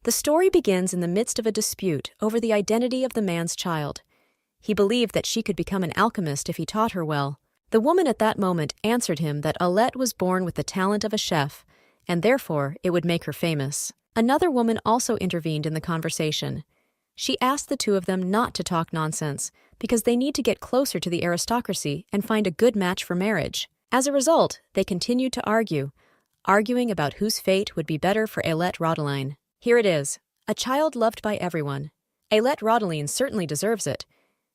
The story begins in the midst of a dispute over the identity of the man's child. He believed that she could become an alchemist if he taught her well. The woman at that moment answered him that Alette was born with the talent of a chef, and therefore it would make her famous. Another woman also intervened in the conversation. She asked the two of them not to talk nonsense, because they need to get closer to the aristocracy and find a good match for marriage. As a result, they continued to arguing about whose fate would be better for Alette Rodeline. Here it is, a child loved by everyone. Alette Rodeline certainly deserves it.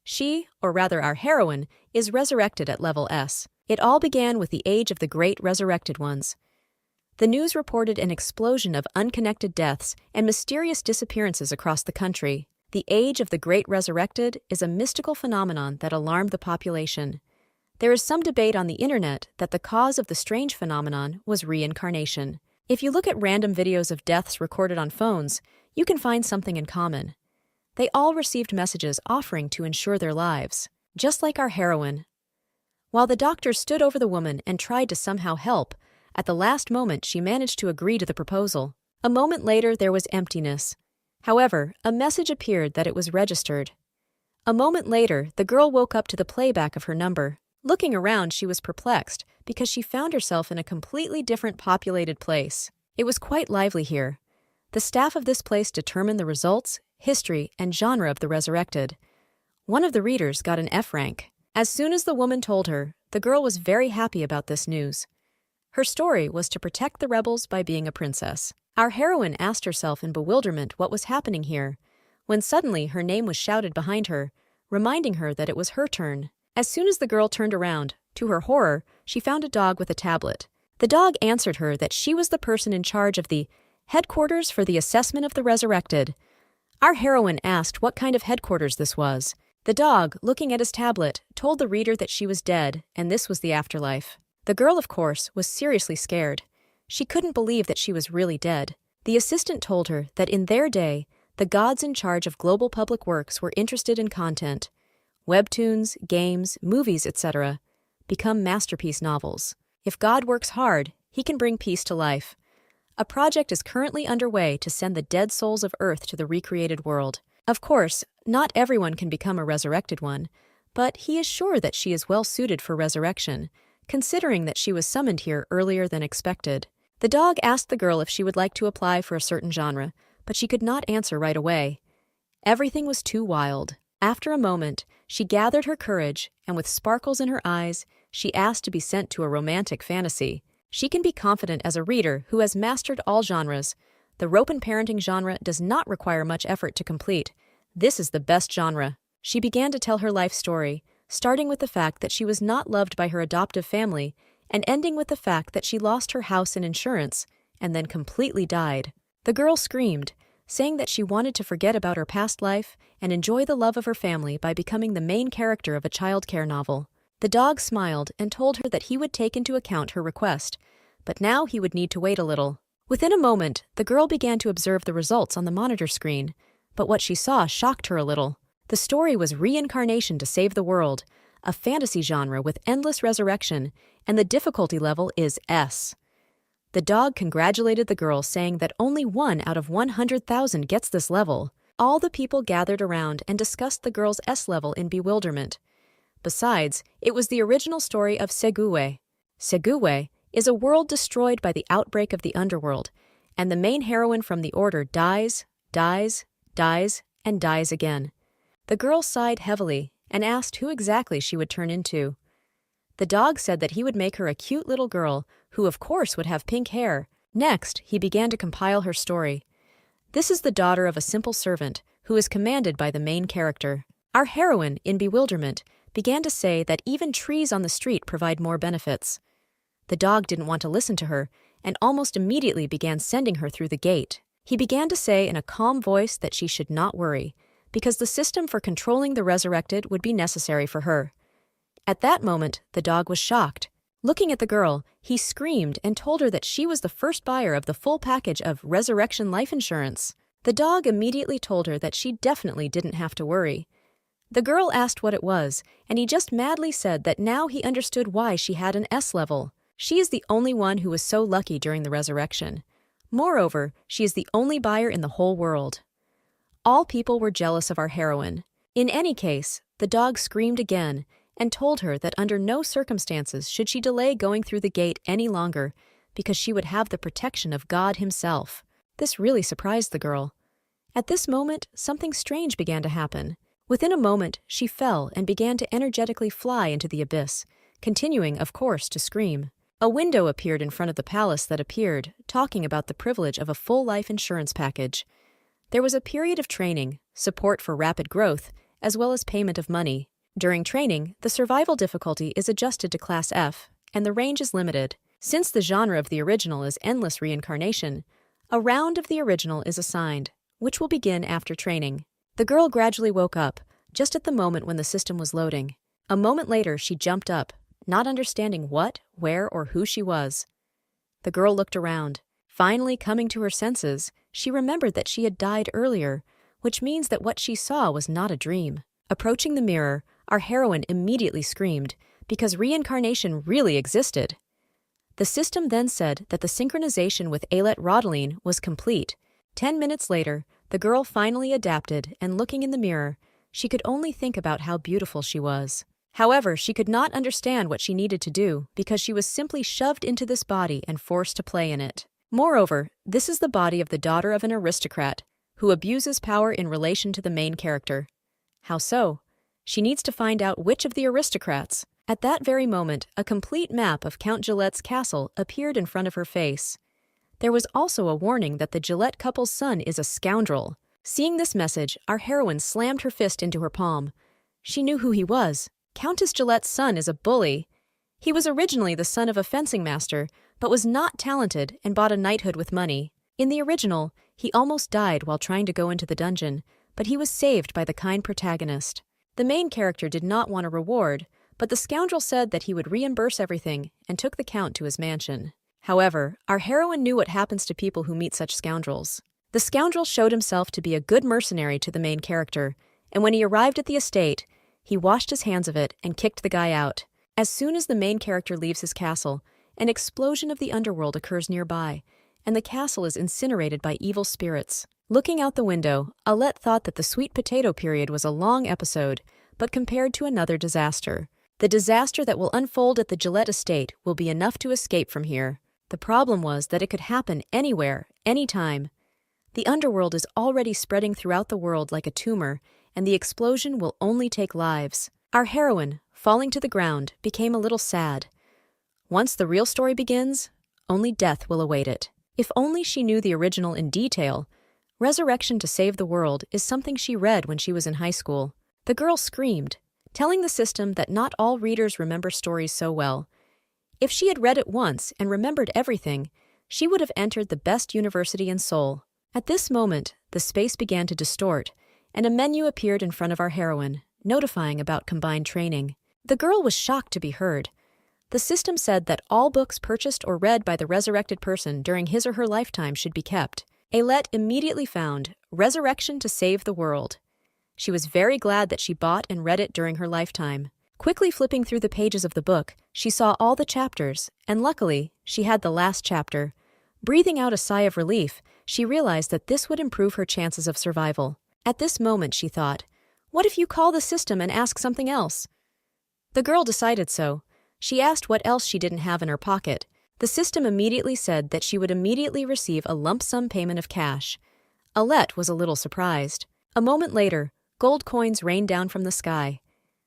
She, or rather our heroine, is resurrected at level S. It all began with the age of the great resurrected ones. The news reported an explosion of unconnected deaths and mysterious disappearances across the country. The age of the great resurrected is a mystical phenomenon that alarmed the population. There is some debate on the internet that the cause of the strange phenomenon was reincarnation. If you look at random videos of deaths recorded on phones, you can find something in common. They all received messages offering to ensure their lives, just like our heroine. While the doctor stood over the woman and tried to somehow help, at the last moment she managed to agree to the proposal. A moment later there was emptiness. However, a message appeared that it was registered. A moment later, the girl woke up to the playback of her number. Looking around, she was perplexed because she found herself in a completely different populated place. It was quite lively here. The staff of this place determined the results, history, and genre of the resurrected. One of the readers got an F rank. As soon as the woman told her, the girl was very happy about this news. Her story was to protect the rebels by being a princess. Our heroine asked herself in bewilderment what was happening here, when suddenly her name was shouted behind her, reminding her that it was her turn. As soon as the girl turned around, to her horror, she found a dog with a tablet. The dog answered her that she was the person in charge of the headquarters for the assessment of the resurrected. Our heroine asked what kind of headquarters this was. The dog, looking at his tablet, told the reader that she was dead, and this was the afterlife. The girl, of course, was seriously scared. She couldn't believe that she was really dead. The assistant told her that in their day, the gods in charge of global public works were interested in content. Webtoons, games, movies, etc. become masterpiece novels. If God works hard, he can bring peace to life. A project is currently underway to send the dead souls of Earth to the recreated world. Of course, not everyone can become a resurrected one, but he is sure that she is well suited for resurrection, considering that she was summoned here earlier than expected. The dog asked the girl if she would like to apply for a certain genre, but she could not answer right away. Everything was too wild. After a moment, she gathered her courage, and with sparkles in her eyes, she asked to be sent to a romantic fantasy. She can be confident as a reader who has mastered all genres. The rope and parenting genre does not require much effort to complete. This is the best genre. She began to tell her life story, starting with the fact that she was not loved by her adoptive family, and ending with the fact that she lost her house and insurance, and then completely died. The girl screamed, saying that she wanted to forget about her past life and enjoy the love of her family by becoming the main character of a childcare novel. The dog smiled and told her that he would take into account her request, but now he would need to wait a little. Within a moment, the girl began to observe the results on the monitor screen, but what she saw shocked her a little. The story was Reincarnation to Save the World, a fantasy genre with endless resurrection, and the difficulty level is S. The dog congratulated the girl, saying that only 1 out of 100,000 gets this level. All the people gathered around and discussed the girl's S level in bewilderment. Besides, it was the original story of Seguwe. Seguwe is a world destroyed by the outbreak of the underworld, and the main heroine from the order dies, and dies again. The girl sighed heavily and asked who exactly she would turn into. The dog said that he would make her a cute little girl who of course would have pink hair. Next, he began to compile her story. This is the daughter of a simple servant who is commanded by the main character. Our heroine, in bewilderment, began to say that even trees on the street provide more benefits. The dog didn't want to listen to her and almost immediately began sending her through the gate. He began to say in a calm voice that she should not worry, because the system for controlling the resurrected would be necessary for her. At that moment, the dog was shocked. Looking at the girl, he screamed and told her that she was the first buyer of the full package of resurrection life insurance. The dog immediately told her that she definitely didn't have to worry. The girl asked what it was, and he just madly said that now he understood why she had an S level. She is the only one who was so lucky during the resurrection. Moreover, she is the only buyer in the whole world. All people were jealous of our heroine. In any case, the dog screamed again and told her that under no circumstances should she delay going through the gate any longer, because she would have the protection of God himself. This really surprised the girl. At this moment, something strange began to happen. Within a moment, she fell and began to energetically fly into the abyss, continuing, of course, to scream. A window appeared in front of the palace that appeared, talking about the privilege of a full life insurance package. There was a period of training, support for rapid growth, as well as payment of money. During training, the survival difficulty is adjusted to Class F, and the range is limited. Since the genre of the original is endless reincarnation, a round of the original is assigned, which will begin after training. The girl gradually woke up, just at the moment when the system was loading. A moment later, she jumped up, not understanding what, where, or who she was. The girl looked around. Finally coming to her senses, she remembered that she had died earlier, which means that what she saw was not a dream. Approaching the mirror, our heroine immediately screamed, because reincarnation really existed. The system then said that the synchronization with Alet Rodeline was complete. 10 minutes later, the girl finally adapted, and looking in the mirror, she could only think about how beautiful she was. However, she could not understand what she needed to do because she was simply shoved into this body and forced to play in it. Moreover, this is the body of the daughter of an aristocrat who abuses power in relation to the main character. How so? She needs to find out which of the aristocrats. At that very moment, a complete map of Count Gillette's castle appeared in front of her face. There was also a warning that the Gillette couple's son is a scoundrel. Seeing this message, our heroine slammed her fist into her palm. She knew who he was. Countess Gillette's son is a bully. He was originally the son of a fencing master, but was not talented and bought a knighthood with money. In the original, he almost died while trying to go into the dungeon, but he was saved by the kind protagonist. The main character did not want a reward, but the scoundrel said that he would reimburse everything and took the count to his mansion. However, our heroine knew what happens to people who meet such scoundrels. The scoundrel showed himself to be a good mercenary to the main character, and when he arrived at the estate, he washed his hands of it and kicked the guy out. As soon as the main character leaves his castle, an explosion of the underworld occurs nearby, and the castle is incinerated by evil spirits. Looking out the window, Alette thought that the sweet potato period was a long episode, but compared to another disaster. The disaster that will unfold at the Gillette estate will be enough to escape from here. The problem was that it could happen anywhere, anytime. The underworld is already spreading throughout the world like a tumor, and the explosion will only take lives. Our heroine, falling to the ground, became a little sad. Once the real story begins, only death will await it. If only she knew the original in detail. Resurrection to Save the World is something she read when she was in high school. The girl screamed, telling the system that not all readers remember stories so well. If she had read it once and remembered everything, she would have entered the best university in Seoul. At this moment, the space began to distort, and a menu appeared in front of our heroine, notifying about combined training. The girl was shocked to be heard. The system said that all books purchased or read by the resurrected person during his or her lifetime should be kept. Alet immediately found Resurrection to Save the World. She was very glad that she bought and read it during her lifetime. Quickly flipping through the pages of the book, she saw all the chapters, and luckily, she had the last chapter. Breathing out a sigh of relief, she realized that this would improve her chances of survival. At this moment, she thought, what if you call the system and ask something else? The girl decided so. She asked what else she didn't have in her pocket. The system immediately said that she would immediately receive a lump sum payment of cash. Alette was a little surprised. A moment later, gold coins rained down from the sky.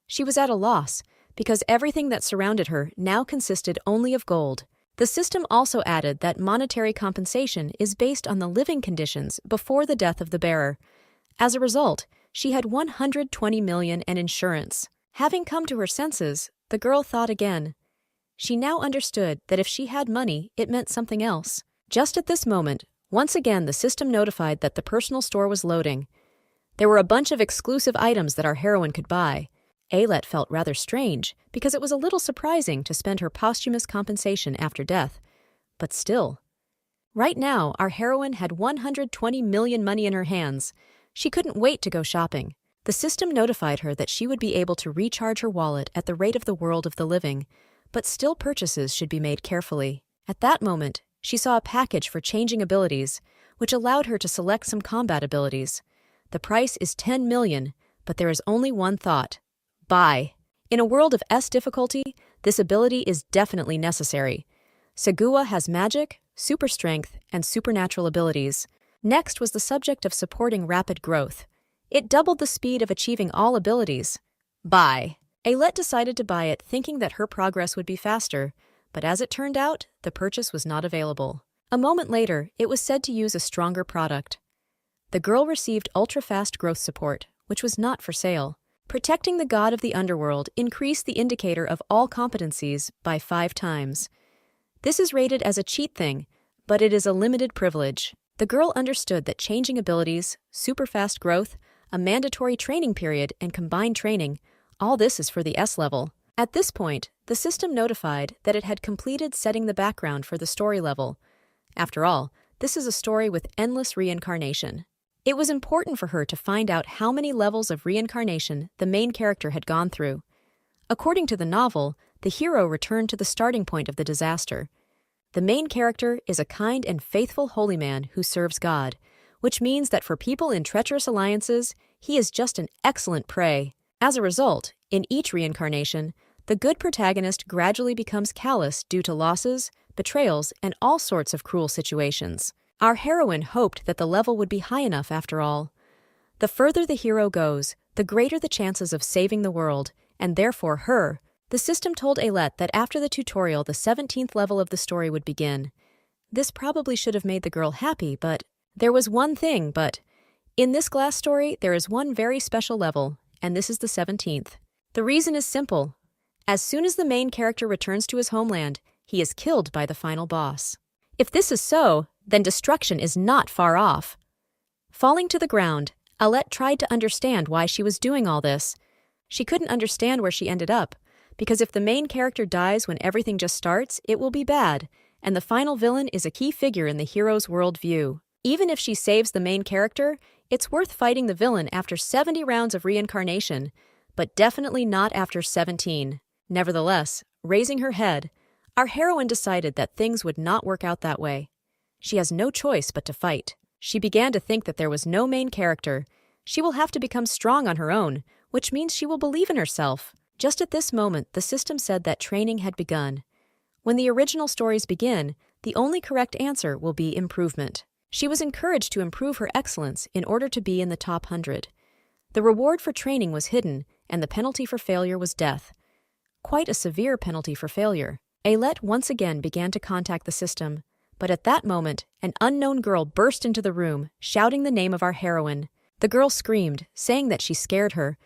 She was at a loss, because everything that surrounded her now consisted only of gold. The system also added that monetary compensation is based on the living conditions before the death of the bearer. As a result, she had 120 million in insurance. Having come to her senses, the girl thought again. She now understood that if she had money, it meant something else. Just at this moment, once again the system notified that the personal store was loading. There were a bunch of exclusive items that our heroine could buy. Alet felt rather strange, because it was a little surprising to spend her posthumous compensation after death. But still. Right now, our heroine had 120 million money in her hands. She couldn't wait to go shopping. The system notified her that she would be able to recharge her wallet at the rate of the world of the living, but still purchases should be made carefully. At that moment, she saw a package for changing abilities, which allowed her to select some combat abilities. The price is 10 million, but there is only one thought. Buy. In a world of S difficulty, this ability is definitely necessary. Segua has magic, super strength, and supernatural abilities. Next was the subject of supporting rapid growth. It doubled the speed of achieving all abilities. Buy. Ailette decided to buy it thinking that her progress would be faster, but as it turned out, the purchase was not available. A moment later, it was said to use a stronger product. The girl received ultra-fast growth support, which was not for sale. Protecting the god of the underworld increased the indicator of all competencies by 5 times. This is rated as a cheat thing, but it is a limited privilege. The girl understood that changing abilities, super fast growth, a mandatory training period, and combined training, all this is for the S level. At this point, the system notified that it had completed setting the background for the story level. After all, this is a story with endless reincarnation. It was important for her to find out how many levels of reincarnation the main character had gone through. According to the novel, the hero returned to the starting point of the disaster. The main character is a kind and faithful holy man who serves God, which means that for people in treacherous alliances, he is just an excellent prey. As a result, in each reincarnation, the good protagonist gradually becomes callous due to losses, betrayals, and all sorts of cruel situations. Our heroine hoped that the level would be high enough after all. The further the hero goes, the greater the chances of saving the world, and therefore her. The system told Ailette that after the tutorial the 17th level of the story would begin. This probably should have made the girl happy, but there was one thing, in this glass story there is one very special level, and this is the 17th. The reason is simple. As soon as the main character returns to his homeland, he is killed by the final boss. If this is so, then destruction is not far off. Falling to the ground, Ailette tried to understand why she was doing all this. She couldn't understand where she ended up, because if the main character dies when everything just starts, it will be bad, and the final villain is a key figure in the hero's worldview. Even if she saves the main character, it's worth fighting the villain after 70 rounds of reincarnation, but definitely not after 17. Nevertheless, raising her head, our heroine decided that things would not work out that way. She has no choice but to fight. She began to think that there was no main character. She will have to become strong on her own, which means she will believe in herself. Just at this moment, the system said that training had begun. When the original stories begin, the only correct answer will be improvement. She was encouraged to improve her excellence in order to be in the top 100. The reward for training was hidden, and the penalty for failure was death. Quite a severe penalty for failure. Ailette once again began to contact the system, but at that moment, an unknown girl burst into the room, shouting the name of our heroine. The girl screamed, saying that she scared her.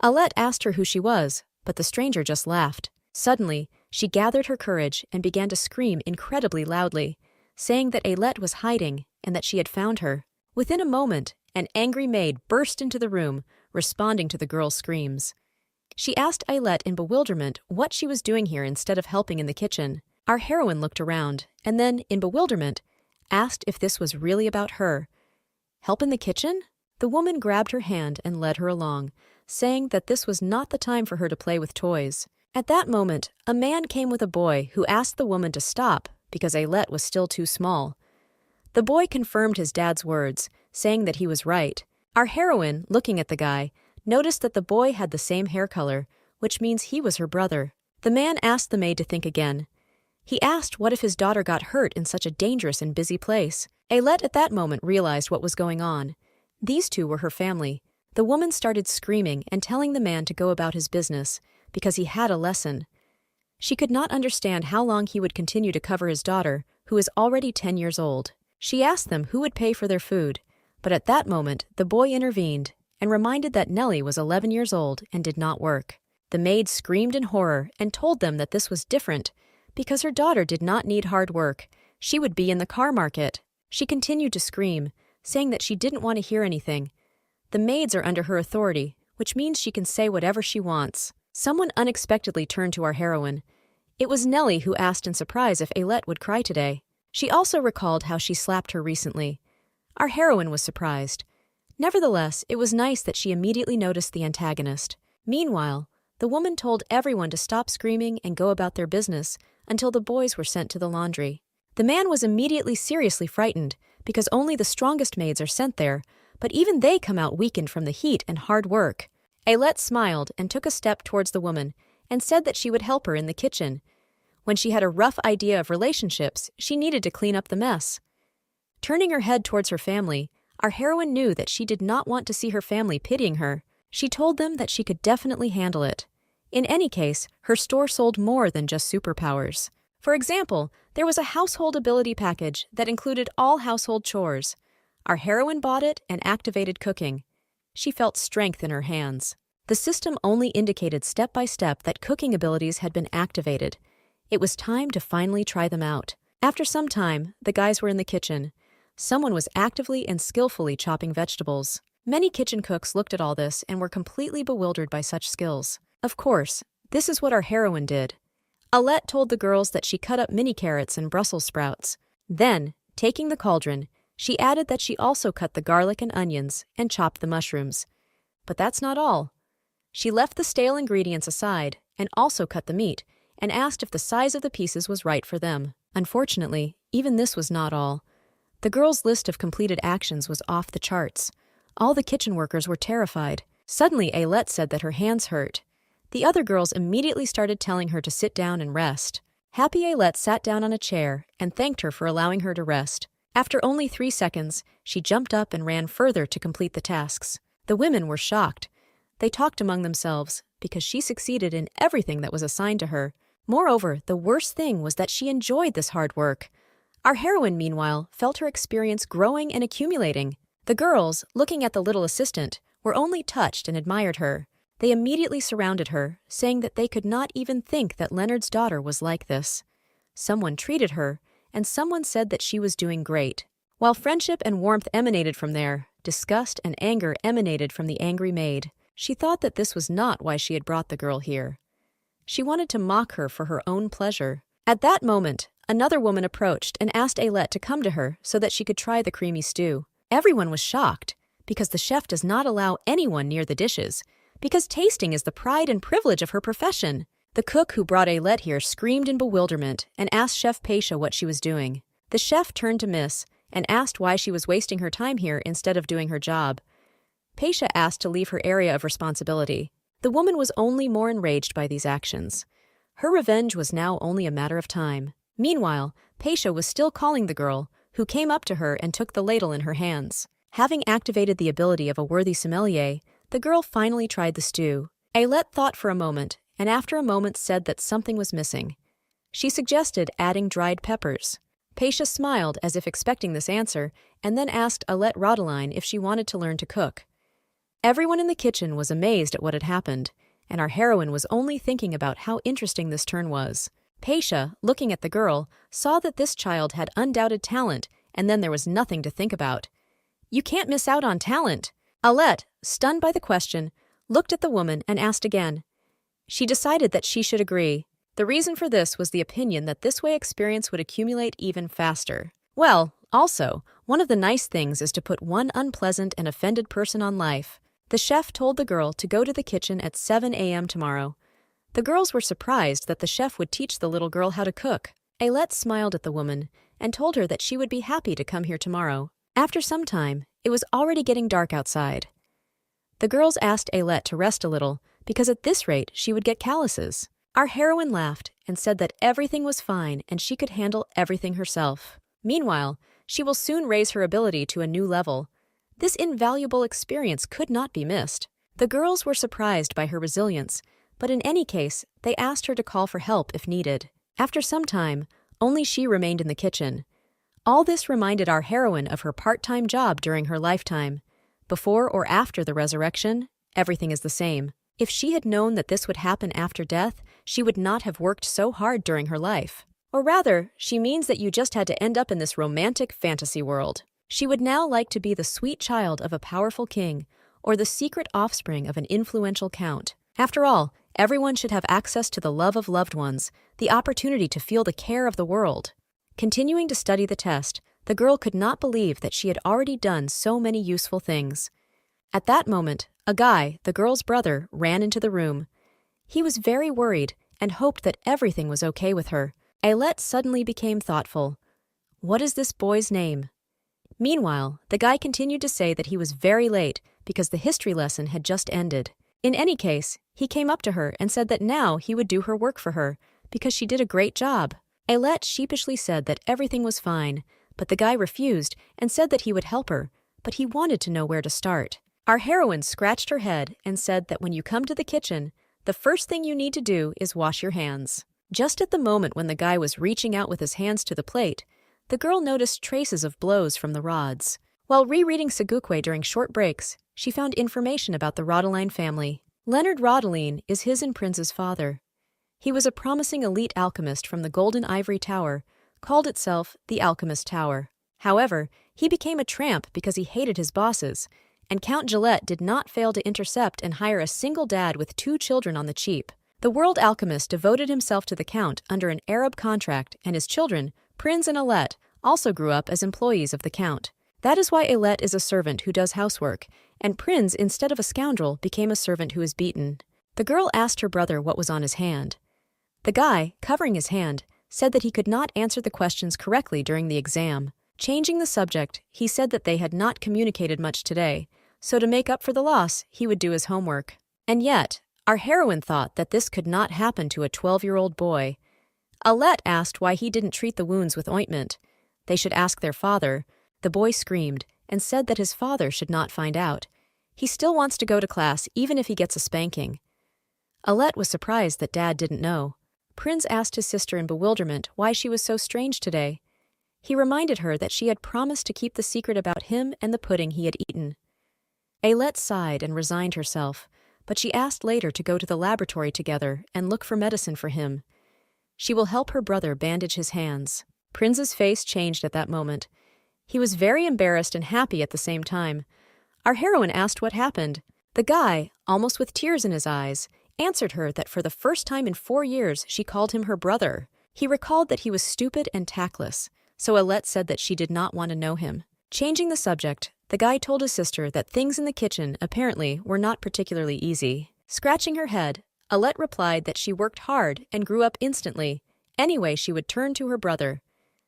Ailette asked her who she was, but the stranger just laughed. Suddenly, she gathered her courage and began to scream incredibly loudly, saying that Ailette was hiding and that she had found her. Within a moment, an angry maid burst into the room, responding to the girl's screams. She asked Ailette in bewilderment what she was doing here instead of helping in the kitchen. Our heroine looked around, and then, in bewilderment, asked if this was really about her. Help in the kitchen? The woman grabbed her hand and led her along, saying that this was not the time for her to play with toys. At that moment, a man came with a boy who asked the woman to stop because Ailette was still too small. The boy confirmed his dad's words, saying that he was right. Our heroine, looking at the guy, noticed that the boy had the same hair color, which means he was her brother. The man asked the maid to think again. He asked what if his daughter got hurt in such a dangerous and busy place. Ailette at that moment realized what was going on. These two were her family. The woman started screaming and telling the man to go about his business, because he had a lesson. She could not understand how long he would continue to cover his daughter, who is already 10 years old. She asked them who would pay for their food, but at that moment the boy intervened and reminded that Nellie was 11 years old and did not work. The maid screamed in horror and told them that this was different, because her daughter did not need hard work. She would be in the car market. She continued to scream, saying that she didn't want to hear anything. The maids are under her authority, which means she can say whatever she wants. Someone unexpectedly turned to our heroine. It was Nellie, who asked in surprise if Ailette would cry today. She also recalled how she slapped her recently. Our heroine was surprised. Nevertheless, it was nice that she immediately noticed the antagonist. Meanwhile, the woman told everyone to stop screaming and go about their business until the boys were sent to the laundry. The man was immediately seriously frightened, because only the strongest maids are sent there, but even they come out weakened from the heat and hard work. Ailette smiled and took a step towards the woman and said that she would help her in the kitchen. When she had a rough idea of relationships, she needed to clean up the mess. Turning her head towards her family, our heroine knew that she did not want to see her family pitying her. She told them that she could definitely handle it. In any case, her store sold more than just superpowers. For example, there was a household ability package that included all household chores. Our heroine bought it and activated cooking. She felt strength in her hands. The system only indicated step by step that cooking abilities had been activated. It was time to finally try them out. After some time, the guys were in the kitchen. Someone was actively and skillfully chopping vegetables. Many kitchen cooks looked at all this and were completely bewildered by such skills. Of course, this is what our heroine did. Ailette told the girls that she cut up mini carrots and Brussels sprouts. Then, taking the cauldron, she added that she also cut the garlic and onions and chopped the mushrooms. But that's not all. She left the stale ingredients aside and also cut the meat and asked if the size of the pieces was right for them. Unfortunately, even this was not all. The girls' list of completed actions was off the charts. All the kitchen workers were terrified. Suddenly, Ailette said that her hands hurt. The other girls immediately started telling her to sit down and rest. Happy Ailette sat down on a chair and thanked her for allowing her to rest. After only 3 seconds, she jumped up and ran further to complete the tasks. The women were shocked. They talked among themselves because she succeeded in everything that was assigned to her. Moreover, the worst thing was that she enjoyed this hard work. Our heroine, meanwhile, felt her experience growing and accumulating. The girls, looking at the little assistant, were only touched and admired her. They immediately surrounded her, saying that they could not even think that Leonard's daughter was like this. Someone treated her, and someone said that she was doing great. While friendship and warmth emanated from there, disgust and anger emanated from the angry maid. She thought that this was not why she had brought the girl here. She wanted to mock her for her own pleasure. At that moment, another woman approached and asked Ailette to come to her so that she could try the creamy stew. Everyone was shocked, because the chef does not allow anyone near the dishes, because tasting is the pride and privilege of her profession. The cook who brought Ailette here screamed in bewilderment and asked Chef Paisha what she was doing. The chef turned to Miss and asked why she was wasting her time here instead of doing her job. Paisha asked to leave her area of responsibility. The woman was only more enraged by these actions. Her revenge was now only a matter of time. Meanwhile, Paisha was still calling the girl, who came up to her and took the ladle in her hands. Having activated the ability of a worthy sommelier, the girl finally tried the stew. Ailette thought for a moment, and after a moment said that something was missing. She suggested adding dried peppers. Paisha smiled as if expecting this answer, and then asked Ailette Rodeline if she wanted to learn to cook. Everyone in the kitchen was amazed at what had happened, and our heroine was only thinking about how interesting this turn was. Paisha, looking at the girl, saw that this child had undoubted talent, and then there was nothing to think about. You can't miss out on talent. Ailette, stunned by the question, looked at the woman and asked again. She decided that she should agree. The reason for this was the opinion that this way experience would accumulate even faster. Well, also, one of the nice things is to put one unpleasant and offended person on life. The chef told the girl to go to the kitchen at 7 a.m. tomorrow. The girls were surprised that the chef would teach the little girl how to cook. Ailette smiled at the woman and told her that she would be happy to come here tomorrow. After some time, it was already getting dark outside. The girls asked Ailette to rest a little because at this rate she would get calluses. Our heroine laughed and said that everything was fine and she could handle everything herself. Meanwhile, she will soon raise her ability to a new level. This invaluable experience could not be missed. The girls were surprised by her resilience, but in any case, they asked her to call for help if needed. After some time, only she remained in the kitchen. All this reminded our heroine of her part-time job during her lifetime. Before or after the resurrection, everything is the same. If she had known that this would happen after death, she would not have worked so hard during her life. Or rather, she means that you just had to end up in this romantic fantasy world. She would now like to be the sweet child of a powerful king, or the secret offspring of an influential count. After all, everyone should have access to the love of loved ones, the opportunity to feel the care of the world. Continuing to study the test, the girl could not believe that she had already done so many useful things. At that moment, a guy, the girl's brother, ran into the room. He was very worried and hoped that everything was okay with her. Ailette suddenly became thoughtful. "What is this boy's name?" Meanwhile, the guy continued to say that he was very late because the history lesson had just ended. In any case, he came up to her and said that now he would do her work for her because she did a great job. Ailette sheepishly said that everything was fine, but the guy refused and said that he would help her, but he wanted to know where to start. Our heroine scratched her head and said that when you come to the kitchen, the first thing you need to do is wash your hands. Just at the moment when the guy was reaching out with his hands to the plate, the girl noticed traces of blows from the rods. While rereading Segukwe during short breaks, she found information about the Rodeline family. Leonard Rodeline is his and Prince's father. He was a promising elite alchemist from the Golden Ivory Tower, called itself the Alchemist Tower. However, he became a tramp because he hated his bosses, and Count Gillette did not fail to intercept and hire a single dad with 2 children on the cheap. The world alchemist devoted himself to the Count under an Arab contract, and his children, Prince and Ailette, also grew up as employees of the Count. That is why Ailette is a servant who does housework, and Prince, instead of a scoundrel, became a servant who is beaten. The girl asked her brother what was on his hand. The guy, covering his hand, said that he could not answer the questions correctly during the exam. Changing the subject, he said that they had not communicated much today, so to make up for the loss, he would do his homework. And yet, our heroine thought that this could not happen to a 12-year-old boy. Ailette asked why he didn't treat the wounds with ointment. They should ask their father. The boy screamed and said that his father should not find out. He still wants to go to class even if he gets a spanking. Ailette was surprised that Dad didn't know. Prince asked his sister in bewilderment why she was so strange today. He reminded her that she had promised to keep the secret about him and the pudding he had eaten. Ailette sighed and resigned herself, but she asked later to go to the laboratory together and look for medicine for him. She will help her brother bandage his hands. Prince's face changed at that moment. He was very embarrassed and happy at the same time. Our heroine asked what happened. The guy, almost with tears in his eyes, answered her that for the first time in 4 years she called him her brother. He recalled that he was stupid and tactless, so Ailette said that she did not want to know him. Changing the subject, the guy told his sister that things in the kitchen, apparently, were not particularly easy. Scratching her head, Ailette replied that she worked hard and grew up instantly. Anyway, she would turn to her brother.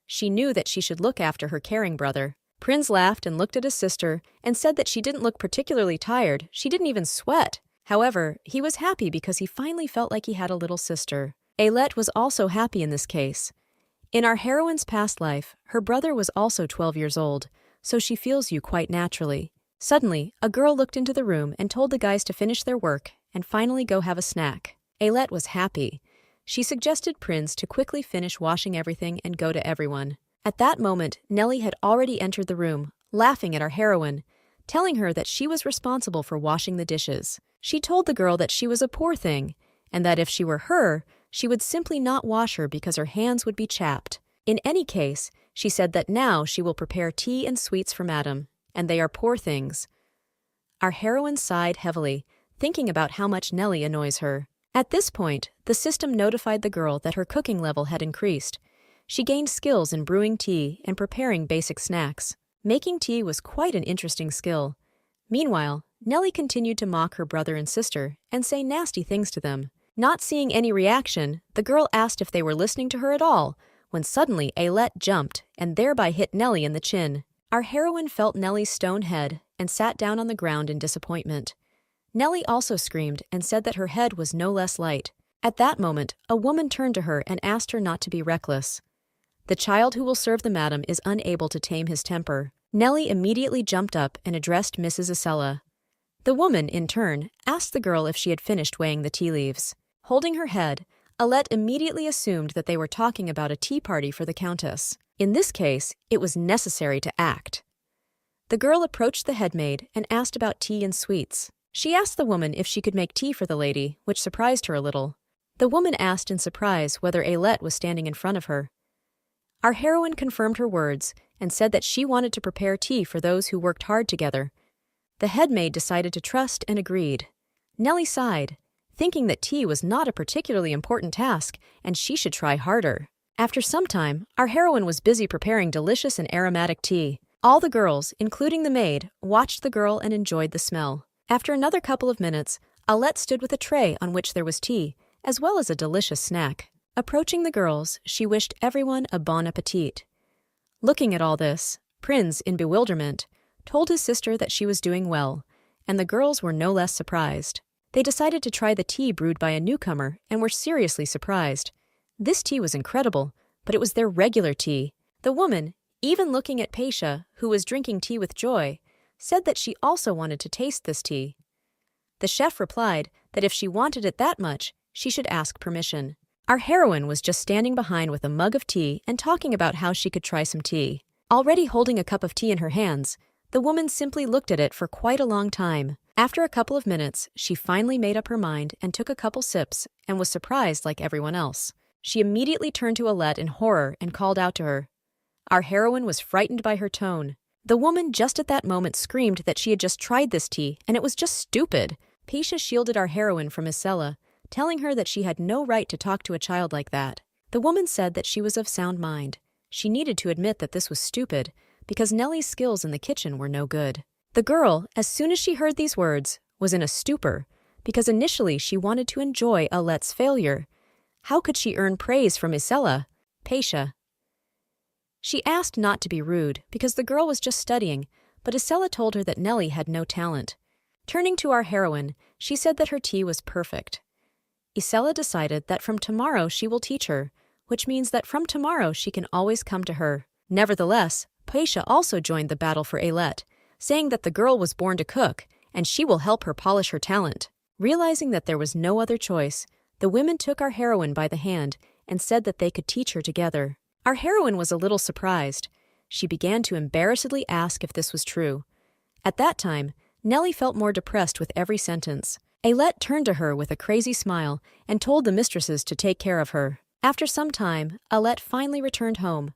She knew that she should look after her caring brother. Prince laughed and looked at his sister and said that she didn't look particularly tired. She didn't even sweat. However, he was happy because he finally felt like he had a little sister. Ailette was also happy in this case. In our heroine's past life, her brother was also 12 years old, so she feels you quite naturally. Suddenly, a girl looked into the room and told the guys to finish their work and finally go have a snack. Ailette was happy. She suggested Prince to quickly finish washing everything and go to everyone. At that moment, Nellie had already entered the room, laughing at our heroine, telling her that she was responsible for washing the dishes. She told the girl that she was a poor thing, and that if she were her, she would simply not wash her because her hands would be chapped. In any case, she said that now she will prepare tea and sweets for Madame, and they are poor things. Our heroine sighed heavily, thinking about how much Nellie annoys her. At this point, the system notified the girl that her cooking level had increased. She gained skills in brewing tea and preparing basic snacks. Making tea was quite an interesting skill. Meanwhile, Nellie continued to mock her brother and sister and say nasty things to them. Not seeing any reaction, the girl asked if they were listening to her at all, when suddenly Ailette jumped and thereby hit Nellie in the chin. Our heroine felt Nellie's stone head and sat down on the ground in disappointment. Nellie also screamed and said that her head was no less light. At that moment, a woman turned to her and asked her not to be reckless. The child who will serve the madam is unable to tame his temper. Nellie immediately jumped up and addressed Mrs. Acella. The woman, in turn, asked the girl if she had finished weighing the tea leaves. Holding her head, Ailette immediately assumed that they were talking about a tea party for the Countess. In this case, it was necessary to act. The girl approached the headmaid and asked about tea and sweets. She asked the woman if she could make tea for the lady, which surprised her a little. The woman asked in surprise whether Ailette was standing in front of her. Our heroine confirmed her words and said that she wanted to prepare tea for those who worked hard together. The headmaid decided to trust and agreed. Nellie sighed, thinking that tea was not a particularly important task and she should try harder. After some time, our heroine was busy preparing delicious and aromatic tea. All the girls, including the maid, watched the girl and enjoyed the smell. After another couple of minutes, Ailette stood with a tray on which there was tea, as well as a delicious snack. Approaching the girls, she wished everyone a bon appetit. Looking at all this, Prinz, in bewilderment, told his sister that she was doing well, and the girls were no less surprised. They decided to try the tea brewed by a newcomer and were seriously surprised. This tea was incredible, but it was their regular tea. The woman, even looking at Paisha, who was drinking tea with joy, said that she also wanted to taste this tea. The chef replied that if she wanted it that much, she should ask permission. Our heroine was just standing behind with a mug of tea and talking about how she could try some tea. Already holding a cup of tea in her hands, the woman simply looked at it for quite a long time. After a couple of minutes, she finally made up her mind and took a couple sips and was surprised like everyone else. She immediately turned to Alette in horror and called out to her. Our heroine was frightened by her tone. The woman just at that moment screamed that she had just tried this tea and it was just stupid. Paisha shielded our heroine from Isella, telling her that she had no right to talk to a child like that. The woman said that she was of sound mind. She needed to admit that this was stupid, because Nellie's skills in the kitchen were no good. The girl, as soon as she heard these words, was in a stupor, because initially she wanted to enjoy Alette's failure. How could she earn praise from Isella, Paisha? She asked not to be rude, because the girl was just studying, but Isella told her that Nellie had no talent. Turning to our heroine, she said that her tea was perfect. Isella decided that from tomorrow she will teach her, which means that from tomorrow she can always come to her. Nevertheless, Paisha also joined the battle for Alette, saying that the girl was born to cook, and she will help her polish her talent. Realizing that there was no other choice, the women took our heroine by the hand and said that they could teach her together. Our heroine was a little surprised. She began to embarrassedly ask if this was true. At that time, Nellie felt more depressed with every sentence. Alette turned to her with a crazy smile and told the mistresses to take care of her. After some time, Alette finally returned home.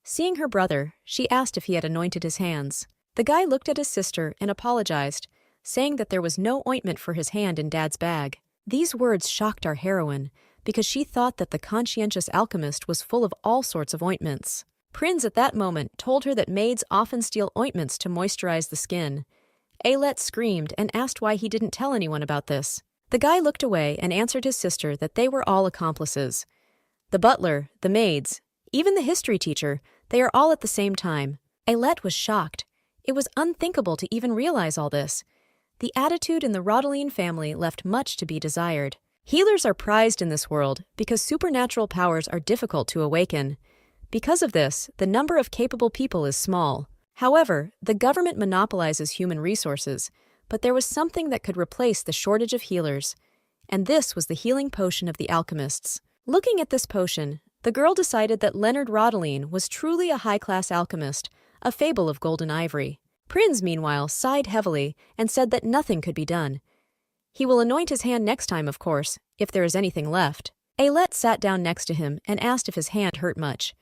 Seeing her brother, she asked if he had anointed his hands. The guy looked at his sister and apologized, saying that there was no ointment for his hand in Dad's bag. These words shocked our heroine, because she thought that the conscientious alchemist was full of all sorts of ointments. Prinz at that moment told her that maids often steal ointments to moisturize the skin. Alette screamed and asked why he didn't tell anyone about this. The guy looked away and answered his sister that they were all accomplices. The butler, the maids, even the history teacher, they are all at the same time. Alette was shocked. It was unthinkable to even realize all this. The attitude in the Rodeline family left much to be desired. Healers are prized in this world because supernatural powers are difficult to awaken. Because of this, the number of capable people is small. However, the government monopolizes human resources, but there was something that could replace the shortage of healers, and this was the healing potion of the alchemists. Looking at this potion, the girl decided that Leonard Rodeline was truly a high-class alchemist, a fable of golden ivory. Prinz, meanwhile, sighed heavily and said that nothing could be done. He will anoint his hand next time, of course, if there is anything left. Alette sat down next to him and asked if his hand hurt much.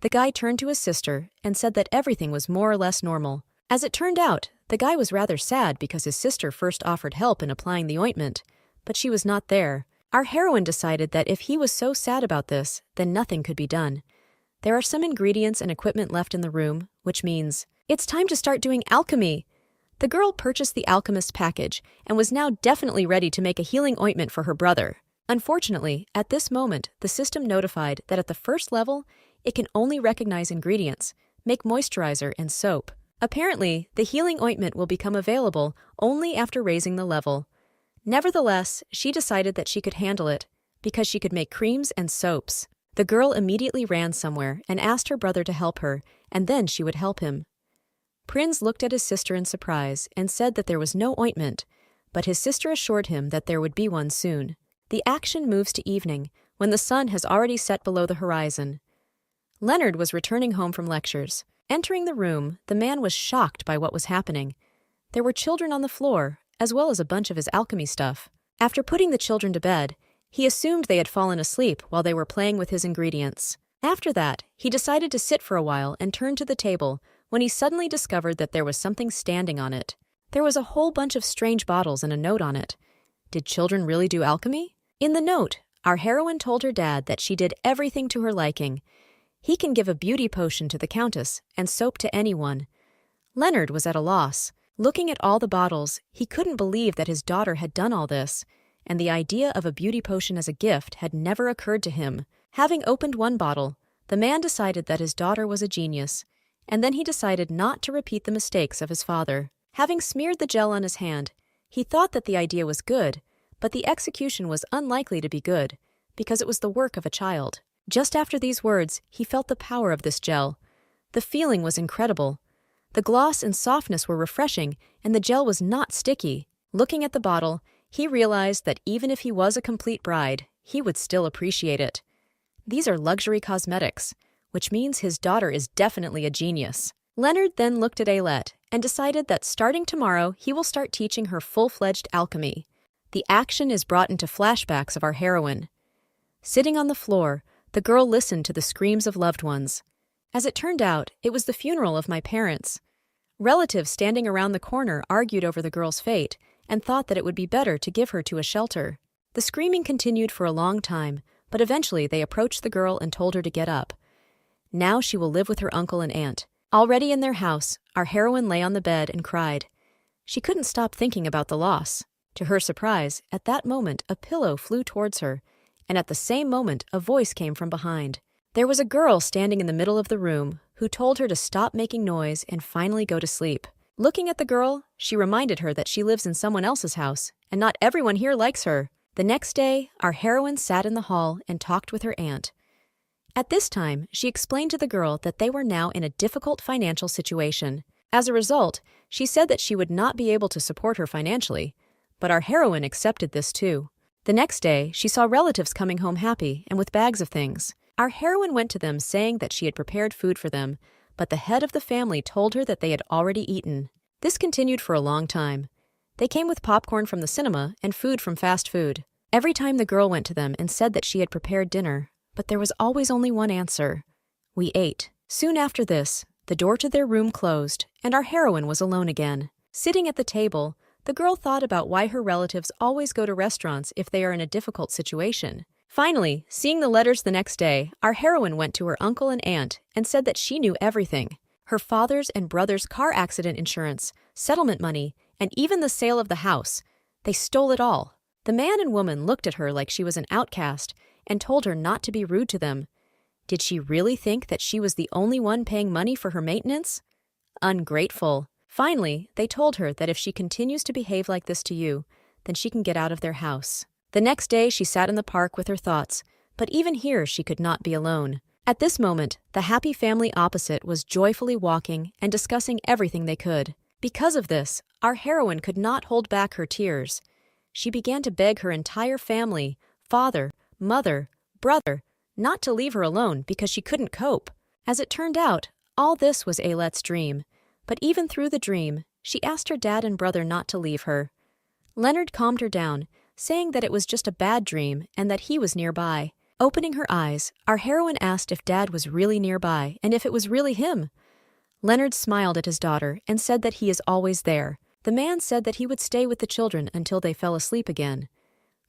The guy turned to his sister and said that everything was more or less normal. As it turned out, the guy was rather sad because his sister first offered help in applying the ointment, but she was not there. Our heroine decided that if he was so sad about this, then nothing could be done. There are some ingredients and equipment left in the room, which means, it's time to start doing alchemy. The girl purchased the alchemist's package and was now definitely ready to make a healing ointment for her brother. Unfortunately, at this moment, the system notified that at the first level, it can only recognize ingredients, make moisturizer and soap. Apparently, the healing ointment will become available only after raising the level. Nevertheless, she decided that she could handle it, because she could make creams and soaps. The girl immediately ran somewhere and asked her brother to help her, and then she would help him. Prinz looked at his sister in surprise and said that there was no ointment, but his sister assured him that there would be one soon. The action moves to evening, when the sun has already set below the horizon. Leonard was returning home from lectures. Entering the room, the man was shocked by what was happening. There were children on the floor, as well as a bunch of his alchemy stuff. After putting the children to bed, he assumed they had fallen asleep while they were playing with his ingredients. After that, he decided to sit for a while and turn to the table when he suddenly discovered that there was something standing on it. There was a whole bunch of strange bottles and a note on it. Did children really do alchemy? In the note, our heroine told her dad that she did everything to her liking. He can give a beauty potion to the countess and soap to anyone. Leonard was at a loss. Looking at all the bottles, he couldn't believe that his daughter had done all this, and the idea of a beauty potion as a gift had never occurred to him. Having opened one bottle, the man decided that his daughter was a genius. and then he decided not to repeat the mistakes of his father. Having smeared the gel on his hand, he thought that the idea was good, but the execution was unlikely to be good, because it was the work of a child. Just after these words, he felt the power of this gel. The feeling was incredible. The gloss and softness were refreshing, and the gel was not sticky. Looking at the bottle, he realized that even if he was a complete bride, he would still appreciate it. These are luxury cosmetics, which means his daughter is definitely a genius. Leonard then looked at Ailette and decided that starting tomorrow, he will start teaching her full-fledged alchemy. The action is brought into flashbacks of our heroine. Sitting on the floor, the girl listened to the screams of loved ones. As it turned out, it was the funeral of my parents. Relatives standing around the corner argued over the girl's fate and thought that it would be better to give her to a shelter. The screaming continued for a long time, but eventually they approached the girl and told her to get up. Now she will live with her uncle and aunt. Already in their house, our heroine lay on the bed and cried. She couldn't stop thinking about the loss. To her surprise, at that moment a pillow flew towards her, and at the same moment a voice came from behind. There was a girl standing in the middle of the room who told her to stop making noise and finally go to sleep. Looking at the girl, she reminded her that she lives in someone else's house, and not everyone here likes her. The next day, our heroine sat in the hall and talked with her aunt. At this time, she explained to the girl that they were now in a difficult financial situation. As a result, she said that she would not be able to support her financially, but our heroine accepted this too. The next day, she saw relatives coming home happy and with bags of things. Our heroine went to them saying that she had prepared food for them, but the head of the family told her that they had already eaten. This continued for a long time. They came with popcorn from the cinema and food from fast food. Every time the girl went to them and said that she had prepared dinner, but there was always only one answer. We ate. Soon after this, the door to their room closed, and our heroine was alone again. Sitting at the table, the girl thought about why her relatives always go to restaurants if they are in a difficult situation. Finally, seeing the letters the next day, our heroine went to her uncle and aunt and said that she knew everything. Her father's and brother's car accident insurance, settlement money, and even the sale of the house. They stole it all. The man and woman looked at her like she was an outcast and told her not to be rude to them. Did she really think that she was the only one paying money for her maintenance? Ungrateful. Finally, they told her that if she continues to behave like this to you, then she can get out of their house. The next day, she sat in the park with her thoughts, but even here she could not be alone. At this moment, the happy family opposite was joyfully walking and discussing everything they could. Because of this, our heroine could not hold back her tears. She began to beg her entire family, father, mother, brother, not to leave her alone because she couldn't cope. As it turned out, all this was Ailette's dream, but even through the dream, she asked her dad and brother not to leave her. Leonard calmed her down, saying that it was just a bad dream and that he was nearby. Opening her eyes, our heroine asked if Dad was really nearby and if it was really him. Leonard smiled at his daughter and said that he is always there. The man said that he would stay with the children until they fell asleep again.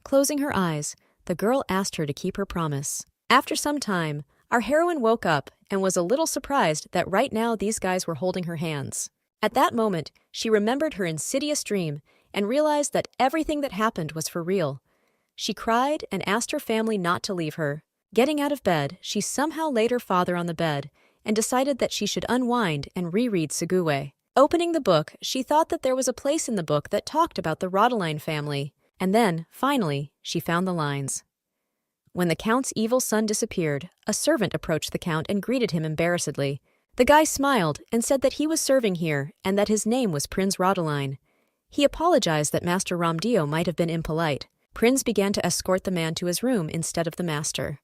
Closing her eyes, the girl asked her to keep her promise. After some time, our heroine woke up and was a little surprised that right now these guys were holding her hands. At that moment, she remembered her insidious dream and realized that everything that happened was for real. She cried and asked her family not to leave her. Getting out of bed, she somehow laid her father on the bed and decided that she should unwind and reread Suguwe. Opening the book, she thought that there was a place in the book that talked about the Rodeline family. And then, finally, she found the lines. When the Count's evil son disappeared, a servant approached the Count and greeted him embarrassedly. The guy smiled and said that he was serving here and that his name was Prince Rodeline. He apologized that Master Ramdio might have been impolite. Prince began to escort the man to his room instead of the master.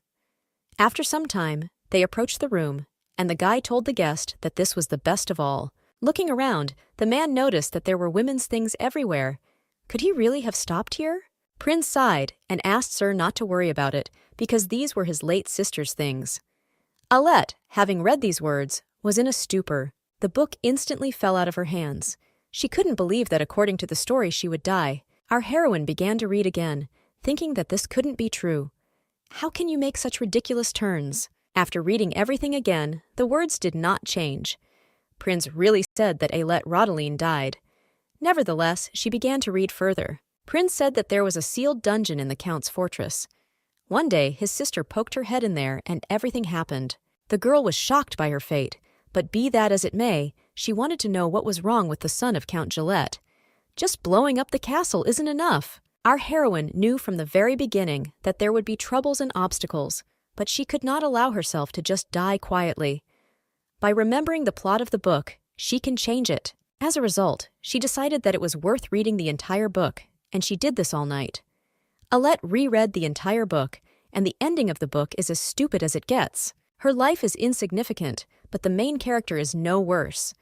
After some time, they approached the room, and the guy told the guest that this was the best of all. Looking around, the man noticed that there were women's things everywhere. Could he really have stopped here? Prince sighed and asked Sir not to worry about it, because these were his late sister's things. Ailette, having read these words, was in a stupor. The book instantly fell out of her hands. She couldn't believe that according to the story she would die. Our heroine began to read again, thinking that this couldn't be true. How can you make such ridiculous turns? After reading everything again, the words did not change. Prince really said that Ailette Rodeline died. Nevertheless, she began to read further. Prince said that there was a sealed dungeon in the Count's fortress. One day, his sister poked her head in there and everything happened. The girl was shocked by her fate, But be that as it may, she wanted to know what was wrong with the son of Count Gillette. Just blowing up the castle isn't enough. Our heroine knew from the very beginning that there would be troubles and obstacles, but she could not allow herself to just die quietly. By remembering the plot of the book, she can change it. As a result, she decided that it was worth reading the entire book, and she did this all night. Alette reread the entire book, and the ending of the book is as stupid as it gets. Her life is insignificant, but the main character is no worse.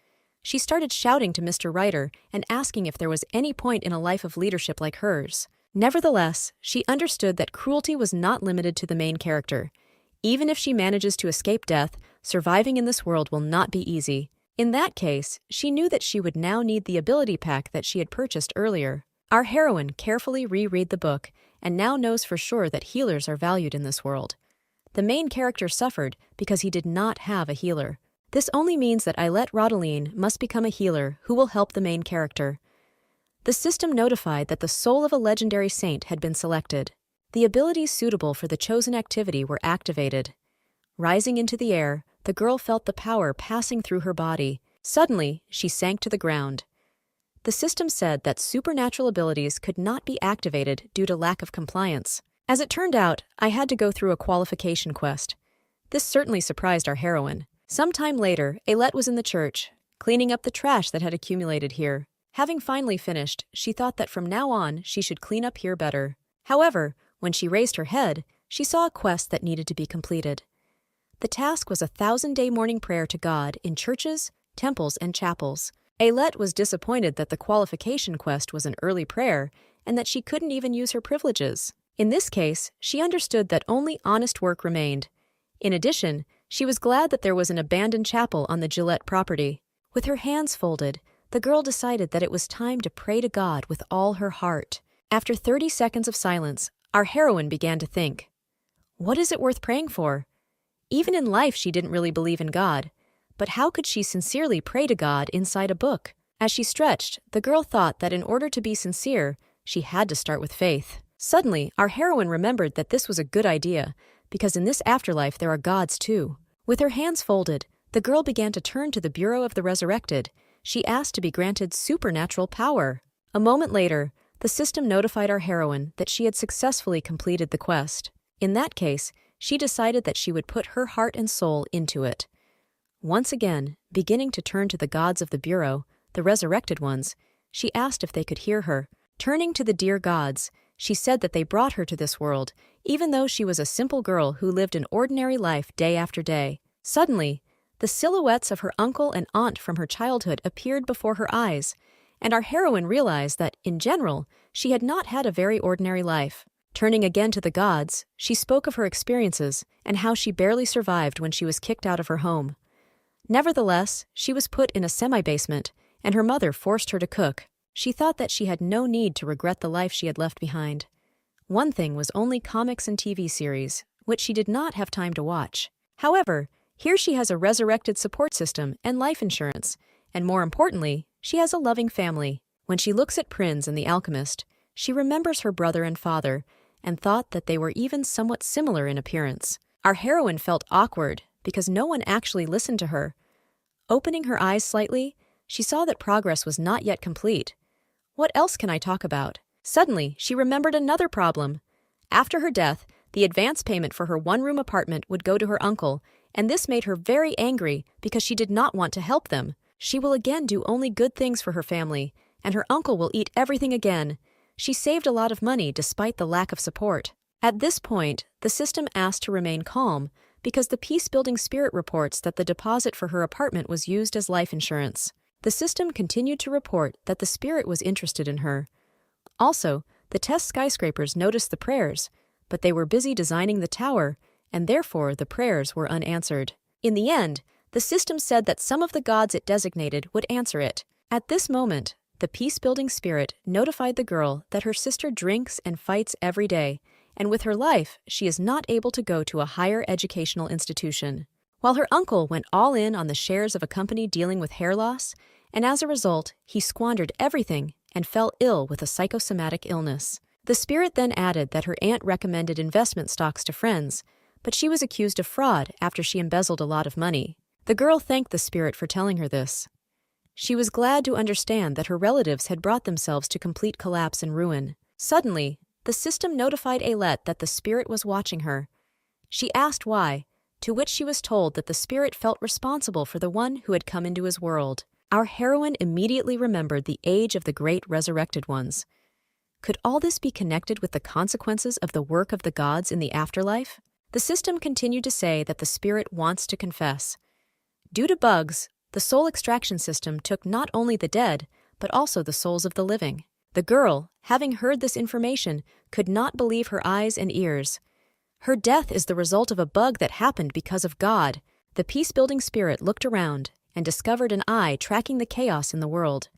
She started shouting to Mr. Writer and asking if there was any point in a life of leadership like hers. Nevertheless, she understood that cruelty was not limited to the main character. Even if she manages to escape death, surviving in this world will not be easy. In that case, she knew that she would now need the ability pack that she had purchased earlier. Our heroine carefully reread the book and now knows for sure that healers are valued in this world. The main character suffered because he did not have a healer. This only means that Ailette Rodeline must become a healer who will help the main character. The system notified that the soul of a legendary saint had been selected. The abilities suitable for the chosen activity were activated. Rising into the air, the girl felt the power passing through her body. Suddenly, she sank to the ground. The system said that supernatural abilities could not be activated due to lack of compliance. As it turned out, I had to go through a qualification quest. This certainly surprised our heroine. Sometime later, Ailette was in the church, cleaning up the trash that had accumulated here. Having finally finished, she thought that from now on she should clean up here better. However, when she raised her head, she saw a quest that needed to be completed. The task was a 1,000-day morning prayer to God in churches, temples, and chapels. Ailette was disappointed that the qualification quest was an early prayer and that she couldn't even use her privileges. In this case, she understood that only honest work remained. In addition, she was glad that there was an abandoned chapel on the Gillette property. With her hands folded, the girl decided that it was time to pray to God with all her heart. After 30 seconds of silence, our heroine began to think. What is it worth praying for? Even in life, she didn't really believe in God. But how could she sincerely pray to God inside a book? As she stretched, the girl thought that in order to be sincere, she had to start with faith. Suddenly, our heroine remembered that this was a good idea, because in this afterlife there are gods too. With her hands folded, the girl began to turn to the Bureau of the Resurrected. She asked to be granted supernatural power. A moment later, the system notified our heroine that she had successfully completed the quest. In that case, she decided that she would put her heart and soul into it. Once again, beginning to turn to the gods of the Bureau, the resurrected ones, she asked if they could hear her. Turning to the dear gods, she said that they brought her to this world, even though she was a simple girl who lived an ordinary life day after day. Suddenly, the silhouettes of her uncle and aunt from her childhood appeared before her eyes, and our heroine realized that, in general, she had not had a very ordinary life. Turning again to the gods, she spoke of her experiences and how she barely survived when she was kicked out of her home. Nevertheless, she was put in a semi-basement, and her mother forced her to cook. She thought that she had no need to regret the life she had left behind. One thing was only comics and TV series, which she did not have time to watch. However, here she has a resurrected support system and life insurance, and more importantly, she has a loving family. When she looks at Prinz and the alchemist, she remembers her brother and father, and thought that they were even somewhat similar in appearance. Our heroine felt awkward because no one actually listened to her. Opening her eyes slightly, she saw that progress was not yet complete. What else can I talk about? Suddenly, she remembered another problem. After her death, the advance payment for her one-room apartment would go to her uncle, and this made her very angry because she did not want to help them. She will again do only good things for her family, and her uncle will eat everything again. She saved a lot of money despite the lack of support. At this point, the system asked to remain calm because the peace-building spirit reports that the deposit for her apartment was used as life insurance. The system continued to report that the spirit was interested in her. Also, the test skyscrapers noticed the prayers, but they were busy designing the tower, and therefore the prayers were unanswered. In the end, the system said that some of the gods it designated would answer it. At this moment, the peace-building spirit notified the girl that her sister drinks and fights every day, and with her life, she is not able to go to a higher educational institution. While her uncle went all in on the shares of a company dealing with hair loss, and as a result, he squandered everything and fell ill with a psychosomatic illness. The spirit then added that her aunt recommended investment stocks to friends, but she was accused of fraud after she embezzled a lot of money. The girl thanked the spirit for telling her this. She was glad to understand that her relatives had brought themselves to complete collapse and ruin. Suddenly, the system notified Ailette that the spirit was watching her. She asked why, to which she was told that the spirit felt responsible for the one who had come into his world. Our heroine immediately remembered the age of the great resurrected ones. Could all this be connected with the consequences of the work of the gods in the afterlife? The system continued to say that the spirit wants to confess. Due to bugs, the soul extraction system took not only the dead, but also the souls of the living. The girl, having heard this information, could not believe her eyes and ears. Her death is the result of a bug that happened because of God. The peace-building spirit looked around and discovered an eye tracking the chaos in the world.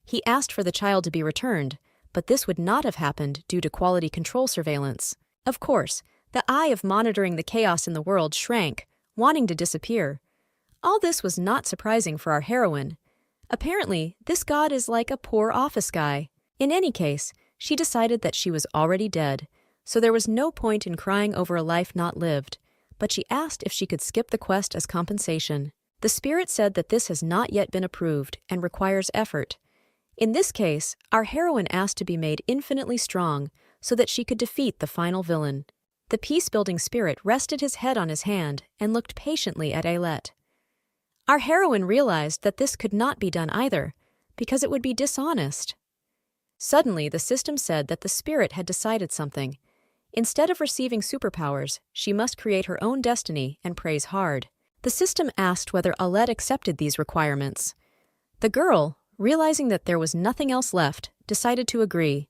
He asked for the child to be returned, but this would not have happened due to quality control surveillance. Of course, the eye of monitoring the chaos in the world shrank, wanting to disappear. All this was not surprising for our heroine. Apparently, this god is like a poor office guy. In any case, she decided that she was already dead, so there was no point in crying over a life not lived, but she asked if she could skip the quest as compensation. The spirit said that this has not yet been approved and requires effort. In this case, our heroine asked to be made infinitely strong so that she could defeat the final villain. The peace-building spirit rested his head on his hand and looked patiently at Ailette. Our heroine realized that this could not be done either, because it would be dishonest. Suddenly, the system said that the spirit had decided something. Instead of receiving superpowers, she must create her own destiny and praise hard. The system asked whether Ailette accepted these requirements. The girl, realizing that there was nothing else left, decided to agree.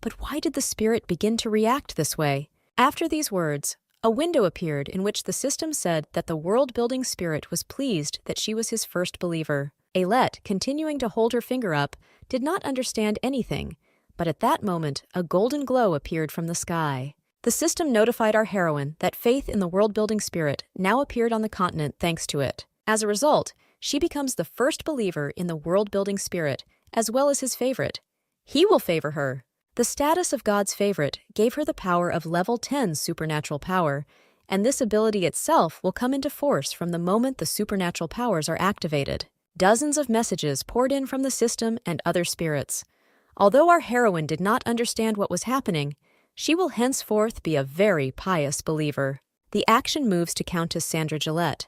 But why did the spirit begin to react this way? After these words, a window appeared in which the system said that the world-building spirit was pleased that she was his first believer. Ailette, continuing to hold her finger up, did not understand anything, but at that moment a golden glow appeared from the sky. The system notified our heroine that faith in the world-building spirit now appeared on the continent thanks to it. As a result, she becomes the first believer in the world-building spirit, as well as his favorite. He will favor her. The status of God's favorite gave her the power of level 10 supernatural power, and this ability itself will come into force from the moment the supernatural powers are activated. Dozens of messages poured in from the system and other spirits. Although our heroine did not understand what was happening, she will henceforth be a very pious believer. The action moves to Countess Sandra Gillette.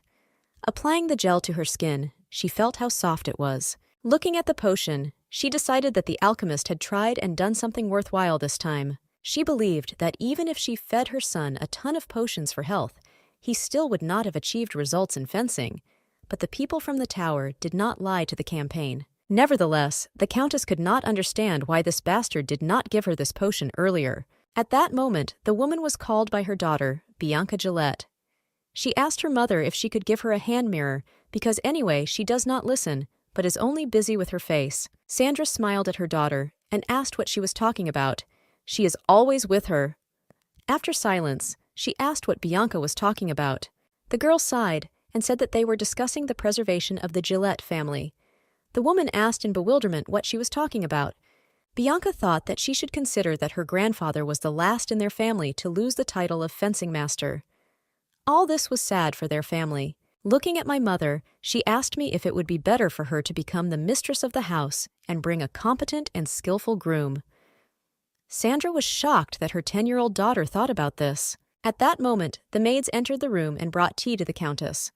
Applying the gel to her skin, she felt how soft it was. Looking at the potion, she decided that the alchemist had tried and done something worthwhile this time. She believed that even if she fed her son a ton of potions for health, he still would not have achieved results in fencing. But the people from the tower did not lie to the campaign. Nevertheless, the Countess could not understand why this bastard did not give her this potion earlier. At that moment, the woman was called by her daughter, Bianca Gillette. She asked her mother if she could give her a hand mirror, because anyway she does not listen, but is only busy with her face. Sandra smiled at her daughter and asked what she was talking about. She is always with her. After silence, she asked what Bianca was talking about. The girl sighed and said that they were discussing the preservation of the Gillette family. The woman asked in bewilderment what she was talking about. Bianca thought that she should consider that her grandfather was the last in their family to lose the title of fencing master. All this was sad for their family. Looking at my mother, she asked me if it would be better for her to become the mistress of the house and bring a competent and skillful groom. Sandra was shocked that her 10-year-old daughter thought about this. At that moment, the maids entered the room and brought tea to the Countess.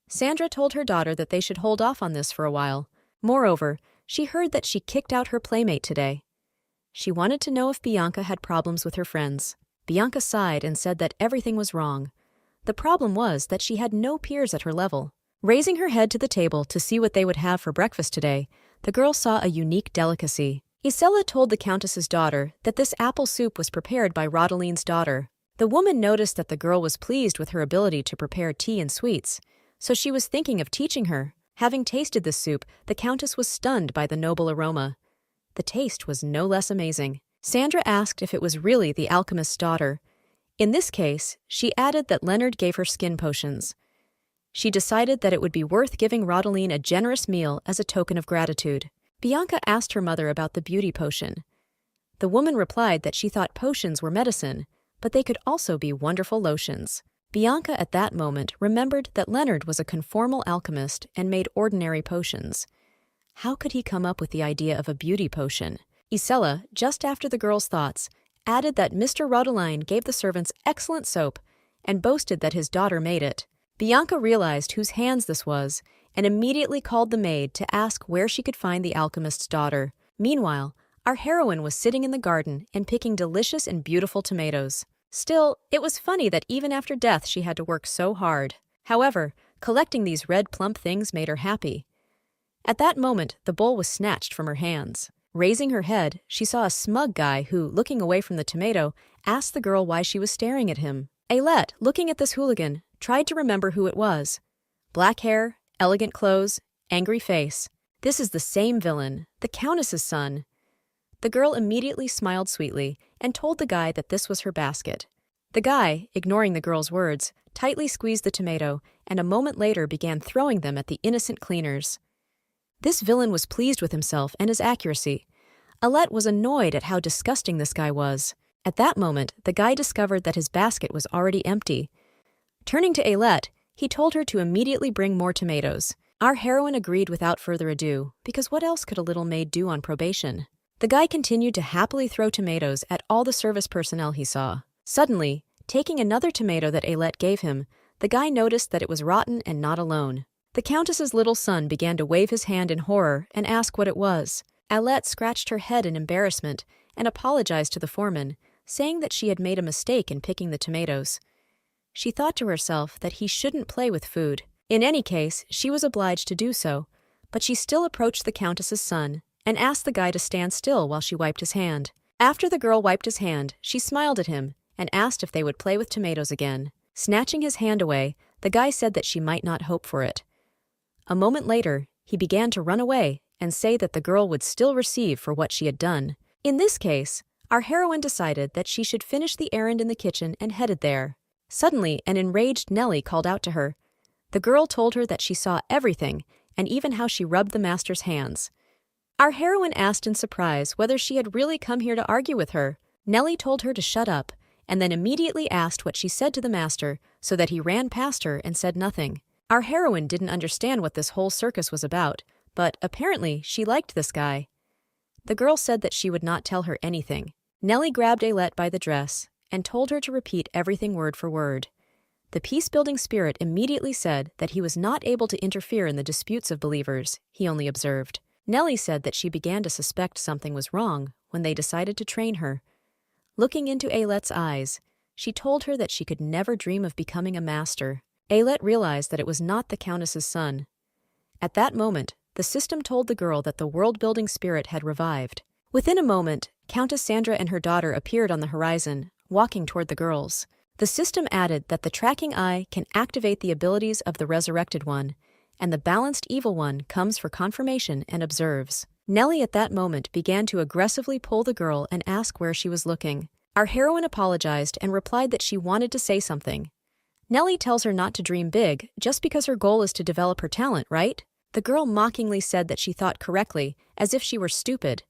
Sandra told her daughter that they should hold off on this for a while. Moreover, she heard that she kicked out her playmate today. She wanted to know if Bianca had problems with her friends. Bianca sighed and said that everything was wrong. The problem was that she had no peers at her level. Raising her head to the table to see what they would have for breakfast today, the girl saw a unique delicacy. Isella told the Countess's daughter that this apple soup was prepared by Rodeline's daughter. The woman noticed that the girl was pleased with her ability to prepare tea and sweets, so she was thinking of teaching her. Having tasted this soup, the Countess was stunned by the noble aroma. The taste was no less amazing. Sandra asked if it was really the alchemist's daughter. In this case, she added that Leonard gave her skin potions. She decided that it would be worth giving Rodeline a generous meal as a token of gratitude. Bianca asked her mother about the beauty potion. The woman replied that she thought potions were medicine, but they could also be wonderful lotions. Bianca at that moment remembered that Leonard was a conformal alchemist and made ordinary potions. How could he come up with the idea of a beauty potion? Isella, just after the girl's thoughts, added that Mr. Rodeline gave the servants excellent soap and boasted that his daughter made it. Bianca realized whose hands this was and immediately called the maid to ask where she could find the alchemist's daughter. Meanwhile, our heroine was sitting in the garden and picking delicious and beautiful tomatoes. Still, it was funny that even after death she had to work so hard. However, collecting these red plump things made her happy. At that moment, the bowl was snatched from her hands. Raising her head, she saw a smug guy who, looking away from the tomato, asked the girl why she was staring at him. Ailette, looking at this hooligan, tried to remember who it was. Black hair, elegant clothes, angry face. This is the same villain, the Countess's son. The girl immediately smiled sweetly and told the guy that this was her basket. The guy, ignoring the girl's words, tightly squeezed the tomato and a moment later began throwing them at the innocent cleaners. This villain was pleased with himself and his accuracy. Ailette was annoyed at how disgusting this guy was. At that moment, the guy discovered that his basket was already empty. Turning to Ailette, he told her to immediately bring more tomatoes. Our heroine agreed without further ado, because what else could a little maid do on probation? The guy continued to happily throw tomatoes at all the service personnel he saw. Suddenly, taking another tomato that Ailette gave him, the guy noticed that it was rotten and not alone. The Countess's little son began to wave his hand in horror and ask what it was. Ailette scratched her head in embarrassment and apologized to the foreman, saying that she had made a mistake in picking the tomatoes. She thought to herself that he shouldn't play with food. In any case, she was obliged to do so, but she still approached the Countess's son and asked the guy to stand still while she wiped his hand. After the girl wiped his hand, she smiled at him and asked if they would play with tomatoes again. Snatching his hand away, the guy said that she might not hope for it. A moment later, he began to run away and say that the girl would still receive for what she had done. In this case, our heroine decided that she should finish the errand in the kitchen and headed there. Suddenly, an enraged Nellie called out to her. The girl told her that she saw everything and even how she rubbed the master's hands. Our heroine asked in surprise whether she had really come here to argue with her. Nellie told her to shut up and then immediately asked what she said to the master so that he ran past her and said nothing. Our heroine didn't understand what this whole circus was about, but apparently she liked this guy. The girl said that she would not tell her anything. Nellie grabbed Ailette by the dress and told her to repeat everything word for word. The peace-building spirit immediately said that he was not able to interfere in the disputes of believers, he only observed. Nellie said that she began to suspect something was wrong when they decided to train her. Looking into Ailette's eyes, she told her that she could never dream of becoming a master. Ailette realized that it was not the Countess's son. At that moment, the system told the girl that the world-building spirit had revived. Within a moment, Countess Sandra and her daughter appeared on the horizon, walking toward the girls. The system added that the tracking eye can activate the abilities of the resurrected one, and the balanced evil one comes for confirmation and observes. Nellie at that moment began to aggressively pull the girl and ask where she was looking. Our heroine apologized and replied that she wanted to say something. Nellie tells her not to dream big just because her goal is to develop her talent, right? The girl mockingly said that she thought correctly, as if she were stupid.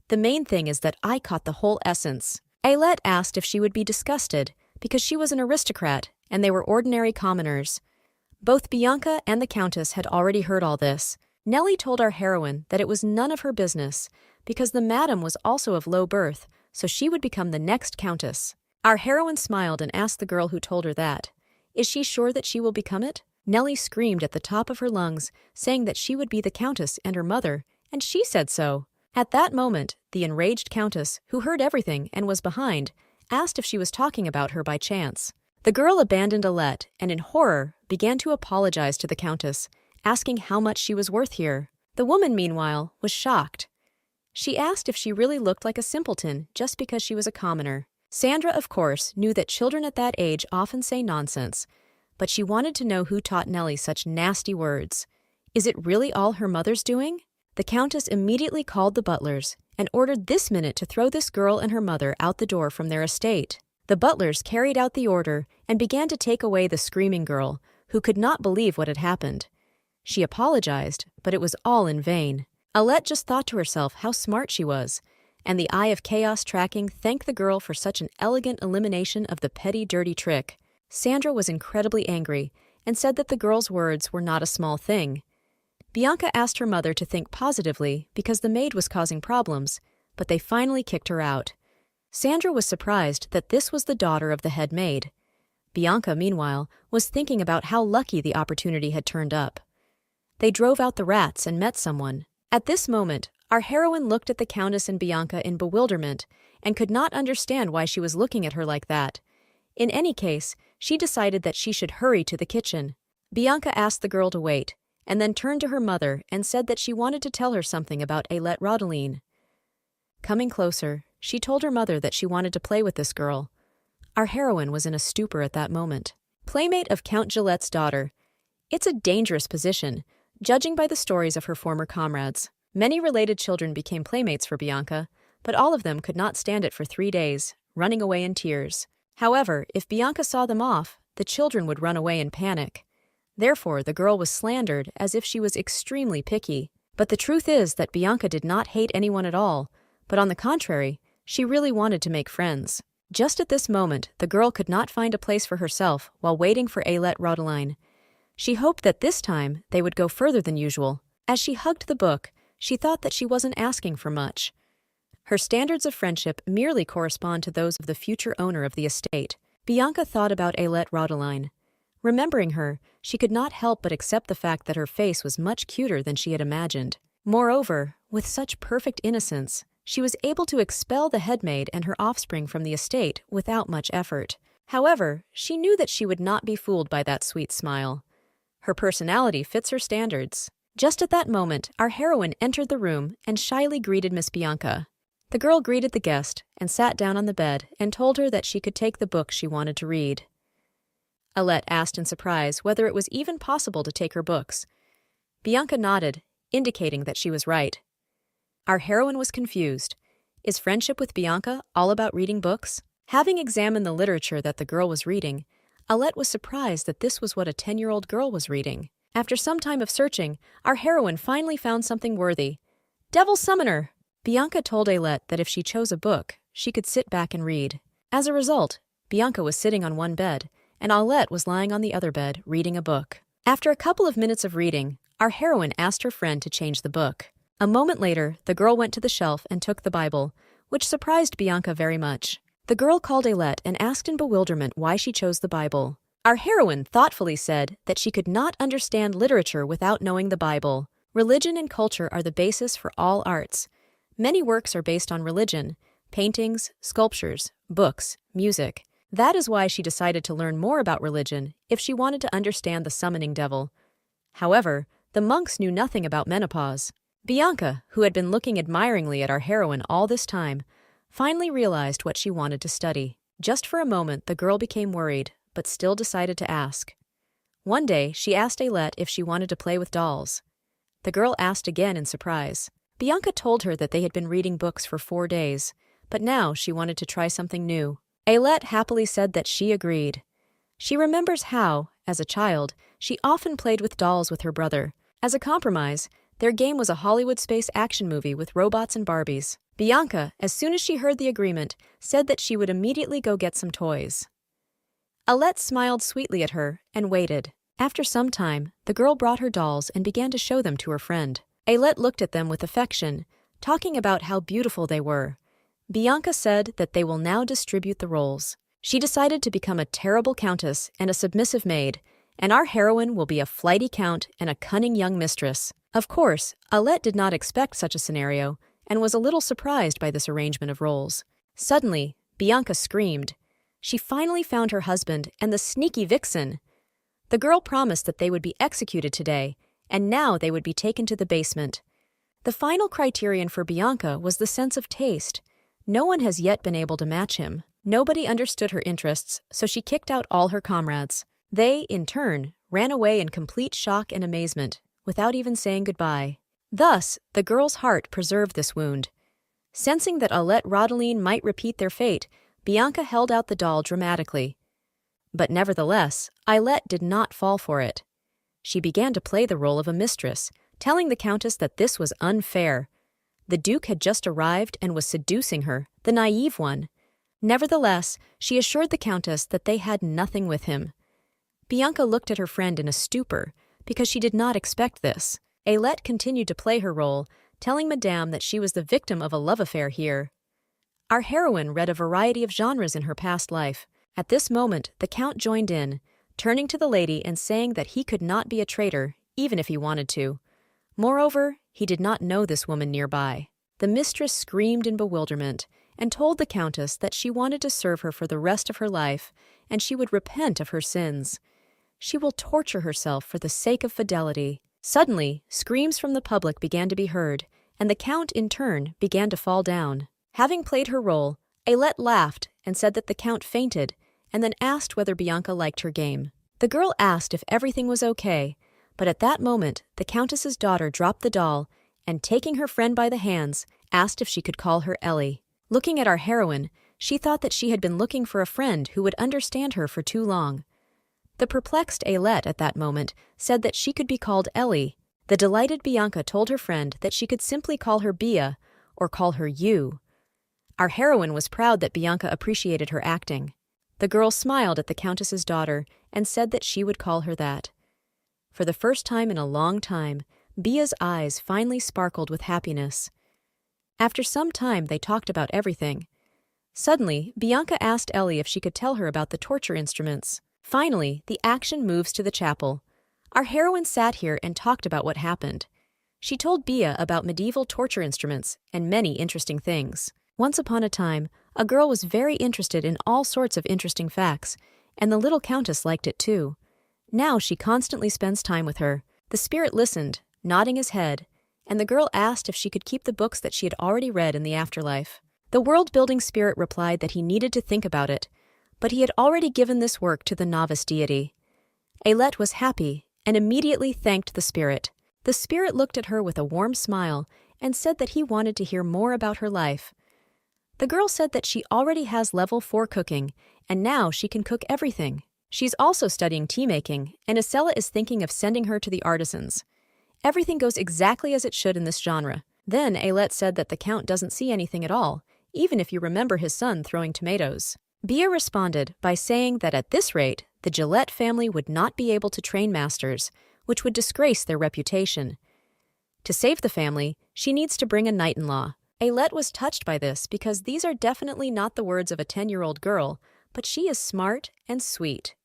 The main thing is that I caught the whole essence. Ailette asked if she would be disgusted, because she was an aristocrat and they were ordinary commoners. Both Bianca and the Countess had already heard all this. Nellie told our heroine that it was none of her business, because the madam was also of low birth, so she would become the next Countess. Our heroine smiled and asked the girl who told her that, "Is she sure that she will become it?" Nellie screamed at the top of her lungs, saying that she would be the Countess and her mother, and she said so. At that moment, the enraged Countess, who heard everything and was behind, asked if she was talking about her by chance. The girl abandoned Ailette and, in horror, began to apologize to the Countess, asking how much she was worth here. The woman, meanwhile, was shocked. She asked if she really looked like a simpleton just because she was a commoner. Sandra, of course, knew that children at that age often say nonsense, but she wanted to know who taught Nellie such nasty words. Is it really all her mother's doing? The Countess immediately called the butlers and ordered this minute to throw this girl and her mother out the door from their estate. The butlers carried out the order and began to take away the screaming girl, who could not believe what had happened. She apologized, but it was all in vain. Ailette just thought to herself how smart she was, and the Eye of Chaos tracking thanked the girl for such an elegant elimination of the petty, dirty trick. Sandra was incredibly angry and said that the girl's words were not a small thing. Bianca asked her mother to think positively because the maid was causing problems, but they finally kicked her out. Sandra was surprised that this was the daughter of the head maid. Bianca, meanwhile, was thinking about how lucky the opportunity had turned up. They drove out the rats and met someone. At this moment, our heroine looked at the Countess and Bianca in bewilderment and could not understand why she was looking at her like that. In any case, she decided that she should hurry to the kitchen. Bianca asked the girl to wait, and then turned to her mother and said that she wanted to tell her something about Ailette Rodeline. Coming closer, she told her mother that she wanted to play with this girl. Our heroine was in a stupor at that moment. Playmate of Count Gillette's daughter. It's a dangerous position, judging by the stories of her former comrades. Many related children became playmates for Bianca, but all of them could not stand it for 3 days, running away in tears. However, if Bianca saw them off, the children would run away in panic. Therefore, the girl was slandered as if she was extremely picky. But the truth is that Bianca did not hate anyone at all, but on the contrary, she really wanted to make friends. Just at this moment, the girl could not find a place for herself while waiting for Ailette Rodeline. She hoped that this time they would go further than usual. As she hugged the book, she thought that she wasn't asking for much. Her standards of friendship merely correspond to those of the future owner of the estate. Bianca thought about Ailette Rodeline. Remembering her, she could not help but accept the fact that her face was much cuter than she had imagined. Moreover, with such perfect innocence, she was able to expel the headmaid and her offspring from the estate without much effort. However, she knew that she would not be fooled by that sweet smile. Her personality fits her standards. Just at that moment, our heroine entered the room and shyly greeted Miss Bianca. The girl greeted the guest and sat down on the bed and told her that she could take the book she wanted to read. Ailette asked in surprise whether it was even possible to take her books. Bianca nodded, indicating that she was right. Our heroine was confused. Is friendship with Bianca all about reading books? Having examined the literature that the girl was reading, Ailette was surprised that this was what a 10-year-old girl was reading. After some time of searching, our heroine finally found something worthy. Devil Summoner! Bianca told Ailette that if she chose a book, she could sit back and read. As a result, Bianca was sitting on one bed, and Ailette was lying on the other bed, reading a book. After a couple of minutes of reading, our heroine asked her friend to change the book. A moment later, the girl went to the shelf and took the Bible, which surprised Bianca very much. The girl called Ailette and asked in bewilderment why she chose the Bible. Our heroine thoughtfully said that she could not understand literature without knowing the Bible. Religion and culture are the basis for all arts. Many works are based on religion: paintings, sculptures, books, music. That is why she decided to learn more about religion if she wanted to understand the summoning devil. However, the monks knew nothing about menopause. Bianca, who had been looking admiringly at our heroine all this time, finally realized what she wanted to study. Just for a moment, the girl became worried, but still decided to ask. One day, she asked Ailette if she wanted to play with dolls. The girl asked again in surprise. Bianca told her that they had been reading books for 4 days, but now she wanted to try something new. Ailette happily said that she agreed. She remembers how, as a child, she often played with dolls with her brother. As a compromise, their game was a Hollywood space action movie with robots and Barbies. Bianca, as soon as she heard the agreement, said that she would immediately go get some toys. Ailette smiled sweetly at her and waited. After some time, the girl brought her dolls and began to show them to her friend. Ailette looked at them with affection, talking about how beautiful they were. Bianca said that they will now distribute the roles. She decided to become a terrible countess and a submissive maid, and our heroine will be a flighty count and a cunning young mistress. Of course, Ailette did not expect such a scenario and was a little surprised by this arrangement of roles. Suddenly, Bianca screamed. She finally found her husband and the sneaky vixen. The girl promised that they would be executed today, and now they would be taken to the basement. The final criterion for Bianca was the sense of taste. No one has yet been able to match him. Nobody understood her interests, so she kicked out all her comrades. They, in turn, ran away in complete shock and amazement, without even saying goodbye. Thus, the girl's heart preserved this wound. Sensing that Ailette Rodeline might repeat their fate, Bianca held out the doll dramatically. But nevertheless, Ailette did not fall for it. She began to play the role of a mistress, telling the Countess that this was unfair. The Duke had just arrived and was seducing her, the naive one. Nevertheless, she assured the Countess that they had nothing with him. Bianca looked at her friend in a stupor, because she did not expect this. Ailette continued to play her role, telling Madame that she was the victim of a love affair here. Our heroine read a variety of genres in her past life. At this moment, the Count joined in, turning to the lady and saying that he could not be a traitor, even if he wanted to. Moreover, he did not know this woman nearby. The mistress screamed in bewilderment and told the Countess that she wanted to serve her for the rest of her life, and she would repent of her sins. She will torture herself for the sake of fidelity. Suddenly, screams from the public began to be heard, and the Count, in turn, began to fall down. Having played her role, Ailette laughed and said that the Count fainted, and then asked whether Bianca liked her game. The girl asked if everything was okay, but at that moment, the Countess's daughter dropped the doll and, taking her friend by the hands, asked if she could call her Ellie. Looking at our heroine, she thought that she had been looking for a friend who would understand her for too long. The perplexed Ailette at that moment said that she could be called Ellie. The delighted Bianca told her friend that she could simply call her Bia, or call her you. Our heroine was proud that Bianca appreciated her acting. The girl smiled at the Countess's daughter and said that she would call her that. For the first time in a long time, Bia's eyes finally sparkled with happiness. After some time, they talked about everything. Suddenly, Bianca asked Ellie if she could tell her about the torture instruments. Finally, the action moves to the chapel. Our heroine sat here and talked about what happened. She told Bia about medieval torture instruments and many interesting things. Once upon a time, a girl was very interested in all sorts of interesting facts, and the little Countess liked it too. Now she constantly spends time with her. The spirit listened, nodding his head, and the girl asked if she could keep the books that she had already read in the afterlife. The world-building spirit replied that he needed to think about it, but he had already given this work to the novice deity. Ailette was happy and immediately thanked the spirit. The spirit looked at her with a warm smile and said that he wanted to hear more about her life. The girl said that she already has level 4 cooking, and now she can cook everything. She's also studying tea-making, and Isella is thinking of sending her to the artisans. Everything goes exactly as it should in this genre. Then Ailette said that the Count doesn't see anything at all, even if you remember his son throwing tomatoes. Bia responded by saying that at this rate, the Gillette family would not be able to train masters, which would disgrace their reputation. To save the family, she needs to bring a knight-in-law. Ailette was touched by this because these are definitely not the words of a 10-year-old girl, but she is smart and sweet.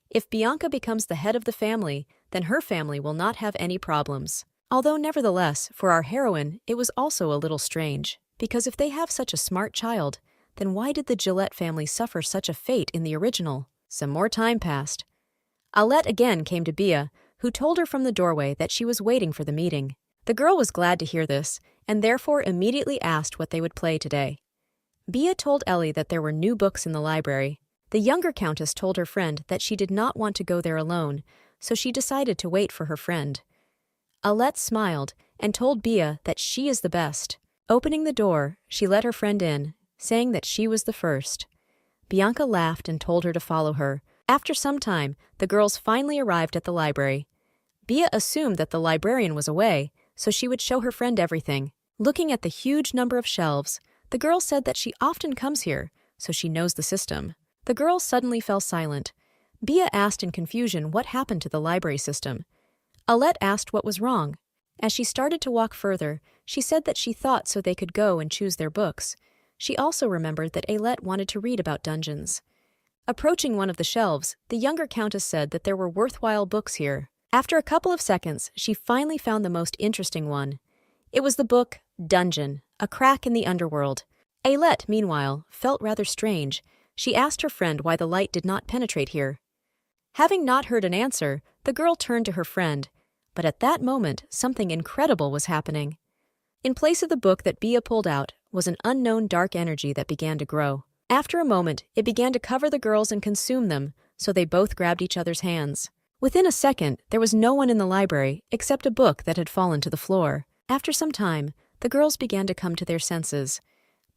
If Bianca becomes the head of the family, then her family will not have any problems. Although nevertheless, for our heroine, it was also a little strange, because if they have such a smart child, then why did the Gillette family suffer such a fate in the original? Some more time passed. Ailette again came to Bia, who told her from the doorway that she was waiting for the meeting. The girl was glad to hear this, and therefore immediately asked what they would play today. Bia told Ellie that there were new books in the library. The younger Countess told her friend that she did not want to go there alone, so she decided to wait for her friend. Ailette smiled and told Bia that she is the best. Opening the door, she let her friend in, saying that she was the first. Bianca laughed and told her to follow her. After some time, the girls finally arrived at the library. Bia assumed that the librarian was away, so she would show her friend everything. Looking at the huge number of shelves, the girl said that she often comes here, so she knows the system. The girl suddenly fell silent. Bia asked in confusion what happened to the library system. Ailette asked what was wrong. As she started to walk further, she said that she thought so they could go and choose their books. She also remembered that Ailette wanted to read about dungeons. Approaching one of the shelves, the younger Countess said that there were worthwhile books here. After a couple of seconds, she finally found the most interesting one. It was the book Dungeon, A Crack in the Underworld. Ailette, meanwhile, felt rather strange. She asked her friend why the light did not penetrate here. Having not heard an answer, the girl turned to her friend, but at that moment something incredible was happening. In place of the book that Bia pulled out was an unknown dark energy that began to grow. After a moment, it began to cover the girls and consume them, so they both grabbed each other's hands. Within a second, there was no one in the library except a book that had fallen to the floor. After some time, the girls began to come to their senses.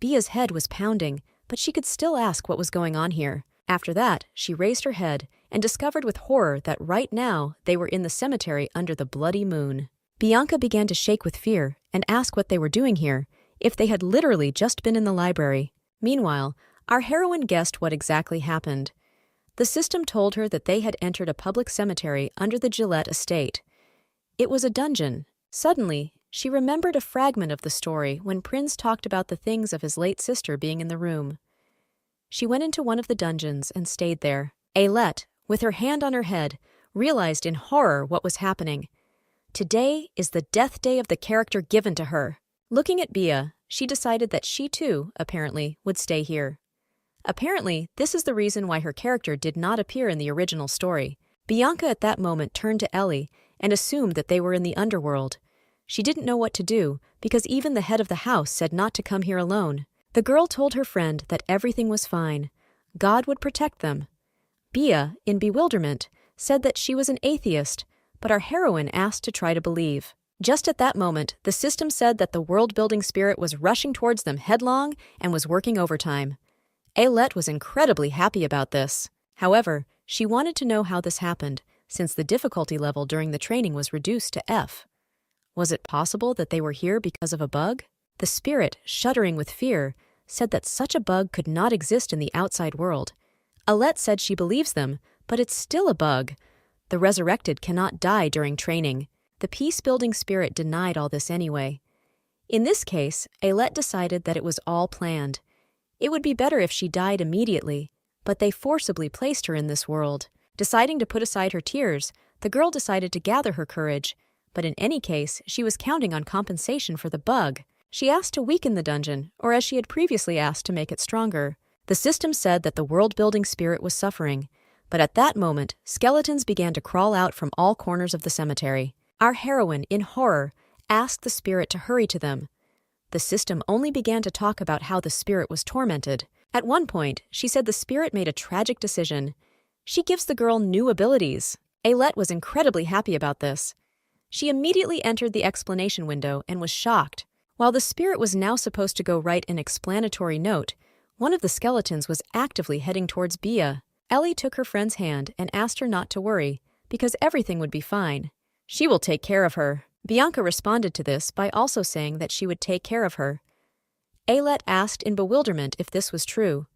Bia's head was pounding, but she could still ask what was going on here. After that, she raised her head and discovered with horror that right now they were in the cemetery under the bloody moon. Bianca began to shake with fear and ask what they were doing here, if they had literally just been in the library. Meanwhile, Our heroine guessed what exactly happened. The system told her that they had entered a public cemetery under the Gillette estate. It was a dungeon. Suddenly, she remembered a fragment of the story when Prince talked about the things of his late sister being in the room. She went into one of the dungeons and stayed there. Ailette, with her hand on her head, realized in horror what was happening. Today is the death day of the character given to her. Looking at Bia, she decided that she too, apparently, would stay here. Apparently, this is the reason why her character did not appear in the original story. Bianca at that moment turned to Ellie and assumed that they were in the underworld. She didn't know what to do because even the head of the house said not to come here alone. The girl told her friend that everything was fine. God would protect them. Bia, in bewilderment, said that she was an atheist, but our heroine asked to try to believe. Just at that moment, the system said that the world-building spirit was rushing towards them headlong and was working overtime. Ailette was incredibly happy about this. However, she wanted to know how this happened, since the difficulty level during the training was reduced to F. Was it possible that they were here because of a bug? The spirit, shuddering with fear, said that such a bug could not exist in the outside world. Ailette said she believes them, but it's still a bug. The resurrected cannot die during training. The peace-building spirit denied all this anyway. In this case, Ailette decided that it was all planned. It would be better if she died immediately, but they forcibly placed her in this world. Deciding to put aside her tears, the girl decided to gather her courage, but in any case, she was counting on compensation for the bug. She asked to weaken the dungeon, or as she had previously asked to make it stronger. The system said that the world-building spirit was suffering, but at that moment, skeletons began to crawl out from all corners of the cemetery. Our heroine, in horror, asked the spirit to hurry to them. The system only began to talk about how the spirit was tormented. At one point, she said the spirit made a tragic decision. She gives the girl new abilities. Ailette was incredibly happy about this. She immediately entered the explanation window and was shocked. While the spirit was now supposed to go write an explanatory note, one of the skeletons was actively heading towards Bia. Ellie took her friend's hand and asked her not to worry, because everything would be fine. She will take care of her. Bianca responded to this by also saying that she would take care of her. Ailette asked in bewilderment if this was true.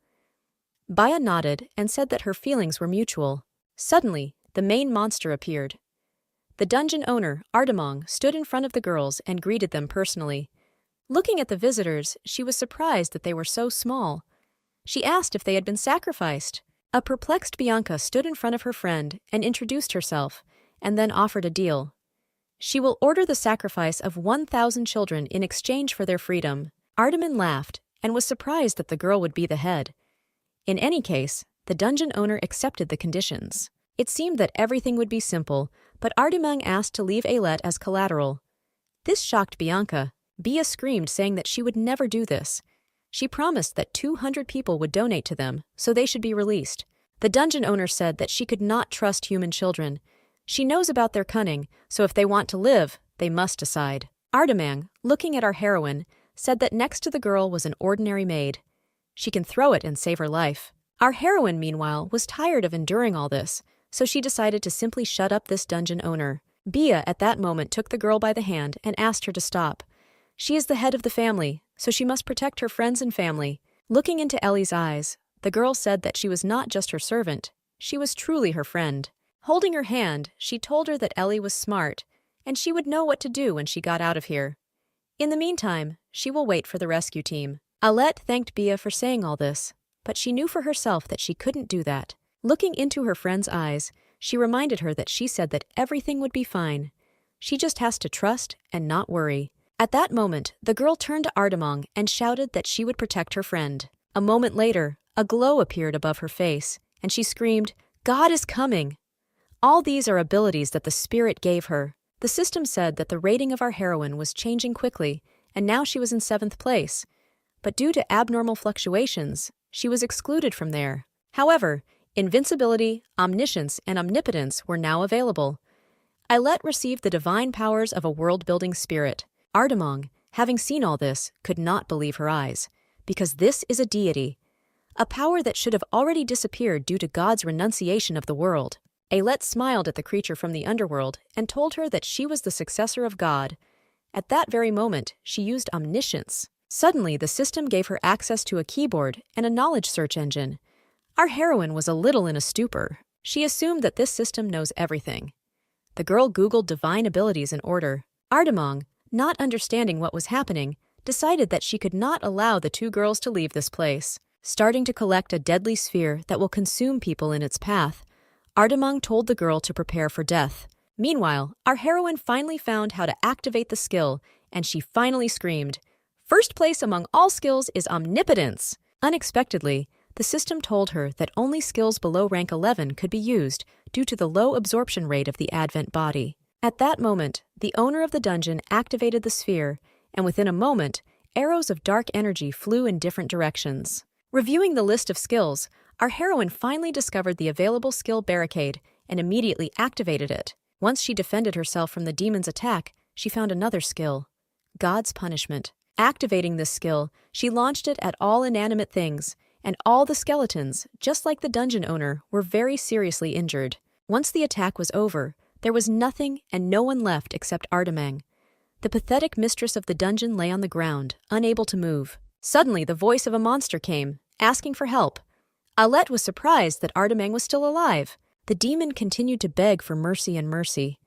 Bia nodded and said that her feelings were mutual. Suddenly, the main monster appeared. The dungeon owner, Ardamong, stood in front of the girls and greeted them personally. Looking at the visitors, she was surprised that they were so small. She asked if they had been sacrificed. A perplexed Bianca stood in front of her friend and introduced herself, and then offered a deal. She will order the sacrifice of 1,000 children in exchange for their freedom. Ardamon laughed and was surprised that the girl would be the head. In any case, the dungeon owner accepted the conditions. It seemed that everything would be simple, but Ardamon asked to leave Ailette as collateral. This shocked Bianca. Bia screamed, saying that she would never do this. She promised that 200 people would donate to them, so they should be released. The dungeon owner said that she could not trust human children. She knows about their cunning, so if they want to live, they must decide. Ardamang, looking at our heroine, said that next to the girl was an ordinary maid. She can throw it and save her life. Our heroine, meanwhile, was tired of enduring all this, so she decided to simply shut up this dungeon owner. Bia at that moment took the girl by the hand and asked her to stop. She is the head of the family, so she must protect her friends and family. Looking into Ellie's eyes, the girl said that she was not just her servant, she was truly her friend. Holding her hand, she told her that Ellie was smart, and she would know what to do when she got out of here. In the meantime, she will wait for the rescue team. Ailette thanked Bia for saying all this, but she knew for herself that she couldn't do that. Looking into her friend's eyes, she reminded her that she said that everything would be fine. She just has to trust and not worry. At that moment, the girl turned to Ardamong and shouted that she would protect her friend. A moment later, a glow appeared above her face, and she screamed, "God is coming!" All these are abilities that the spirit gave her. The system said that the rating of our heroine was changing quickly, and now she was in 7th place. But due to abnormal fluctuations, she was excluded from there. However, invincibility, omniscience, and omnipotence were now available. Ailette received the divine powers of a world-building spirit. Ardamong, having seen all this, could not believe her eyes, because this is a deity, a power that should have already disappeared due to God's renunciation of the world. Ailette smiled at the creature from the underworld and told her that she was the successor of God. At that very moment, she used omniscience. Suddenly, the system gave her access to a keyboard and a knowledge search engine. Our heroine was a little in a stupor. She assumed that this system knows everything. The girl Googled divine abilities in order. Ardamong, not understanding what was happening, decided that she could not allow the two girls to leave this place. Starting to collect a deadly sphere that will consume people in its path, Ardamong told the girl to prepare for death. Meanwhile, our heroine finally found how to activate the skill, and she finally screamed, "First place among all skills is omnipotence!" Unexpectedly, the system told her that only skills below rank 11 could be used due to the low absorption rate of the Advent body. At that moment, the owner of the dungeon activated the sphere, and within a moment, arrows of dark energy flew in different directions. Reviewing the list of skills, our heroine finally discovered the available skill barricade and immediately activated it. Once she defended herself from the demon's attack, she found another skill, God's punishment. Activating this skill, she launched it at all inanimate things, and all the skeletons, just like the dungeon owner, were very seriously injured. Once the attack was over, there was nothing and no one left except Ardamang. The pathetic mistress of the dungeon lay on the ground, unable to move. Suddenly, the voice of a monster came, asking for help. Alette was surprised that Ardamang was still alive. The demon continued to beg for mercy and mercy.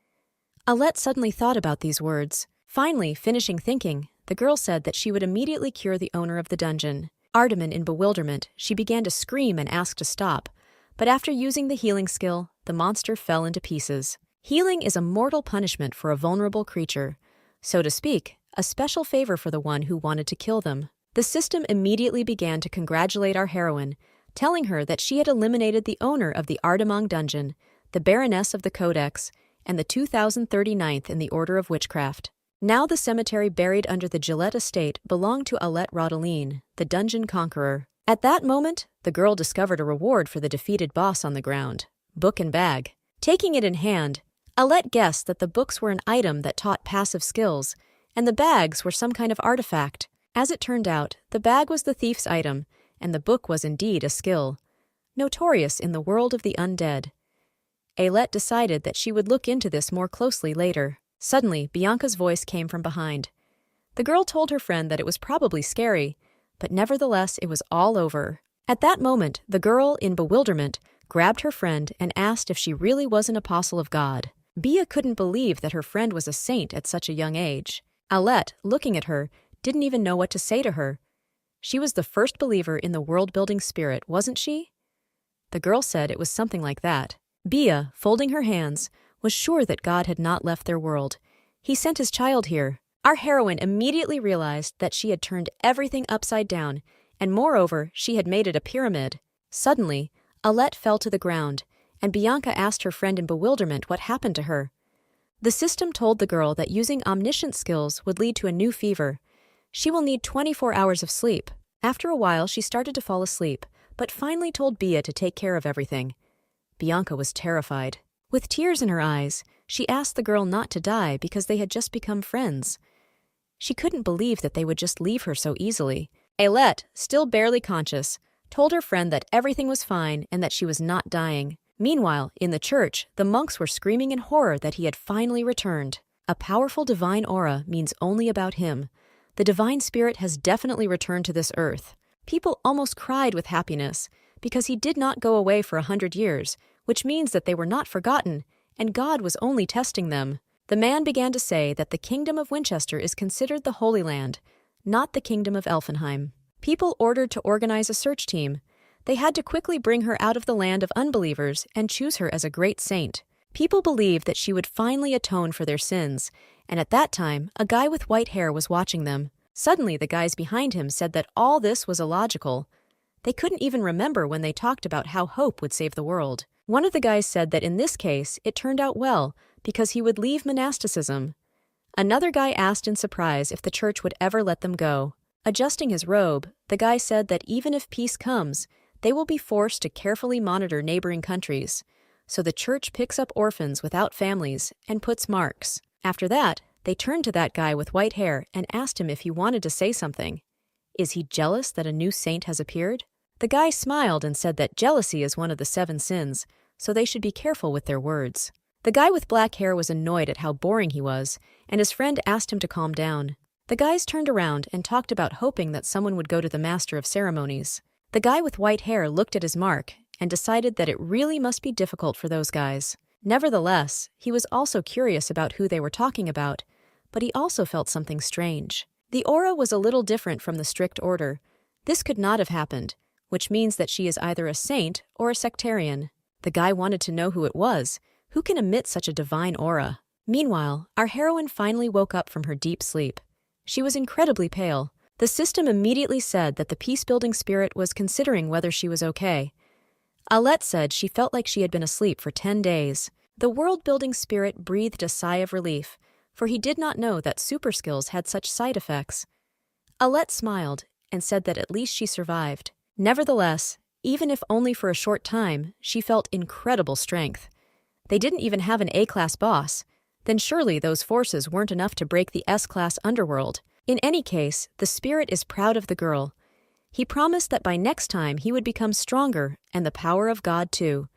Alette suddenly thought about these words. Finally, finishing thinking, the girl said that she would immediately cure the owner of the dungeon. Ardamang, in bewilderment, she began to scream and ask to stop. But after using the healing skill, the monster fell into pieces. Healing is a mortal punishment for a vulnerable creature. So to speak, a special favor for the one who wanted to kill them. The system immediately began to congratulate our heroine, telling her that she had eliminated the owner of the Ardamang dungeon, the Baroness of the Codex, and the 2039th in the Order of Witchcraft. Now the cemetery buried under the Gillette estate belonged to Alette Rodeline, the dungeon conqueror. At that moment, the girl discovered a reward for the defeated boss on the ground, book and bag. Taking it in hand, Alette guessed that the books were an item that taught passive skills, and the bags were some kind of artifact. As it turned out, the bag was the thief's item, and the book was indeed a skill, notorious in the world of the undead. Alette decided that she would look into this more closely later. Suddenly, Bianca's voice came from behind. The girl told her friend that it was probably scary, but nevertheless it was all over. At that moment, the girl, in bewilderment, grabbed her friend and asked if she really was an apostle of God. Bia couldn't believe that her friend was a saint at such a young age. Alette, looking at her, didn't even know what to say to her. She was the first believer in the world-building spirit, wasn't she? The girl said it was something like that. Bia, folding her hands, was sure that God had not left their world. He sent his child here. Our heroine immediately realized that she had turned everything upside down, and moreover, she had made it a pyramid. Suddenly, Alette fell to the ground, and Bianca asked her friend in bewilderment what happened to her. The system told the girl that using omniscient skills would lead to a new fever. She will need 24 hours of sleep. After a while, she started to fall asleep, but finally told Bia to take care of everything. Bianca was terrified. With tears in her eyes, she asked the girl not to die because they had just become friends. She couldn't believe that they would just leave her so easily. Alette, still barely conscious, told her friend that everything was fine and that she was not dying. Meanwhile, in the church, the monks were screaming in horror that he had finally returned. A powerful divine aura means only about him. The divine spirit has definitely returned to this earth. People almost cried with happiness because he did not go away for 100 years, which means that they were not forgotten, and God was only testing them. The man began to say that the kingdom of Winchester is considered the Holy Land, not the kingdom of Elfenheim. People ordered to organize a search team. They had to quickly bring her out of the land of unbelievers and choose her as a great saint. People believed that she would finally atone for their sins, and at that time, a guy with white hair was watching them. Suddenly, the guys behind him said that all this was illogical. They couldn't even remember when they talked about how hope would save the world. One of the guys said that in this case, it turned out well, because he would leave monasticism. Another guy asked in surprise if the church would ever let them go. Adjusting his robe, the guy said that even if peace comes, they will be forced to carefully monitor neighboring countries. So the church picks up orphans without families and puts marks. After that, they turned to that guy with white hair and asked him if he wanted to say something. Is he jealous that a new saint has appeared? The guy smiled and said that jealousy is one of the 7 sins, so they should be careful with their words. The guy with black hair was annoyed at how boring he was, and his friend asked him to calm down. The guys turned around and talked about hoping that someone would go to the master of ceremonies. The guy with white hair looked at his mark and decided that it really must be difficult for those guys. Nevertheless, he was also curious about who they were talking about, but he also felt something strange. The aura was a little different from the strict order. This could not have happened, which means that she is either a saint or a sectarian. The guy wanted to know who it was. Who can emit such a divine aura? Meanwhile, our heroine finally woke up from her deep sleep. She was incredibly pale. The system immediately said that the peace-building spirit was considering whether she was okay. Alette said she felt like she had been asleep for 10 days. The world-building spirit breathed a sigh of relief, for he did not know that super skills had such side effects. Alette smiled and said that at least she survived. Nevertheless, even if only for a short time, she felt incredible strength. They didn't even have an A-class boss. Then surely those forces weren't enough to break the S-class underworld. In any case, the spirit is proud of the girl. He promised that by next time he would become stronger and the power of God too.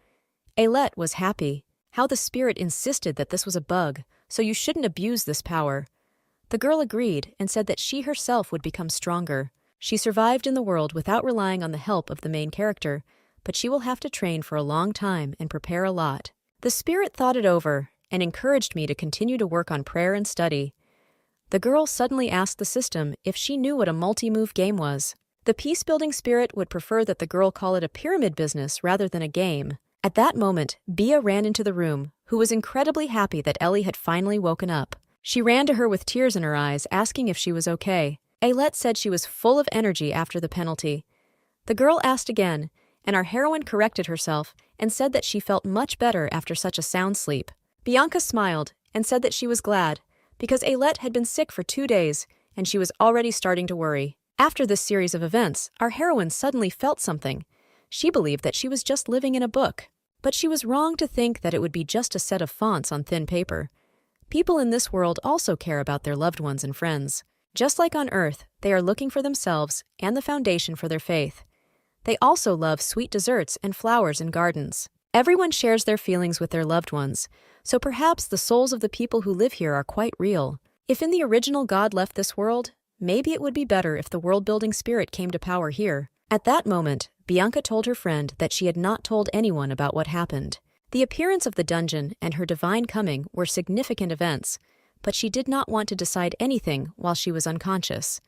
Alette was happy. How the spirit insisted that this was a bug, so you shouldn't abuse this power. The girl agreed and said that she herself would become stronger. She survived in the world without relying on the help of the main character, but she will have to train for a long time and prepare a lot. The spirit thought it over and encouraged me to continue to work on prayer and study. The girl suddenly asked the system if she knew what a multi-move game was. The peace-building spirit would prefer that the girl call it a pyramid business rather than a game. At that moment, Bia ran into the room, who was incredibly happy that Ellie had finally woken up. She ran to her with tears in her eyes, asking if she was okay. Alette said she was full of energy after the penalty. The girl asked again, and our heroine corrected herself and said that she felt much better after such a sound sleep. Bianca smiled and said that she was glad, because Alette had been sick for 2 days, and she was already starting to worry. After this series of events, our heroine suddenly felt something. She believed that she was just living in a book. But she was wrong to think that it would be just a set of fonts on thin paper. People in this world also care about their loved ones and friends. Just like on Earth, they are looking for themselves and the foundation for their faith. They also love sweet desserts and flowers and gardens. Everyone shares their feelings with their loved ones, so perhaps the souls of the people who live here are quite real. If in the original God left this world, maybe it would be better if the world-building spirit came to power here. At that moment, Bianca told her friend that she had not told anyone about what happened. The appearance of the dungeon and her divine coming were significant events, but she did not want to decide anything while she was unconscious.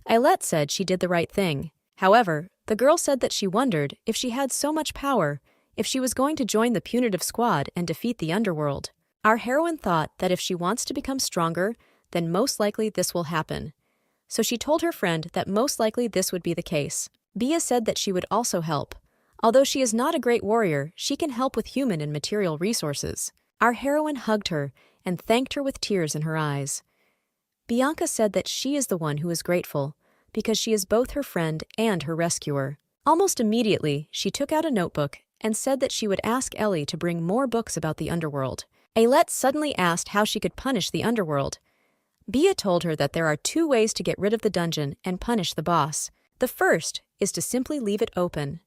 Alette said she did the right thing. However, the girl said that she wondered if she had so much power, if she was going to join the punitive squad and defeat the underworld. Our heroine thought that if she wants to become stronger, then most likely this will happen. So she told her friend that most likely this would be the case. Bia said that she would also help. Although she is not a great warrior, she can help with human and material resources. Our heroine hugged her and thanked her with tears in her eyes. Bianca said that she is the one who is grateful, because she is both her friend and her rescuer. Almost immediately, she took out a notebook and said that she would ask Ellie to bring more books about the underworld. Alette suddenly asked how she could punish the underworld. Bia told her that there are 2 ways to get rid of the dungeon and punish the boss. The first is to simply leave it open.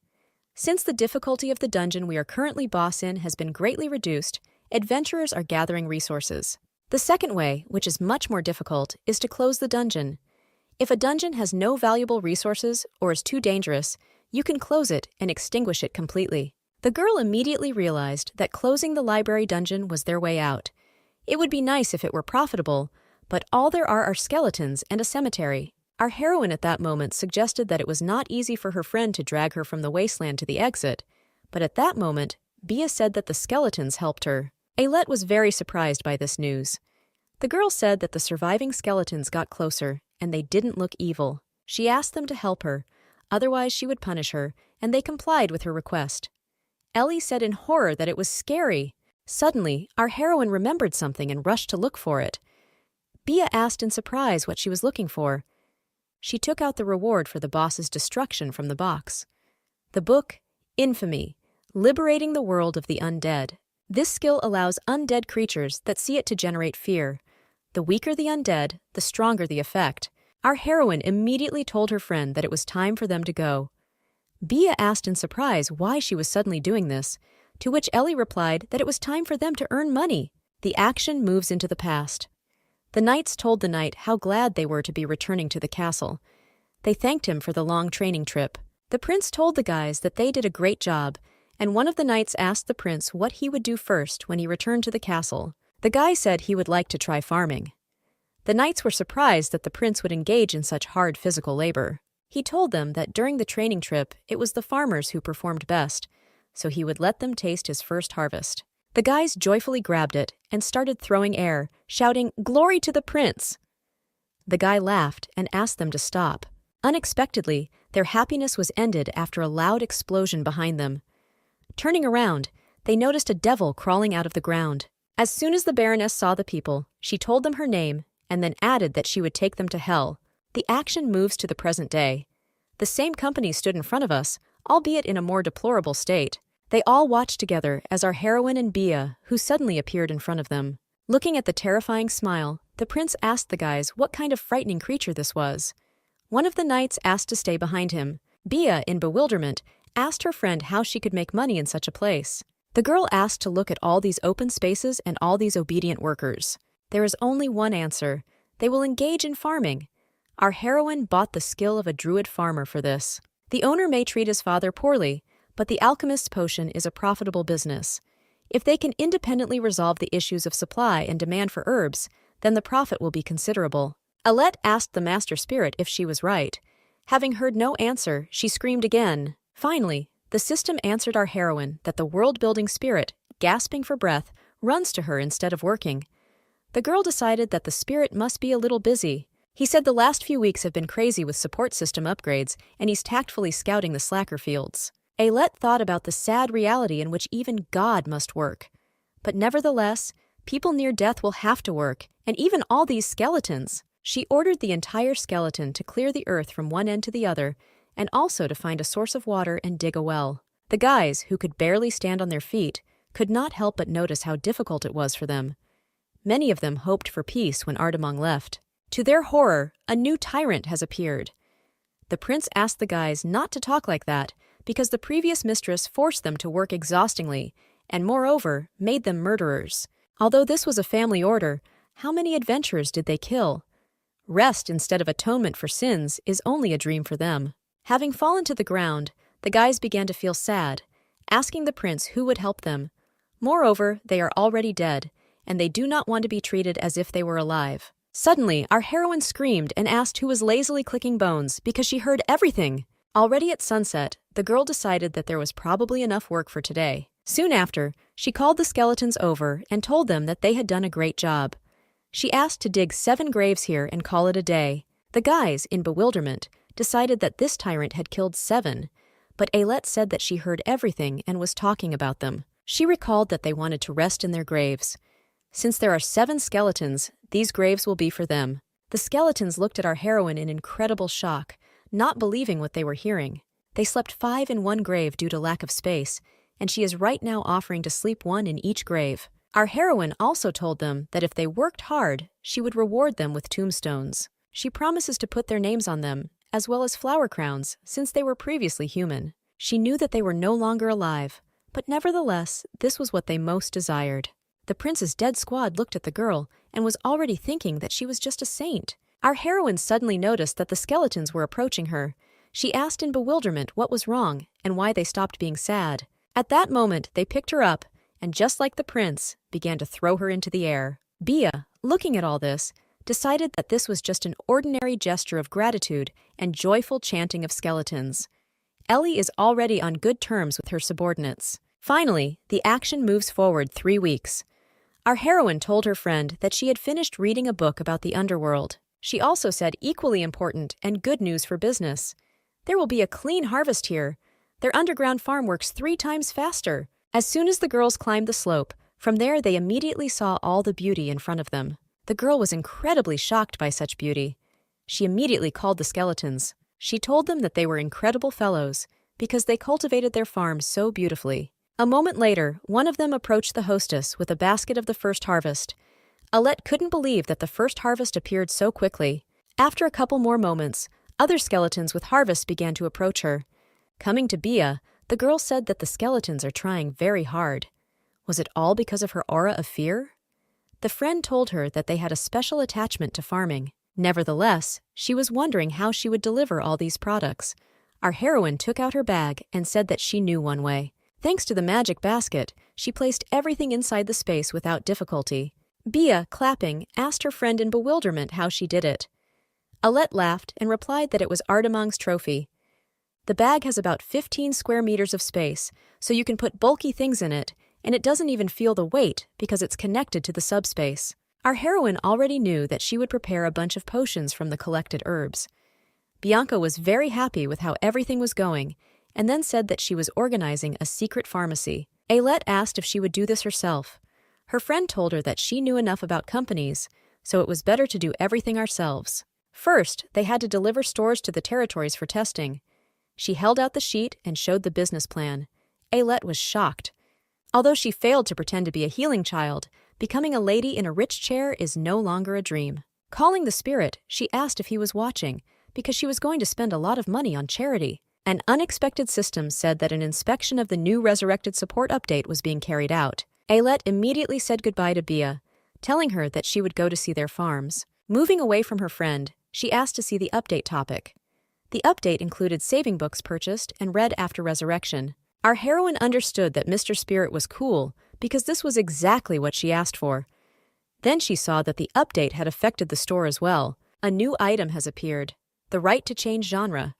Since the difficulty of the dungeon we are currently boss in has been greatly reduced, adventurers are gathering resources. The second way, which is much more difficult, is to close the dungeon. If a dungeon has no valuable resources or is too dangerous, you can close it and extinguish it completely. The girl immediately realized that closing the library dungeon was their way out. It would be nice if it were profitable, but all there are skeletons and a cemetery. Our heroine at that moment suggested that it was not easy for her friend to drag her from the wasteland to the exit, but at that moment, Bia said that the skeletons helped her. Alette was very surprised by this news. The girl said that the surviving skeletons got closer, and they didn't look evil. She asked them to help her, otherwise she would punish her, and they complied with her request. Ellie said in horror that it was scary. Suddenly, our heroine remembered something and rushed to look for it. Bia asked in surprise what she was looking for. She took out the reward for the boss's destruction from the box. The book, Infamy, Liberating the World of the Undead. This skill allows undead creatures that see it to generate fear. The weaker the undead, the stronger the effect. Our heroine immediately told her friend that it was time for them to go. Bia asked in surprise why she was suddenly doing this, to which Ellie replied that it was time for them to earn money. The action moves into the past. The knights told the knight how glad they were to be returning to the castle. They thanked him for the long training trip. The prince told the guys that they did a great job, and one of the knights asked the prince what he would do first when he returned to the castle. The guy said he would like to try farming. The knights were surprised that the prince would engage in such hard physical labor. He told them that during the training trip, it was the farmers who performed best, so he would let them taste his first harvest. The guys joyfully grabbed it and started throwing air, shouting, "Glory to the prince!" The guy laughed and asked them to stop. Unexpectedly, their happiness was ended after a loud explosion behind them. Turning around, they noticed a devil crawling out of the ground. As soon as the Baroness saw the people, she told them her name and then added that she would take them to hell. The action moves to the present day. The same company stood in front of us, albeit in a more deplorable state. They all watched together as our heroine and Bia, who suddenly appeared in front of them. Looking at the terrifying smile, the prince asked the guys what kind of frightening creature this was. One of the knights asked to stay behind him. Bia, in bewilderment, asked her friend how she could make money in such a place. The girl asked to look at all these open spaces and all these obedient workers. There is only one answer. They will engage in farming. Our heroine bought the skill of a druid farmer for this. The owner may treat his father poorly, but the alchemist's potion is a profitable business. If they can independently resolve the issues of supply and demand for herbs, then the profit will be considerable. Alette asked the master spirit if she was right. Having heard no answer, she screamed again. Finally, the system answered our heroine that the world-building spirit, gasping for breath, runs to her instead of working. The girl decided that the spirit must be a little busy. He said the last few weeks have been crazy with support system upgrades, and he's tactfully scouting the slacker fields. Ailette thought about the sad reality in which even God must work. But nevertheless, people near death will have to work, and even all these skeletons. She ordered the entire skeleton to clear the earth from one end to the other, and also to find a source of water and dig a well. The guys, who could barely stand on their feet, could not help but notice how difficult it was for them. Many of them hoped for peace when Ardamong left. To their horror, a new tyrant has appeared. The prince asked the guys not to talk like that, because the previous mistress forced them to work exhaustingly, and moreover, made them murderers. Although this was a family order, how many adventurers did they kill? Rest instead of atonement for sins is only a dream for them. Having fallen to the ground, the guys began to feel sad, asking the prince who would help them. Moreover, they are already dead, and they do not want to be treated as if they were alive. Suddenly, our heroine screamed and asked who was lazily clicking bones because she heard everything. Already at sunset, the girl decided that there was probably enough work for today. Soon after, she called the skeletons over and told them that they had done a great job. She asked to dig 7 graves here and call it a day. The guys, in bewilderment, decided that this tyrant had killed 7, but Ailette said that she heard everything and was talking about them. She recalled that they wanted to rest in their graves. Since there are 7 skeletons, these graves will be for them. The skeletons looked at our heroine in incredible shock, not believing what they were hearing. They slept 5 in one grave due to lack of space, and she is right now offering to sleep 1 in each grave. Our heroine also told them that if they worked hard, she would reward them with tombstones. She promises to put their names on them, as well as flower crowns, since they were previously human. She knew that they were no longer alive, but nevertheless, this was what they most desired. The prince's dead squad looked at the girl and was already thinking that she was just a saint. Our heroine suddenly noticed that the skeletons were approaching her. She asked in bewilderment what was wrong and why they stopped being sad. At that moment, they picked her up and, just like the prince, began to throw her into the air. Bia, looking at all this, decided that this was just an ordinary gesture of gratitude and joyful chanting of skeletons. Ellie is already on good terms with her subordinates. Finally, the action moves forward 3 weeks. Our heroine told her friend that she had finished reading a book about the underworld. She also said equally important and good news for business. There will be a clean harvest here. Their underground farm works 3 times faster. As soon as the girls climbed the slope, from there they immediately saw all the beauty in front of them. The girl was incredibly shocked by such beauty. She immediately called the skeletons. She told them that they were incredible fellows, because they cultivated their farm so beautifully. A moment later, one of them approached the hostess with a basket of the first harvest. Alette couldn't believe that the first harvest appeared so quickly. After a couple more moments, other skeletons with harvests began to approach her. Coming to Bia, the girl said that the skeletons are trying very hard. Was it all because of her aura of fear? The friend told her that they had a special attachment to farming. Nevertheless, she was wondering how she would deliver all these products. Our heroine took out her bag and said that she knew one way. Thanks to the magic basket, she placed everything inside the space without difficulty. Bia, clapping, asked her friend in bewilderment how she did it. Alette laughed and replied that it was Ardamong's trophy. The bag has about 15 square meters of space, so you can put bulky things in it, and it doesn't even feel the weight because it's connected to the subspace. Our heroine already knew that she would prepare a bunch of potions from the collected herbs. Bianca was very happy with how everything was going, and then said that she was organizing a secret pharmacy. Ailette asked if she would do this herself. Her friend told her that she knew enough about companies, so it was better to do everything ourselves. First, they had to deliver stores to the territories for testing. She held out the sheet and showed the business plan. Ailette was shocked. Although she failed to pretend to be a healing child, becoming a lady in a rich chair is no longer a dream. Calling the spirit, she asked if he was watching, because she was going to spend a lot of money on charity. An unexpected system said that an inspection of the new resurrected support update was being carried out. Ailette immediately said goodbye to Bia, telling her that she would go to see their farms. Moving away from her friend, she asked to see the update topic. The update included saving books purchased and read after resurrection. Our heroine understood that Mr. Spirit was cool because this was exactly what she asked for. Then she saw that the update had affected the store as well. A new item has appeared, the right to change genre.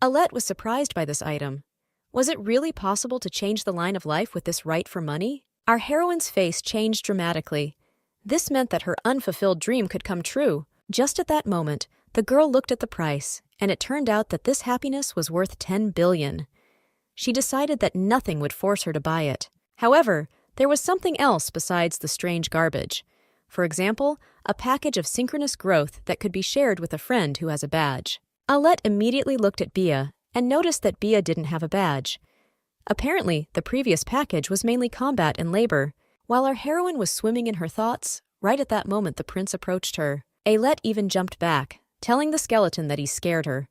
Alette was surprised by this item. Was it really possible to change the line of life with this right for money? Our heroine's face changed dramatically. This meant that her unfulfilled dream could come true. Just at that moment, the girl looked at the price, and it turned out that this happiness was worth 10 billion. She decided that nothing would force her to buy it. However, there was something else besides the strange garbage. For example, a package of synchronous growth that could be shared with a friend who has a badge. Alette immediately looked at Bia and noticed that Bia didn't have a badge. Apparently, the previous package was mainly combat and labor. While our heroine was swimming in her thoughts, right at that moment the prince approached her. Ailette even jumped back, telling the skeleton that he scared her.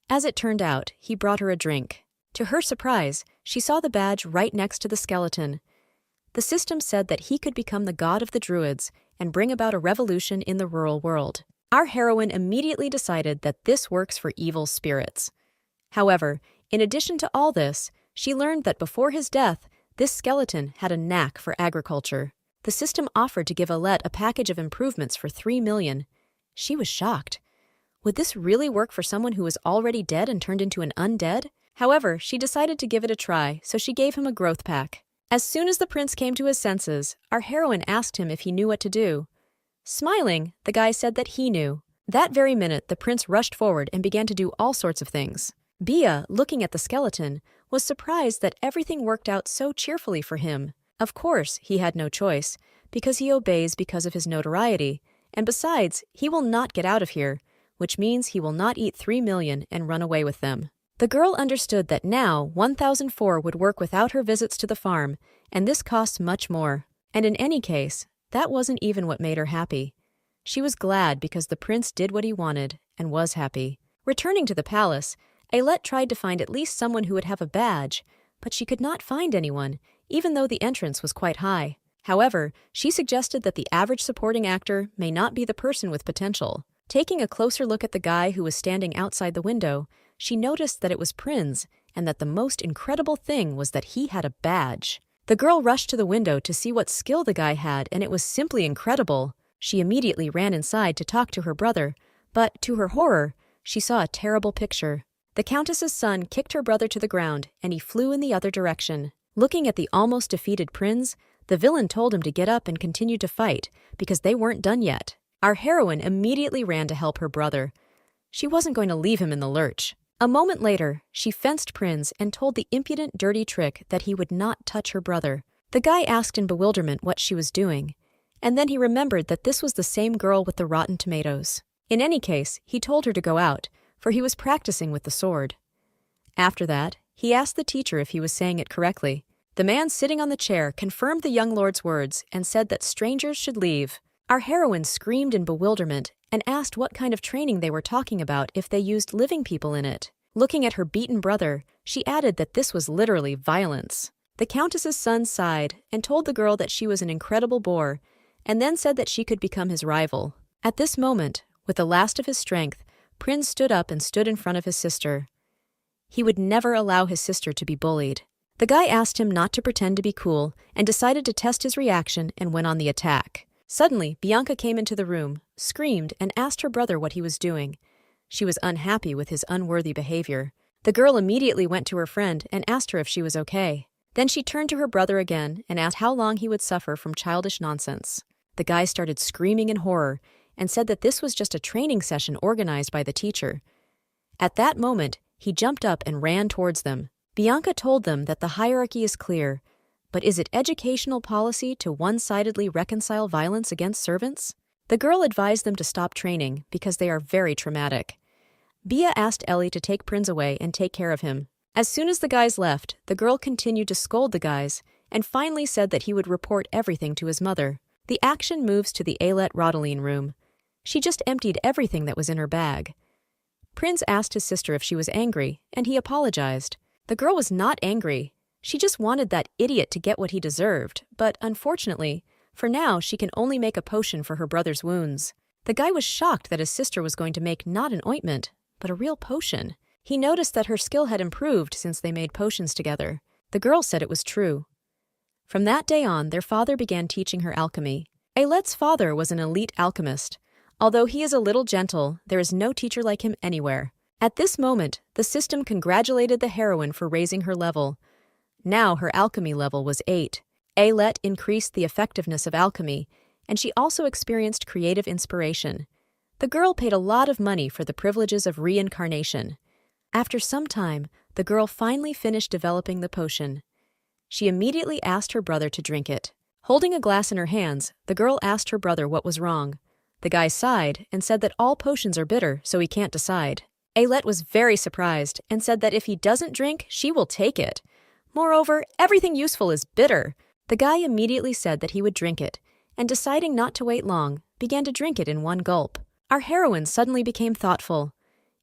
As it turned out, he brought her a drink. To her surprise, she saw the badge right next to the skeleton. The system said that he could become the god of the druids and bring about a revolution in the rural world. Our heroine immediately decided that this works for evil spirits. However, in addition to all this, she learned that before his death, this skeleton had a knack for agriculture. The system offered to give Alette a package of improvements for 3 million. She was shocked. Would this really work for someone who was already dead and turned into an undead? However, she decided to give it a try, so she gave him a growth pack. As soon as the prince came to his senses, our heroine asked him if he knew what to do. Smiling, the guy said that he knew. That very minute, the prince rushed forward and began to do all sorts of things. Bia, looking at the skeleton, was surprised that everything worked out so cheerfully for him. Of course, he had no choice, because he obeys because of his notoriety, and besides, he will not get out of here, which means he will not eat 3 million and run away with them. The girl understood that now 1004 would work without her visits to the farm, and this costs much more. And in any case, that wasn't even what made her happy. She was glad because the prince did what he wanted and was happy. Returning to the palace, Ailette tried to find at least someone who would have a badge, but she could not find anyone, even though the entrance was quite high. However, she suggested that the average supporting actor may not be the person with potential. Taking a closer look at the guy who was standing outside the window, she noticed that it was Prinz, and that the most incredible thing was that he had a badge. The girl rushed to the window to see what skill the guy had, and it was simply incredible. She immediately ran inside to talk to her brother, but, to her horror, she saw a terrible picture. The countess's son kicked her brother to the ground, and he flew in the other direction. Looking at the almost defeated Prinz, the villain told him to get up and continue to fight, because they weren't done yet. Our heroine immediately ran to help her brother. She wasn't going to leave him in the lurch. A moment later, she fenced Prinz and told the impudent, dirty trick that he would not touch her brother. The guy asked in bewilderment what she was doing, and then he remembered that this was the same girl with the rotten tomatoes. In any case, he told her to go out, for he was practicing with the sword. After that, he asked the teacher if he was saying it correctly. The man sitting on the chair confirmed the young lord's words and said that strangers should leave. Our heroine screamed in bewilderment and asked what kind of training they were talking about if they used living people in it. Looking at her beaten brother, she added that this was literally violence. The countess's son sighed and told the girl that she was an incredible bore, and then said that she could become his rival. At this moment, with the last of his strength, Prinz stood up and stood in front of his sister. He would never allow his sister to be bullied. The guy asked him not to pretend to be cool and decided to test his reaction and went on the attack. Suddenly, Bianca came into the room, screamed, and asked her brother what he was doing. She was unhappy with his unworthy behavior. The girl immediately went to her friend and asked her if she was okay. Then she turned to her brother again and asked how long he would suffer from childish nonsense. The guy started screaming in horror and said that this was just a training session organized by the teacher. At that moment, he jumped up and ran towards them. Bianca told them that the hierarchy is clear, but is it educational policy to one-sidedly reconcile violence against servants? The girl advised them to stop training because they are very traumatic. Bia asked Ellie to take Prinz away and take care of him. As soon as the guys left, the girl continued to scold the guys and finally said that he would report everything to his mother. The action moves to the Ailette Rodeline room. She just emptied everything that was in her bag. Prinz asked his sister if she was angry, and he apologized. The girl was not angry. She just wanted that idiot to get what he deserved, but unfortunately, for now she can only make a potion for her brother's wounds. The guy was shocked that his sister was going to make not an ointment, but a real potion. He noticed that her skill had improved since they made potions together. The girl said it was true. From that day on, their father began teaching her alchemy. Ailette's father was an elite alchemist. Although he is a little gentle, there is no teacher like him anywhere. At this moment, the system congratulated the heroine for raising her level. Now her alchemy level was 8. Ailette increased the effectiveness of alchemy, and she also experienced creative inspiration. The girl paid a lot of money for the privileges of reincarnation. After some time, the girl finally finished developing the potion. She immediately asked her brother to drink it. Holding a glass in her hands, the girl asked her brother what was wrong. The guy sighed and said that all potions are bitter, so he can't decide. Ailette was very surprised and said that if he doesn't drink, she will take it. Moreover, everything useful is bitter. The guy immediately said that he would drink it, and deciding not to wait long, began to drink it in one gulp. Our heroine suddenly became thoughtful.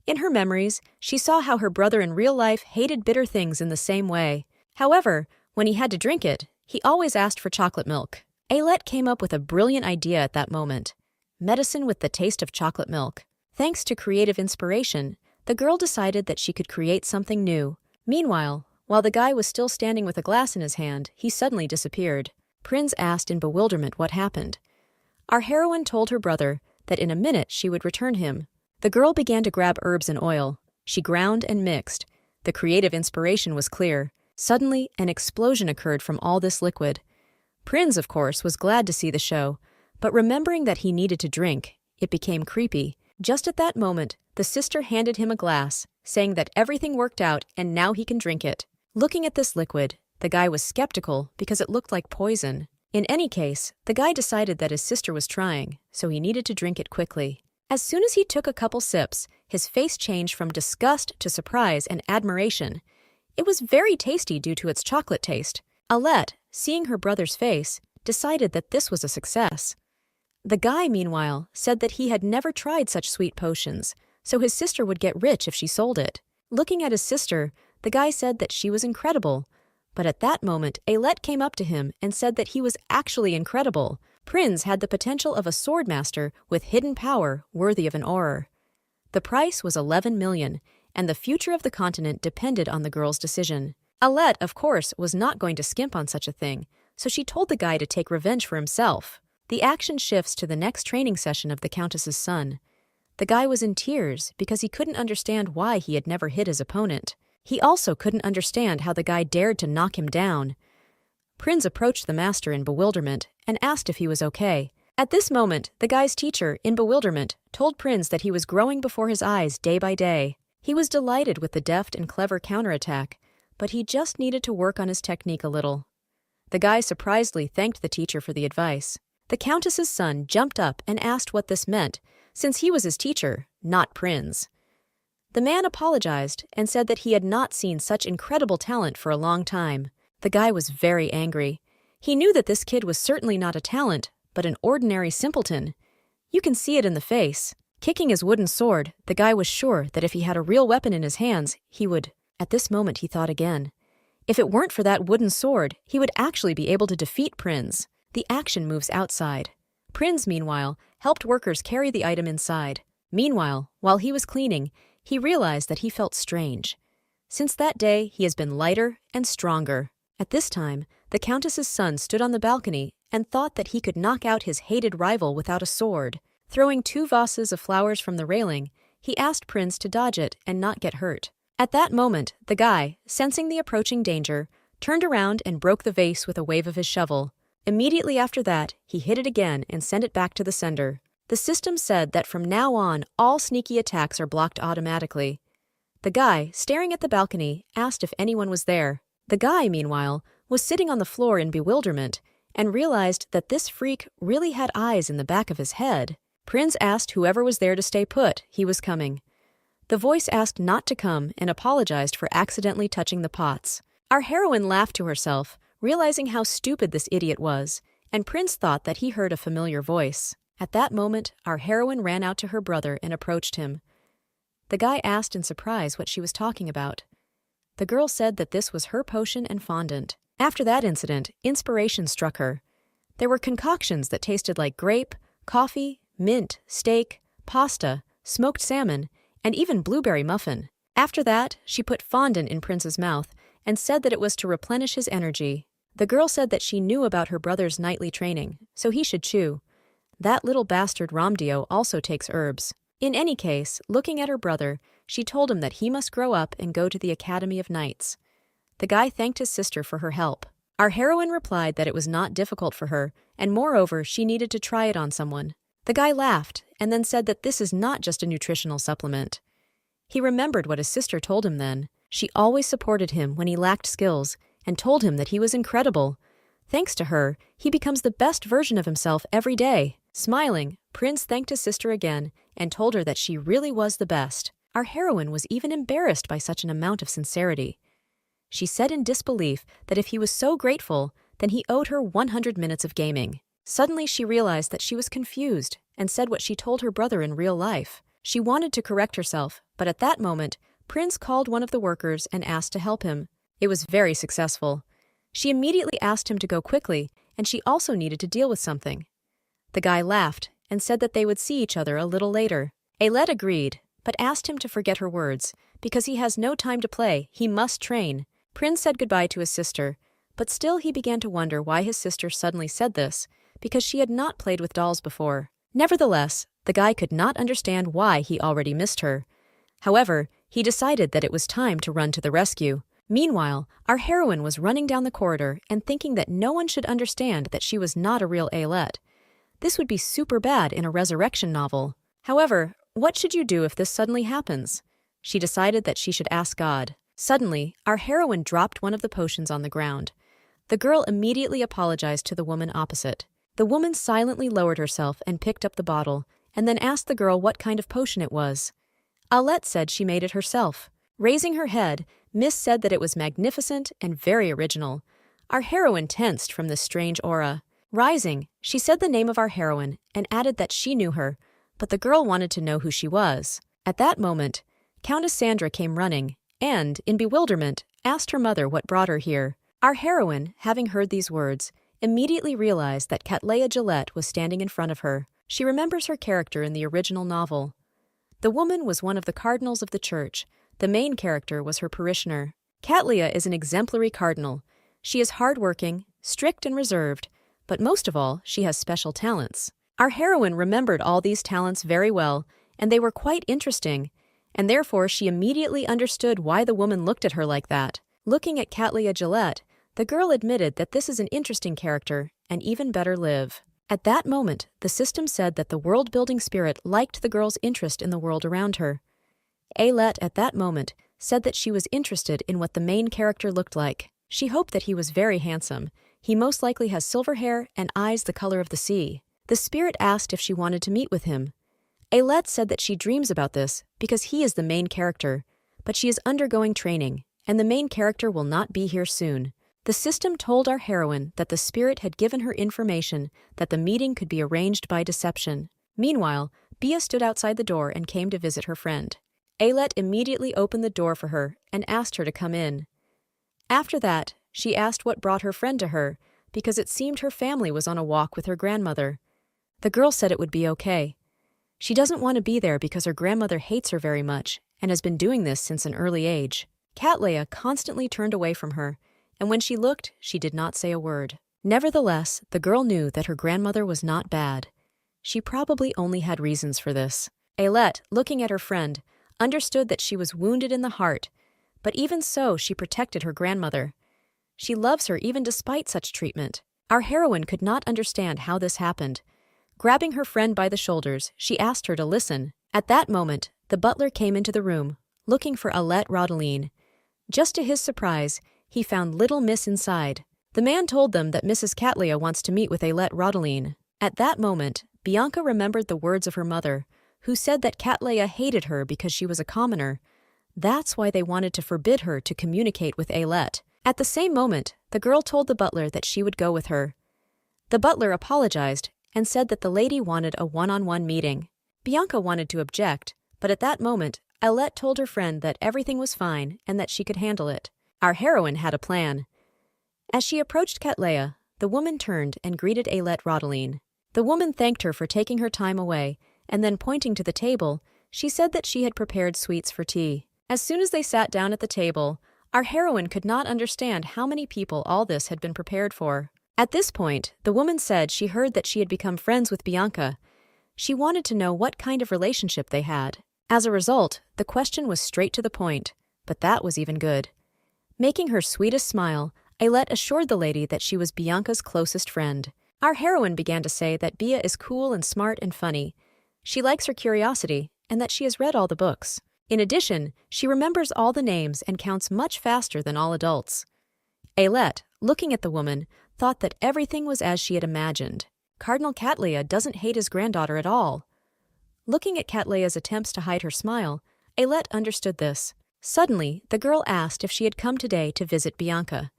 In her memories, she saw how her brother in real life hated bitter things in the same way. However, when he had to drink it, he always asked for chocolate milk. Ailette came up with a brilliant idea at that moment. Medicine with the taste of chocolate milk. Thanks to creative inspiration, the girl decided that she could create something new. Meanwhile, while the guy was still standing with a glass in his hand, he suddenly disappeared. Prinz asked in bewilderment what happened. Our heroine told her brother that in a minute she would return him. The girl began to grab herbs and oil. She ground and mixed. The creative inspiration was clear. Suddenly, an explosion occurred from all this liquid. Prinz, of course, was glad to see the show, but remembering that he needed to drink, it became creepy. Just at that moment, the sister handed him a glass, saying that everything worked out and now he can drink it. Looking at this liquid, the guy was skeptical because it looked like poison. In any case, the guy decided that his sister was trying, so he needed to drink it quickly. As soon as he took a couple sips, his face changed from disgust to surprise and admiration. It was very tasty due to its chocolate taste. Ailette, seeing her brother's face, decided that this was a success. The guy, meanwhile, said that he had never tried such sweet potions, so his sister would get rich if she sold it. Looking at his sister, the guy said that she was incredible. But at that moment, Ailette came up to him and said that he was actually incredible. Prinz had the potential of a swordmaster with hidden power worthy of an Auror. The price was 11 million, and the future of the continent depended on the girl's decision. Ailette, of course, was not going to skimp on such a thing, so she told the guy to take revenge for himself. The action shifts to the next training session of the Countess's son. The guy was in tears because he couldn't understand why he had never hit his opponent. He also couldn't understand how the guy dared to knock him down. Prinz approached the master in bewilderment and asked if he was okay. At this moment, the guy's teacher, in bewilderment, told Prinz that he was growing before his eyes day by day. He was delighted with the deft and clever counterattack, but he just needed to work on his technique a little. The guy surprisingly thanked the teacher for the advice. The Countess's son jumped up and asked what this meant, since he was his teacher, not Prinz. The man apologized and said that he had not seen such incredible talent for a long time. The guy was very angry. He knew that this kid was certainly not a talent, but an ordinary simpleton. You can see it in the face. Kicking his wooden sword, the guy was sure that if he had a real weapon in his hands, he would. At this moment he thought again. If it weren't for that wooden sword, he would actually be able to defeat Prinz. The action moves outside. Prinz, meanwhile, helped workers carry the item inside. Meanwhile, while he was cleaning, he realized that he felt strange. Since that day, he has been lighter and stronger. At this time, the Countess's son stood on the balcony and thought that he could knock out his hated rival without a sword. Throwing 2 vases of flowers from the railing, he asked Prinz to dodge it and not get hurt. At that moment, the guy, sensing the approaching danger, turned around and broke the vase with a wave of his shovel. Immediately after that, he hit it again and sent it back to the sender. The system said that from now on, all sneaky attacks are blocked automatically. The guy, staring at the balcony, asked if anyone was there. The guy, meanwhile, was sitting on the floor in bewilderment and realized that this freak really had eyes in the back of his head. Prinz asked whoever was there to stay put, he was coming. The voice asked not to come and apologized for accidentally touching the pots. Our heroine laughed to herself, realizing how stupid this idiot was, and Prinz thought that he heard a familiar voice. At that moment, our heroine ran out to her brother and approached him. The guy asked in surprise what she was talking about. The girl said that this was her potion and fondant. After that incident, inspiration struck her. There were concoctions that tasted like grape, coffee, mint, steak, pasta, smoked salmon, and even blueberry muffin. After that, she put fondant in Prince's mouth and said that it was to replenish his energy. The girl said that she knew about her brother's nightly training, so he should chew. That little bastard Ramdio also takes herbs. In any case, looking at her brother, she told him that he must grow up and go to the Academy of Knights. The guy thanked his sister for her help. Our heroine replied that it was not difficult for her, and moreover, she needed to try it on someone. The guy laughed, and then said that this is not just a nutritional supplement. He remembered what his sister told him then. She always supported him when he lacked skills, and told him that he was incredible. Thanks to her, he becomes the best version of himself every day. Smiling, Prinz thanked his sister again and told her that she really was the best. Our heroine was even embarrassed by such an amount of sincerity. She said in disbelief that if he was so grateful, then he owed her 100 minutes of gaming. Suddenly she realized that she was confused and said what she told her brother in real life. She wanted to correct herself, but at that moment, Prinz called one of the workers and asked to help him. It was very successful. She immediately asked him to go quickly, and she also needed to deal with something. The guy laughed and said that they would see each other a little later. Ailette agreed, but asked him to forget her words. Because he has no time to play, he must train. Prinz said goodbye to his sister, but still he began to wonder why his sister suddenly said this, because she had not played with dolls before. Nevertheless, the guy could not understand why he already missed her. However, he decided that it was time to run to the rescue. Meanwhile, our heroine was running down the corridor and thinking that no one should understand that she was not a real Ailette. This would be super bad in a resurrection novel. However, what should you do if this suddenly happens? She decided that she should ask God. Suddenly, our heroine dropped one of the potions on the ground. The girl immediately apologized to the woman opposite. The woman silently lowered herself and picked up the bottle, and then asked the girl what kind of potion it was. Ailette said she made it herself. Raising her head, Miss said that it was magnificent and very original. Our heroine tensed from this strange aura. Rising, she said the name of our heroine and added that she knew her, but the girl wanted to know who she was. At that moment, Countess Sandra came running and, in bewilderment, asked her mother what brought her here. Our heroine, having heard these words, immediately realized that Cattleya Gillette was standing in front of her. She remembers her character in the original novel. The woman was one of the cardinals of the church. The main character was her parishioner. Cattleya is an exemplary cardinal. She is hardworking, strict and reserved, but most of all, she has special talents. Our heroine remembered all these talents very well, and they were quite interesting, and therefore she immediately understood why the woman looked at her like that. Looking at Cattleya Gillette, the girl admitted that this is an interesting character, and even better live. At that moment, the system said that the world-building spirit liked the girl's interest in the world around her. Ailette, at that moment, said that she was interested in what the main character looked like. She hoped that he was very handsome. He most likely has silver hair and eyes the color of the sea. The spirit asked if she wanted to meet with him. Ailette said that she dreams about this because he is the main character, but she is undergoing training, and the main character will not be here soon. The system told our heroine that the spirit had given her information that the meeting could be arranged by deception. Meanwhile, Bia stood outside the door and came to visit her friend. Ailette immediately opened the door for her and asked her to come in. After that, she asked what brought her friend to her, because it seemed her family was on a walk with her grandmother. The girl said it would be okay. She doesn't want to be there because her grandmother hates her very much and has been doing this since an early age. Cattleya constantly turned away from her, and when she looked, she did not say a word. Nevertheless, the girl knew that her grandmother was not bad. She probably only had reasons for this. Ailette, looking at her friend, understood that she was wounded in the heart, but even so she protected her grandmother. She loves her even despite such treatment. Our heroine could not understand how this happened. Grabbing her friend by the shoulders, she asked her to listen. At that moment, the butler came into the room, looking for Ailette Rodeline. Just to his surprise, he found little Miss inside. The man told them that Mrs. Cattleya wants to meet with Ailette Rodeline. At that moment, Bianca remembered the words of her mother, who said that Cattleya hated her because she was a commoner. That's why they wanted to forbid her to communicate with Ailette. At the same moment, the girl told the butler that she would go with her. The butler apologized and said that the lady wanted a one-on-one meeting. Bianca wanted to object, but at that moment, Ailette told her friend that everything was fine and that she could handle it. Our heroine had a plan. As she approached Cattleya, the woman turned and greeted Ailette Rodeline. The woman thanked her for taking her time away, and then pointing to the table, she said that she had prepared sweets for tea. As soon as they sat down at the table, our heroine could not understand how many people all this had been prepared for. At this point, the woman said she heard that she had become friends with Bianca. She wanted to know what kind of relationship they had. As a result, the question was straight to the point, but that was even good. Making her sweetest smile, Ailette assured the lady that she was Bianca's closest friend. Our heroine began to say that Bia is cool and smart and funny. She likes her curiosity, and that she has read all the books. In addition, she remembers all the names and counts much faster than all adults. Ailette, looking at the woman, thought that everything was as she had imagined. Cardinal Cattleya doesn't hate his granddaughter at all. Looking at Cattleya's attempts to hide her smile, Ailette understood this. Suddenly, the girl asked if she had come today to visit Bianca.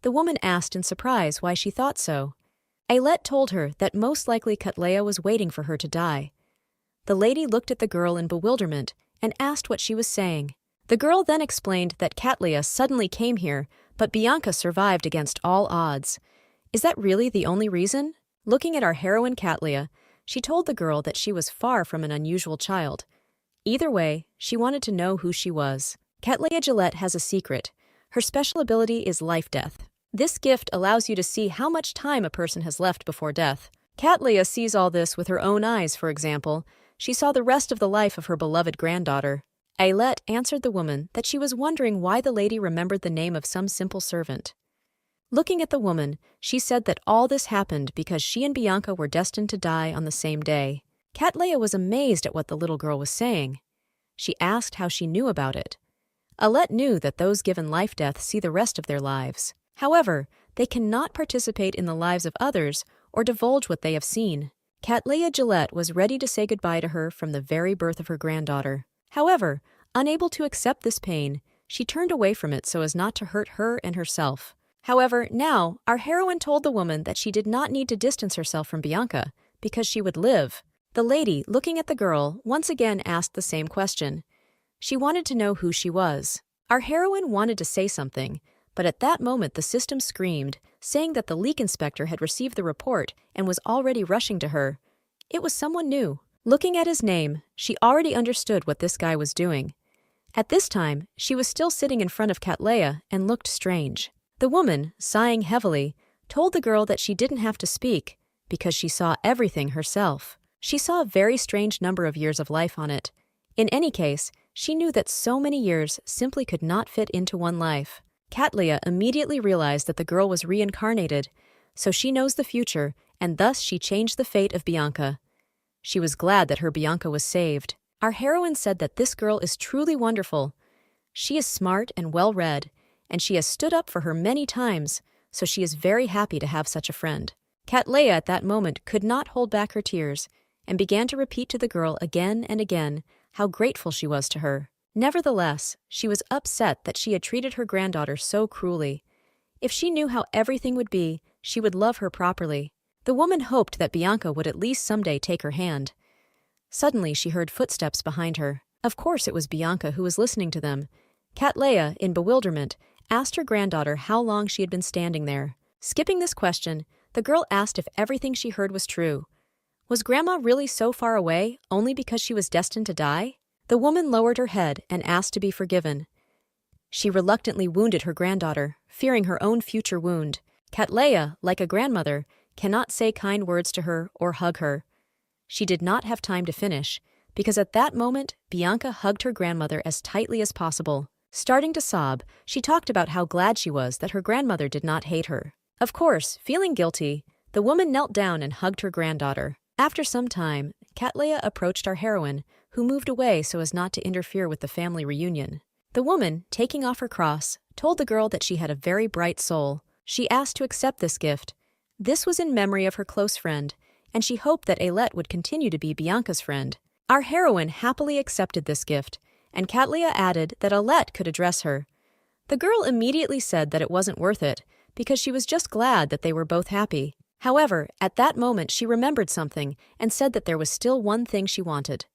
The woman asked in surprise why she thought so. Ailette told her that most likely Cattleya was waiting for her to die. The lady looked at the girl in bewilderment and asked what she was saying. The girl then explained that Cattleya suddenly came here, but Bianca survived against all odds. Is that really the only reason? Looking at our heroine Cattleya, she told the girl that she was far from an unusual child. Either way, she wanted to know who she was. Cattleya Gillette has a secret. Her special ability is life-death. This gift allows you to see how much time a person has left before death. Cattleya sees all this with her own eyes, for example. She saw the rest of the life of her beloved granddaughter. Ailette answered the woman that she was wondering why the lady remembered the name of some simple servant. Looking at the woman, she said that all this happened because she and Bianca were destined to die on the same day. Cattleya was amazed at what the little girl was saying. She asked how she knew about it. Ailette knew that those given life-death see the rest of their lives. However, they cannot participate in the lives of others or divulge what they have seen. Cattleya Gillette was ready to say goodbye to her from the very birth of her granddaughter. However, unable to accept this pain, she turned away from it so as not to hurt her and herself. However, now, our heroine told the woman that she did not need to distance herself from Bianca, because she would live. The lady, looking at the girl, once again asked the same question. She wanted to know who she was. Our heroine wanted to say something, but at that moment the system screamed, saying that the leak inspector had received the report and was already rushing to her. It was someone new. Looking at his name, she already understood what this guy was doing. At this time, she was still sitting in front of Cattleya and looked strange. The woman, sighing heavily, told the girl that she didn't have to speak, because she saw everything herself. She saw a very strange number of years of life on it. In any case, she knew that so many years simply could not fit into one life. Cattleya immediately realized that the girl was reincarnated, so she knows the future, and thus she changed the fate of Bianca. She was glad that her Bianca was saved. Our heroine said that this girl is truly wonderful. She is smart and well-read, and she has stood up for her many times, so she is very happy to have such a friend. Cattleya at that moment could not hold back her tears, and began to repeat to the girl again and again how grateful she was to her. Nevertheless, she was upset that she had treated her granddaughter so cruelly. If she knew how everything would be, she would love her properly. The woman hoped that Bianca would at least someday take her hand. Suddenly she heard footsteps behind her. Of course it was Bianca who was listening to them. Cattleya, in bewilderment, asked her granddaughter how long she had been standing there. Skipping this question, the girl asked if everything she heard was true. Was Grandma really so far away only because she was destined to die? The woman lowered her head and asked to be forgiven. She reluctantly wounded her granddaughter, fearing her own future wound. Cattleya, like a grandmother, cannot say kind words to her or hug her. She did not have time to finish, because at that moment, Bianca hugged her grandmother as tightly as possible. Starting to sob, she talked about how glad she was that her grandmother did not hate her. Of course, feeling guilty, the woman knelt down and hugged her granddaughter. After some time, Cattleya approached our heroine, who moved away so as not to interfere with the family reunion. The woman, taking off her cross, told the girl that she had a very bright soul. She asked to accept this gift. This was in memory of her close friend, and she hoped that Ailette would continue to be Bianca's friend. Our heroine happily accepted this gift, and Cattleya added that Ailette could address her. The girl immediately said that it wasn't worth it, because she was just glad that they were both happy. However, at that moment she remembered something and said that there was still one thing she wanted.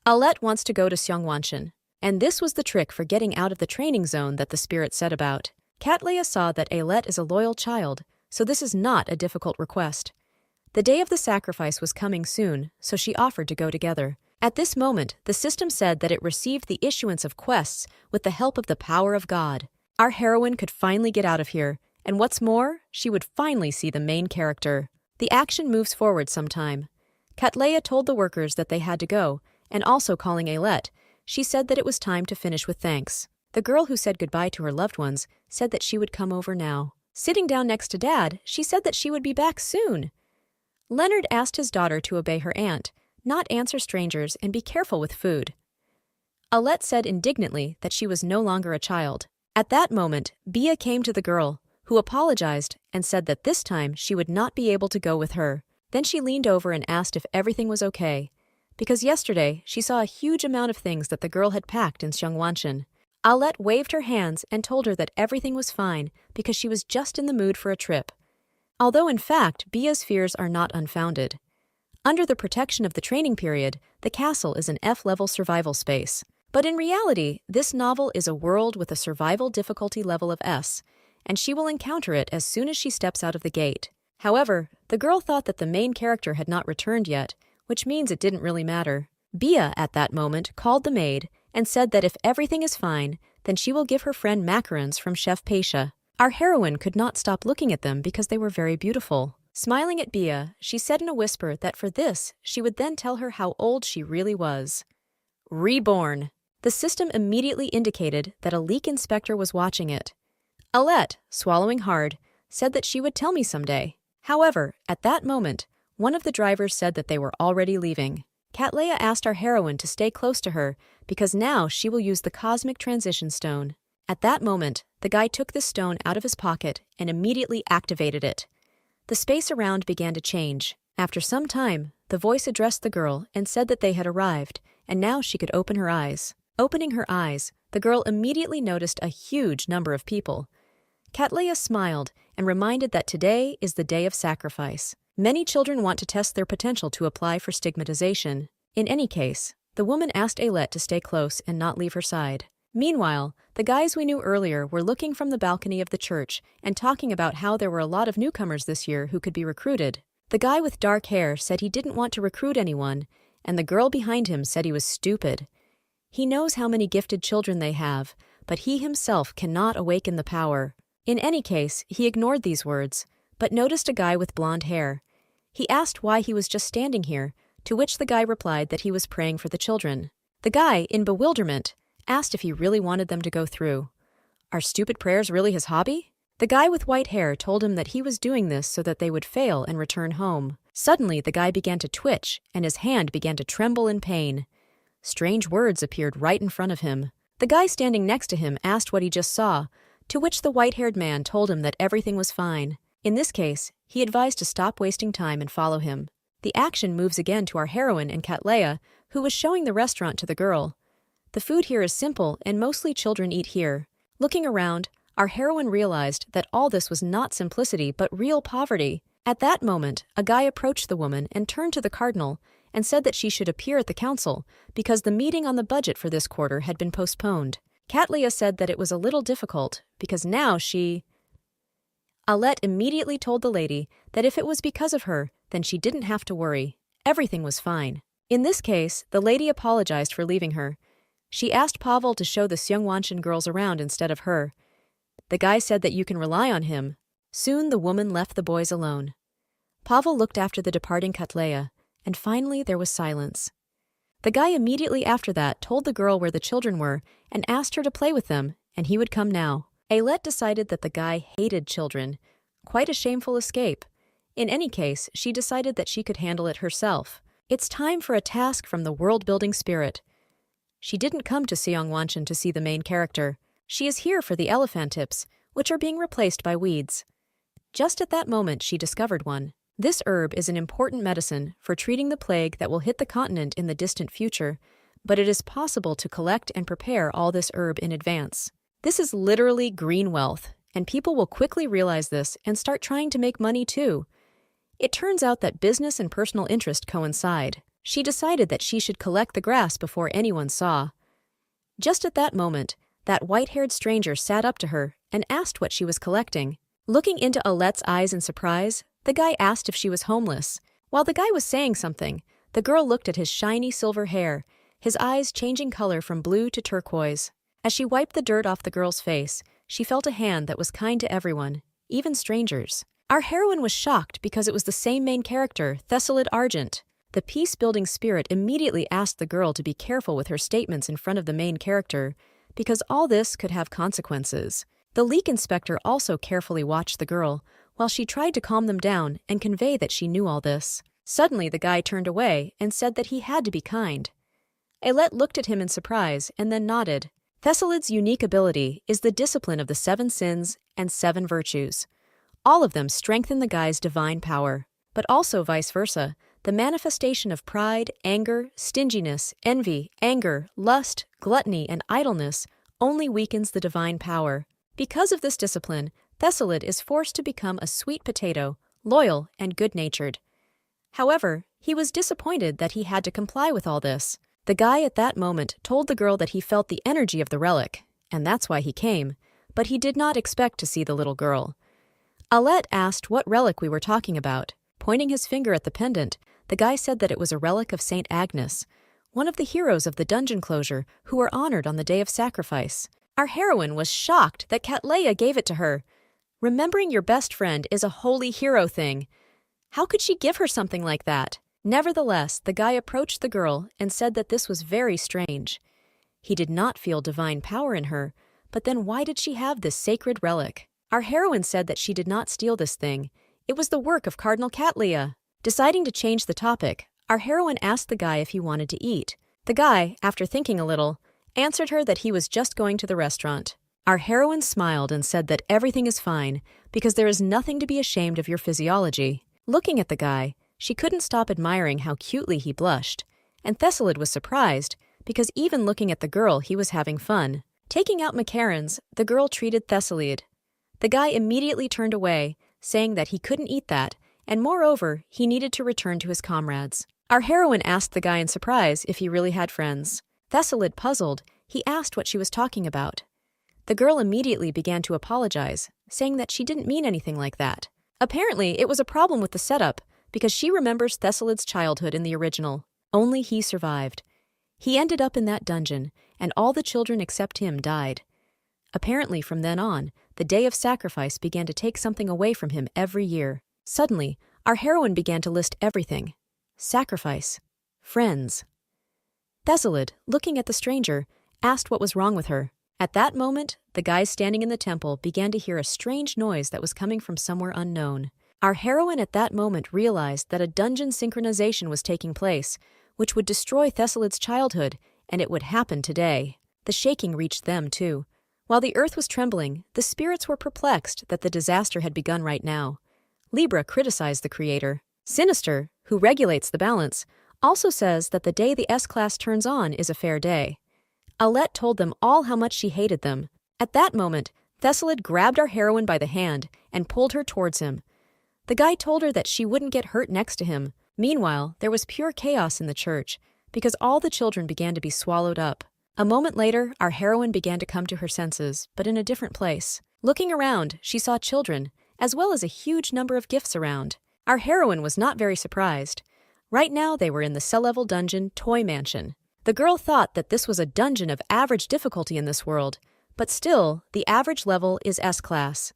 Ailette wants to go to Seongwanshin, and this was the trick for getting out of the training zone that the spirit said about. Cattleya saw that Ailette is a loyal child, so this is not a difficult request. The day of the sacrifice was coming soon, so she offered to go together. At this moment, the system said that it received the issuance of quests with the help of the power of God. Our heroine could finally get out of here, and what's more, she would finally see the main character. The action moves forward sometime. Cattleya told the workers that they had to go, and also calling Ailette, she said that it was time to finish with thanks. The girl who said goodbye to her loved ones said that she would come over now. Sitting down next to Dad, she said that she would be back soon. Leonard asked his daughter to obey her aunt, not answer strangers, and be careful with food. Ailette said indignantly that she was no longer a child. At that moment, Bia came to the girl, who apologized and said that this time she would not be able to go with her. Then she leaned over and asked if everything was okay, because yesterday she saw a huge amount of things that the girl had packed in Seongwanshin. Ailette waved her hands and told her that everything was fine because she was just in the mood for a trip. Although in fact, Bia's fears are not unfounded. Under the protection of the training period, the castle is an F-level survival space. But in reality, this novel is a world with a survival difficulty level of S, and she will encounter it as soon as she steps out of the gate. However, the girl thought that the main character had not returned yet, which means it didn't really matter. Bia, at that moment, called the maid and said that if everything is fine, then she will give her friend macarons from Chef Paisha. Our heroine could not stop looking at them because they were very beautiful. Smiling at Bia, she said in a whisper that for this, she would then tell her how old she really was. Reborn. The system immediately indicated that a leak inspector was watching it. Ailette, swallowing hard, said that she would tell me someday. However, at that moment, one of the drivers said that they were already leaving. Cattleya asked our heroine to stay close to her because now she will use the Cosmic Transition Stone. At that moment, the guy took the stone out of his pocket and immediately activated it. The space around began to change. After some time, the voice addressed the girl and said that they had arrived, and now she could open her eyes. Opening her eyes, the girl immediately noticed a huge number of people. Cattleya smiled and reminded that today is the day of sacrifice. Many children want to test their potential to apply for stigmatization. In any case, the woman asked Ailette to stay close and not leave her side. Meanwhile, the guys we knew earlier were looking from the balcony of the church and talking about how there were a lot of newcomers this year who could be recruited. The guy with dark hair said he didn't want to recruit anyone, and the girl behind him said he was stupid. He knows how many gifted children they have, but he himself cannot awaken the power. In any case, he ignored these words, but noticed a guy with blonde hair. He asked why he was just standing here, to which the guy replied that he was praying for the children. The guy, in bewilderment, asked if he really wanted them to go through. Are stupid prayers really his hobby? The guy with white hair told him that he was doing this so that they would fail and return home. Suddenly, the guy began to twitch, and his hand began to tremble in pain. Strange words appeared right in front of him. The guy standing next to him asked what he just saw, to which the white-haired man told him that everything was fine. In this case, he advised to stop wasting time and follow him. The action moves again to our heroine and Cattleya, who was showing the restaurant to the girl. The food here is simple and mostly children eat here. Looking around, our heroine realized that all this was not simplicity but real poverty. At that moment, a guy approached the woman and turned to the cardinal and said that she should appear at the council because the meeting on the budget for this quarter had been postponed. Cattleya said that it was a little difficult because now Ailette immediately told the lady that if it was because of her, then she didn't have to worry. Everything was fine. In this case, the lady apologized for leaving her. She asked Pavel to show the Seongwanshan girls around instead of her. The guy said that you can rely on him. Soon the woman left the boys alone. Pavel looked after the departing Katleya, and finally there was silence. The guy immediately after that told the girl where the children were and asked her to play with them, and he would come now. Ayelet decided that the guy hated children. Quite a shameful escape. In any case, she decided that she could handle it herself. It's time for a task from the world-building spirit. She didn't come to Seongwanshan to see the main character. She is here for the elephant tips, which are being replaced by weeds. Just at that moment, she discovered one. This herb is an important medicine for treating the plague that will hit the continent in the distant future, but it is possible to collect and prepare all this herb in advance. This is literally green wealth, and people will quickly realize this and start trying to make money too. It turns out that business and personal interest coincide. She decided that she should collect the grass before anyone saw. Just at that moment, that white-haired stranger sat up to her and asked what she was collecting. Looking into Ayelet's eyes in surprise, the guy asked if she was homeless. While the guy was saying something, the girl looked at his shiny silver hair, his eyes changing color from blue to turquoise. As she wiped the dirt off the girl's face, she felt a hand that was kind to everyone, even strangers. Our heroine was shocked because it was the same main character, Thessalid Argent. The peace-building spirit immediately asked the girl to be careful with her statements in front of the main character, because all this could have consequences. The leak inspector also carefully watched the girl, while she tried to calm them down and convey that she knew all this. Suddenly the guy turned away and said that he had to be kind. Ayelet looked at him in surprise and then nodded. Thessalid's unique ability is the discipline of the 7 sins and 7 virtues. All of them strengthen the guy's divine power, but also vice versa. The manifestation of pride, anger, stinginess, envy, anger, lust, gluttony, and idleness only weakens the divine power. Because of this discipline, Thessalid is forced to become a sweet potato, loyal and good-natured. However, he was disappointed that he had to comply with all this. The guy at that moment told the girl that he felt the energy of the relic, and that's why he came, but he did not expect to see the little girl. Ayelet asked what relic we were talking about. Pointing his finger at the pendant, the guy said that it was a relic of Saint Agnes, one of the heroes of the dungeon closure who were honored on the day of sacrifice. Our heroine was shocked that Katleya gave it to her. Remembering your best friend is a holy hero thing. How could she give her something like that? Nevertheless, the guy approached the girl and said that this was very strange. He did not feel divine power in her, but then why did she have this sacred relic? Our heroine said that she did not steal this thing. It was the work of Cardinal Katleya. Deciding to change the topic, our heroine asked the guy if he wanted to eat. The guy, after thinking a little, answered her that he was just going to the restaurant. Our heroine smiled and said that everything is fine because there is nothing to be ashamed of your physiology. Looking at the guy, she couldn't stop admiring how cutely he blushed, and Thessalid was surprised because even looking at the girl, he was having fun. Taking out macarons, the girl treated Thessalid. The guy immediately turned away, saying that he couldn't eat that, and moreover, he needed to return to his comrades. Our heroine asked the guy in surprise if he really had friends. Thessalid puzzled, he asked what she was talking about. The girl immediately began to apologize, saying that she didn't mean anything like that. Apparently, it was a problem with the setup, because she remembers Thessalid's childhood in the original. Only he survived. He ended up in that dungeon, and all the children except him died. Apparently, from then on, the day of sacrifice began to take something away from him every year. Suddenly, our heroine began to list everything. Sacrifice. Friends. Thessalid, looking at the stranger, asked what was wrong with her. At that moment, the guys standing in the temple began to hear a strange noise that was coming from somewhere unknown. Our heroine at that moment realized that a dungeon synchronization was taking place, which would destroy Thessalid's childhood, and it would happen today. The shaking reached them, too. While the earth was trembling, the spirits were perplexed that the disaster had begun right now. Libra criticized the creator. Sinister, who regulates the balance, also says that the day the S-class turns on is a fair day. Ayelet told them all how much she hated them. At that moment, Thessalid grabbed our heroine by the hand and pulled her towards him. The guy told her that she wouldn't get hurt next to him. Meanwhile, there was pure chaos in the church, because all the children began to be swallowed up. A moment later, our heroine began to come to her senses, but in a different place. Looking around, she saw children, as well as a huge number of gifts around. Our heroine was not very surprised. Right now they were in the cell-level dungeon Toy Mansion. The girl thought that this was a dungeon of average difficulty in this world, but still, the average level is S-class.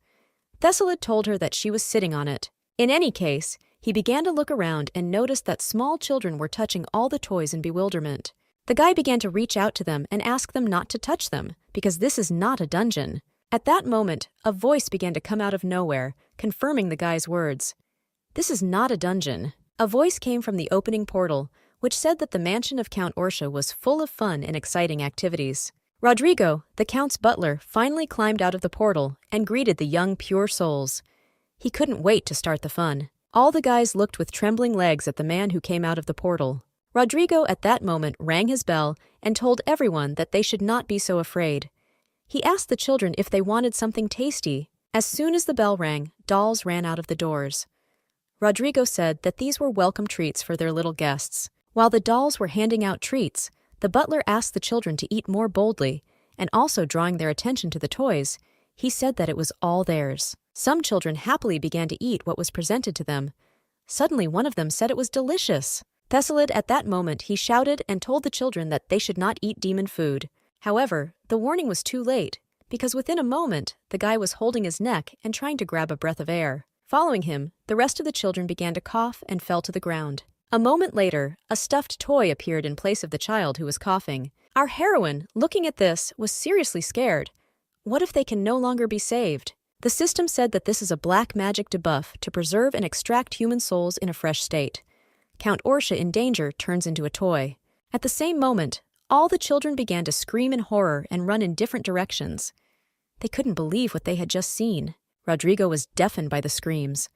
Thessalid told her that she was sitting on it. In any case, he began to look around and noticed that small children were touching all the toys in bewilderment. The guy began to reach out to them and ask them not to touch them, because this is not a dungeon. At that moment, a voice began to come out of nowhere, confirming the guy's words. This is not a dungeon. A voice came from the opening portal, which said that the mansion of Count Orsha was full of fun and exciting activities. Rodrigo, the Count's butler, finally climbed out of the portal and greeted the young pure souls. He couldn't wait to start the fun. All the guys looked with trembling legs at the man who came out of the portal. Rodrigo at that moment rang his bell and told everyone that they should not be so afraid. He asked the children if they wanted something tasty. As soon as the bell rang, dolls ran out of the doors. Rodrigo said that these were welcome treats for their little guests. While the dolls were handing out treats, the butler asked the children to eat more boldly, and also drawing their attention to the toys, he said that it was all theirs. Some children happily began to eat what was presented to them. Suddenly one of them said it was delicious. Thessalid at that moment he shouted and told the children that they should not eat demon food. However, the warning was too late, because within a moment, the guy was holding his neck and trying to grab a breath of air. Following him, the rest of the children began to cough and fell to the ground. A moment later, a stuffed toy appeared in place of the child who was coughing. Our heroine, looking at this, was seriously scared. What if they can no longer be saved? The system said that this is a black magic debuff to preserve and extract human souls in a fresh state. Count Orsha in danger turns into a toy. At the same moment, all the children began to scream in horror and run in different directions. They couldn't believe what they had just seen. Rodrigo was deafened by the screams.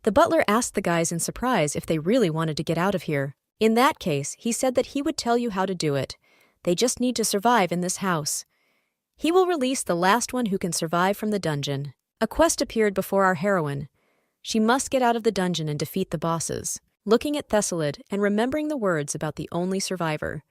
The butler asked the guys in surprise if they really wanted to get out of here. In that case, he said that he would tell you how to do it. They just need to survive in this house. He will release the last one who can survive from the dungeon. A quest appeared before our heroine. She must get out of the dungeon and defeat the bosses. Looking at Thessalid and remembering the words about the only survivor.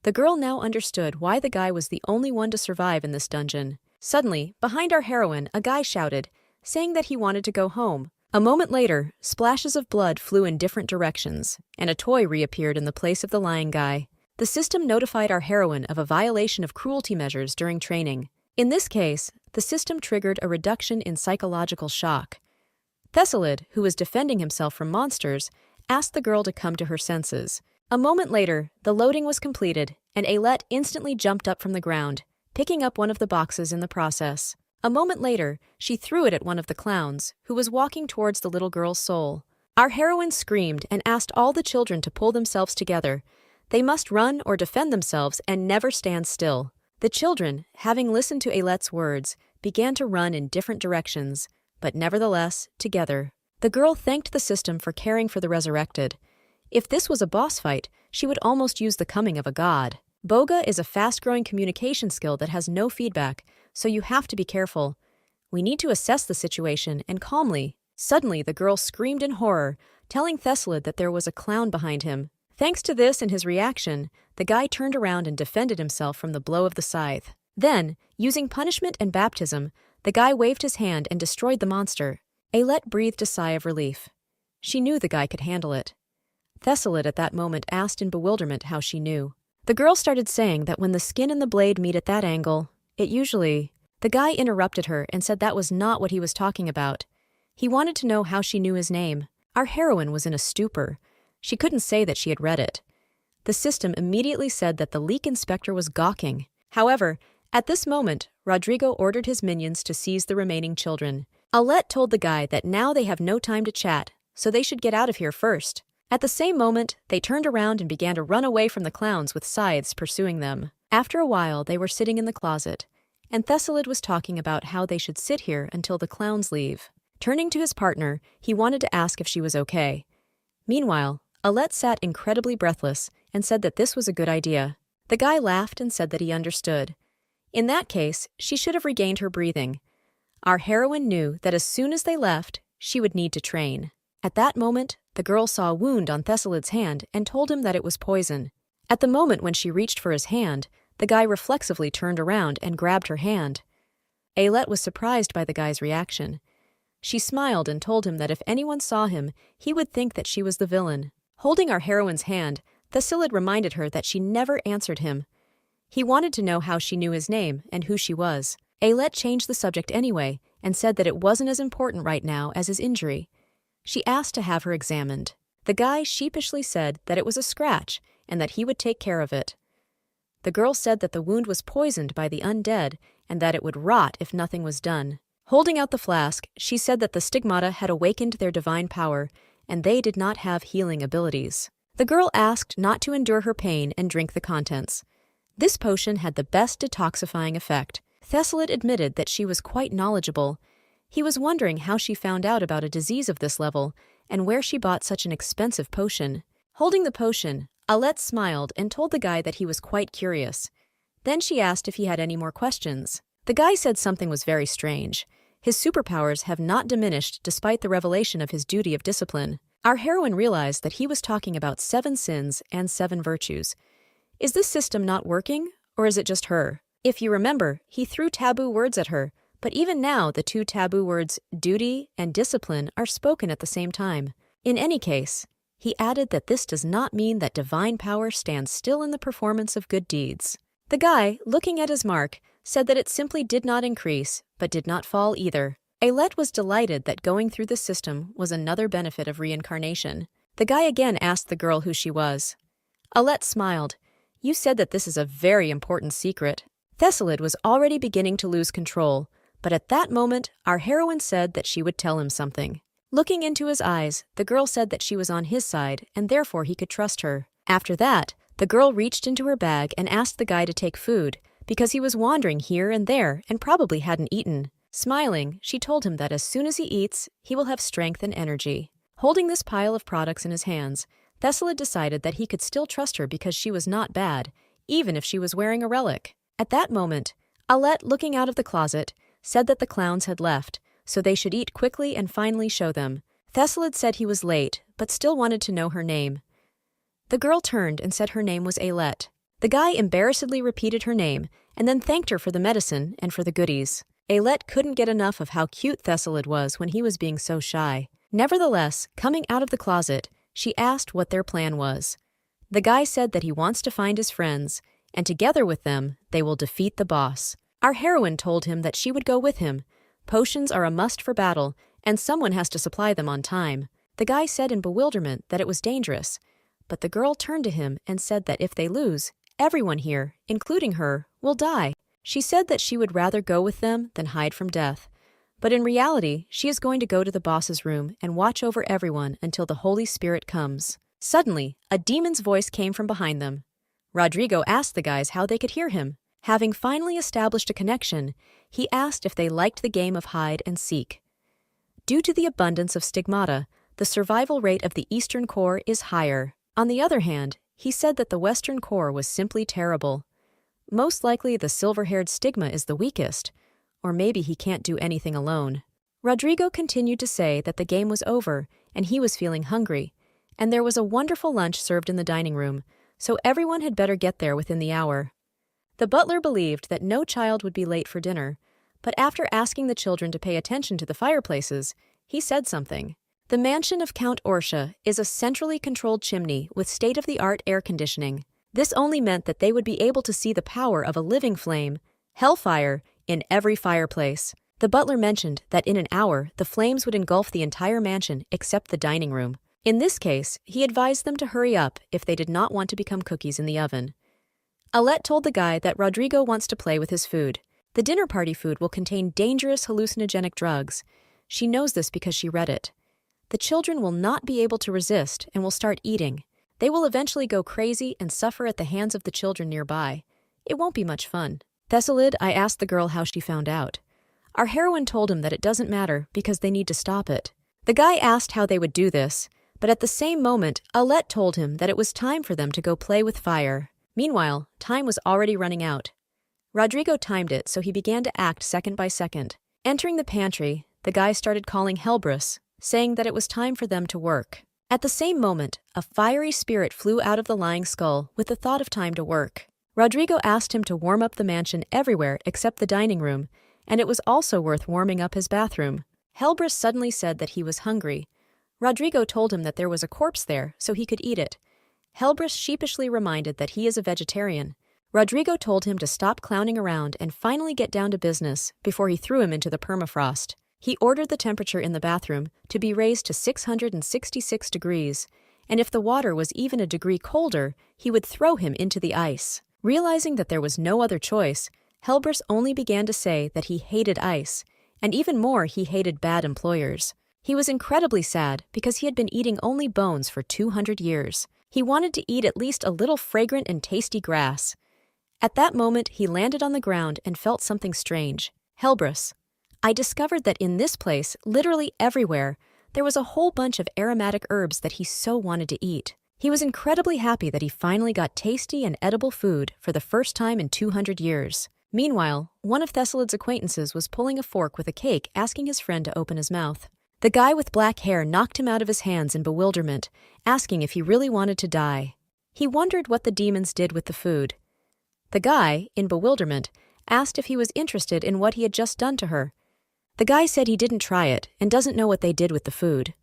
The girl now understood why the guy was the only one to survive in this dungeon. Suddenly, behind our heroine, a guy shouted, saying that he wanted to go home. A moment later, splashes of blood flew in different directions, and a toy reappeared in the place of the lying guy. The system notified our heroine of a violation of cruelty measures during training. In this case, the system triggered a reduction in psychological shock. Thessalid, who was defending himself from monsters, asked the girl to come to her senses. A moment later, the loading was completed, and Ailette instantly jumped up from the ground, picking up one of the boxes in the process. A moment later, she threw it at one of the clowns, who was walking towards the little girl's soul. Our heroine screamed and asked all the children to pull themselves together. They must run or defend themselves and never stand still. The children, having listened to Ailette's words, began to run in different directions, but nevertheless, together. The girl thanked the system for caring for the resurrected. If this was a boss fight, she would almost use the coming of a god. Boga is a fast-growing communication skill that has no feedback, so you have to be careful. We need to assess the situation and calmly. Suddenly, the girl screamed in horror, telling Thessalid that there was a clown behind him. Thanks to this and his reaction, the guy turned around and defended himself from the blow of the scythe. Then, using punishment and baptism, the guy waved his hand and destroyed the monster. Ailette breathed a sigh of relief. She knew the guy could handle it. Thessalid at that moment asked in bewilderment how she knew. The girl started saying that when the skin and the blade meet at that angle, it usually... The guy interrupted her and said that was not what he was talking about. He wanted to know how she knew his name. Our heroine was in a stupor. She couldn't say that she had read it. The system immediately said that the leak inspector was gawking. However, at this moment, Rodrigo ordered his minions to seize the remaining children. Ailette told the guy that now they have no time to chat, so they should get out of here first. At the same moment, they turned around and began to run away from the clowns with scythes pursuing them. After a while, they were sitting in the closet, and Thessalid was talking about how they should sit here until the clowns leave. Turning to his partner, he wanted to ask if she was okay. Meanwhile, Ailette sat incredibly breathless and said that this was a good idea. The guy laughed and said that he understood. In that case, she should have regained her breathing. Our heroine knew that as soon as they left, she would need to train. At that moment, the girl saw a wound on Thessalid's hand and told him that it was poison. At the moment when she reached for his hand, the guy reflexively turned around and grabbed her hand. Ailette was surprised by the guy's reaction. She smiled and told him that if anyone saw him, he would think that she was the villain. Holding our heroine's hand, Thessalid reminded her that she never answered him. He wanted to know how she knew his name and who she was. Aylett changed the subject anyway and said that it wasn't as important right now as his injury. She asked to have her examined. The guy sheepishly said that it was a scratch and that he would take care of it. The girl said that the wound was poisoned by the undead and that it would rot if nothing was done. Holding out the flask, she said that the stigmata had awakened their divine power and they did not have healing abilities. The girl asked not to endure her pain and drink the contents. This potion had the best detoxifying effect. Thessalid admitted that she was quite knowledgeable. He was wondering how she found out about a disease of this level and where she bought such an expensive potion. Holding the potion, Aylett smiled and told the guy that he was quite curious. Then she asked if he had any more questions. The guy said something was very strange. His superpowers have not diminished despite the revelation of his duty of discipline. Our heroine realized that he was talking about 7 sins and 7 virtues. Is this system not working, or is it just her? If you remember, he threw taboo words at her, but even now the 2 taboo words, duty and discipline, are spoken at the same time. In any case, he added that this does not mean that divine power stands still in the performance of good deeds. The guy, looking at his mark, said that it simply did not increase, but did not fall either. Aylett was delighted that going through the system was another benefit of reincarnation. The guy again asked the girl who she was. Aylett smiled. You said that this is a very important secret. Thessalid was already beginning to lose control, but at that moment, our heroine said that she would tell him something. Looking into his eyes, the girl said that she was on his side and therefore he could trust her. After that, the girl reached into her bag and asked the guy to take food, because he was wandering here and there and probably hadn't eaten. Smiling, she told him that as soon as he eats, he will have strength and energy. Holding this pile of products in his hands, Thessalid decided that he could still trust her because she was not bad, even if she was wearing a relic. At that moment, Aylett, looking out of the closet, said that the clowns had left, so they should eat quickly and finally show them. Thessalid said he was late, but still wanted to know her name. The girl turned and said her name was Aylett. The guy embarrassedly repeated her name and then thanked her for the medicine and for the goodies. Aylett couldn't get enough of how cute Thessalid was when he was being so shy. Nevertheless, coming out of the closet, she asked what their plan was. The guy said that he wants to find his friends, and together with them, they will defeat the boss. Our heroine told him that she would go with him. Potions are a must for battle, and someone has to supply them on time. The guy said in bewilderment that it was dangerous, but the girl turned to him and said that if they lose, everyone here, including her, will die. She said that she would rather go with them than hide from death. But in reality, she is going to go to the boss's room and watch over everyone until the Holy Spirit comes. Suddenly, a demon's voice came from behind them. Rodrigo asked the guys how they could hear him. Having finally established a connection, he asked if they liked the game of hide and seek. Due to the abundance of stigmata, the survival rate of the Eastern Core is higher. On the other hand, he said that the Western Core was simply terrible. Most likely the silver-haired stigma is the weakest, or maybe he can't do anything alone. Rodrigo continued to say that the game was over and he was feeling hungry, and there was a wonderful lunch served in the dining room, so everyone had better get there within the hour. The butler believed that no child would be late for dinner, but after asking the children to pay attention to the fireplaces, he said something. The mansion of Count Orsha is a centrally controlled chimney with state-of-the-art air conditioning. This only meant that they would be able to see the power of a living flame, hellfire, in every fireplace. The butler mentioned that in an hour, the flames would engulf the entire mansion except the dining room. In this case, he advised them to hurry up if they did not want to become cookies in the oven. Aylett told the guy that Rodrigo wants to play with his food. The dinner party food will contain dangerous hallucinogenic drugs. She knows this because she read it. The children will not be able to resist and will start eating. They will eventually go crazy and suffer at the hands of the children nearby. It won't be much fun. Thessalid, I asked the girl how she found out. Our heroine told him that it doesn't matter because they need to stop it. The guy asked how they would do this, but at the same moment, Aylett told him that it was time for them to go play with fire. Meanwhile, time was already running out. Rodrigo timed it, so he began to act second by second. Entering the pantry, the guy started calling Helbrus, saying that it was time for them to work. At the same moment, a fiery spirit flew out of the lying skull with the thought of time to work. Rodrigo asked him to warm up the mansion everywhere except the dining room, and it was also worth warming up his bathroom. Helbrus suddenly said that he was hungry. Rodrigo told him that there was a corpse there, so he could eat it. Helbrus sheepishly reminded that he is a vegetarian. Rodrigo told him to stop clowning around and finally get down to business before he threw him into the permafrost. He ordered the temperature in the bathroom to be raised to 666 degrees, and if the water was even a degree colder, he would throw him into the ice. Realizing that there was no other choice, Helbrus only began to say that he hated ice, and even more he hated bad employers. He was incredibly sad because he had been eating only bones for 200 years. He wanted to eat at least a little fragrant and tasty grass. At that moment, he landed on the ground and felt something strange. Helbrus, I discovered that in this place, literally everywhere, there was a whole bunch of aromatic herbs that he so wanted to eat. He was incredibly happy that he finally got tasty and edible food for the first time in 200 years. Meanwhile, one of Thessalid's acquaintances was pulling a fork with a cake, asking his friend to open his mouth. The guy with black hair knocked him out of his hands in bewilderment, asking if he really wanted to die. He wondered what the demons did with the food. The guy, in bewilderment, asked if he was interested in what he had just done to her. The guy said he didn't try it and doesn't know what they did with the food.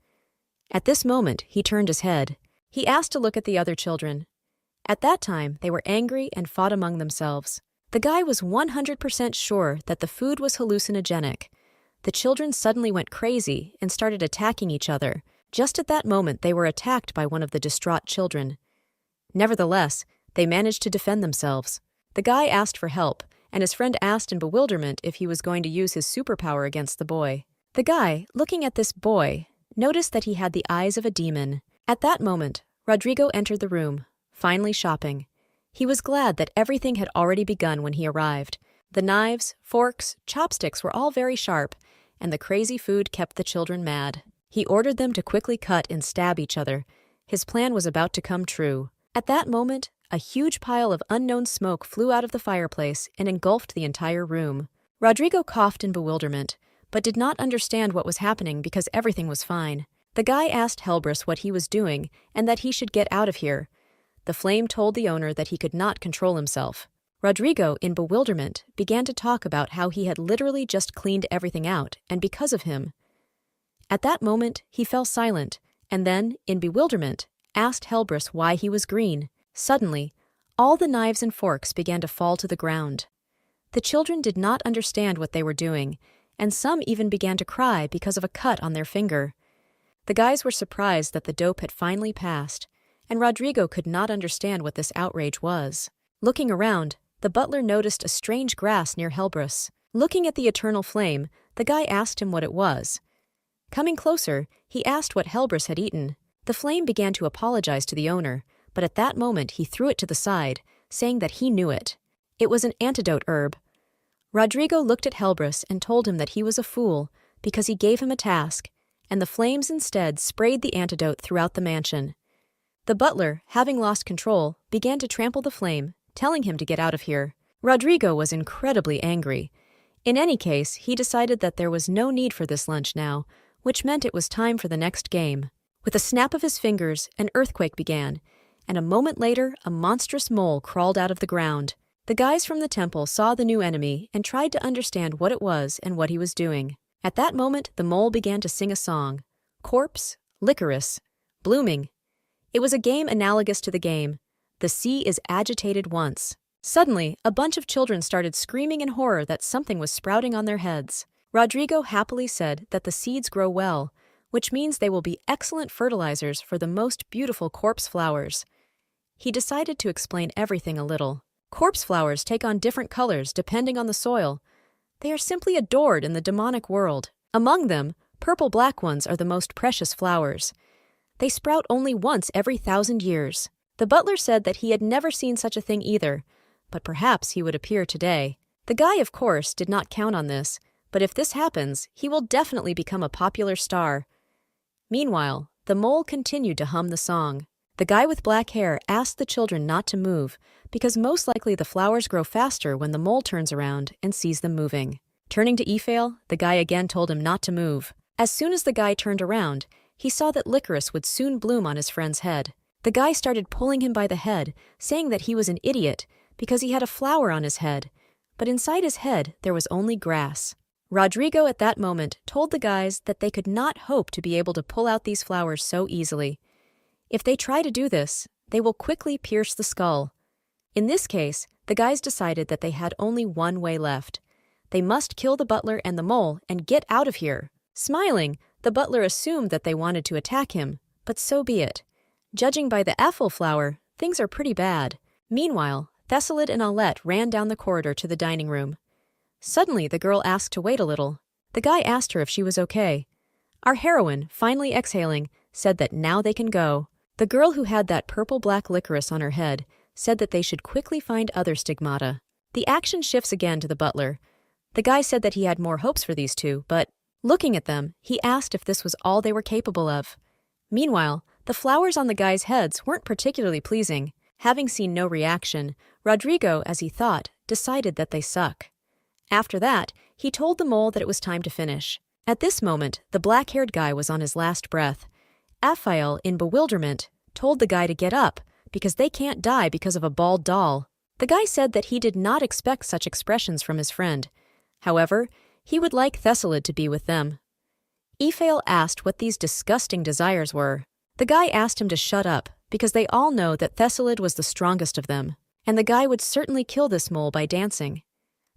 At this moment, he turned his head. He asked to look at the other children. At that time, they were angry and fought among themselves. The guy was 100% sure that the food was hallucinogenic. The children suddenly went crazy and started attacking each other. Just at that moment, they were attacked by one of the distraught children. Nevertheless, they managed to defend themselves. The guy asked for help, and his friend asked in bewilderment if he was going to use his superpower against the boy. The guy, looking at this boy, noticed that he had the eyes of a demon. At that moment, Rodrigo entered the room, finally shopping. He was glad that everything had already begun when he arrived. The knives, forks, chopsticks were all very sharp, and the crazy food kept the children mad. He ordered them to quickly cut and stab each other. His plan was about to come true. At that moment, a huge pile of unknown smoke flew out of the fireplace and engulfed the entire room. Rodrigo coughed in bewilderment, but did not understand what was happening because everything was fine. The guy asked Helbrus what he was doing and that he should get out of here. The flame told the owner that he could not control himself. Rodrigo, in bewilderment, began to talk about how he had literally just cleaned everything out, and because of him. At that moment, he fell silent, and then, in bewilderment, asked Helbrus why he was green. Suddenly, all the knives and forks began to fall to the ground. The children did not understand what they were doing, and some even began to cry because of a cut on their finger. The guys were surprised that the dope had finally passed, and Rodrigo could not understand what this outrage was. Looking around, the butler noticed a strange grass near Helbrus. Looking at the eternal flame, the guy asked him what it was. Coming closer, he asked what Helbrus had eaten. The flame began to apologize to the owner, but at that moment he threw it to the side, saying that he knew it. It was an antidote herb. Rodrigo looked at Helbrus and told him that he was a fool because he gave him a task, and the flames instead sprayed the antidote throughout the mansion. The butler, having lost control, began to trample the flame, telling him to get out of here. Rodrigo was incredibly angry. In any case, he decided that there was no need for this lunch now, which meant it was time for the next game. With a snap of his fingers, an earthquake began, and a moment later, a monstrous mole crawled out of the ground. The guys from the temple saw the new enemy and tried to understand what it was and what he was doing. At that moment, the mole began to sing a song. Corpse, licorice, blooming. It was a game analogous to the game. The sea is agitated once. Suddenly, a bunch of children started screaming in horror that something was sprouting on their heads. Rodrigo happily said that the seeds grow well, which means they will be excellent fertilizers for the most beautiful corpse flowers. He decided to explain everything a little. Corpse flowers take on different colors depending on the soil. They are simply adored in the demonic world. Among them, purple-black ones are the most precious flowers. They sprout only once every 1,000 years. The butler said that he had never seen such a thing either, but perhaps he would appear today. The guy, of course, did not count on this, but if this happens, he will definitely become a popular star. Meanwhile, the mole continued to hum the song. The guy with black hair asked the children not to move, because most likely the flowers grow faster when the mole turns around and sees them moving. Turning to Ephale, the guy again told him not to move. As soon as the guy turned around, he saw that licorice would soon bloom on his friend's head. The guy started pulling him by the head, saying that he was an idiot because he had a flower on his head, but inside his head there was only grass. Rodrigo at that moment told the guys that they could not hope to be able to pull out these flowers so easily. If they try to do this, they will quickly pierce the skull. In this case, the guys decided that they had only one way left. They must kill the butler and the mole and get out of here. Smiling, the butler assumed that they wanted to attack him, but so be it. Judging by the apple flower, things are pretty bad. Meanwhile, Thessalid and Aulette ran down the corridor to the dining room. Suddenly, the girl asked to wait a little. The guy asked her if she was okay. Our heroine, finally exhaling, said that now they can go. The girl who had that purple-black licorice on her head said that they should quickly find other stigmata. The action shifts again to the butler. The guy said that he had more hopes for these two, but, looking at them, he asked if this was all they were capable of. Meanwhile, the flowers on the guys' heads weren't particularly pleasing. Having seen no reaction, Rodrigo, as he thought, decided that they suck. After that, he told the mole that it was time to finish. At this moment, the black-haired guy was on his last breath. Aphael, in bewilderment, told the guy to get up, because they can't die because of a bald doll. The guy said that he did not expect such expressions from his friend. However, he would like Thessalid to be with them. Aphael asked what these disgusting desires were. The guy asked him to shut up, because they all know that Thessalid was the strongest of them, and the guy would certainly kill this mole by dancing.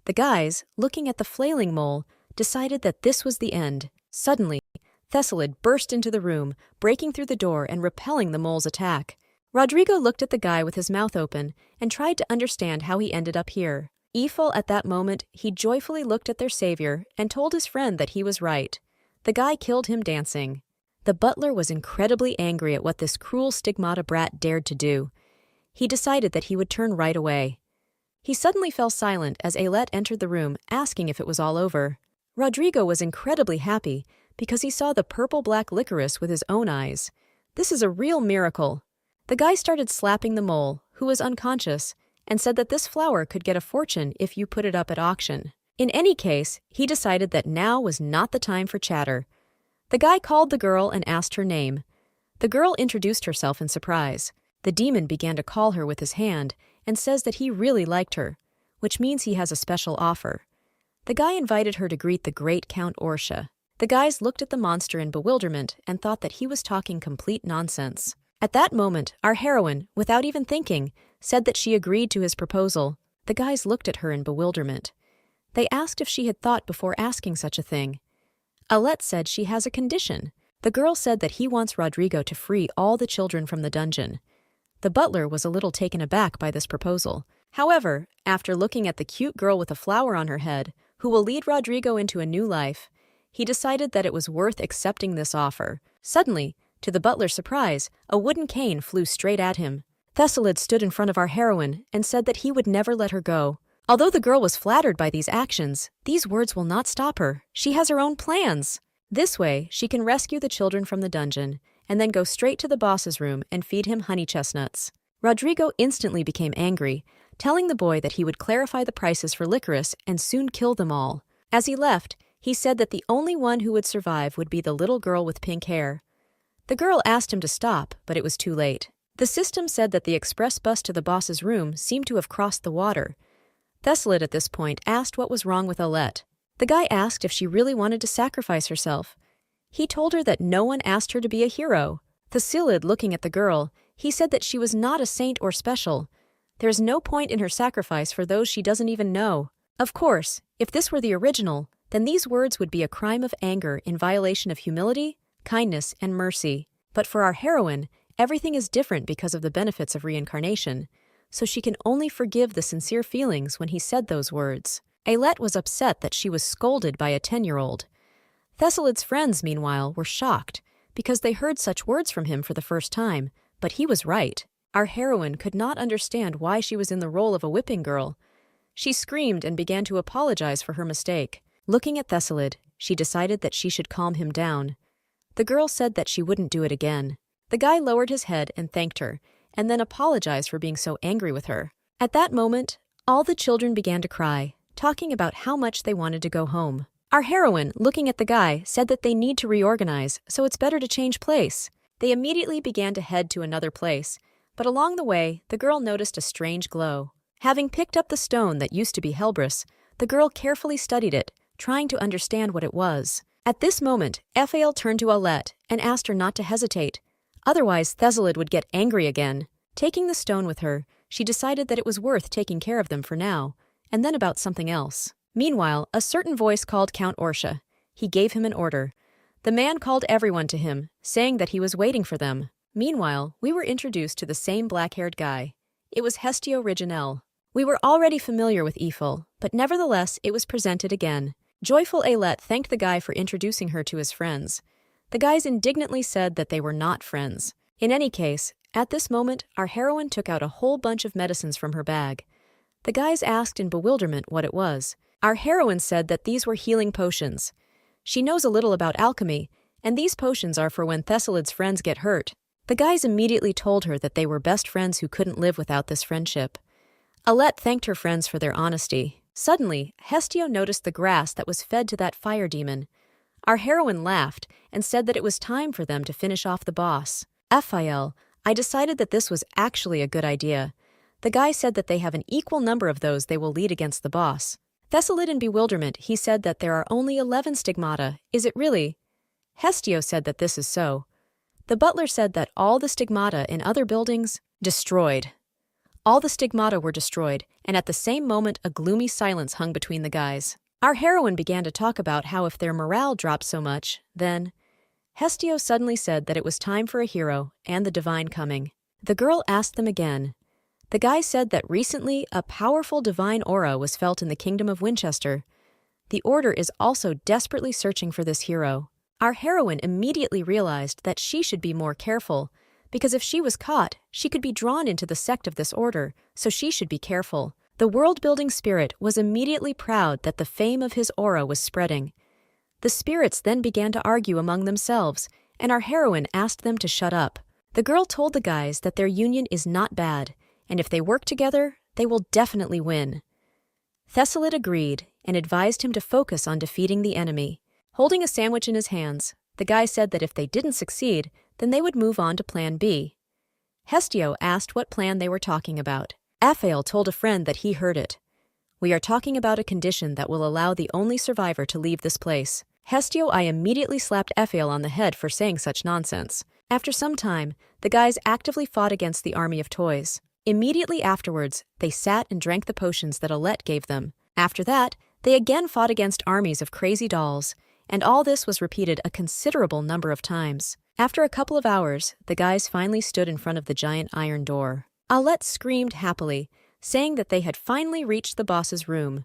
The guys, looking at the flailing mole, decided that this was the end. Suddenly, Thessalid burst into the room, breaking through the door and repelling the mole's attack. Rodrigo looked at the guy with his mouth open and tried to understand how he ended up here. At that moment, he joyfully looked at their savior and told his friend that he was right. The guy killed him dancing. The butler was incredibly angry at what this cruel stigmata brat dared to do. He decided that he would turn right away. He suddenly fell silent as Aulette entered the room, asking if it was all over. Rodrigo was incredibly happy because he saw the purple-black licorice with his own eyes. This is a real miracle. The guy started slapping the mole, who was unconscious, and said that this flower could get a fortune if you put it up at auction. In any case, he decided that now was not the time for chatter. The guy called the girl and asked her name. The girl introduced herself in surprise. The demon began to call her with his hand and says that he really liked her, which means he has a special offer. The guy invited her to greet the great Count Orsha. The guys looked at the monster in bewilderment and thought that he was talking complete nonsense. At that moment, our heroine, without even thinking, said that she agreed to his proposal. The guys looked at her in bewilderment. They asked if she had thought before asking such a thing. Aulette said she has a condition. The girl said that he wants Rodrigo to free all the children from the dungeon. The butler was a little taken aback by this proposal. However, after looking at the cute girl with a flower on her head, who will lead Rodrigo into a new life, he decided that it was worth accepting this offer. Suddenly, to the butler's surprise, a wooden cane flew straight at him. Thessalid stood in front of our heroine and said that he would never let her go. Although the girl was flattered by these actions, these words will not stop her. She has her own plans. This way, she can rescue the children from the dungeon and then go straight to the boss's room and feed him honey chestnuts. Rodrigo instantly became angry, telling the boy that he would clarify the prices for licorice and soon kill them all. As he left, he said that the only one who would survive would be the little girl with pink hair. The girl asked him to stop, but it was too late. The system said that the express bus to the boss's room seemed to have crossed the water. Thessalid at this point asked what was wrong with Aulette. The guy asked if she really wanted to sacrifice herself. He told her that no one asked her to be a hero. Thessalid, looking at the girl, he said that she was not a saint or special. There's no point in her sacrifice for those she doesn't even know. Of course, if this were the original, then these words would be a crime of anger in violation of humility, kindness, and mercy. But for our heroine, everything is different because of the benefits of reincarnation, so she can only forgive the sincere feelings when he said those words. Aulette was upset that she was scolded by a 10-year-old. Thessalid's friends, meanwhile, were shocked because they heard such words from him for the first time, but he was right. Our heroine could not understand why she was in the role of a whipping girl. She screamed and began to apologize for her mistake. Looking at Thessalid, she decided that she should calm him down. The girl said that she wouldn't do it again. The guy lowered his head and thanked her, and then apologized for being so angry with her. At that moment, all the children began to cry, talking about how much they wanted to go home. Our heroine, looking at the guy, said that they need to reorganize, so it's better to change place. They immediately began to head to another place, but along the way, the girl noticed a strange glow. Having picked up the stone that used to be Helbris, the girl carefully studied it, trying to understand what it was. At this moment, Ephael turned to Alet and asked her not to hesitate. Otherwise, Thessalid would get angry again. Taking the stone with her, she decided that it was worth taking care of them for now, and then about something else. Meanwhile, a certain voice called Count Orsha. He gave him an order. The man called everyone to him, saying that he was waiting for them. Meanwhile, we were introduced to the same black-haired guy. It was Hestio Riginel. We were already familiar with Eiffel, but nevertheless it was presented again. Joyful Alet thanked the guy for introducing her to his friends. The guys indignantly said that they were not friends. In any case, at this moment, our heroine took out a whole bunch of medicines from her bag. The guys asked in bewilderment what it was. Our heroine said that these were healing potions. She knows a little about alchemy, and these potions are for when Thessalid's friends get hurt. The guys immediately told her that they were best friends who couldn't live without this friendship. Alet thanked her friends for their honesty. Suddenly, Hestio noticed the grass that was fed to that fire demon. Our heroine laughed and said that it was time for them to finish off the boss. Ephael, I decided that this was actually a good idea. The guy said that they have an equal number of those they will lead against the boss. Thessalid in bewilderment, he said that there are only 11 stigmata. Is it really? Hestio said that this is so. The butler said that all the stigmata in other buildings destroyed. All the stigmata were destroyed, and at the same moment a gloomy silence hung between the guys. Our heroine began to talk about how if their morale dropped so much, then... Hestio suddenly said that it was time for a hero and the divine coming. The girl asked them again. The guy said that recently a powerful divine aura was felt in the kingdom of Winchester. The Order is also desperately searching for this hero. Our heroine immediately realized that she should be more careful, because if she was caught, she could be drawn into the sect of this order, so she should be careful. The world-building spirit was immediately proud that the fame of his aura was spreading. The spirits then began to argue among themselves, and our heroine asked them to shut up. The girl told the guys that their union is not bad, and if they work together, they will definitely win. Thessalid agreed and advised him to focus on defeating the enemy. Holding a sandwich in his hands, the guy said that if they didn't succeed, then they would move on to Plan B. Hestio asked what plan they were talking about. Ephael told a friend that he heard it. We are talking about a condition that will allow the only survivor to leave this place. Hestio I immediately slapped Ephael on the head for saying such nonsense. After some time, the guys actively fought against the army of toys. Immediately afterwards, they sat and drank the potions that Alet gave them. After that, they again fought against armies of crazy dolls, and all this was repeated a considerable number of times. After a couple of hours, the guys finally stood in front of the giant iron door. Alet screamed happily, saying that they had finally reached the boss's room.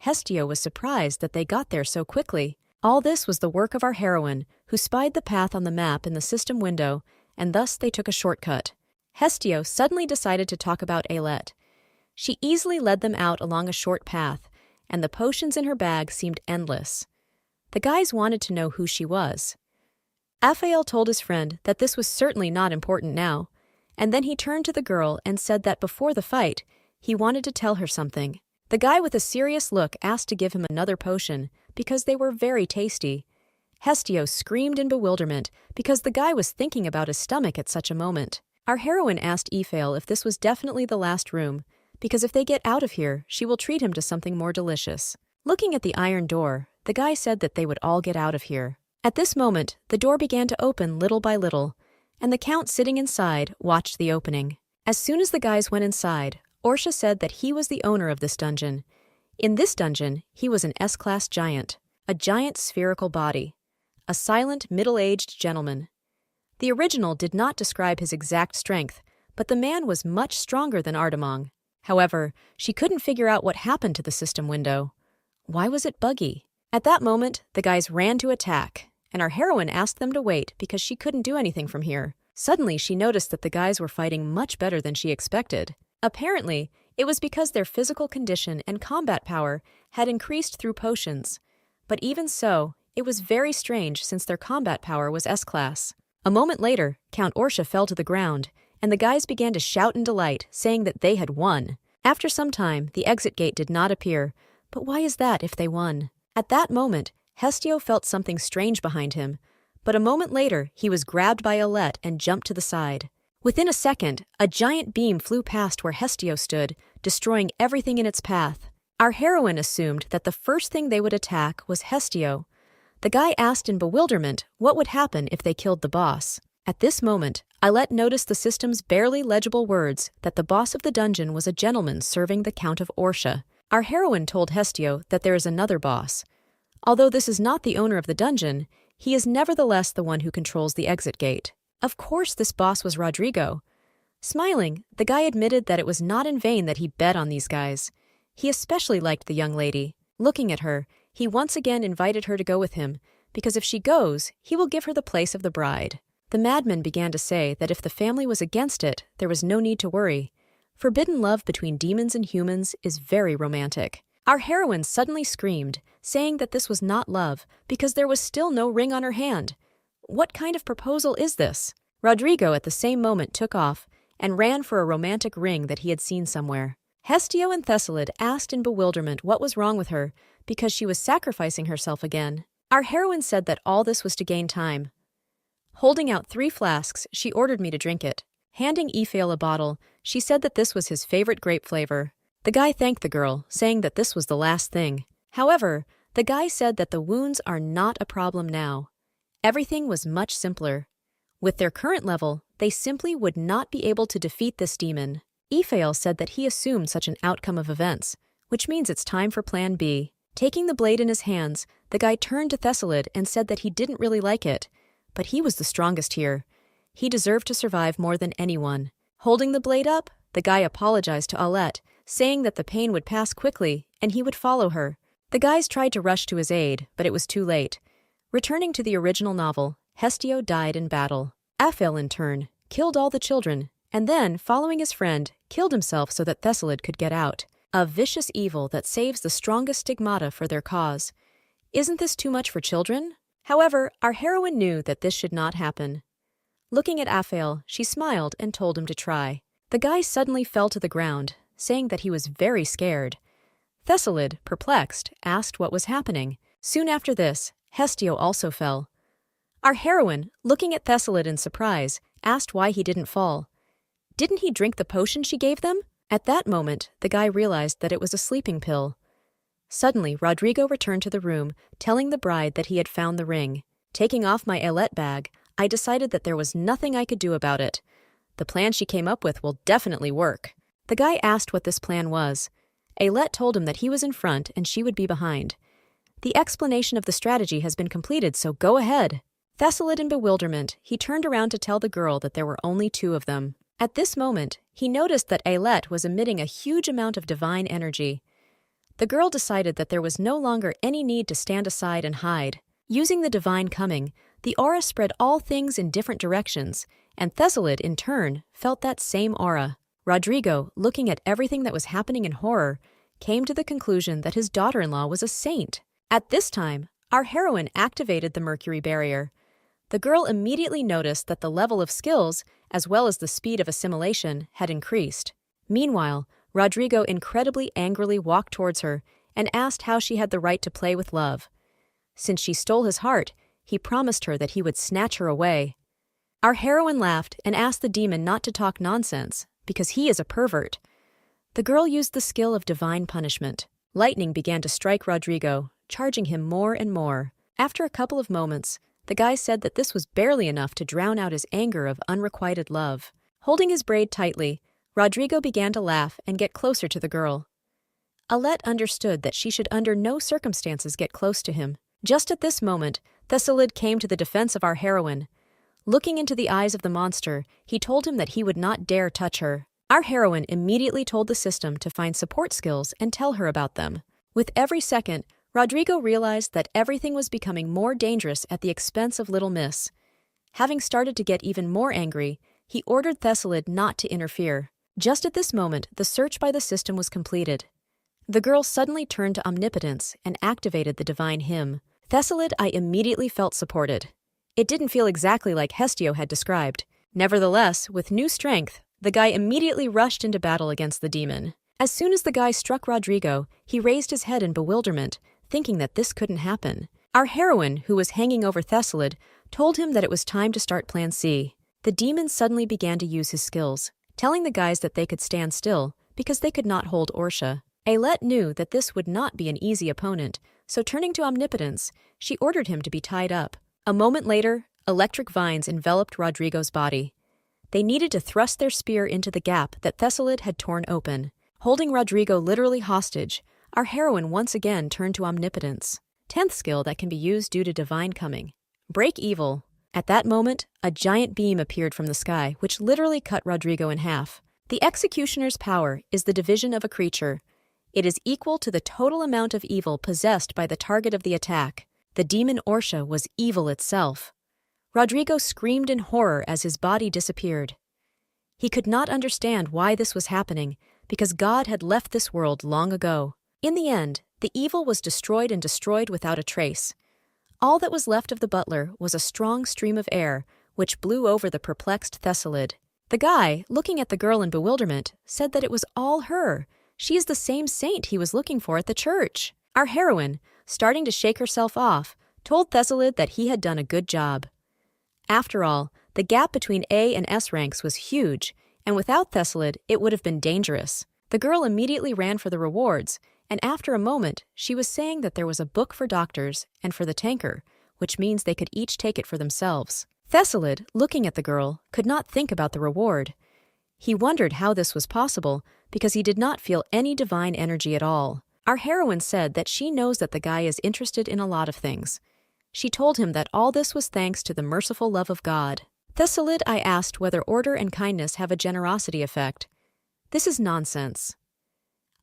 Hestio was surprised that they got there so quickly. All this was the work of our heroine, who spied the path on the map in the system window, and thus they took a shortcut. Hestio suddenly decided to talk about Alet. She easily led them out along a short path, and the potions in her bag seemed endless. The guys wanted to know who she was. Ephael told his friend that this was certainly not important now, and then he turned to the girl and said that before the fight, he wanted to tell her something. The guy with a serious look asked to give him another potion because they were very tasty. Hestio screamed in bewilderment because the guy was thinking about his stomach at such a moment. Our heroine asked Ephael if this was definitely the last room, because if they get out of here, she will treat him to something more delicious. Looking at the iron door, the guy said that they would all get out of here. At this moment, the door began to open little by little, and the count sitting inside watched the opening. As soon as the guys went inside, Orsha said that he was the owner of this dungeon. In this dungeon, he was an S-class giant, a giant spherical body, a silent, middle-aged gentleman. The original did not describe his exact strength, but the man was much stronger than Ardamong. However, she couldn't figure out what happened to the system window. Why was it buggy? At that moment, the guys ran to attack, and our heroine asked them to wait because she couldn't do anything from here. Suddenly, she noticed that the guys were fighting much better than she expected. Apparently, it was because their physical condition and combat power had increased through potions. But even so, it was very strange since their combat power was S-class. A moment later, Count Orsha fell to the ground, and the guys began to shout in delight, saying that they had won. After some time, the exit gate did not appear, but why is that if they won? At that moment, Hestio felt something strange behind him, but a moment later, he was grabbed by Alet and jumped to the side. Within a second, a giant beam flew past where Hestio stood, destroying everything in its path. Our heroine assumed that the first thing they would attack was Hestio. The guy asked in bewilderment what would happen if they killed the boss. At this moment, Ailette noticed the system's barely legible words that the boss of the dungeon was a gentleman serving the Count of Orsha. Our heroine told Hestio that there is another boss. Although this is not the owner of the dungeon, he is nevertheless the one who controls the exit gate. Of course this boss was Rodrigo. Smiling, the guy admitted that it was not in vain that he bet on these guys. He especially liked the young lady. Looking at her, he once again invited her to go with him, because if she goes, he will give her the place of the bride. The madman began to say that if the family was against it, there was no need to worry. Forbidden love between demons and humans is very romantic. Our heroine suddenly screamed, saying that this was not love, because there was still no ring on her hand. What kind of proposal is this? Rodrigo at the same moment took off and ran for a romantic ring that he had seen somewhere. Hestio and Thessalid asked in bewilderment what was wrong with her, because she was sacrificing herself again. Our heroine said that all this was to gain time. Holding out 3 flasks, she ordered me to drink it. Handing Ephael a bottle, she said that this was his favorite grape flavor. The guy thanked the girl, saying that this was the last thing. However, the guy said that the wounds are not a problem now. Everything was much simpler. With their current level, they simply would not be able to defeat this demon. Ephael said that he assumed such an outcome of events, which means it's time for Plan B. Taking the blade in his hands, the guy turned to Thessalid and said that he didn't really like it, but he was the strongest here. He deserved to survive more than anyone. Holding the blade up, the guy apologized to Ailette, saying that the pain would pass quickly and he would follow her. The guys tried to rush to his aid, but it was too late. Returning to the original novel, Hestio died in battle. Ephael, in turn, killed all the children, and then, following his friend, killed himself so that Thessalid could get out. A vicious evil that saves the strongest stigmata for their cause. Isn't this too much for children? However, our heroine knew that this should not happen. Looking at Ephael, she smiled and told him to try. The guy suddenly fell to the ground, saying that he was very scared. Thessalid, perplexed, asked what was happening. Soon after this, Hestio also fell. Our heroine, looking at Thessalid in surprise, asked why he didn't fall. Didn't he drink the potion she gave them? At that moment, the guy realized that it was a sleeping pill. Suddenly, Rodrigo returned to the room, telling the bride that he had found the ring. Taking off my Ailette bag, I decided that there was nothing I could do about it. The plan she came up with will definitely work. The guy asked what this plan was. Ailette told him that he was in front and she would be behind. The explanation of the strategy has been completed, so go ahead. Thessalid in bewilderment, he turned around to tell the girl that there were only 2 of them. At this moment, he noticed that Ailette was emitting a huge amount of divine energy. The girl decided that there was no longer any need to stand aside and hide. Using the divine coming, the aura spread all things in different directions, and Thessalid, in turn, felt that same aura. Rodrigo, looking at everything that was happening in horror, came to the conclusion that his daughter-in-law was a saint. At this time, our heroine activated the Mercury barrier. The girl immediately noticed that the level of skills, as well as the speed of assimilation, had increased. Meanwhile, Rodrigo incredibly angrily walked towards her and asked how she had the right to play with love. Since she stole his heart, he promised her that he would snatch her away. Our heroine laughed and asked the demon not to talk nonsense, because he is a pervert. The girl used the skill of divine punishment. Lightning began to strike Rodrigo, charging him more and more. After a couple of moments, the guy said that this was barely enough to drown out his anger of unrequited love. Holding his braid tightly, Rodrigo began to laugh and get closer to the girl. Ailette understood that she should under no circumstances get close to him. Just at this moment, Thessalid came to the defense of our heroine. Looking into the eyes of the monster, he told him that he would not dare touch her. Our heroine immediately told the system to find support skills and tell her about them. With every second, Rodrigo realized that everything was becoming more dangerous at the expense of Little Miss. Having started to get even more angry, he ordered Thessalid not to interfere. Just at this moment, the search by the system was completed. The girl suddenly turned to omnipotence and activated the divine hymn. Thessalid, I immediately felt supported. It didn't feel exactly like Hestio had described. Nevertheless, with new strength, the guy immediately rushed into battle against the demon. As soon as the guy struck Rodrigo, he raised his head in bewilderment, thinking that this couldn't happen. Our heroine, who was hanging over Thessalid, told him that it was time to start Plan C. The demon suddenly began to use his skills, telling the guys that they could stand still because they could not hold Orsha. Ailette knew that this would not be an easy opponent, so turning to Omnipotence, she ordered him to be tied up. A moment later, electric vines enveloped Rodrigo's body. They needed to thrust their spear into the gap that Thessalid had torn open. Holding Rodrigo literally hostage, our heroine once again turned to Omnipotence. 10th skill that can be used due to divine coming. Break evil. At that moment, a giant beam appeared from the sky, which literally cut Rodrigo in half. The executioner's power is the division of a creature. It is equal to the total amount of evil possessed by the target of the attack. The demon Orsha was evil itself. Rodrigo screamed in horror as his body disappeared. He could not understand why this was happening, because God had left this world long ago. In the end, the evil was destroyed and destroyed without a trace. All that was left of the butler was a strong stream of air, which blew over the perplexed Thessalid. The guy, looking at the girl in bewilderment, said that it was all her. She is the same saint he was looking for at the church. Our heroine, starting to shake herself off, told Thessalid that he had done a good job. After all, the gap between A and S ranks was huge, and without Thessalid, it would have been dangerous. The girl immediately ran for the rewards, and after a moment, she was saying that there was a book for doctors and for the tanker, which means they could each take it for themselves. Thessalid, looking at the girl, could not think about the reward. He wondered how this was possible, because he did not feel any divine energy at all. Our heroine said that she knows that the guy is interested in a lot of things. She told him that all this was thanks to the merciful love of God. Thessalid, I asked whether order and kindness have a generosity effect. This is nonsense.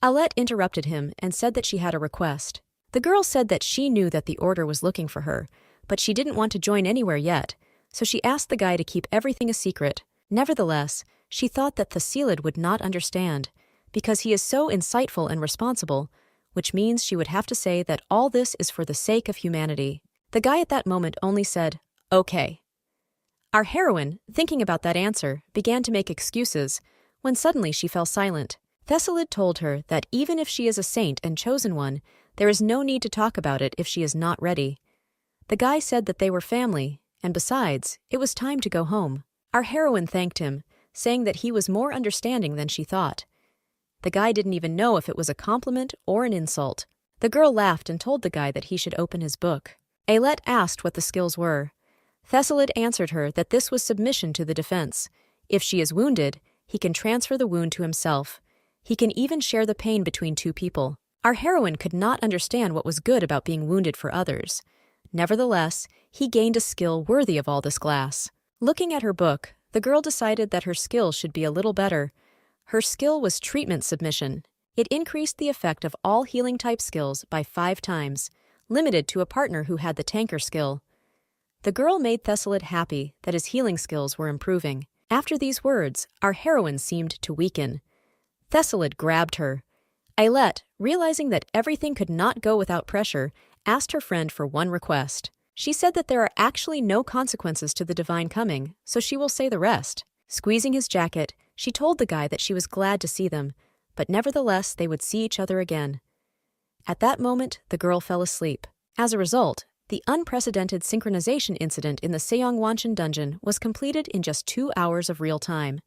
Ailette interrupted him and said that she had a request. The girl said that she knew that the order was looking for her, but she didn't want to join anywhere yet, so she asked the guy to keep everything a secret. Nevertheless, she thought that Thessalid would not understand, because he is so insightful and responsible, which means she would have to say that all this is for the sake of humanity. The guy at that moment only said, "Okay." Our heroine, thinking about that answer, began to make excuses, when suddenly she fell silent. Thessalid told her that even if she is a saint and chosen one, there is no need to talk about it if she is not ready. The guy said that they were family, and besides, it was time to go home. Our heroine thanked him, saying that he was more understanding than she thought. The guy didn't even know if it was a compliment or an insult. The girl laughed and told the guy that he should open his book. Ailette asked what the skills were. Thessalid answered her that this was submission to the defense. If she is wounded, he can transfer the wound to himself. He can even share the pain between two people. Our heroine could not understand what was good about being wounded for others. Nevertheless, he gained a skill worthy of all this glass. Looking at her book, the girl decided that her skill should be a little better. Her skill was treatment submission. It increased the effect of all healing-type skills by 5 times, limited to a partner who had the tanker skill. The girl made Thessalid happy that his healing skills were improving. After these words, our heroine seemed to weaken. Thessalid grabbed her. Ailette, realizing that everything could not go without pressure, asked her friend for one request. She said that there are actually no consequences to the divine coming, so she will say the rest. Squeezing his jacket, she told the guy that she was glad to see them, but nevertheless they would see each other again. At that moment, the girl fell asleep. As a result, the unprecedented synchronization incident in the Seongwanshan dungeon was completed in just 2 hours of real time.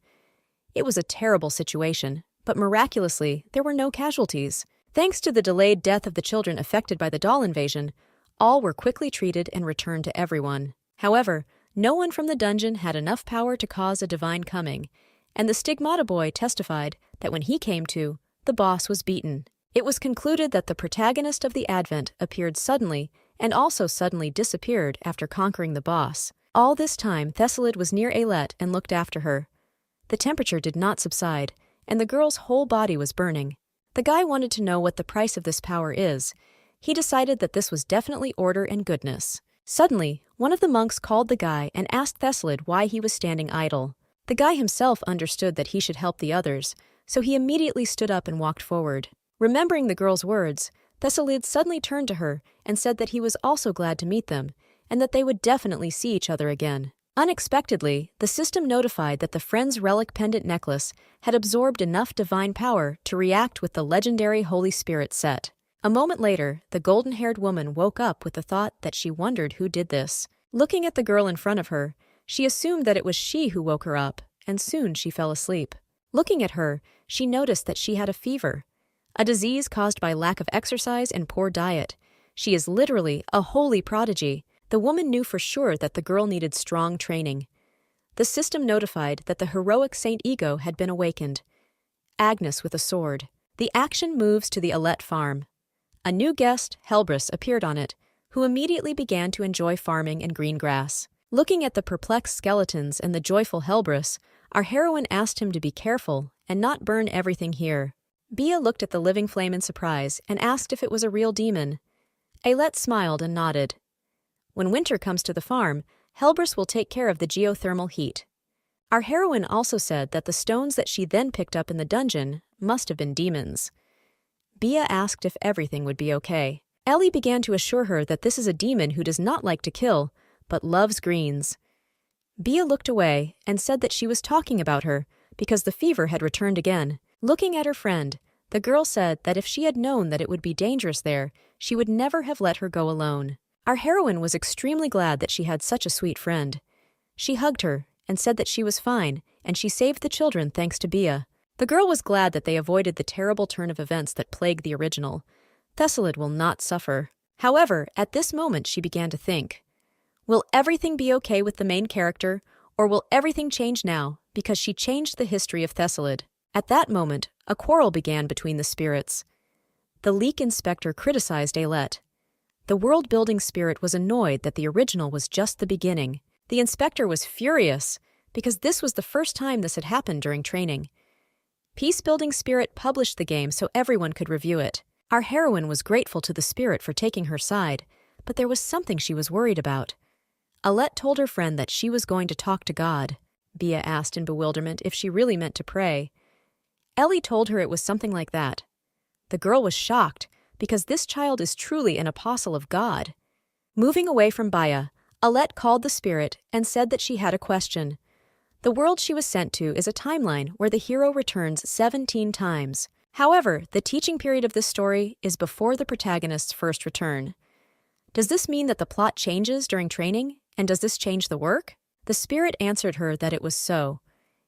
It was a terrible situation, but miraculously, there were no casualties. Thanks to the delayed death of the children affected by the doll invasion, all were quickly treated and returned to everyone. However, no one from the dungeon had enough power to cause a divine coming, and the Stigmata boy testified that when he came to, the boss was beaten. It was concluded that the protagonist of the Advent appeared suddenly and also suddenly disappeared after conquering the boss. All this time, Thessalid was near Ailette and looked after her. The temperature did not subside, and the girl's whole body was burning. The guy wanted to know what the price of this power is. He decided that this was definitely order and goodness. Suddenly, one of the monks called the guy and asked Thessalid why he was standing idle. The guy himself understood that he should help the others, so he immediately stood up and walked forward. Remembering the girl's words, Thessalid suddenly turned to her and said that he was also glad to meet them, and that they would definitely see each other again. Unexpectedly, the system notified that the Friend's Relic Pendant Necklace had absorbed enough divine power to react with the legendary Holy Spirit set. A moment later, the golden-haired woman woke up with the thought that she wondered who did this. Looking at the girl in front of her, she assumed that it was she who woke her up, and soon she fell asleep. Looking at her, she noticed that she had a fever. a disease caused by lack of exercise and poor diet. She is literally a holy prodigy. The woman knew for sure that the girl needed strong training. The system notified that the heroic Saint Ego had been awakened. Agnes with a sword. The action moves to the Alette farm. A new guest, Helbrus, appeared on it, who immediately began to enjoy farming and green grass. Looking at the perplexed skeletons and the joyful Helbrus, our heroine asked him to be careful and not burn everything here. Bia looked at the living flame in surprise and asked if it was a real demon. Alette smiled and nodded. When winter comes to the farm, Helbrus will take care of the geothermal heat. Our heroine also said that the stones that she then picked up in the dungeon must have been demons. Bia asked if everything would be okay. Ellie began to assure her that this is a demon who does not like to kill, but loves greens. Bia looked away and said that she was talking about her because the fever had returned again. Looking at her friend, the girl said that if she had known that it would be dangerous there, she would never have let her go alone. Our heroine was extremely glad that she had such a sweet friend. She hugged her and said that she was fine, and she saved the children thanks to Bia. The girl was glad that they avoided the terrible turn of events that plagued the original. Thessalid will not suffer. However, at this moment she began to think, will everything be okay with the main character, or will everything change now because she changed the history of Thessalid? At that moment, a quarrel began between the spirits. The leak inspector criticized Alette. The world-building spirit was annoyed that the original was just the beginning. The inspector was furious because this was the first time this had happened during training. Peace-building spirit published the game so everyone could review it. Our heroine was grateful to the spirit for taking her side, but there was something she was worried about. Alette told her friend that she was going to talk to God. Bia asked in bewilderment if she really meant to pray. Ellie told her it was something like that. The girl was shocked because this child is truly an apostle of God. Moving away from Bia, Alette called the spirit and said that she had a question. The world she was sent to is a timeline where the hero returns 17 times. However, the teaching period of this story is before the protagonist's first return. Does this mean that the plot changes during training, and does this change the work? The spirit answered her that it was so.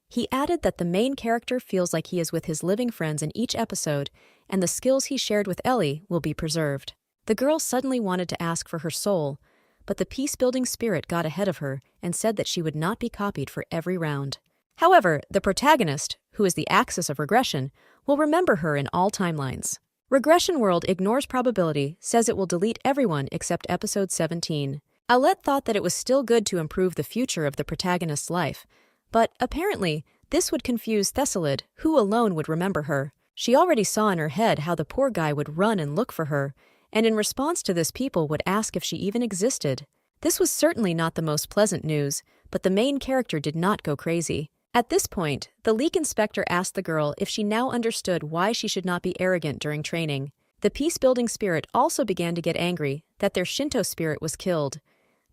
He added that the main character feels like he is with his living friends in each episode, and the skills he shared with Ellie will be preserved. The girl suddenly wanted to ask for her soul, but the peace-building spirit got ahead of her and said that she would not be copied for every round. However, the protagonist, who is the axis of regression, will remember her in all timelines. Regression World ignores probability, says it will delete everyone except episode 17. Alette thought that it was still good to improve the future of the protagonist's life, but apparently this would confuse Thessalid, who alone would remember her. She already saw in her head how the poor guy would run and look for her, and in response to this people would ask if she even existed. This was certainly not the most pleasant news, but the main character did not go crazy. At this point, the leak inspector asked the girl if she now understood why she should not be arrogant during training. The peace-building spirit also began to get angry that their Shinto spirit was killed.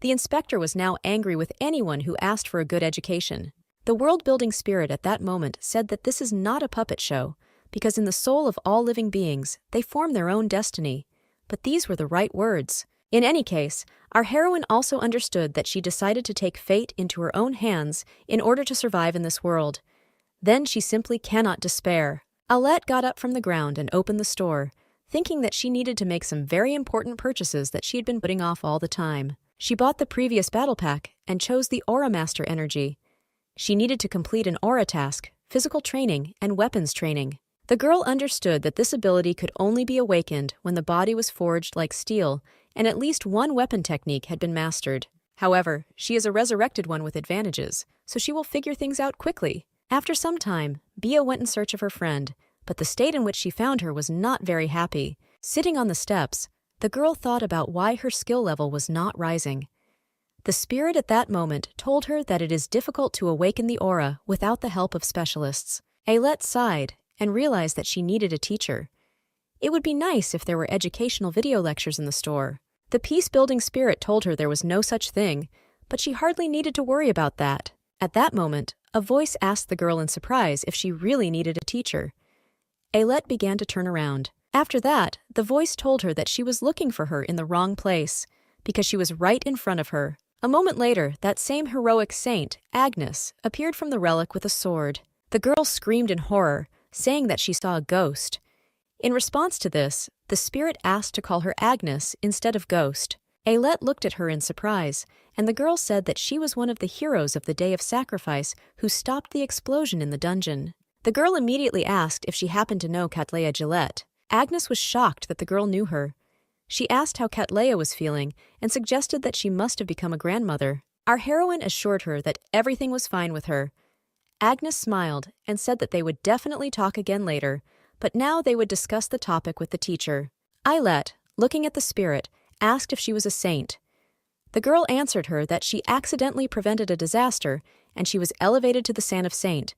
The inspector was now angry with anyone who asked for a good education. The world-building spirit at that moment said that this is not a puppet show, because in the soul of all living beings, they form their own destiny. But these were the right words. In any case, our heroine also understood that she decided to take fate into her own hands in order to survive in this world. Then she simply cannot despair. Alette got up from the ground and opened the store, thinking that she needed to make some very important purchases that she had been putting off all the time. She bought the previous battle pack and chose the Aura Master energy. She needed to complete an aura task, physical training, and weapons training. The girl understood that this ability could only be awakened when the body was forged like steel, and at least one weapon technique had been mastered. However, she is a resurrected one with advantages, so she will figure things out quickly. After some time, Bia went in search of her friend, but the state in which she found her was not very happy. Sitting on the steps, the girl thought about why her skill level was not rising. The spirit at that moment told her that it is difficult to awaken the aura without the help of specialists. Alette sighed and realized that she needed a teacher. It would be nice if there were educational video lectures in the store. The peace-building spirit told her there was no such thing, but she hardly needed to worry about that. At that moment, a voice asked the girl in surprise if she really needed a teacher. Alette began to turn around. After that, the voice told her that she was looking for her in the wrong place, because she was right in front of her. A moment later, that same heroic saint, Agnes, appeared from the relic with a sword. The girl screamed in horror, saying that she saw a ghost. In response to this, the spirit asked to call her Agnes instead of Ghost. Alet looked at her in surprise, and the girl said that she was one of the heroes of the Day of Sacrifice who stopped the explosion in the dungeon. The girl immediately asked if she happened to know Cattleya Gillette. Agnes was shocked that the girl knew her. She asked how Cattleya was feeling and suggested that she must have become a grandmother. Our heroine assured her that everything was fine with her. Agnes smiled and said that they would definitely talk again later, but now they would discuss the topic with the teacher. Alet, looking at the spirit, asked if she was a saint. The girl answered her that she accidentally prevented a disaster and she was elevated to the san of saint,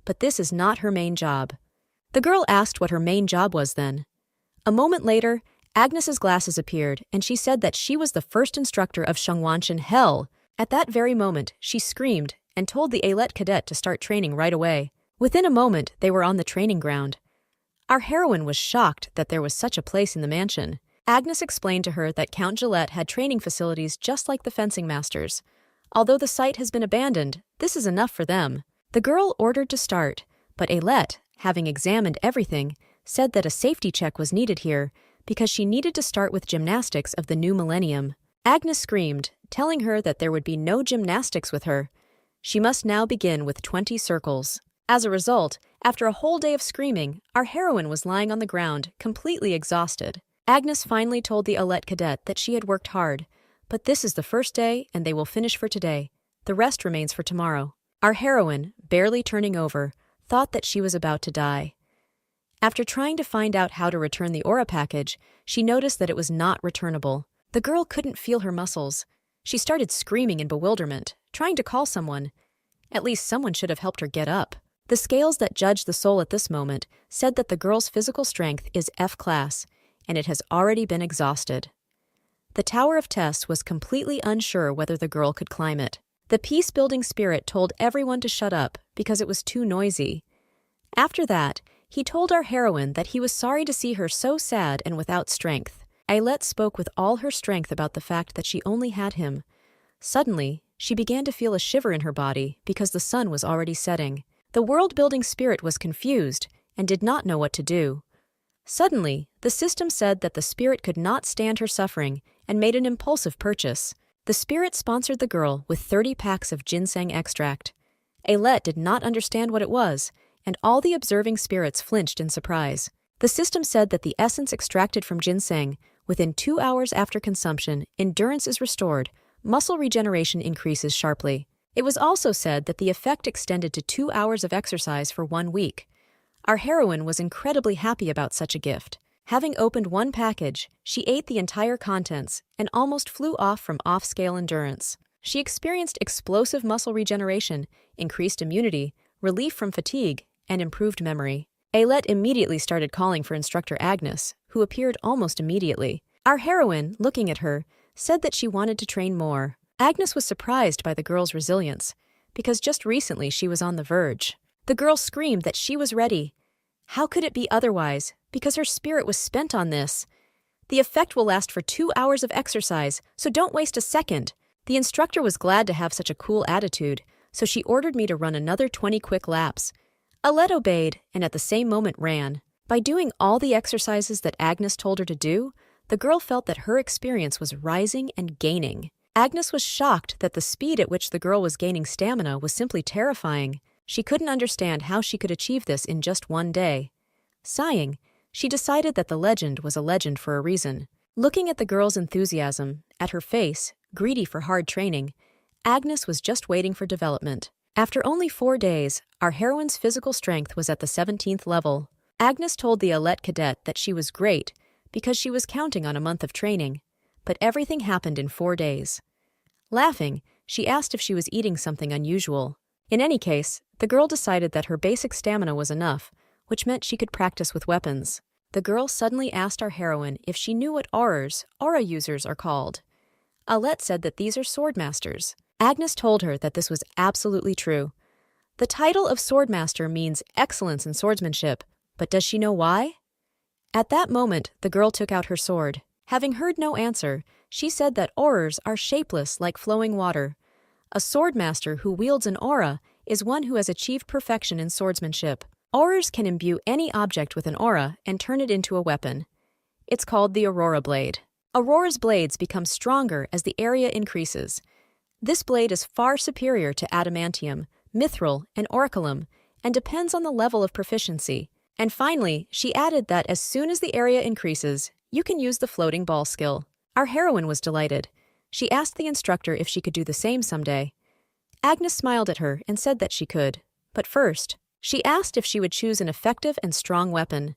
but this is not her main job. The girl asked what her main job was then. A moment later, Agnes's glasses appeared and she said that she was the first instructor of Shangwanshan Hell. At that very moment, she screamed and told the Alet cadet to start training right away. Within a moment, they were on the training ground. Our heroine was shocked that there was such a place in the mansion. Agnes explained to her that Count Gillette had training facilities just like the fencing masters. Although the site has been abandoned, this is enough for them. The girl ordered to start, but Alet, having examined everything, said that a safety check was needed here because she needed to start with gymnastics of the new millennium. Agnes screamed, telling her that there would be no gymnastics with her. She must now begin with 20 circles. As a result, after a whole day of screaming, our heroine was lying on the ground, completely exhausted. Agnes finally told the Alet cadet that she had worked hard, but this is the first day and they will finish for today. The rest remains for tomorrow. Our heroine, barely turning over, thought that she was about to die. After trying to find out how to return the aura package, she noticed that it was not returnable. The girl couldn't feel her muscles. She started screaming in bewilderment, trying to call someone. At least someone should have helped her get up. The scales that judged the soul at this moment said that the girl's physical strength is F-class, and it has already been exhausted. The Tower of Tess was completely unsure whether the girl could climb it. The peace-building spirit told everyone to shut up because it was too noisy. After that, he told our heroine that he was sorry to see her so sad and without strength. Alet spoke with all her strength about the fact that she only had him. Suddenly, she began to feel a shiver in her body because the sun was already setting. The world-building spirit was confused and did not know what to do. Suddenly, the system said that the spirit could not stand her suffering and made an impulsive purchase. The spirit sponsored the girl with 30 packs of ginseng extract. Alet did not understand what it was, and all the observing spirits flinched in surprise. The system said that the essence extracted from ginseng, within 2 hours after consumption, endurance is restored, muscle regeneration increases sharply. It was also said that the effect extended to 2 hours of exercise for 1 week. Our heroine was incredibly happy about such a gift. Having opened one package, she ate the entire contents and almost flew off from off-scale endurance. She experienced explosive muscle regeneration, increased immunity, relief from fatigue, and improved memory. Alet immediately started calling for instructor Agnes, who appeared almost immediately. Our heroine, looking at her, said that she wanted to train more. Agnes was surprised by the girl's resilience, because just recently she was on the verge. The girl screamed that she was ready. How could it be otherwise, because her spirit was spent on this? The effect will last for 2 hours of exercise, so don't waste a second. The instructor was glad to have such a cool attitude, so she ordered me to run another 20 quick laps. Alet obeyed, and at the same moment ran. By doing all the exercises that Agnes told her to do, the girl felt that her experience was rising and gaining. Agnes was shocked that the speed at which the girl was gaining stamina was simply terrifying. She couldn't understand how she could achieve this in just 1 day. Sighing, she decided that the legend was a legend for a reason. Looking at the girl's enthusiasm, at her face, greedy for hard training, Agnes was just waiting for development. After only 4 days, our heroine's physical strength was at the 17th level. Agnes told the Alet cadet that she was great because she was counting on a month of training, but everything happened in 4 days. Laughing, she asked if she was eating something unusual. In any case, the girl decided that her basic stamina was enough, which meant she could practice with weapons. The girl suddenly asked our heroine if she knew what aura users are called. Alet said that these are swordmasters. Agnes told her that this was absolutely true. The title of swordmaster means excellence in swordsmanship, but does she know why? At that moment, the girl took out her sword. Having heard no answer, she said that auras are shapeless like flowing water. A swordmaster who wields an aura is one who has achieved perfection in swordsmanship. Auras can imbue any object with an aura and turn it into a weapon. It's called the Aurora Blade. Aurora's blades become stronger as the area increases. This blade is far superior to adamantium, mithril, and orichalcum, and depends on the level of proficiency. And finally, she added that as soon as the area increases, you can use the floating ball skill. Our heroine was delighted. She asked the instructor if she could do the same someday. Agnes smiled at her and said that she could. But first, she asked if she would choose an effective and strong weapon.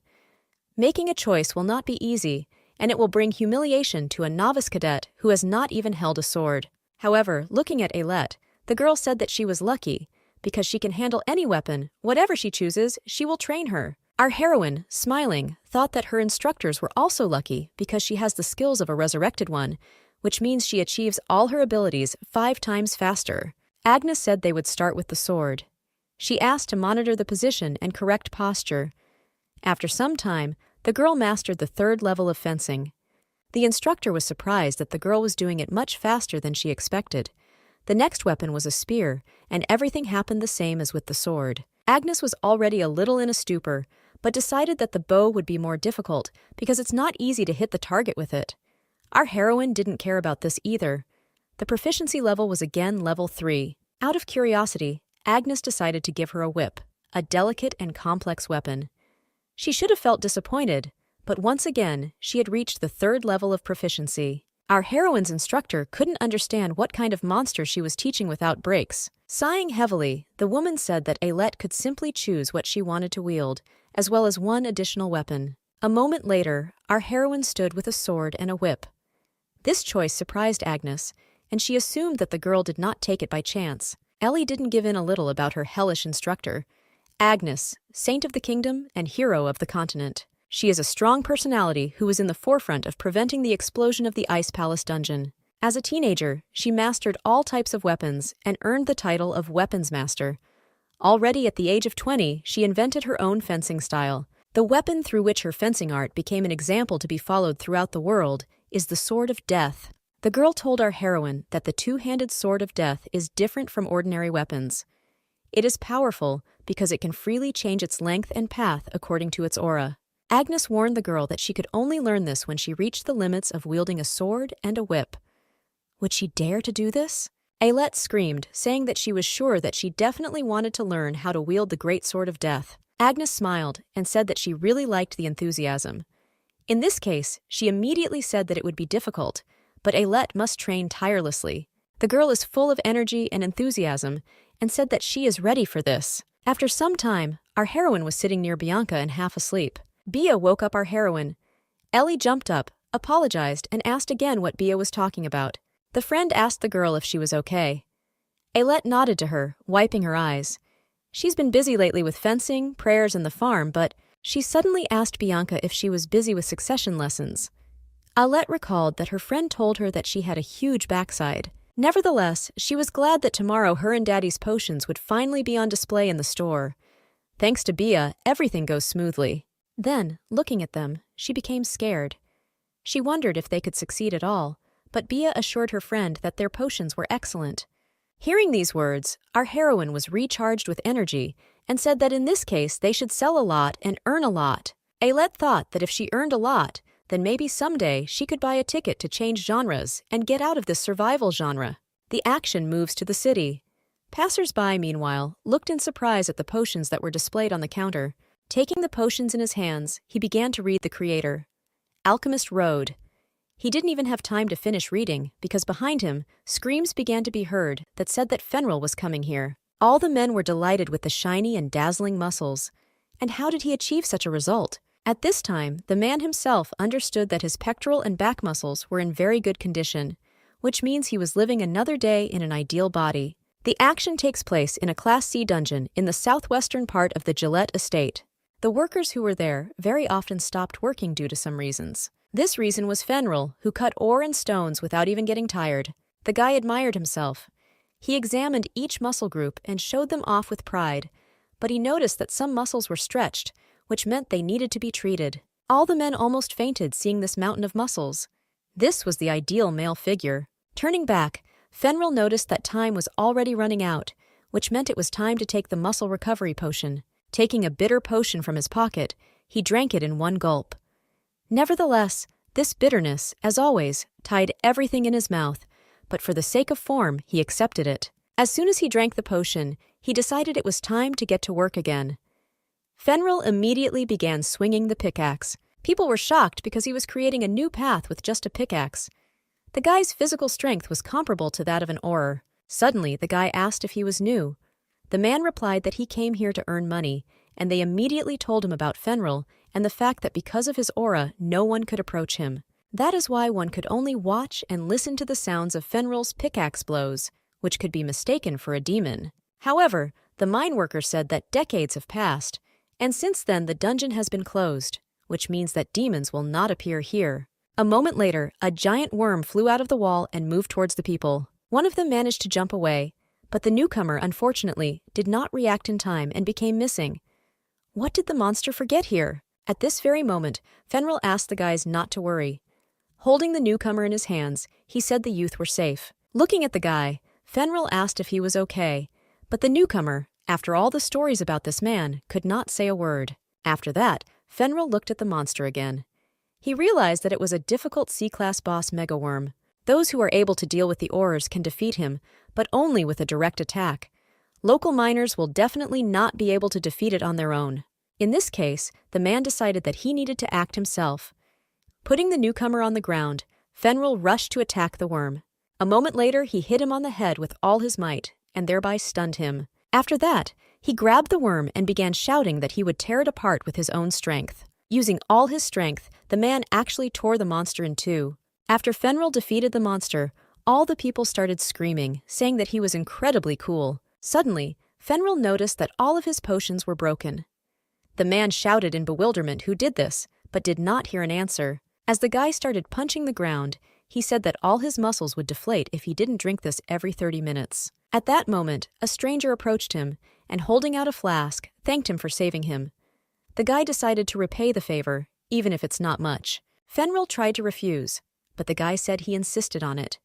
Making a choice will not be easy, and it will bring humiliation to a novice cadet who has not even held a sword. However, looking at Ailette, the girl said that she was lucky, because she can handle any weapon. Whatever she chooses, she will train her. Our heroine, smiling, thought that her instructors were also lucky because she has the skills of a resurrected one, which means she achieves all her abilities 5 times faster. Agnes said they would start with the sword. She asked to monitor the position and correct posture. After some time, the girl mastered the 3rd level of fencing. The instructor was surprised that the girl was doing it much faster than she expected. The next weapon was a spear, and everything happened the same as with the sword. Agnes was already a little in a stupor, but decided that the bow would be more difficult because it's not easy to hit the target with it. Our heroine didn't care about this either. The proficiency level was again level 3. Out of curiosity, Agnes decided to give her a whip, a delicate and complex weapon. She should have felt disappointed, but once again, she had reached the 3rd level of proficiency. Our heroine's instructor couldn't understand what kind of monster she was teaching without breaks. Sighing heavily, the woman said that Ailette could simply choose what she wanted to wield, as well as 1 additional weapon. A moment later, our heroine stood with a sword and a whip. This choice surprised Agnes, and she assumed that the girl did not take it by chance. Ellie didn't give in a little about her hellish instructor. Agnes, saint of the kingdom and hero of the continent. She is a strong personality who was in the forefront of preventing the explosion of the Ice Palace dungeon. As a teenager, she mastered all types of weapons and earned the title of Weapons Master. Already at the age of 20, she invented her own fencing style. The weapon through which her fencing art became an example to be followed throughout the world is the Sword of Death. The girl told our heroine that the 2-handed Sword of Death is different from ordinary weapons. It is powerful because it can freely change its length and path according to its aura. Agnes warned the girl that she could only learn this when she reached the limits of wielding a sword and a whip. Would she dare to do this? Ailette screamed, saying that she was sure that she definitely wanted to learn how to wield the Great Sword of Death. Agnes smiled and said that she really liked the enthusiasm. In this case, she immediately said that it would be difficult, but Ailette must train tirelessly. The girl is full of energy and enthusiasm and said that she is ready for this. After some time, our heroine was sitting near Bianca and half asleep. Bia woke up our heroine. Ellie jumped up, apologized, and asked again what Bia was talking about. The friend asked the girl if she was okay. Ailette nodded to her, wiping her eyes. She's been busy lately with fencing, prayers, and the farm, but she suddenly asked Bianca if she was busy with succession lessons. Ailette recalled that her friend told her that she had a huge backside. Nevertheless, she was glad that tomorrow her and Daddy's potions would finally be on display in the store. Thanks to Bia, everything goes smoothly. Then, looking at them, she became scared. She wondered if they could succeed at all, but Bia assured her friend that their potions were excellent. Hearing these words, our heroine was recharged with energy and said that in this case they should sell a lot and earn a lot. Ailette thought that if she earned a lot, then maybe someday she could buy a ticket to change genres and get out of this survival genre. The action moves to the city. Passers-by, meanwhile, looked in surprise at the potions that were displayed on the counter. Taking the potions in his hands, he began to read the creator. Alchemist Road. He didn't even have time to finish reading, because behind him, screams began to be heard that said that Fenrir was coming here. All the men were delighted with the shiny and dazzling muscles. And how did he achieve such a result? At this time, the man himself understood that his pectoral and back muscles were in very good condition, which means he was living another day in an ideal body. The action takes place in a Class C dungeon in the southwestern part of the Gillette estate. The workers who were there very often stopped working due to some reasons. This reason was Fenrir, who cut ore and stones without even getting tired. The guy admired himself. He examined each muscle group and showed them off with pride, but he noticed that some muscles were stretched, which meant they needed to be treated. All the men almost fainted seeing this mountain of muscles. This was the ideal male figure. Turning back, Fenrir noticed that time was already running out, which meant it was time to take the muscle recovery potion. Taking a bitter potion from his pocket, he drank it in one gulp. Nevertheless, this bitterness, as always, tied everything in his mouth, but for the sake of form, he accepted it. As soon as he drank the potion, he decided it was time to get to work again. Fenrir immediately began swinging the pickaxe. People were shocked because he was creating a new path with just a pickaxe. The guy's physical strength was comparable to that of an orer. Suddenly, the guy asked if he was new. The man replied that he came here to earn money, and they immediately told him about Fenrir and the fact that because of his aura, no one could approach him. That is why one could only watch and listen to the sounds of Fenrir's pickaxe blows, which could be mistaken for a demon. However, the mine worker said that decades have passed, and since then the dungeon has been closed, which means that demons will not appear here. A moment later, a giant worm flew out of the wall and moved towards the people. One of them managed to jump away, but the newcomer, unfortunately, did not react in time and became missing. What did the monster forget here? At this very moment, Fenrir asked the guys not to worry. Holding the newcomer in his hands, he said the youth were safe. Looking at the guy, Fenrir asked if he was okay, but the newcomer, after all the stories about this man, could not say a word. After that, Fenrir looked at the monster again. He realized that it was a difficult C-class boss megaworm. Those who are able to deal with the orers can defeat him, but only with a direct attack. Local miners will definitely not be able to defeat it on their own. In this case, the man decided that he needed to act himself. Putting the newcomer on the ground, Fenrir rushed to attack the worm. A moment later, he hit him on the head with all his might, and thereby stunned him. After that, he grabbed the worm and began shouting that he would tear it apart with his own strength. Using all his strength, the man actually tore the monster in two. After Fenrir defeated the monster, all the people started screaming, saying that he was incredibly cool. Suddenly, Fenrir noticed that all of his potions were broken. The man shouted in bewilderment who did this, but did not hear an answer. As the guy started punching the ground, he said that all his muscles would deflate if he didn't drink this every 30 minutes. At that moment, a stranger approached him, and holding out a flask, thanked him for saving him. The guy decided to repay the favor, even if it's not much. Fenrir tried to refuse, but the guy said he insisted on it.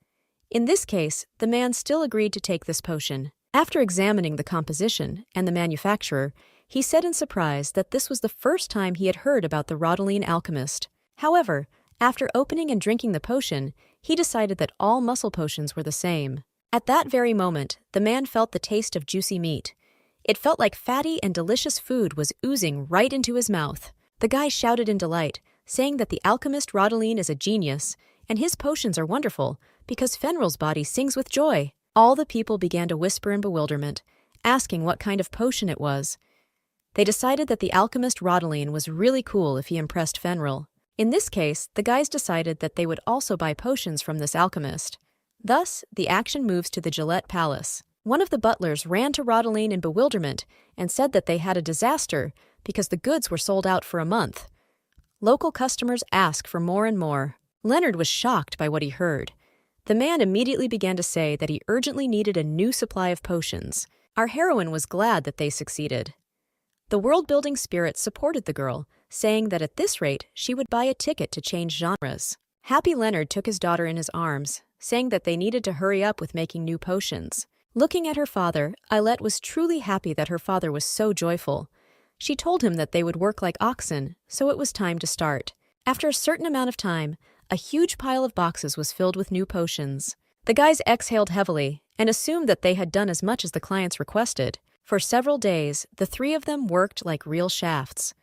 In this case, the man still agreed to take this potion. After examining the composition and the manufacturer, he said in surprise that this was the first time he had heard about the Rodaline alchemist. However, after opening and drinking the potion, he decided that all muscle potions were the same. At that very moment, the man felt the taste of juicy meat. It felt like fatty and delicious food was oozing right into his mouth. The guy shouted in delight, saying that the alchemist Rodaline is a genius, and his potions are wonderful because Fenrir's body sings with joy. All the people began to whisper in bewilderment, asking what kind of potion it was. They decided that the alchemist Rodaline was really cool if he impressed Fenrir. In this case, the guys decided that they would also buy potions from this alchemist. Thus, the action moves to the Gillette Palace. One of the butlers ran to Rodaline in bewilderment and said that they had a disaster because the goods were sold out for a month. Local customers asked for more and more. Leonard was shocked by what he heard. The man immediately began to say that he urgently needed a new supply of potions. Our heroine was glad that they succeeded. The world-building spirit supported the girl, saying that at this rate she would buy a ticket to change genres. Happy Leonard took his daughter in his arms, saying that they needed to hurry up with making new potions. Looking at her father, Ailette was truly happy that her father was so joyful. She told him that they would work like oxen, so it was time to start. After a certain amount of time, a huge pile of boxes was filled with new potions. The guys exhaled heavily and assumed that they had done as much as the clients requested. For several days, the three of them worked like real shafts.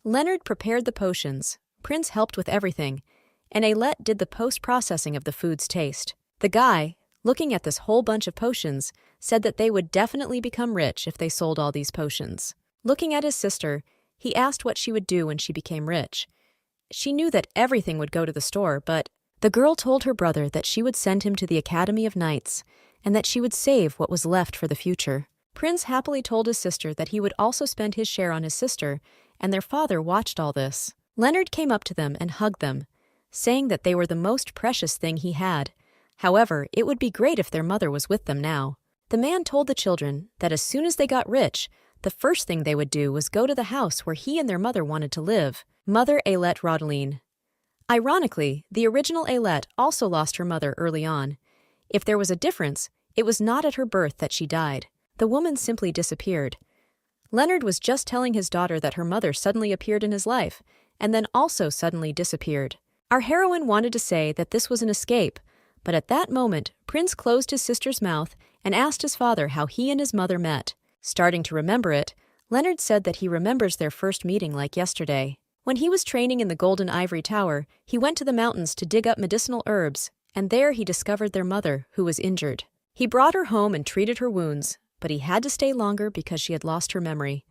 Leonard prepared the potions, Prince helped with everything, and Ailette did the post-processing of the food's taste. The guy, looking at this whole bunch of potions, said that they would definitely become rich if they sold all these potions. Looking at his sister, he asked what she would do when she became rich. She knew that everything would go to the store, but the girl told her brother that she would send him to the Academy of Knights and that she would save what was left for the future. Prince happily told his sister that he would also spend his share on his sister, and their father watched all this. Leonard came up to them and hugged them, saying that they were the most precious thing he had. However, it would be great if their mother was with them now. The man told the children that as soon as they got rich, the first thing they would do was go to the house where he and their mother wanted to live, Mother Ailette Rodaline. Ironically, the original Ailette also lost her mother early on. If there was a difference, it was not at her birth that she died. The woman simply disappeared. Leonard was just telling his daughter that her mother suddenly appeared in his life, and then also suddenly disappeared. Our heroine wanted to say that this was an escape, but at that moment, Prince closed his sister's mouth and asked his father how he and his mother met. Starting to remember it, Leonard said that he remembers their first meeting like yesterday. When he was training in the Golden Ivory Tower, he went to the mountains to dig up medicinal herbs, and there he discovered their mother, who was injured. He brought her home and treated her wounds, but he had to stay longer because she had lost her memory.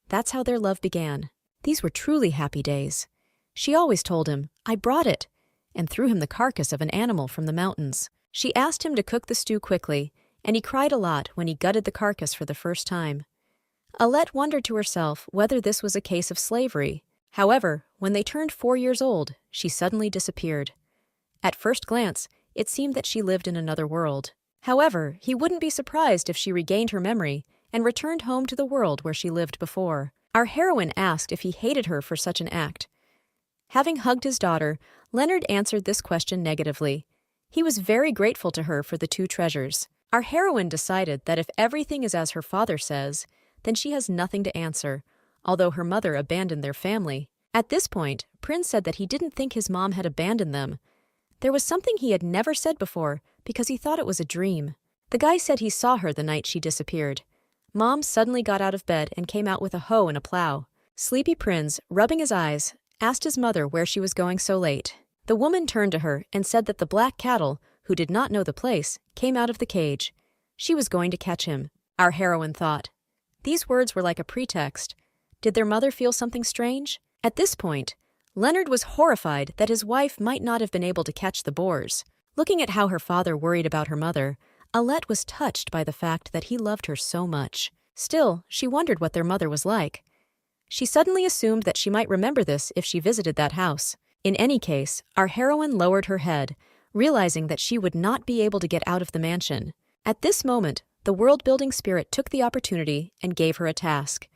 That's how their love began. These were truly happy days. She always told him, "I brought it," and threw him the carcass of an animal from the mountains. She asked him to cook the stew quickly, and he cried a lot when he gutted the carcass for the first time. Alette wondered to herself whether this was a case of slavery. However, when they turned 4 years old, she suddenly disappeared. At first glance, it seemed that she lived in another world. However, he wouldn't be surprised if she regained her memory and returned home to the world where she lived before. Our heroine asked if he hated her for such an act. Having hugged his daughter, Leonard answered this question negatively. He was very grateful to her for the 2 treasures. Our heroine decided that if everything is as her father says, then she has nothing to answer, although her mother abandoned their family. At this point, Prince said that he didn't think his mom had abandoned them. There was something he had never said before because he thought it was a dream. The guy said he saw her the night she disappeared. Mom suddenly got out of bed and came out with a hoe and a plow. Sleepy Prince, rubbing his eyes, asked his mother where she was going so late. The woman turned to her and said that the black cattle, who did not know the place, came out of the cage. She was going to catch him. Our heroine thought. These words were like a pretext. Did their mother feel something strange? At this point, Leonard was horrified that his wife might not have been able to catch the boars. Looking at how her father worried about her mother, Alette was touched by the fact that he loved her so much. Still, she wondered what their mother was like. She suddenly assumed that she might remember this if she visited that house. In any case, our heroine lowered her head, realizing that she would not be able to get out of the mansion. At this moment, the world-building spirit took the opportunity and gave her a task.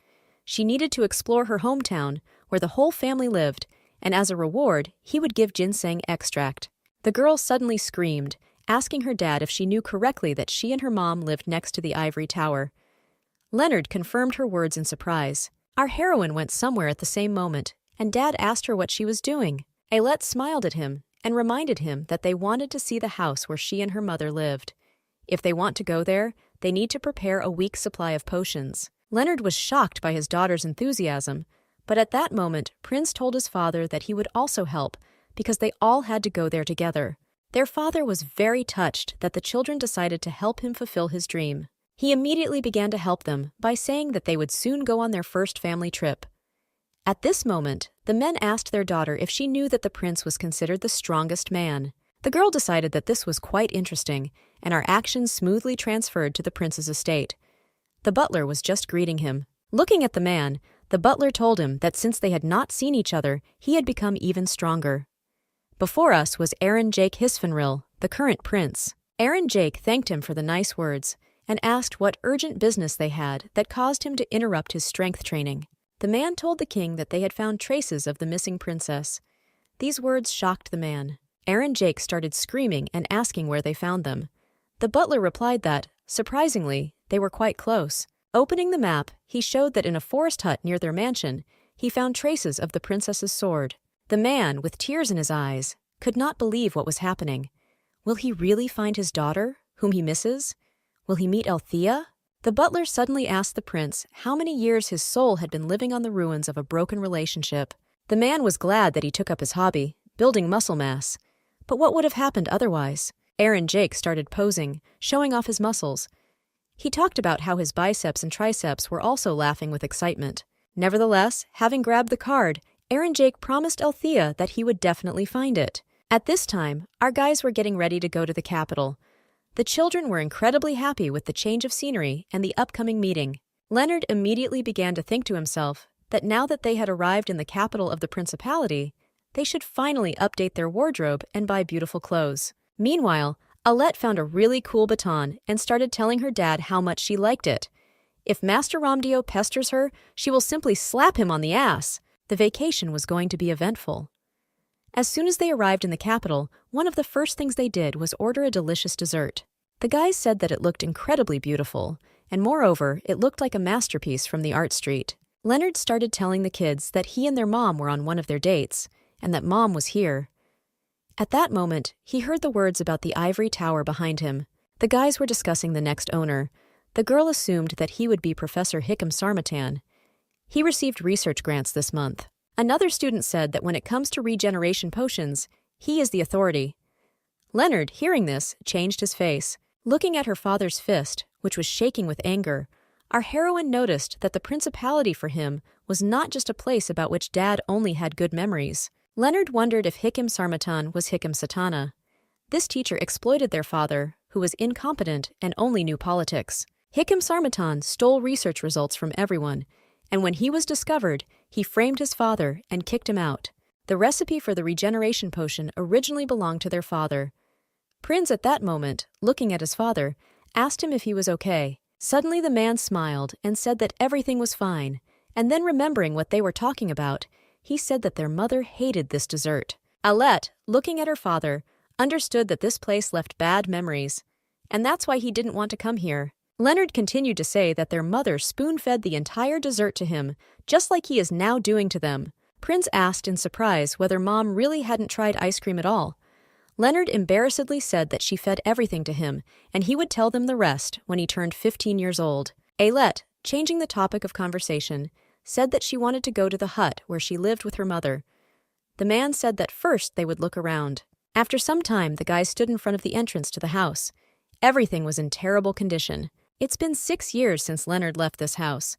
She needed to explore her hometown, where the whole family lived, and as a reward, he would give ginseng extract. The girl suddenly screamed, asking her dad if she knew correctly that she and her mom lived next to the ivory tower. Leonard confirmed her words in surprise. Our heroine went somewhere at the same moment, and Dad asked her what she was doing. Alette smiled at him and reminded him that they wanted to see the house where she and her mother lived. If they want to go there, they need to prepare a week's supply of potions. Leonard was shocked by his daughter's enthusiasm, but at that moment, Prince told his father that he would also help because they all had to go there together. Their father was very touched that the children decided to help him fulfill his dream. He immediately began to help them by saying that they would soon go on their first family trip. At this moment, the men asked their daughter if she knew that the prince was considered the strongest man. The girl decided that this was quite interesting, and our actions smoothly transferred to the prince's estate. The butler was just greeting him. Looking at the man, the butler told him that since they had not seen each other, he had become even stronger. Before us was Aaron Jake Hisfanril, the current prince. Aaron Jake thanked him for the nice words and asked what urgent business they had that caused him to interrupt his strength training. The man told the king that they had found traces of the missing princess. These words shocked the man. Aaron Jake started screaming and asking where they found them. The butler replied that, surprisingly, they were quite close. Opening the map, he showed that in a forest hut near their mansion, he found traces of the princess's sword. The man, with tears in his eyes, could not believe what was happening. Will he really find his daughter, whom he misses? Will he meet Althea? The butler suddenly asked the prince how many years his soul had been living on the ruins of a broken relationship. The man was glad that he took up his hobby, building muscle mass. But what would have happened otherwise? Aaron Jake started posing, showing off his muscles. He talked about how his biceps and triceps were also laughing with excitement. Nevertheless, having grabbed the card, Aaron Jake promised Althea that he would definitely find it. At this time, our guys were getting ready to go to the capital. The children were incredibly happy with the change of scenery and the upcoming meeting. Leonard immediately began to think to himself that now that they had arrived in the capital of the principality, they should finally update their wardrobe and buy beautiful clothes. Meanwhile, Alette found a really cool baton and started telling her dad how much she liked it. If Master Ramdio pesters her, she will simply slap him on the ass. The vacation was going to be eventful. As soon as they arrived in the capital, one of the first things they did was order a delicious dessert. The guys said that it looked incredibly beautiful, and moreover, it looked like a masterpiece from the art street. Leonard started telling the kids that he and their mom were on one of their dates, and that mom was here. At that moment, he heard the words about the ivory tower behind him. The guys were discussing the next owner. The girl assumed that he would be Professor Hickam Sarmatan. He received research grants this month. Another student said that when it comes to regeneration potions, he is the authority. Leonard, hearing this, changed his face. Looking at her father's fist, which was shaking with anger, our heroine noticed that the principality for him was not just a place about which Dad only had good memories. Leonard wondered if Hickam Sarmatan was Hickam Satana. This teacher exploited their father, who was incompetent and only knew politics. Hickam Sarmatan stole research results from everyone, and when he was discovered, he framed his father and kicked him out. The recipe for the regeneration potion originally belonged to their father. Prince, at that moment, looking at his father, asked him if he was okay. Suddenly the man smiled and said that everything was fine, and then remembering what they were talking about, he said that their mother hated this dessert. Alette, looking at her father, understood that this place left bad memories, and that's why he didn't want to come here. Leonard continued to say that their mother spoon-fed the entire dessert to him, just like he is now doing to them. Prince asked in surprise whether Mom really hadn't tried ice cream at all. Leonard embarrassedly said that she fed everything to him, and he would tell them the rest when he turned 15 years old. Ailette, changing the topic of conversation, said that she wanted to go to the hut where she lived with her mother. The man said that first they would look around. After some time, the guys stood in front of the entrance to the house. Everything was in terrible condition. It's been 6 years since Leonard left this house.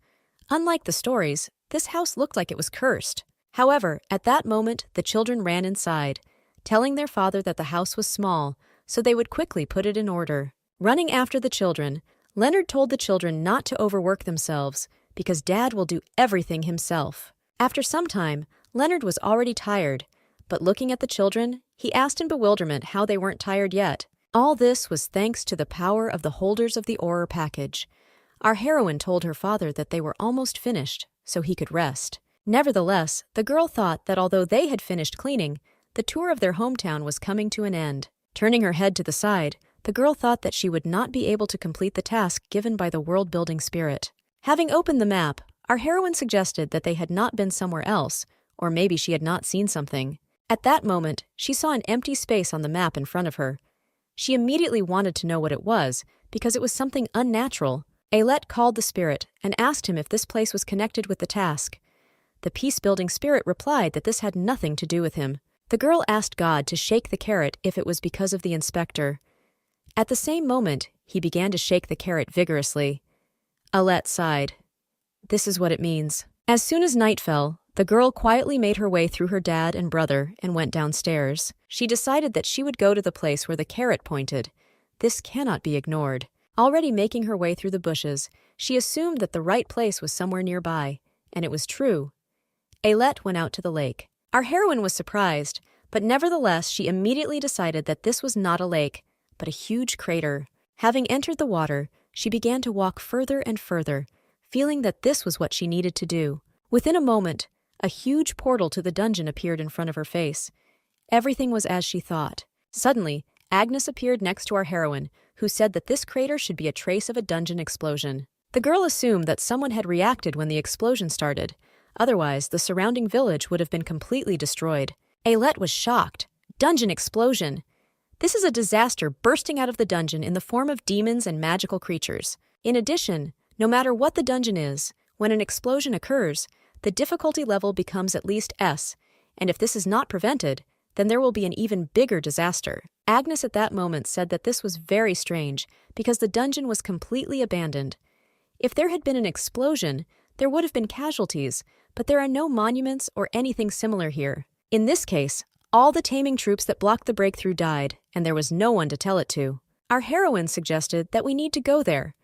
Unlike the stories, this house looked like it was cursed. However, at that moment, the children ran inside, telling their father that the house was small, so they would quickly put it in order. Running after the children, Leonard told the children not to overwork themselves, because Dad will do everything himself. After some time, Leonard was already tired, but looking at the children, he asked in bewilderment how they weren't tired yet. All this was thanks to the power of the holders of the Auror package. Our heroine told her father that they were almost finished, so he could rest. Nevertheless, the girl thought that although they had finished cleaning, the tour of their hometown was coming to an end. Turning her head to the side, the girl thought that she would not be able to complete the task given by the world-building spirit. Having opened the map, our heroine suggested that they had not been somewhere else, or maybe she had not seen something. At that moment, she saw an empty space on the map in front of her. She immediately wanted to know what it was, because it was something unnatural. Ailette called the spirit and asked him if this place was connected with the task. The peace-building spirit replied that this had nothing to do with him. The girl asked God to shake the carrot if it was because of the inspector. At the same moment, he began to shake the carrot vigorously. Ailette sighed. This is what it means. As soon as night fell, the girl quietly made her way through her dad and brother and went downstairs. She decided that she would go to the place where the carrot pointed. This cannot be ignored. Already making her way through the bushes, she assumed that the right place was somewhere nearby, and it was true. Ailette went out to the lake. Our heroine was surprised, but nevertheless she immediately decided that this was not a lake, but a huge crater. Having entered the water, she began to walk further and further, feeling that this was what she needed to do. Within a moment, a huge portal to the dungeon appeared in front of her face. Everything was as she thought. Suddenly, Agnes appeared next to our heroine, who said that this crater should be a trace of a dungeon explosion. The girl assumed that someone had reacted when the explosion started. Otherwise, the surrounding village would have been completely destroyed. Ailette was shocked. Dungeon explosion! This is a disaster bursting out of the dungeon in the form of demons and magical creatures. In addition, no matter what the dungeon is, when an explosion occurs, the difficulty level becomes at least S, and if this is not prevented, then there will be an even bigger disaster. Agnes at that moment said that this was very strange, because the dungeon was completely abandoned. If there had been an explosion, there would have been casualties, but there are no monuments or anything similar here. In this case, all the taming troops that blocked the breakthrough died, and there was no one to tell it to. Our heroine suggested that we need to go there.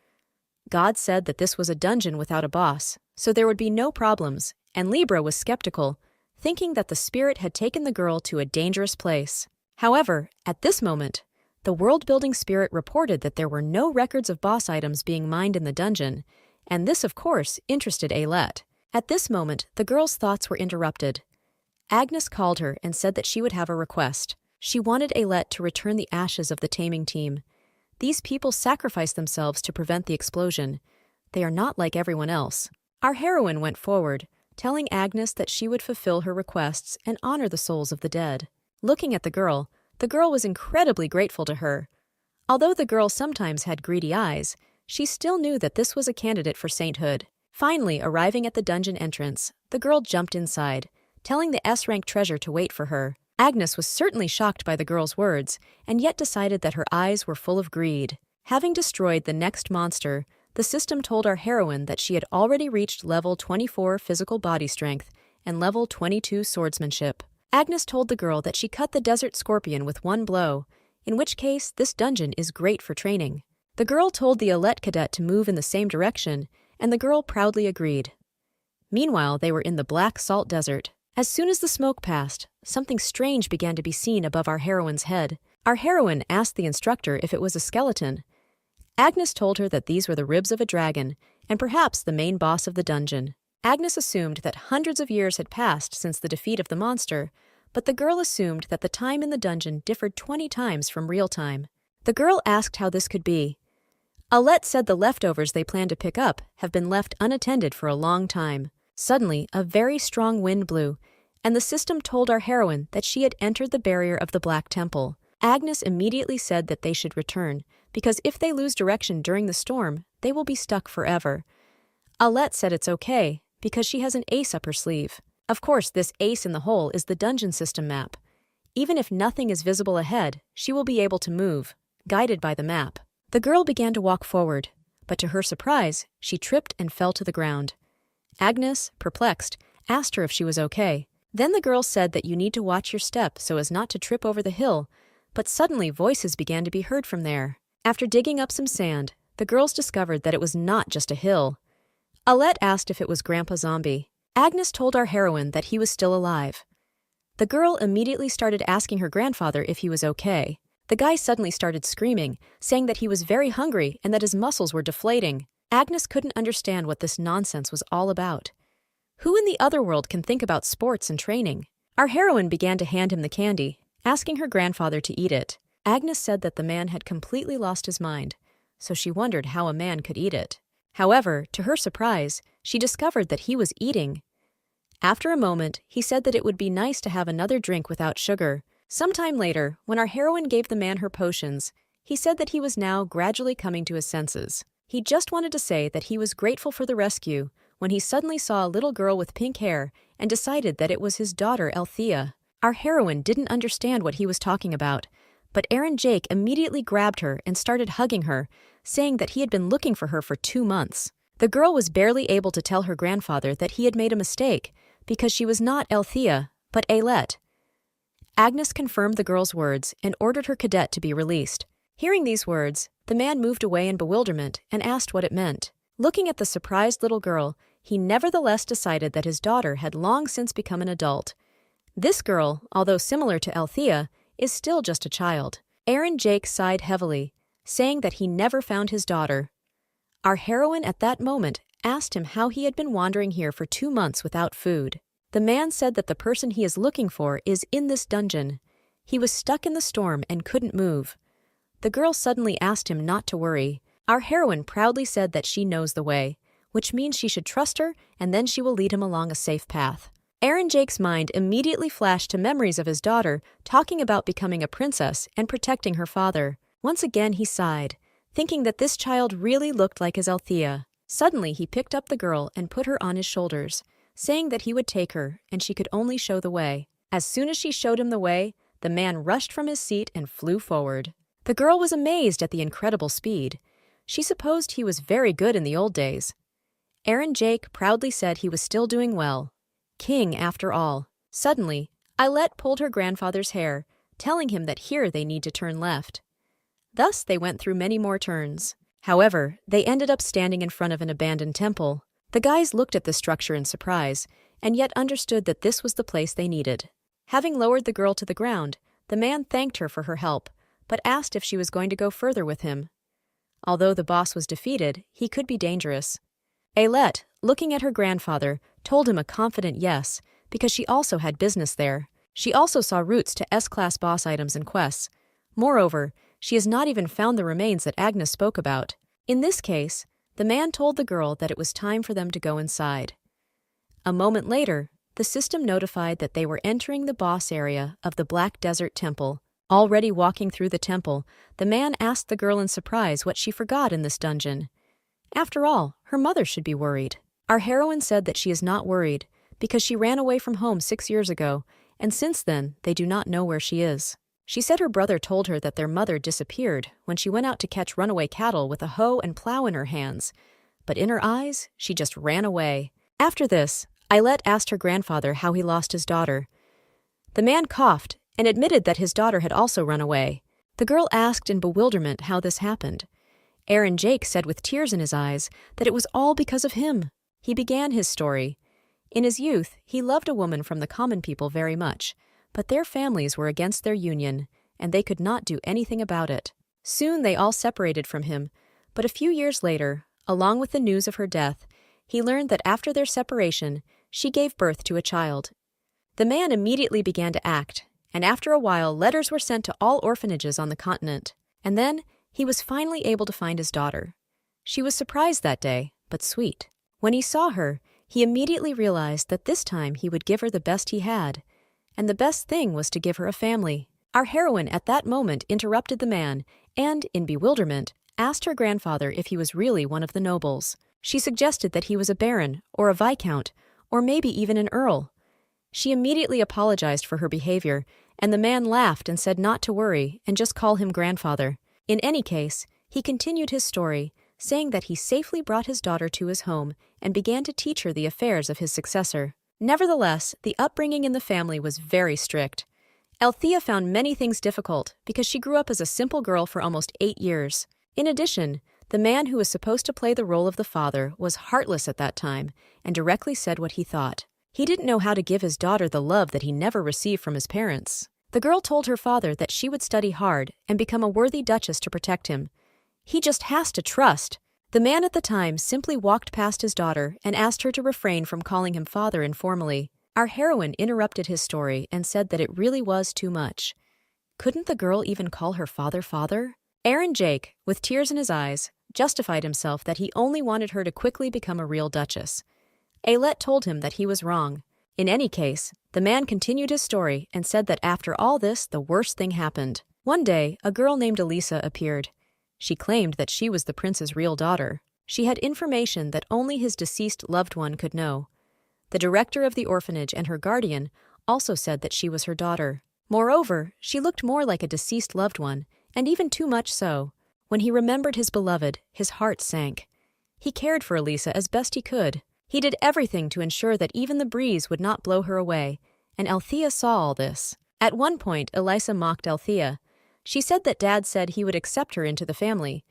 God said that this was a dungeon without a boss, so there would be no problems, and Libra was skeptical, thinking that the spirit had taken the girl to a dangerous place. However, at this moment, the world-building spirit reported that there were no records of boss items being mined in the dungeon, and this, of course, interested Ailette. At this moment, the girl's thoughts were interrupted. Agnes called her and said that she would have a request. She wanted Ailette to return the ashes of the taming team. These people sacrifice themselves to prevent the explosion. They are not like everyone else. Our heroine went forward, telling Agnes that she would fulfill her requests and honor the souls of the dead. Looking at the girl was incredibly grateful to her. Although the girl sometimes had greedy eyes, she still knew that this was a candidate for sainthood. Finally, arriving at the dungeon entrance, the girl jumped inside, telling the S-rank treasure to wait for her. Agnes was certainly shocked by the girl's words, and yet decided that her eyes were full of greed. Having destroyed the next monster, the system told our heroine that she had already reached level 24 physical body strength and level 22 swordsmanship. Agnes told the girl that she cut the desert scorpion with one blow, in which case this dungeon is great for training. The girl told the elite cadet to move in the same direction, and the girl proudly agreed. Meanwhile, they were in the black salt desert. As soon as the smoke passed, something strange began to be seen above our heroine's head. Our heroine asked the instructor if it was a skeleton. Agnes told her that these were the ribs of a dragon, and perhaps the main boss of the dungeon. Agnes assumed that hundreds of years had passed since the defeat of the monster, but the girl assumed that the time in the dungeon differed 20 times from real time. The girl asked how this could be. Alette said the leftovers they planned to pick up have been left unattended for a long time. Suddenly, a very strong wind blew, and the system told our heroine that she had entered the barrier of the Black Temple. Agnes immediately said that they should return, because if they lose direction during the storm, they will be stuck forever. Alette said it's okay, because she has an ace up her sleeve. Of course, this ace in the hole is the dungeon system map. Even if nothing is visible ahead, she will be able to move, guided by the map. The girl began to walk forward, but to her surprise, she tripped and fell to the ground. Agnes, perplexed, asked her if she was okay. Then the girl said that you need to watch your step so as not to trip over the hill, but suddenly voices began to be heard from there. After digging up some sand, the girls discovered that it was not just a hill. Alette asked if it was Grandpa Zombie. Agnes told our heroine that he was still alive. The girl immediately started asking her grandfather if he was okay. The guy suddenly started screaming, saying that he was very hungry and that his muscles were deflating. Agnes couldn't understand what this nonsense was all about. Who in the other world can think about sports and training? Our heroine began to hand him the candy, asking her grandfather to eat it. Agnes said that the man had completely lost his mind, so she wondered how a man could eat it. However, to her surprise, she discovered that he was eating. After a moment, he said that it would be nice to have another drink without sugar. Sometime later, when our heroine gave the man her potions, he said that he was now gradually coming to his senses. He just wanted to say that he was grateful for the rescue when he suddenly saw a little girl with pink hair and decided that it was his daughter Althea. Our heroine didn't understand what he was talking about, but Aaron Jake immediately grabbed her and started hugging her, saying that he had been looking for her for 2 months. The girl was barely able to tell her grandfather that he had made a mistake because she was not Althea, but Ailette. Agnes confirmed the girl's words and ordered her cadet to be released. Hearing these words, the man moved away in bewilderment and asked what it meant. Looking at the surprised little girl, he nevertheless decided that his daughter had long since become an adult. This girl, although similar to Althea, is still just a child. Aaron Jake sighed heavily, saying that he never found his daughter. Our heroine at that moment asked him how he had been wandering here for 2 months without food. The man said that the person he is looking for is in this dungeon. He was stuck in the storm and couldn't move. The girl suddenly asked him not to worry. Our heroine proudly said that she knows the way, which means she should trust her and then she will lead him along a safe path. Aaron Jake's mind immediately flashed to memories of his daughter talking about becoming a princess and protecting her father. Once again he sighed, thinking that this child really looked like his Althea. Suddenly he picked up the girl and put her on his shoulders, saying that he would take her and she could only show the way. As soon as she showed him the way, the man rushed from his seat and flew forward. The girl was amazed at the incredible speed. She supposed he was very good in the old days. Aaron Jake proudly said he was still doing well. King, after all. Suddenly, Ailette pulled her grandfather's hair, telling him that here they need to turn left. Thus they went through many more turns. However, they ended up standing in front of an abandoned temple. The guys looked at the structure in surprise, and yet understood that this was the place they needed. Having lowered the girl to the ground, the man thanked her for her help, but asked if she was going to go further with him. Although the boss was defeated, he could be dangerous. Ailette, looking at her grandfather, told him a confident yes, because she also had business there. She also saw routes to S-class boss items and quests. Moreover, She has not even found the remains that Agnes spoke about. In this case, the man told the girl that it was time for them to go inside. A moment later, the system notified that they were entering the boss area of the Black Desert Temple. Already walking through the temple, the man asked the girl in surprise what she forgot in this dungeon. After all, her mother should be worried. Our heroine said that she is not worried because she ran away from home 6 years ago, and since then, they do not know where she is. She said her brother told her that their mother disappeared when she went out to catch runaway cattle with a hoe and plow in her hands, but in her eyes, she just ran away. After this, Ailette asked her grandfather how he lost his daughter. The man coughed and admitted that his daughter had also run away. The girl asked in bewilderment how this happened. Aaron Jake said with tears in his eyes that it was all because of him. He began his story. In his youth, he loved a woman from the common people very much, but their families were against their union, and they could not do anything about it. Soon they all separated from him, but a few years later, along with the news of her death, he learned that after their separation, she gave birth to a child. The man immediately began to act, and after a while letters were sent to all orphanages on the continent, and then he was finally able to find his daughter. She was surprised that day, but sweet. When he saw her, he immediately realized that this time he would give her the best he had, and the best thing was to give her a family. Our heroine at that moment interrupted the man and, in bewilderment, asked her grandfather if he was really one of the nobles. She suggested that he was a baron, or a viscount, or maybe even an earl. She immediately apologized for her behavior, and the man laughed and said not to worry and just call him grandfather. In any case, he continued his story, saying that he safely brought his daughter to his home and began to teach her the affairs of his successor. Nevertheless, the upbringing in the family was very strict. Althea found many things difficult because she grew up as a simple girl for almost 8 years. In addition, the man who was supposed to play the role of the father was heartless at that time and directly said what he thought. He didn't know how to give his daughter the love that he never received from his parents. The girl told her father that she would study hard and become a worthy duchess to protect him. He just has to trust. The man at the time simply walked past his daughter and asked her to refrain from calling him father informally. Our heroine interrupted his story and said that it really was too much. Couldn't the girl even call her father father? Aaron Jake, with tears in his eyes, justified himself that he only wanted her to quickly become a real duchess. Ailette told him that he was wrong. In any case, the man continued his story and said that after all this, the worst thing happened. One day, a girl named Elisa appeared. She claimed that she was the prince's real daughter. She had information that only his deceased loved one could know. The director of the orphanage and her guardian also said that she was her daughter. Moreover, she looked more like a deceased loved one, and even too much so. When he remembered his beloved, his heart sank. He cared for Elisa as best he could. He did everything to ensure that even the breeze would not blow her away, and Althea saw all this. At one point, Elisa mocked Althea. She said that Dad said he would accept her into the family.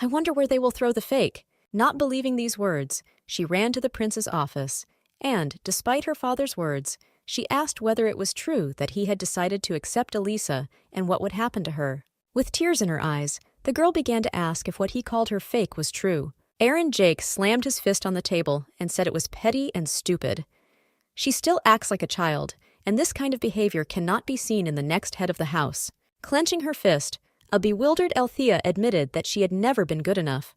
I wonder where they will throw the fake. Not believing these words, she ran to the prince's office, and, despite her father's words, she asked whether it was true that he had decided to accept Elisa and what would happen to her. With tears in her eyes, the girl began to ask if what he called her fake was true. Aaron Jake slammed his fist on the table and said it was petty and stupid. She still acts like a child, and this kind of behavior cannot be seen in the next head of the house. Clenching her fist, a bewildered Althea admitted that she had never been good enough,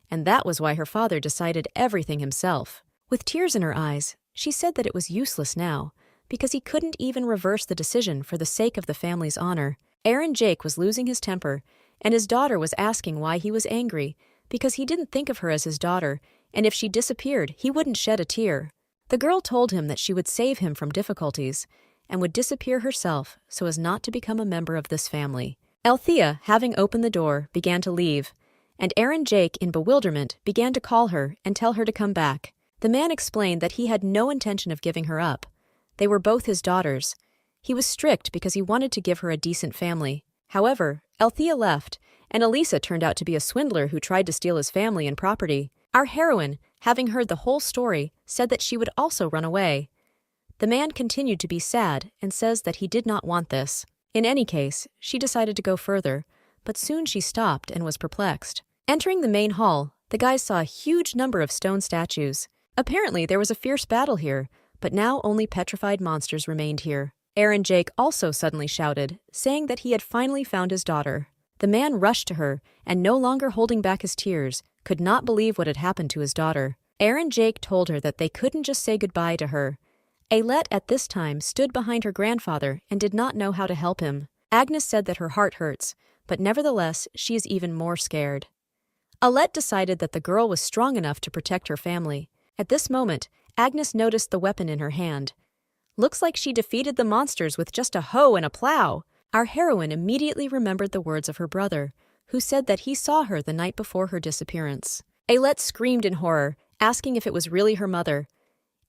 and that was why her father decided everything himself. With tears in her eyes, she said that it was useless now, because he couldn't even reverse the decision for the sake of the family's honor. Aaron Jake was losing his temper, and his daughter was asking why he was angry, because he didn't think of her as his daughter, and if she disappeared, he wouldn't shed a tear. The girl told him that she would save him from difficulties, and would disappear herself so as not to become a member of this family. Althea, having opened the door, began to leave, and Aaron Jake, in bewilderment, began to call her and tell her to come back. The man explained that he had no intention of giving her up. They were both his daughters. He was strict because he wanted to give her a decent family. However, Althea left, and Elisa turned out to be a swindler who tried to steal his family and property. Our heroine, having heard the whole story, said that she would also run away. The man continued to be sad and says that he did not want this. In any case, she decided to go further, but soon she stopped and was perplexed. Entering the main hall, the guys saw a huge number of stone statues. Apparently, there was a fierce battle here, but now only petrified monsters remained here. Aaron Jake also suddenly shouted, saying that he had finally found his daughter. The man rushed to her, and no longer holding back his tears, could not believe what had happened to his daughter. Aaron Jake told her that they couldn't just say goodbye to her. Ailette at this time stood behind her grandfather and did not know how to help him. Agnes said that her heart hurts, but nevertheless she is even more scared. Ailette decided that the girl was strong enough to protect her family. At this moment, Agnes noticed the weapon in her hand. Looks like she defeated the monsters with just a hoe and a plow. Our heroine immediately remembered the words of her brother, who said that he saw her the night before her disappearance. Ailette screamed in horror, asking if it was really her mother.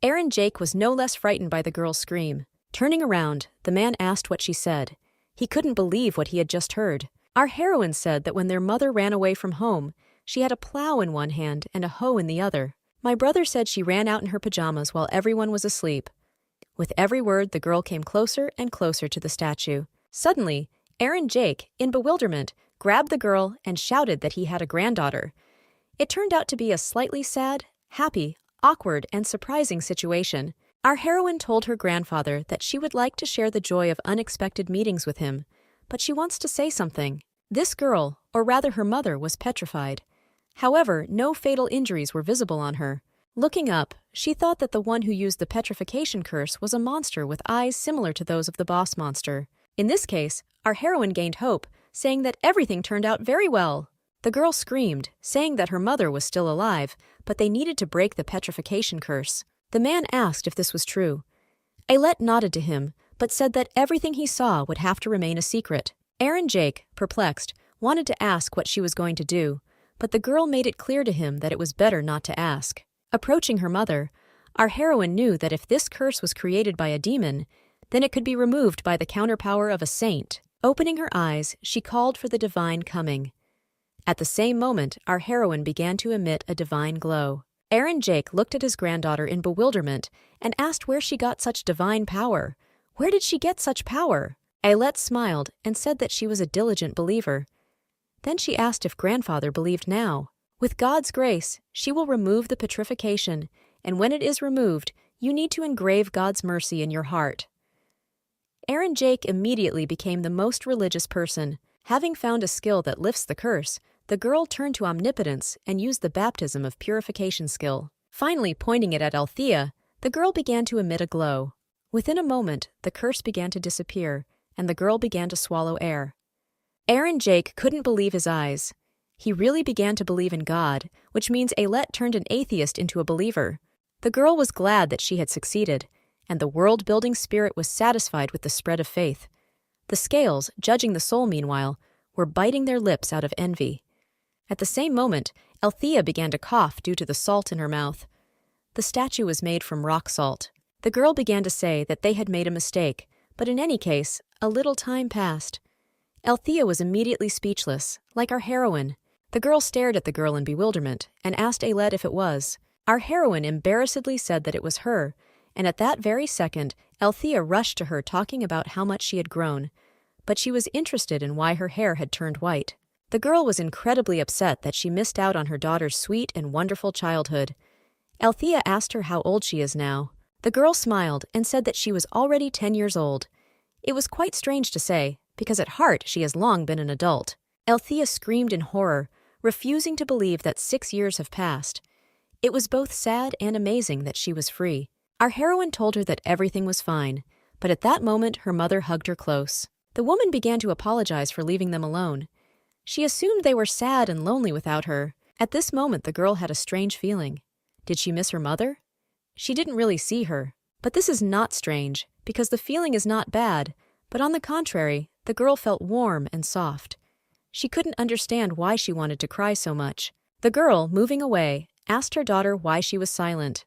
Aaron Jake was no less frightened by the girl's scream. Turning around, the man asked what she said. He couldn't believe what he had just heard. Our heroine said that when their mother ran away from home, she had a plow in one hand and a hoe in the other. My brother said she ran out in her pajamas while everyone was asleep. With every word, the girl came closer and closer to the statue. Suddenly, Aaron Jake, in bewilderment, grabbed the girl and shouted that he had a granddaughter. It turned out to be a slightly sad, happy, awkward, and surprising situation. Our heroine told her grandfather that she would like to share the joy of unexpected meetings with him, but she wants to say something. This girl, or rather her mother, was petrified. However, no fatal injuries were visible on her. Looking up, she thought that the one who used the petrification curse was a monster with eyes similar to those of the boss monster. In this case, our heroine gained hope, saying that everything turned out very well. The girl screamed, saying that her mother was still alive, but they needed to break the petrification curse. The man asked if this was true. Ailette nodded to him, but said that everything he saw would have to remain a secret. Aaron Jake, perplexed, wanted to ask what she was going to do, but the girl made it clear to him that it was better not to ask. Approaching her mother, our heroine knew that if this curse was created by a demon, then it could be removed by the counterpower of a saint. Opening her eyes, she called for the divine coming. At the same moment, our heroine began to emit a divine glow. Aaron Jake looked at his granddaughter in bewilderment and asked where she got such divine power. Where did she get such power? Ailette smiled and said that she was a diligent believer. Then she asked if grandfather believed now. With God's grace, she will remove the petrification, and when it is removed, you need to engrave God's mercy in your heart. Aaron Jake immediately became the most religious person. Having found a skill that lifts the curse, the girl turned to omnipotence and used the baptism of purification skill. Finally pointing it at Althea, the girl began to emit a glow. Within a moment, the curse began to disappear, and the girl began to swallow air. Aaron Jake couldn't believe his eyes. He really began to believe in God, which means Ailette turned an atheist into a believer. The girl was glad that she had succeeded, and the world-building spirit was satisfied with the spread of faith. The scales, judging the soul meanwhile, were biting their lips out of envy. At the same moment, Althea began to cough due to the salt in her mouth. The statue was made from rock salt. The girl began to say that they had made a mistake, but in any case, a little time passed. Althea was immediately speechless, like our heroine. The girl stared at the girl in bewilderment and asked Ailette if it was. Our heroine embarrassedly said that it was her, and at that very second, Althea rushed to her talking about how much she had grown, but she was interested in why her hair had turned white. The girl was incredibly upset that she missed out on her daughter's sweet and wonderful childhood. Althea asked her how old she is now. The girl smiled and said that she was already 10 years old. It was quite strange to say, because at heart she has long been an adult. Althea screamed in horror, refusing to believe that 6 years have passed. It was both sad and amazing that she was free. Our heroine told her that everything was fine, but at that moment her mother hugged her close. The woman began to apologize for leaving them alone. She assumed they were sad and lonely without her. At this moment the girl had a strange feeling. Did she miss her mother? She didn't really see her. But this is not strange, because the feeling is not bad, but on the contrary, the girl felt warm and soft. She couldn't understand why she wanted to cry so much. The girl, moving away, asked her daughter why she was silent.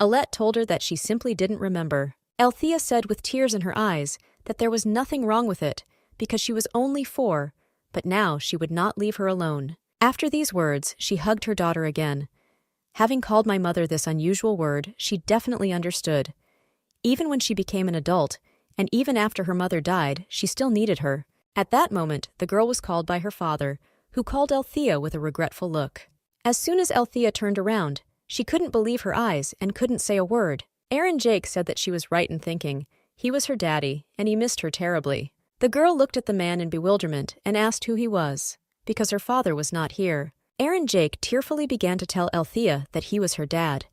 Ailette told her that she simply didn't remember. Althea said with tears in her eyes that there was nothing wrong with it, because she was only 4, but now she would not leave her alone. After these words, she hugged her daughter again. Having called my mother this unusual word, she definitely understood. Even when she became an adult, and even after her mother died, she still needed her. At that moment, the girl was called by her father, who called Althea with a regretful look. As soon as Althea turned around, she couldn't believe her eyes and couldn't say a word. Aaron Jake said that she was right in thinking. He was her daddy, and he missed her terribly. The girl looked at the man in bewilderment and asked who he was, because her father was not here. Aaron Jake tearfully began to tell Althea that he was her dad.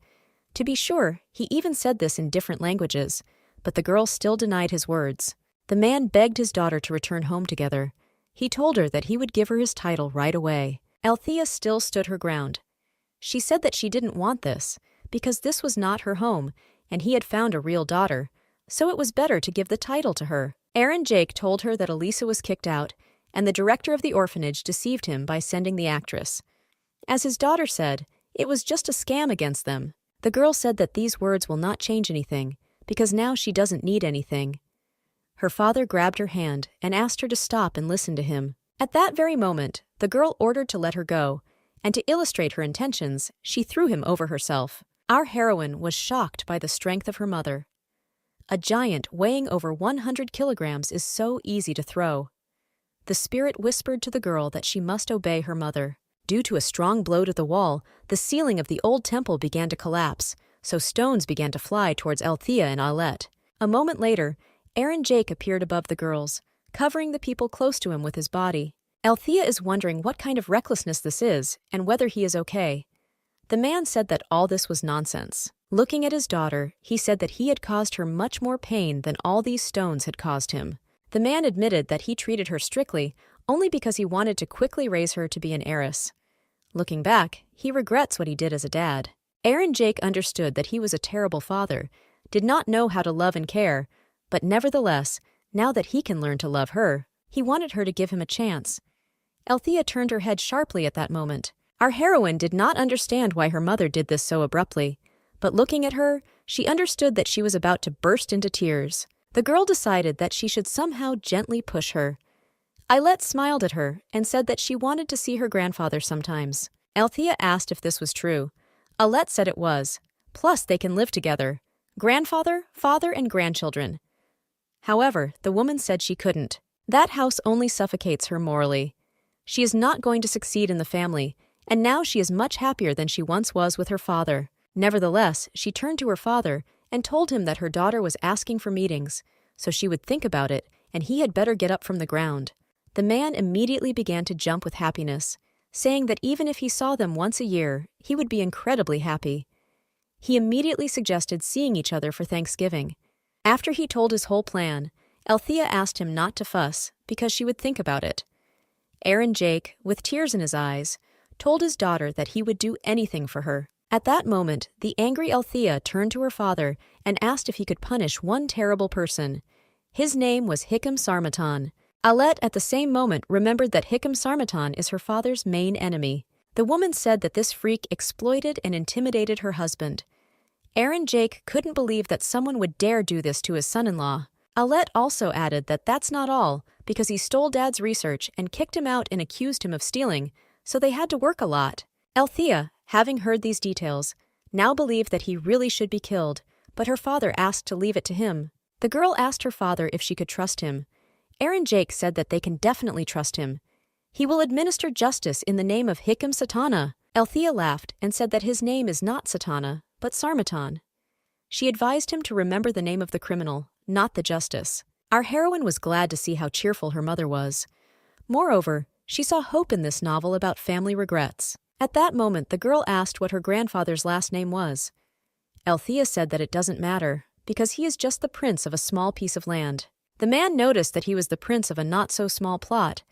To be sure, he even said this in different languages, but the girl still denied his words. The man begged his daughter to return home together. He told her that he would give her his title right away. Althea still stood her ground. She said that she didn't want this, because this was not her home, and he had found a real daughter, so it was better to give the title to her. Aaron Jake told her that Elisa was kicked out, and the director of the orphanage deceived him by sending the actress. As his daughter said, it was just a scam against them. The girl said that these words will not change anything, because now she doesn't need anything. Her father grabbed her hand and asked her to stop and listen to him. At that very moment, the girl ordered to let her go, and to illustrate her intentions, she threw him over herself. Our heroine was shocked by the strength of her mother. A giant weighing over 100 kilograms is so easy to throw. The spirit whispered to the girl that she must obey her mother. Due to a strong blow to the wall, the ceiling of the old temple began to collapse, so stones began to fly towards Althea and Alet. A moment later, Aaron Jake appeared above the girls, covering the people close to him with his body. Althea is wondering what kind of recklessness this is and whether he is okay. The man said that all this was nonsense. Looking at his daughter, he said that he had caused her much more pain than all these stones had caused him. The man admitted that he treated her strictly only because he wanted to quickly raise her to be an heiress. Looking back, he regrets what he did as a dad. Aaron Jake understood that he was a terrible father, did not know how to love and care, but nevertheless, now that he can learn to love her, he wanted her to give him a chance. Althea turned her head sharply at that moment. Our heroine did not understand why her mother did this so abruptly, but looking at her, she understood that she was about to burst into tears. The girl decided that she should somehow gently push her. Alet smiled at her and said that she wanted to see her grandfather sometimes. Althea asked if this was true. Alet said it was. Plus, they can live together. Grandfather, father, and grandchildren. However, the woman said she couldn't. That house only suffocates her morally. She is not going to succeed in the family, and now she is much happier than she once was with her father. Nevertheless, she turned to her father and told him that her daughter was asking for meetings, so she would think about it, and he had better get up from the ground. The man immediately began to jump with happiness, saying that even if he saw them once a year, he would be incredibly happy. He immediately suggested seeing each other for Thanksgiving. After he told his whole plan, Althea asked him not to fuss because she would think about it. Aaron Jake, with tears in his eyes, told his daughter that he would do anything for her. At that moment, the angry Althea turned to her father and asked if he could punish one terrible person. His name was Hickam Sarmatan. Alet at the same moment remembered that Hickam Sarmatan is her father's main enemy. The woman said that this freak exploited and intimidated her husband. Aaron Jake couldn't believe that someone would dare do this to his son-in-law. Alet also added that that's not all, because he stole Dad's research and kicked him out and accused him of stealing, so they had to work a lot. Althea, having heard these details, now believed that he really should be killed, but her father asked to leave it to him. The girl asked her father if she could trust him. Aaron Jake said that they can definitely trust him. He will administer justice in the name of Hickam Satana. Althea laughed and said that his name is not Satana, but Sarmatan. She advised him to remember the name of the criminal, not the justice. Our heroine was glad to see how cheerful her mother was. Moreover, she saw hope in this novel about family regrets. At that moment, the girl asked what her grandfather's last name was. Althea said that it doesn't matter, because he is just the prince of a small piece of land. The man noticed that he was the prince of a not-so-small plot.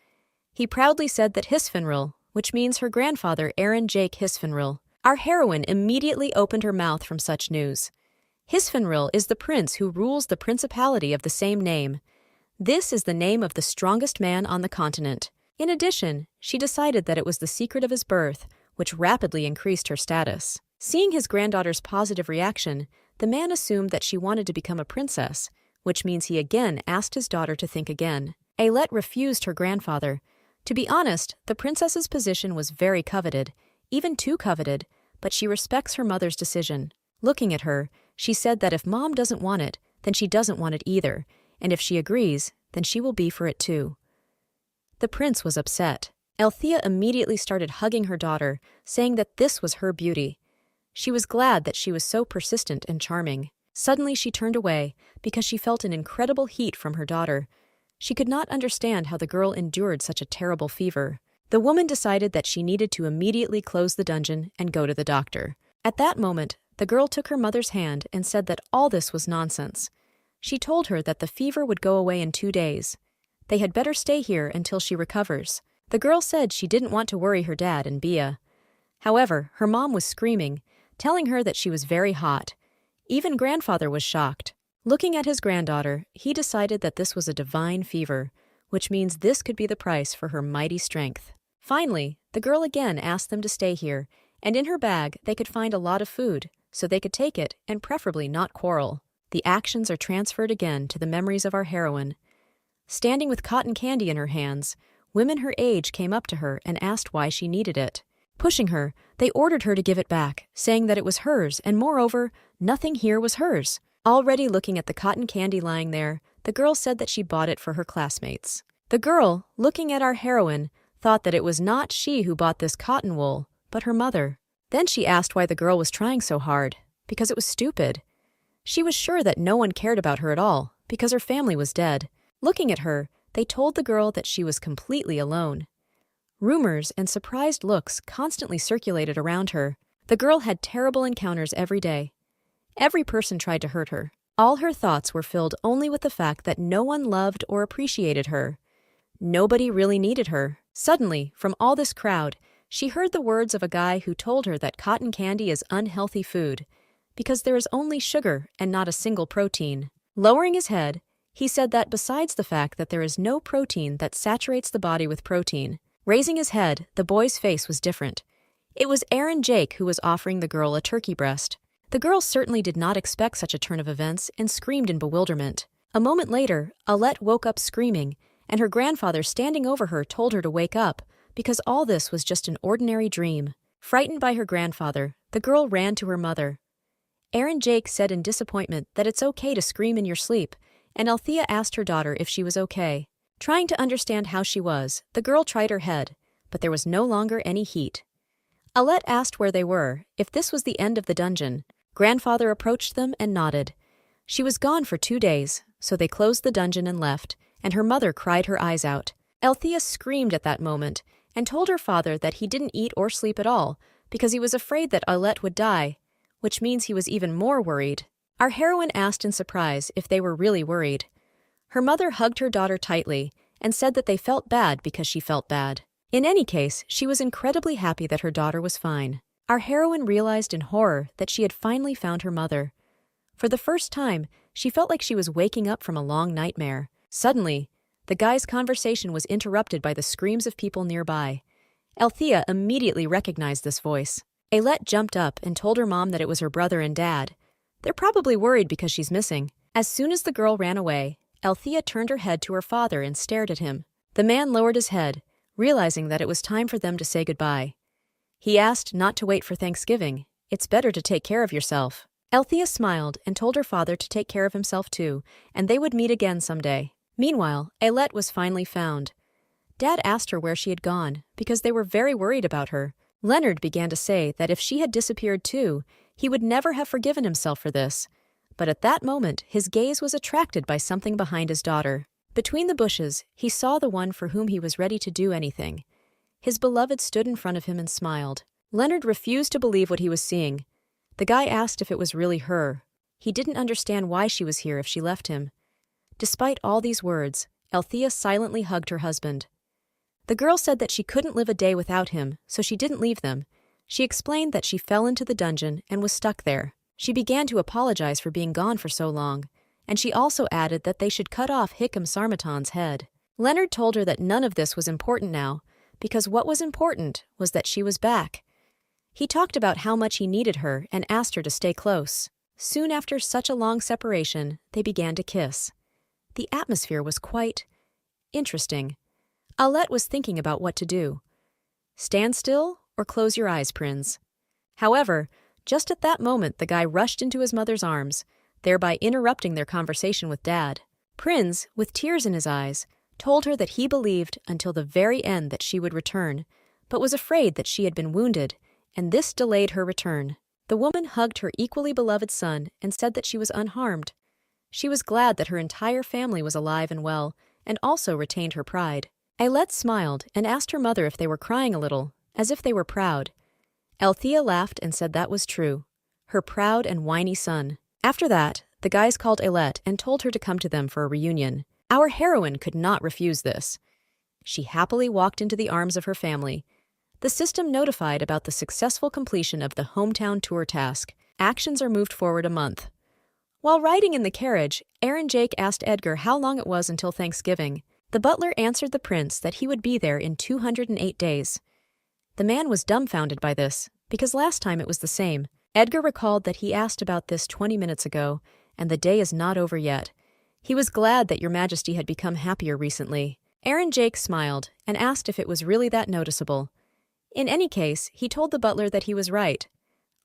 He proudly said that Hisfinril, which means her grandfather Aaron Jake Hisfinril. Our heroine immediately opened her mouth from such news. Hisfinril is the prince who rules the principality of the same name. This is the name of the strongest man on the continent. In addition, she decided that it was the secret of his birth, which rapidly increased her status. Seeing his granddaughter's positive reaction, the man assumed that she wanted to become a princess, which means he again asked his daughter to think again. Alet refused her grandfather. To be honest, the princess's position was very coveted, even too coveted, but she respects her mother's decision. Looking at her, she said that if Mom doesn't want it, then she doesn't want it either, and if she agrees, then she will be for it too. The prince was upset. Althea immediately started hugging her daughter, saying that this was her beauty. She was glad that she was so persistent and charming. Suddenly she turned away because she felt an incredible heat from her daughter. She could not understand how the girl endured such a terrible fever. The woman decided that she needed to immediately close the dungeon and go to the doctor. At that moment, the girl took her mother's hand and said that all this was nonsense. She told her that the fever would go away in 2 days. They had better stay here until she recovers. The girl said she didn't want to worry her dad and Bia. However, her mom was screaming, telling her that she was very hot. Even grandfather was shocked. Looking at his granddaughter, he decided that this was a divine fever, which means this could be the price for her mighty strength. Finally, the girl again asked them to stay here, and in her bag they could find a lot of food, so they could take it and preferably not quarrel. The actions are transferred again to the memories of our heroine. Standing with cotton candy in her hands, women her age came up to her and asked why she needed it. Pushing her, they ordered her to give it back, saying that it was hers, and moreover, nothing here was hers. Already looking at the cotton candy lying there, the girl said that she bought it for her classmates. The girl, looking at our heroine, thought that it was not she who bought this cotton wool, but her mother. Then she asked why the girl was trying so hard, because it was stupid. She was sure that no one cared about her at all, because her family was dead. Looking at her, they told the girl that she was completely alone. Rumors and surprised looks constantly circulated around her. The girl had terrible encounters every day. Every person tried to hurt her. All her thoughts were filled only with the fact that no one loved or appreciated her. Nobody really needed her. Suddenly, from all this crowd, she heard the words of a guy who told her that cotton candy is unhealthy food, because there is only sugar and not a single protein. Lowering his head, he said that besides the fact that there is no protein that saturates the body with protein. Raising his head, the boy's face was different. It was Aaron Jake who was offering the girl a turkey breast. The girl certainly did not expect such a turn of events and screamed in bewilderment. A moment later, Alette woke up screaming, and her grandfather standing over her told her to wake up, because all this was just an ordinary dream. Frightened by her grandfather, the girl ran to her mother. Aaron Jake said in disappointment that it's okay to scream in your sleep, and Althea asked her daughter if she was okay. Trying to understand how she was, the girl tried her head, but there was no longer any heat. Alette asked where they were, if this was the end of the dungeon. Grandfather approached them and nodded. She was gone for 2 days, so they closed the dungeon and left, and her mother cried her eyes out. Althea screamed at that moment and told her father that he didn't eat or sleep at all because he was afraid that Alette would die, which means he was even more worried. Our heroine asked in surprise if they were really worried. Her mother hugged her daughter tightly and said that they felt bad because she felt bad. In any case, she was incredibly happy that her daughter was fine. Our heroine realized in horror that she had finally found her mother. For the first time, she felt like she was waking up from a long nightmare. Suddenly, the guy's conversation was interrupted by the screams of people nearby. Althea immediately recognized this voice. Alette jumped up and told her mom that it was her brother and dad. They're probably worried because she's missing. As soon as the girl ran away, Althea turned her head to her father and stared at him. The man lowered his head, realizing that it was time for them to say goodbye. He asked not to wait for Thanksgiving. It's better to take care of yourself. Althea smiled and told her father to take care of himself too, and they would meet again someday. Meanwhile, Alette was finally found. Dad asked her where she had gone, because they were very worried about her. Leonard began to say that if she had disappeared too, he would never have forgiven himself for this. But at that moment, his gaze was attracted by something behind his daughter. Between the bushes, he saw the one for whom he was ready to do anything. His beloved stood in front of him and smiled. Leonard refused to believe what he was seeing. The guy asked if it was really her. He didn't understand why she was here if she left him. Despite all these words, Althea silently hugged her husband. The girl said that she couldn't live a day without him, so she didn't leave them. She explained that she fell into the dungeon and was stuck there. She began to apologize for being gone for so long, and she also added that they should cut off Hickam Sarmaton's head. Leonard told her that none of this was important now, because what was important was that she was back. He talked about how much he needed her and asked her to stay close. Soon after such a long separation, they began to kiss. The atmosphere was quite interesting. Alette was thinking about what to do. Stand still or close your eyes, Prinz. However, just at that moment the guy rushed into his mother's arms, thereby interrupting their conversation with Dad. Prinz, with tears in his eyes, told her that he believed until the very end that she would return, but was afraid that she had been wounded, and this delayed her return. The woman hugged her equally beloved son and said that she was unharmed. She was glad that her entire family was alive and well, and also retained her pride. Ailette smiled and asked her mother if they were crying a little, as if they were proud. Althea laughed and said that was true. Her proud and whiny son. After that, the guys called Ailette and told her to come to them for a reunion. Our heroine could not refuse this. She happily walked into the arms of her family. The system notified about the successful completion of the hometown tour task. Actions are moved forward a month. While riding in the carriage, Aaron Jake asked Edgar how long it was until Thanksgiving. The butler answered the prince that he would be there in 208 days. The man was dumbfounded by this, because last time it was the same. Edgar recalled that he asked about this 20 minutes ago, and the day is not over yet. He was glad that Your Majesty had become happier recently. Aaron Jake smiled and asked if it was really that noticeable. In any case, he told the butler that he was right.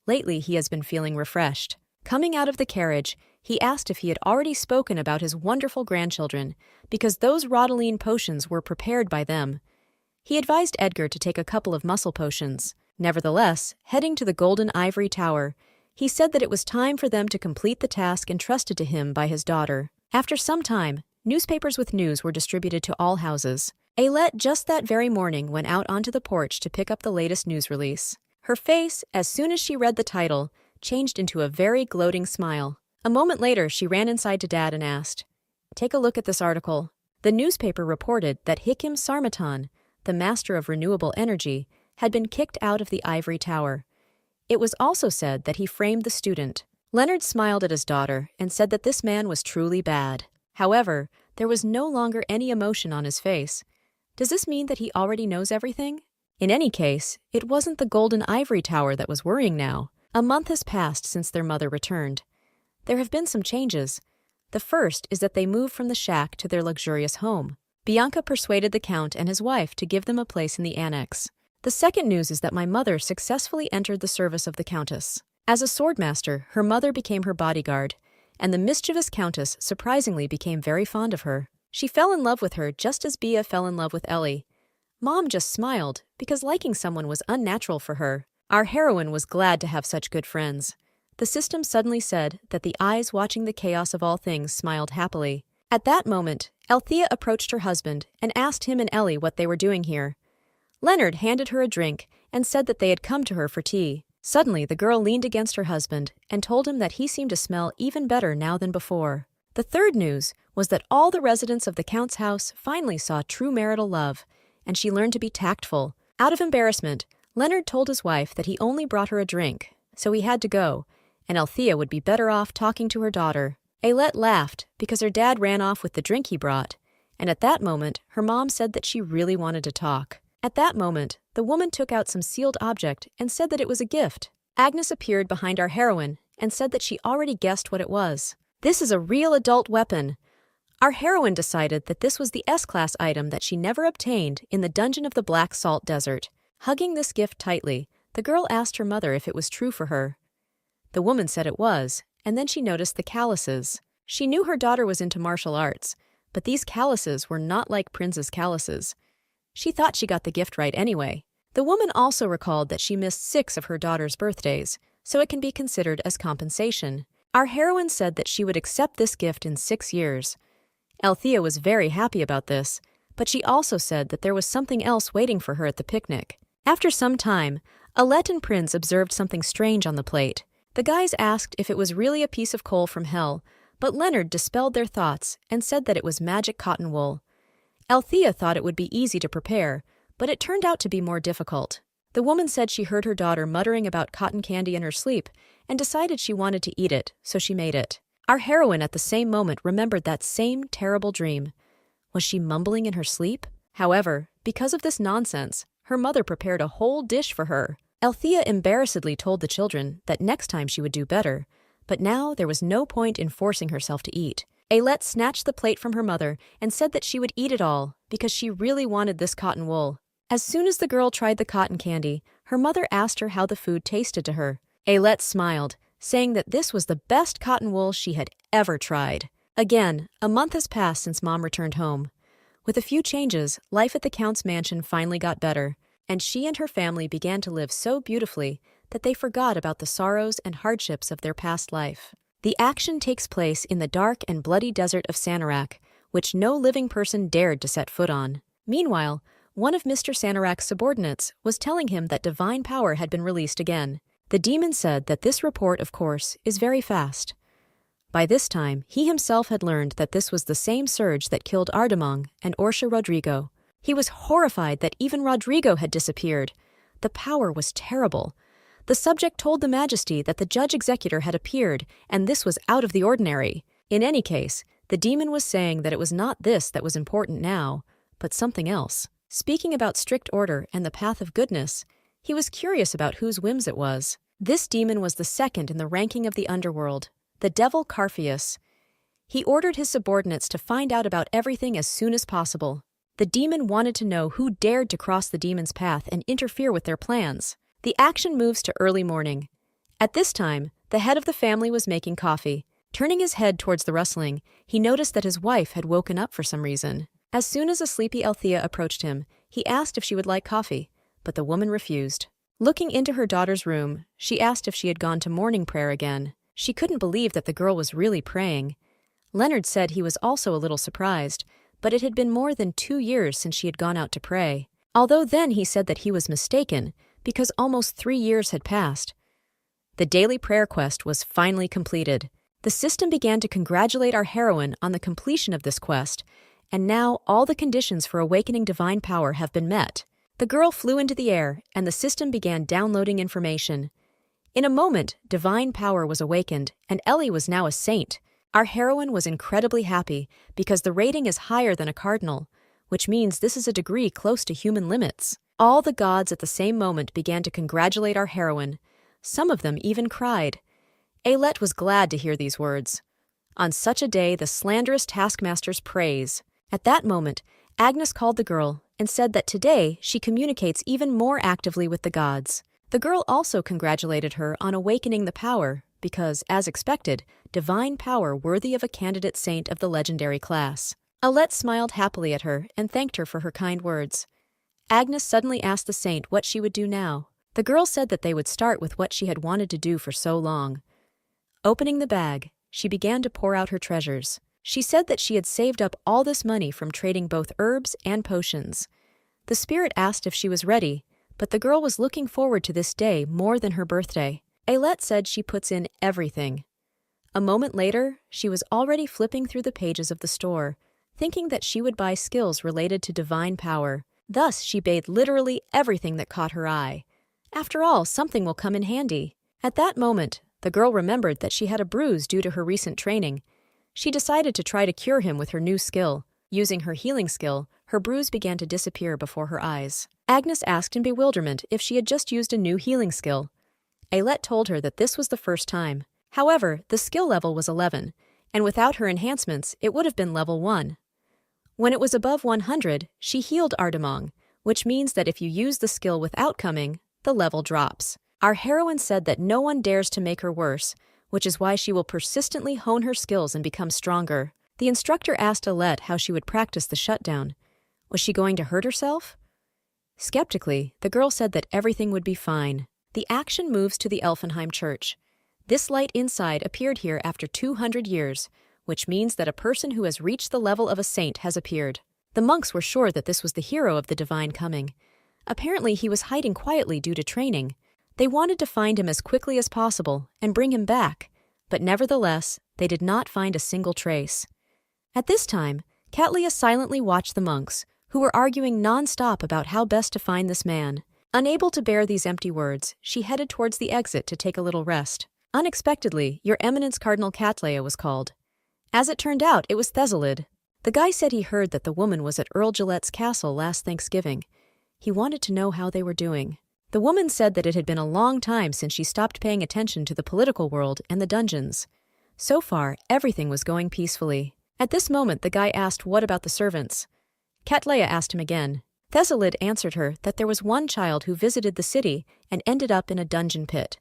Lately, he has been feeling refreshed. Coming out of the carriage, he asked if he had already spoken about his wonderful grandchildren, because those Rodaline potions were prepared by them. He advised Edgar to take a couple of muscle potions. Nevertheless, heading to the Golden Ivory Tower, he said that it was time for them to complete the task entrusted to him by his daughter. After some time, newspapers with news were distributed to all houses. Ailette just that very morning went out onto the porch to pick up the latest news release. Her face, as soon as she read the title, changed into a very gloating smile. A moment later, she ran inside to Dad and asked, "Take a look at this article." The newspaper reported that Hikim Sarmatan, the master of renewable energy, had been kicked out of the ivory tower. It was also said that he framed the student. Leonard smiled at his daughter and said that this man was truly bad. However, there was no longer any emotion on his face. Does this mean that he already knows everything? In any case, it wasn't the Golden Ivory Tower that was worrying now. A month has passed since their mother returned. There have been some changes. The first is that they moved from the shack to their luxurious home. Bianca persuaded the Count and his wife to give them a place in the annex. The second news is that my mother successfully entered the service of the Countess. As a swordmaster, her mother became her bodyguard, and the mischievous Countess surprisingly became very fond of her. She fell in love with her just as Bea fell in love with Ellie. Mom just smiled, because liking someone was unnatural for her. Our heroine was glad to have such good friends. The system suddenly said that the eyes watching the chaos of all things smiled happily. At that moment, Althea approached her husband and asked him and Ellie what they were doing here. Leonard handed her a drink and said that they had come to her for tea. Suddenly, the girl leaned against her husband and told him that he seemed to smell even better now than before. The third news was that all the residents of the Count's house finally saw true marital love, and she learned to be tactful. Out of embarrassment, Leonard told his wife that he only brought her a drink, so he had to go, and Althea would be better off talking to her daughter. Ailette laughed because her dad ran off with the drink he brought, and at that moment, her mom said that she really wanted to talk. At that moment, the woman took out some sealed object and said that it was a gift. Agnes appeared behind our heroine and said that she already guessed what it was. This is a real adult weapon. Our heroine decided that this was the S-class item that she never obtained in the dungeon of the Black Salt Desert. Hugging this gift tightly, the girl asked her mother if it was true for her. The woman said it was, and then she noticed the calluses. She knew her daughter was into martial arts, but these calluses were not like Prince's calluses. She thought she got the gift right anyway. The woman also recalled that she missed 6 of her daughter's birthdays, so it can be considered as compensation. Our heroine said that she would accept this gift in 6 years. Althea was very happy about this, but she also said that there was something else waiting for her at the picnic. After some time, Ailette and Prince observed something strange on the plate. The guys asked if it was really a piece of coal from hell, but Leonard dispelled their thoughts and said that it was magic cotton wool. Althea thought it would be easy to prepare, but it turned out to be more difficult. The woman said she heard her daughter muttering about cotton candy in her sleep and decided she wanted to eat it, so she made it. Our heroine at the same moment remembered that same terrible dream. Was she mumbling in her sleep? However, because of this nonsense, her mother prepared a whole dish for her. Althea embarrassedly told the children that next time she would do better, but now there was no point in forcing herself to eat. Ailette snatched the plate from her mother and said that she would eat it all because she really wanted this cotton wool. As soon as the girl tried the cotton candy, her mother asked her how the food tasted to her. Ailette smiled, saying that this was the best cotton wool she had ever tried. Again, a month has passed since Mom returned home. With a few changes, life at the Count's mansion finally got better, and she and her family began to live so beautifully that they forgot about the sorrows and hardships of their past life. The action takes place in the dark and bloody desert of Sanarak, which no living person dared to set foot on. Meanwhile, one of Mr. Sanarak's subordinates was telling him that divine power had been released again. The demon said that this report, of course, is very fast. By this time, he himself had learned that this was the same surge that killed Ardamong and Orcia Rodrigo. He was horrified that even Rodrigo had disappeared. The power was terrible. The subject told the Majesty that the judge executor had appeared, and this was out of the ordinary. In any case, the demon was saying that it was not this that was important now, but something else. Speaking about strict order and the path of goodness, he was curious about whose whims it was. This demon was the second in the ranking of the underworld, the devil Carpheus. He ordered his subordinates to find out about everything as soon as possible. The demon wanted to know who dared to cross the demon's path and interfere with their plans. The action moves to early morning. At this time, the head of the family was making coffee. Turning his head towards the rustling, he noticed that his wife had woken up for some reason. As soon as a sleepy Althea approached him, he asked if she would like coffee, but the woman refused. Looking into her daughter's room, she asked if she had gone to morning prayer again. She couldn't believe that the girl was really praying. Leonard said he was also a little surprised, but it had been more than 2 years since she had gone out to pray. Although then he said that he was mistaken, because almost 3 years had passed. The daily prayer quest was finally completed. The system began to congratulate our heroine on the completion of this quest, and now all the conditions for awakening divine power have been met. The girl flew into the air, and the system began downloading information. In a moment, divine power was awakened, and Ellie was now a saint. Our heroine was incredibly happy, because the rating is higher than a cardinal, which means this is a degree close to human limits. All the gods at the same moment began to congratulate our heroine. Some of them even cried. Ailette was glad to hear these words. On such a day, the slanderous taskmaster's praise. At that moment, Agnes called the girl and said that today she communicates even more actively with the gods. The girl also congratulated her on awakening the power because, as expected, divine power worthy of a candidate saint of the legendary class. Ailette smiled happily at her and thanked her for her kind words. Agnes suddenly asked the saint what she would do now. The girl said that they would start with what she had wanted to do for so long. Opening the bag, she began to pour out her treasures. She said that she had saved up all this money from trading both herbs and potions. The spirit asked if she was ready, but the girl was looking forward to this day more than her birthday. Ailette said she puts in everything. A moment later, she was already flipping through the pages of the store, thinking that she would buy skills related to divine power. Thus, she bade literally everything that caught her eye. After all, something will come in handy. At that moment, the girl remembered that she had a bruise due to her recent training. She decided to try to cure him with her new skill. Using her healing skill, her bruise began to disappear before her eyes. Agnes asked in bewilderment if she had just used a new healing skill. Ailette told her that this was the first time. However, the skill level was 11, and without her enhancements, it would have been level 1. When it was above 100, she healed Ardamong, which means that if you use the skill without coming, the level drops. Our heroine said that no one dares to make her worse, which is why she will persistently hone her skills and become stronger. The instructor asked Ailette how she would practice the shutdown. Was she going to hurt herself? Skeptically, the girl said that everything would be fine. The action moves to the Elfenheim Church. This light inside appeared here after 200 years, which means that a person who has reached the level of a saint has appeared. The monks were sure that this was the hero of the divine coming. Apparently, he was hiding quietly due to training. They wanted to find him as quickly as possible and bring him back, but nevertheless, they did not find a single trace. At this time, Catleya silently watched the monks, who were arguing non-stop about how best to find this man. Unable to bear these empty words, she headed towards the exit to take a little rest. Unexpectedly, Your Eminence Cardinal Catleya was called. As it turned out, it was Thezalid. The guy said he heard that the woman was at Earl Gillette's castle last Thanksgiving. He wanted to know how they were doing. The woman said that it had been a long time since she stopped paying attention to the political world and the dungeons. So far, everything was going peacefully. At this moment, the guy asked what about the servants. Catleya asked him again. Thezalid answered her that there was one child who visited the city and ended up in a dungeon pit.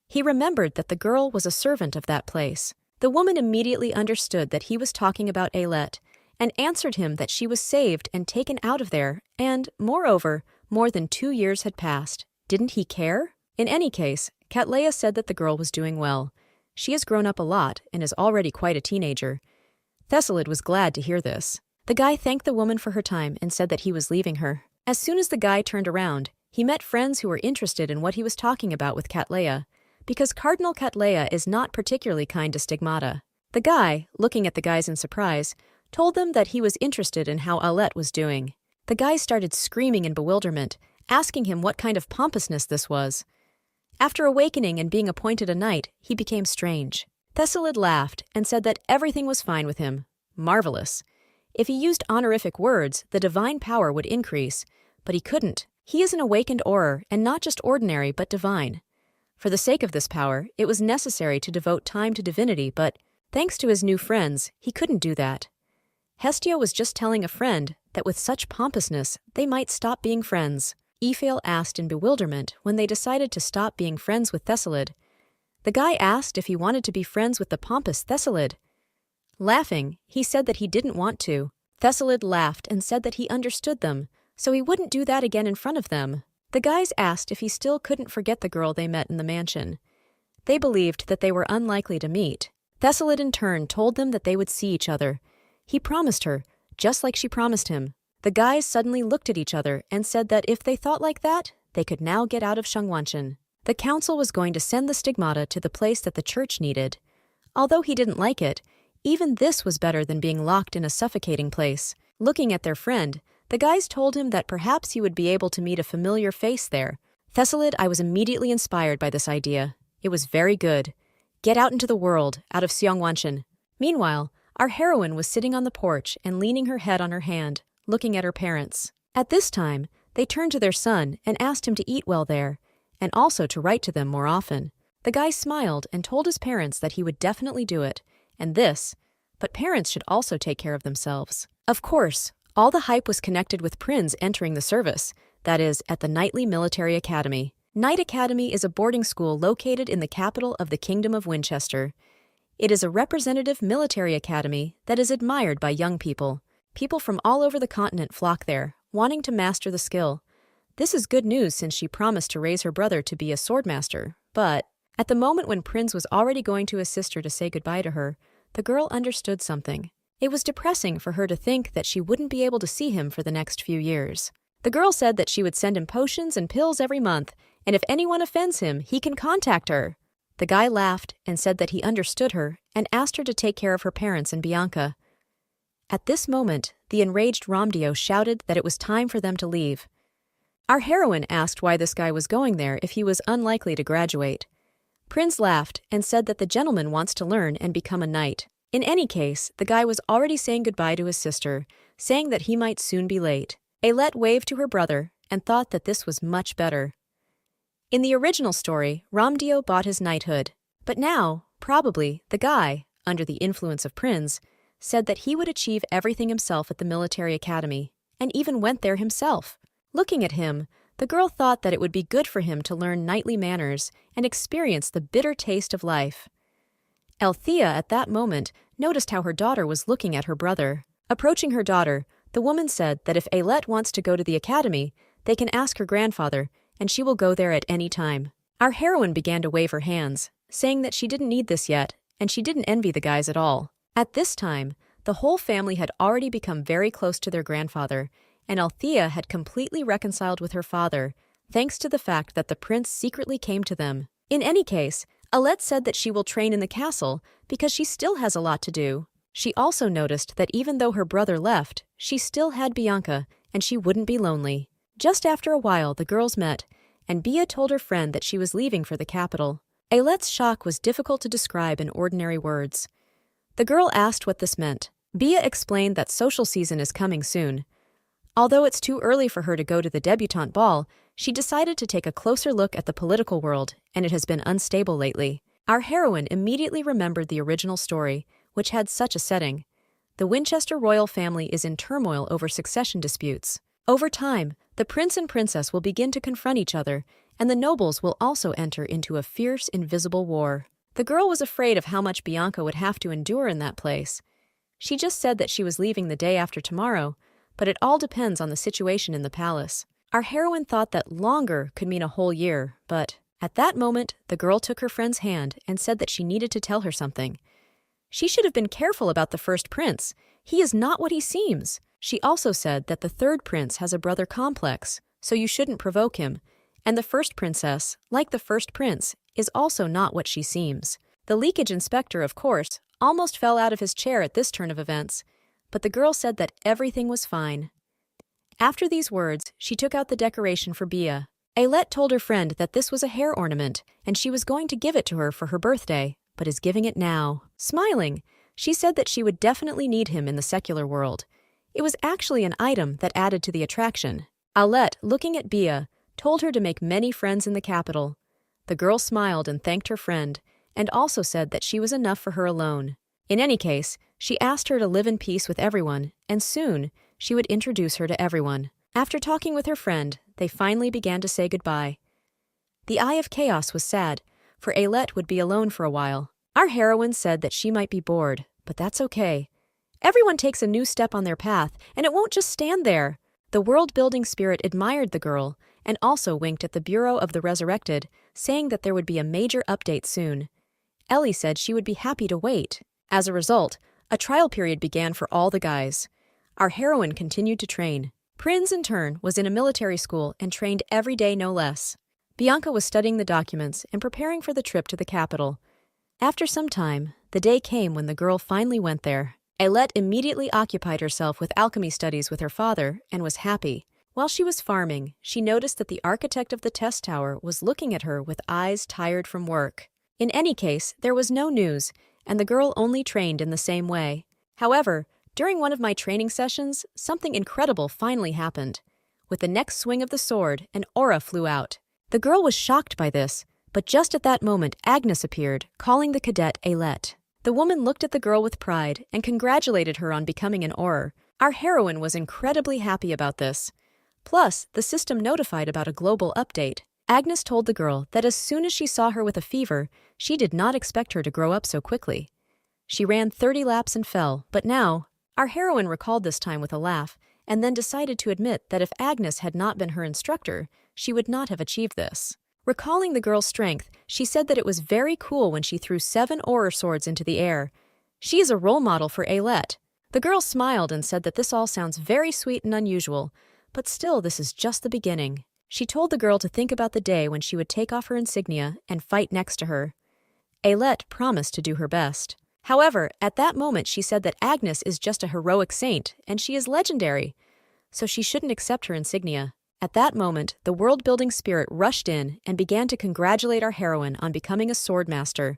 He remembered that the girl was a servant of that place. The woman immediately understood that he was talking about Ailette and answered him that she was saved and taken out of there, and, moreover, more than 2 years had passed. Didn't he care? In any case, Catleya said that the girl was doing well. She has grown up a lot and is already quite a teenager. Thessalid was glad to hear this. The guy thanked the woman for her time and said that he was leaving her. As soon as the guy turned around, he met friends who were interested in what he was talking about with Cattleya, because Cardinal Cattleya is not particularly kind to Stigmata. The guy, looking at the guys in surprise, told them that he was interested in how Alet was doing. The guys started screaming in bewilderment, asking him what kind of pompousness this was. After awakening and being appointed a knight, he became strange. Thessalid laughed and said that everything was fine with him. Marvelous. If he used honorific words, the divine power would increase, but he couldn't. He is an awakened Auror, and not just ordinary, but divine. For the sake of this power, it was necessary to devote time to divinity, but, thanks to his new friends, he couldn't do that. Hestia was just telling a friend that with such pompousness, they might stop being friends. Ephael asked in bewilderment when they decided to stop being friends with Thessalid. The guy asked if he wanted to be friends with the pompous Thessalid. Laughing, he said that he didn't want to. Thessalid laughed and said that he understood them, so he wouldn't do that again in front of them. The guys asked if he still couldn't forget the girl they met in the mansion. They believed that they were unlikely to meet. Thessalid in turn told them that they would see each other. He promised her, just like she promised him. The guys suddenly looked at each other and said that if they thought like that, they could now get out of Shangwanshan. The council was going to send the Stigmata to the place that the church needed. Although he didn't like it, even this was better than being locked in a suffocating place. Looking at their friend, the guys told him that perhaps he would be able to meet a familiar face there. Thessalid, I was immediately inspired by this idea. It was very good. Get out into the world, out of Xiongwanshan. Meanwhile, our heroine was sitting on the porch and leaning her head on her hand, looking at her parents. At this time, they turned to their son and asked him to eat well there, and also to write to them more often. The guy smiled and told his parents that he would definitely do it, but parents should also take care of themselves. Of course, all the hype was connected with Prinz entering the service, that is, at the Knightly Military Academy. Knight Academy is a boarding school located in the capital of the Kingdom of Winchester. It is a representative military academy that is admired by young people. People from all over the continent flock there, wanting to master the skill. This is good news since she promised to raise her brother to be a swordmaster, but at the moment when Prinz was already going to his sister to say goodbye to her, the girl understood something. It was depressing for her to think that she wouldn't be able to see him for the next few years. The girl said that she would send him potions and pills every month, and if anyone offends him, he can contact her. The guy laughed and said that he understood her and asked her to take care of her parents and Bianca. At this moment, the enraged Romdio shouted that it was time for them to leave. Our heroine asked why this guy was going there if he was unlikely to graduate. Prinz laughed and said that the gentleman wants to learn and become a knight. In any case, the guy was already saying goodbye to his sister, saying that he might soon be late. Ailette waved to her brother and thought that this was much better. In the original story, Romdio bought his knighthood, but now, probably, the guy, under the influence of Prinz, said that he would achieve everything himself at the military academy, and even went there himself. Looking at him, the girl thought that it would be good for him to learn knightly manners and experience the bitter taste of life. Althea, at that moment, noticed how her daughter was looking at her brother. Approaching her daughter, the woman said that if Ailette wants to go to the academy, they can ask her grandfather, and she will go there at any time. Our heroine began to wave her hands, saying that she didn't need this yet, and she didn't envy the guys at all. At this time, the whole family had already become very close to their grandfather, and Althea had completely reconciled with her father, thanks to the fact that the prince secretly came to them. In any case, Ailette said that she will train in the castle because she still has a lot to do. She also noticed that even though her brother left, she still had Bianca, and she wouldn't be lonely. Just after a while, the girls met, and Bia told her friend that she was leaving for the capital. Ailette's shock was difficult to describe in ordinary words. The girl asked what this meant. Bia explained that social season is coming soon. Although it's too early for her to go to the debutante ball, she decided to take a closer look at the political world, and it has been unstable lately. Our heroine immediately remembered the original story, which had such a setting. The Winchester royal family is in turmoil over succession disputes. Over time, the prince and princess will begin to confront each other, and the nobles will also enter into a fierce, invisible war. The girl was afraid of how much Bianca would have to endure in that place. She just said that she was leaving the day after tomorrow, but it all depends on the situation in the palace. Our heroine thought that longer could mean a whole year, but at that moment, the girl took her friend's hand and said that she needed to tell her something. She should have been careful about the first prince. He is not what he seems. She also said that the third prince has a brother complex, so you shouldn't provoke him. And the first princess, like the first prince, is also not what she seems. The leakage inspector, of course, almost fell out of his chair at this turn of events, but the girl said that everything was fine. After these words, she took out the decoration for Bia. Ailette told her friend that this was a hair ornament, and she was going to give it to her for her birthday, but is giving it now. Smiling, she said that she would definitely need him in the secular world. It was actually an item that added to the attraction. Ailette, looking at Bia, told her to make many friends in the capital. The girl smiled and thanked her friend, and also said that she was enough for her alone. In any case, she asked her to live in peace with everyone, and soon she would introduce her to everyone. After talking with her friend, they finally began to say goodbye. The Eye of Chaos was sad, for Ailette would be alone for a while. Our heroine said that she might be bored, but that's okay. Everyone takes a new step on their path, and it won't just stand there. The world-building spirit admired the girl, and also winked at the Bureau of the Resurrected, saying that there would be a major update soon. Ellie said she would be happy to wait. As a result, a trial period began for all the guys. Our heroine continued to train. Prinz, in turn, was in a military school and trained every day no less. Bianca was studying the documents and preparing for the trip to the capital. After some time, the day came when the girl finally went there. Ailette immediately occupied herself with alchemy studies with her father and was happy. While she was farming, she noticed that the architect of the test tower was looking at her with eyes tired from work. In any case, there was no news, and the girl only trained in the same way. However, during one of my training sessions, something incredible finally happened. With the next swing of the sword, an aura flew out. The girl was shocked by this, but just at that moment Agnes appeared, calling the cadet Ailette. The woman looked at the girl with pride and congratulated her on becoming an Auror. Our heroine was incredibly happy about this. Plus, the system notified about a global update. Agnes told the girl that as soon as she saw her with a fever, she did not expect her to grow up so quickly. She ran 30 laps and fell, but now, our heroine recalled this time with a laugh, and then decided to admit that if Agnes had not been her instructor, she would not have achieved this. Recalling the girl's strength, she said that it was very cool when she threw 7 Auror swords into the air. She is a role model for Ailette. The girl smiled and said that this all sounds very sweet and unusual, but still this is just the beginning. She told the girl to think about the day when she would take off her insignia and fight next to her. Ailette promised to do her best. However, at that moment she said that Agnes is just a heroic saint, and she is legendary, so she shouldn't accept her insignia. At that moment, the world-building spirit rushed in and began to congratulate our heroine on becoming a swordmaster.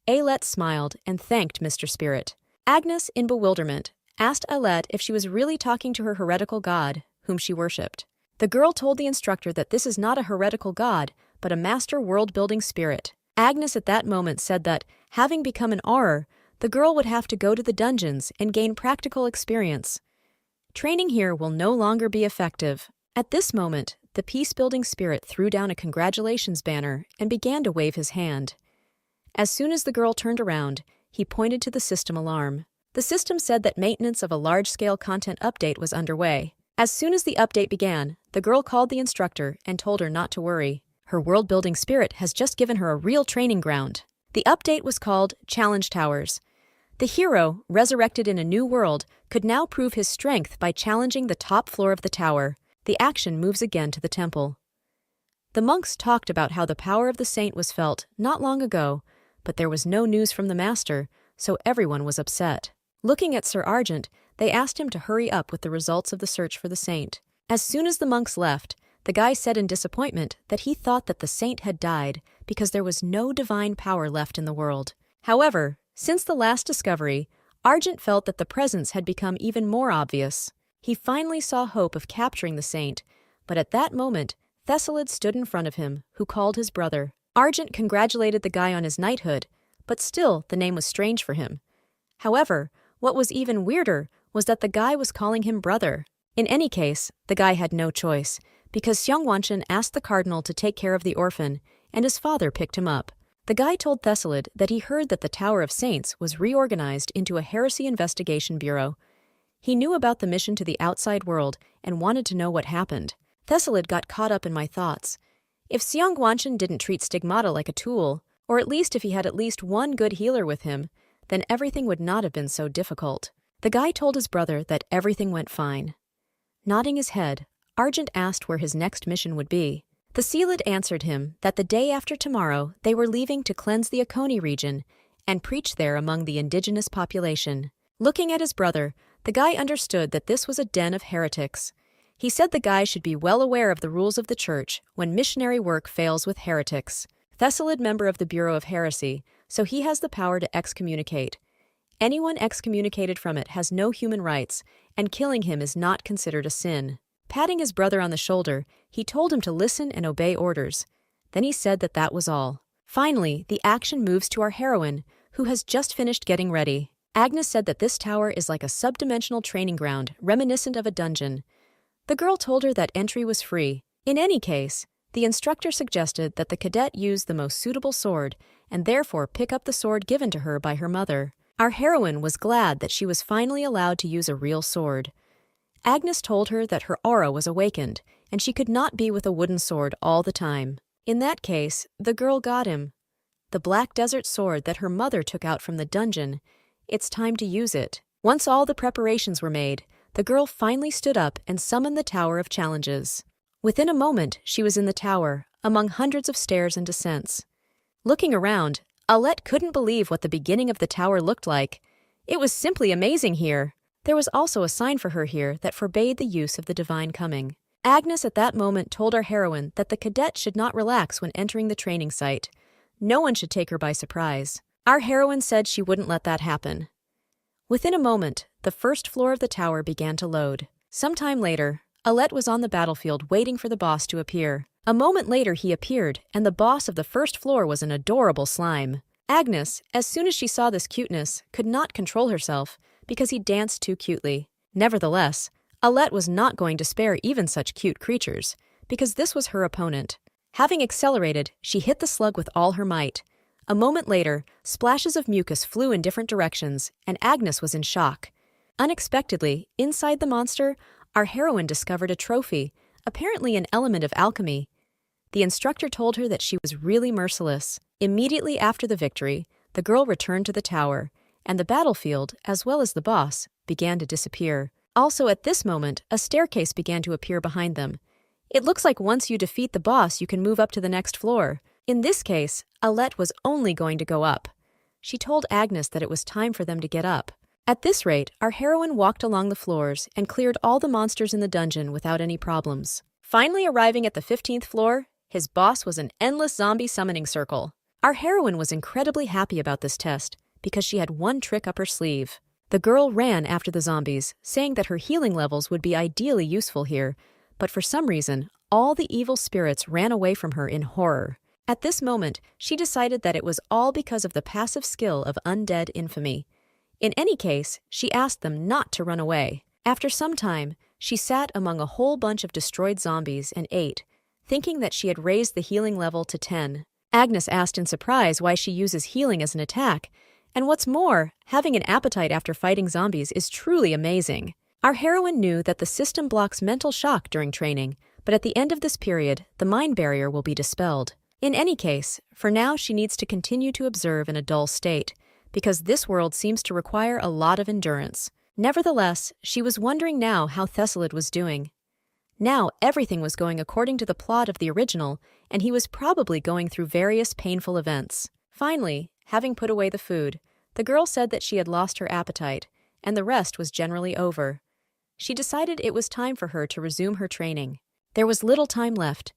Ailette smiled and thanked Mr. Spirit. Agnes, in bewilderment, asked Ailette if she was really talking to her heretical god, whom she worshipped. The girl told the instructor that this is not a heretical god, but a master world-building spirit. Agnes at that moment said that, having become an Auror, the girl would have to go to the dungeons and gain practical experience. Training here will no longer be effective. At this moment, the peace-building spirit threw down a congratulations banner and began to wave his hand. As soon as the girl turned around, he pointed to the system alarm. The system said that maintenance of a large-scale content update was underway. As soon as the update began, the girl called the instructor and told her not to worry. Her world-building spirit has just given her a real training ground. The update was called Challenge Towers. The hero, resurrected in a new world, could now prove his strength by challenging the top floor of the tower. The action moves again to the temple. The monks talked about how the power of the saint was felt not long ago, but there was no news from the master, so everyone was upset. Looking at Sir Argent, they asked him to hurry up with the results of the search for the saint. As soon as the monks left, the guy said in disappointment that he thought that the saint had died because there was no divine power left in the world. However, since the last discovery, Argent felt that the presence had become even more obvious. He finally saw hope of capturing the saint, but at that moment, Thessalid stood in front of him, who called his brother. Argent congratulated the guy on his knighthood, but still the name was strange for him. However, what was even weirder was that the guy was calling him brother. In any case, the guy had no choice, because Xiongwanshan asked the cardinal to take care of the orphan, and his father picked him up. The guy told Thessalid that he heard that the Tower of Saints was reorganized into a heresy investigation bureau. He knew about the mission to the outside world and wanted to know what happened. Thessalid got caught up in my thoughts. If Xiongwanshan didn't treat Stigmata like a tool, or at least if he had at least one good healer with him, then everything would not have been so difficult. The guy told his brother that everything went fine. Nodding his head, Argent asked where his next mission would be. The Sealid answered him that the day after tomorrow they were leaving to cleanse the Akoni region and preach there among the indigenous population. Looking at his brother, the guy understood that this was a den of heretics. He said the guy should be well aware of the rules of the church when missionary work fails with heretics. Thessalid member of the Bureau of Heresy, so he has the power to excommunicate. Anyone excommunicated from it has no human rights, and killing him is not considered a sin. Patting his brother on the shoulder, he told him to listen and obey orders. Then he said that that was all. Finally, the action moves to our heroine, who has just finished getting ready. Agnes said that this tower is like a subdimensional training ground, reminiscent of a dungeon. The girl told her that entry was free. In any case, the instructor suggested that the cadet use the most suitable sword, and therefore pick up the sword given to her by her mother. Our heroine was glad that she was finally allowed to use a real sword. Agnes told her that her aura was awakened, and she could not be with a wooden sword all the time. In that case, the girl got him. The black desert sword that her mother took out from the dungeon. It's time to use it. Once all the preparations were made, the girl finally stood up and summoned the Tower of Challenges. Within a moment, she was in the tower, among hundreds of stairs and descents. Looking around, Alette couldn't believe what the beginning of the tower looked like. It was simply amazing here. There was also a sign for her here that forbade the use of the divine coming. Agnes at that moment told our heroine that the cadet should not relax when entering the training site. No one should take her by surprise. Our heroine said she wouldn't let that happen. Within a moment, the first floor of the tower began to load. Sometime later, Alette was on the battlefield waiting for the boss to appear. A moment later he appeared, and the boss of the first floor was an adorable slime. Agnes, as soon as she saw this cuteness, could not control herself because he danced too cutely. Nevertheless, Alette was not going to spare even such cute creatures, because this was her opponent. Having accelerated, she hit the slug with all her might. A moment later, splashes of mucus flew in different directions, and Agnes was in shock. Unexpectedly, inside the monster, our heroine discovered a trophy, apparently an element of alchemy. The instructor told her that she was really merciless. Immediately after the victory, the girl returned to the tower, and the battlefield, as well as the boss, began to disappear. Also at this moment, a staircase began to appear behind them. It looks like once you defeat the boss, you can move up to the next floor. In this case, Alette was only going to go up. She told Agnes that it was time for them to get up. At this rate, our heroine walked along the floors and cleared all the monsters in the dungeon without any problems. Finally arriving at the 15th floor, his boss was an endless zombie summoning circle. Our heroine was incredibly happy about this test because she had one trick up her sleeve. The girl ran after the zombies, saying that her healing levels would be ideally useful here, but for some reason, all the evil spirits ran away from her in horror. At this moment, she decided that it was all because of the passive skill of undead infamy. In any case, she asked them not to run away. After some time, she sat among a whole bunch of destroyed zombies and ate, thinking that she had raised the healing level to 10. Agnes asked in surprise why she uses healing as an attack, and what's more, having an appetite after fighting zombies is truly amazing. Our heroine knew that the system blocks mental shock during training, but at the end of this period, the mind barrier will be dispelled. In any case, for now she needs to continue to observe in a dull state, because this world seems to require a lot of endurance. Nevertheless, she was wondering now how Thessalid was doing. Now everything was going according to the plot of the original, and he was probably going through various painful events. Finally, having put away the food, the girl said that she had lost her appetite, and the rest was generally over. She decided it was time for her to resume her training. There was little time left.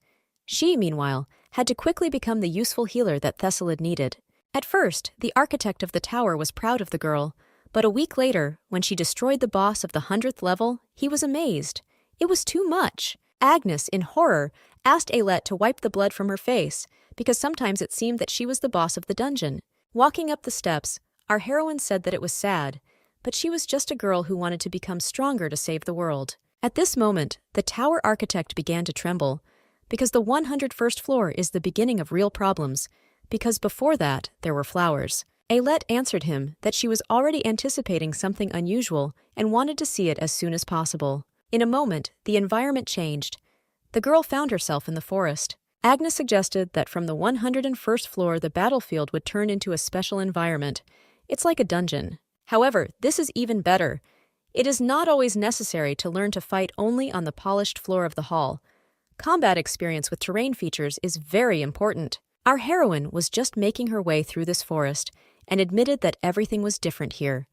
She, meanwhile, had to quickly become the useful healer that Thessalid needed. At first, the architect of the tower was proud of the girl, but a week later, when she destroyed the boss of the 100th level, he was amazed. It was too much. Agnes, in horror, asked Alette to wipe the blood from her face, because sometimes it seemed that she was the boss of the dungeon. Walking up the steps, our heroine said that it was sad, but she was just a girl who wanted to become stronger to save the world. At this moment, the tower architect began to tremble, because the 101st floor is the beginning of real problems, because before that, there were flowers. Alette answered him that she was already anticipating something unusual and wanted to see it as soon as possible. In a moment, the environment changed. The girl found herself in the forest. Agnes suggested that from the 101st floor the battlefield would turn into a special environment. It's like a dungeon. However, this is even better. It is not always necessary to learn to fight only on the polished floor of the hall. Combat experience with terrain features is very important. Our heroine was just making her way through this forest and admitted that everything was different here.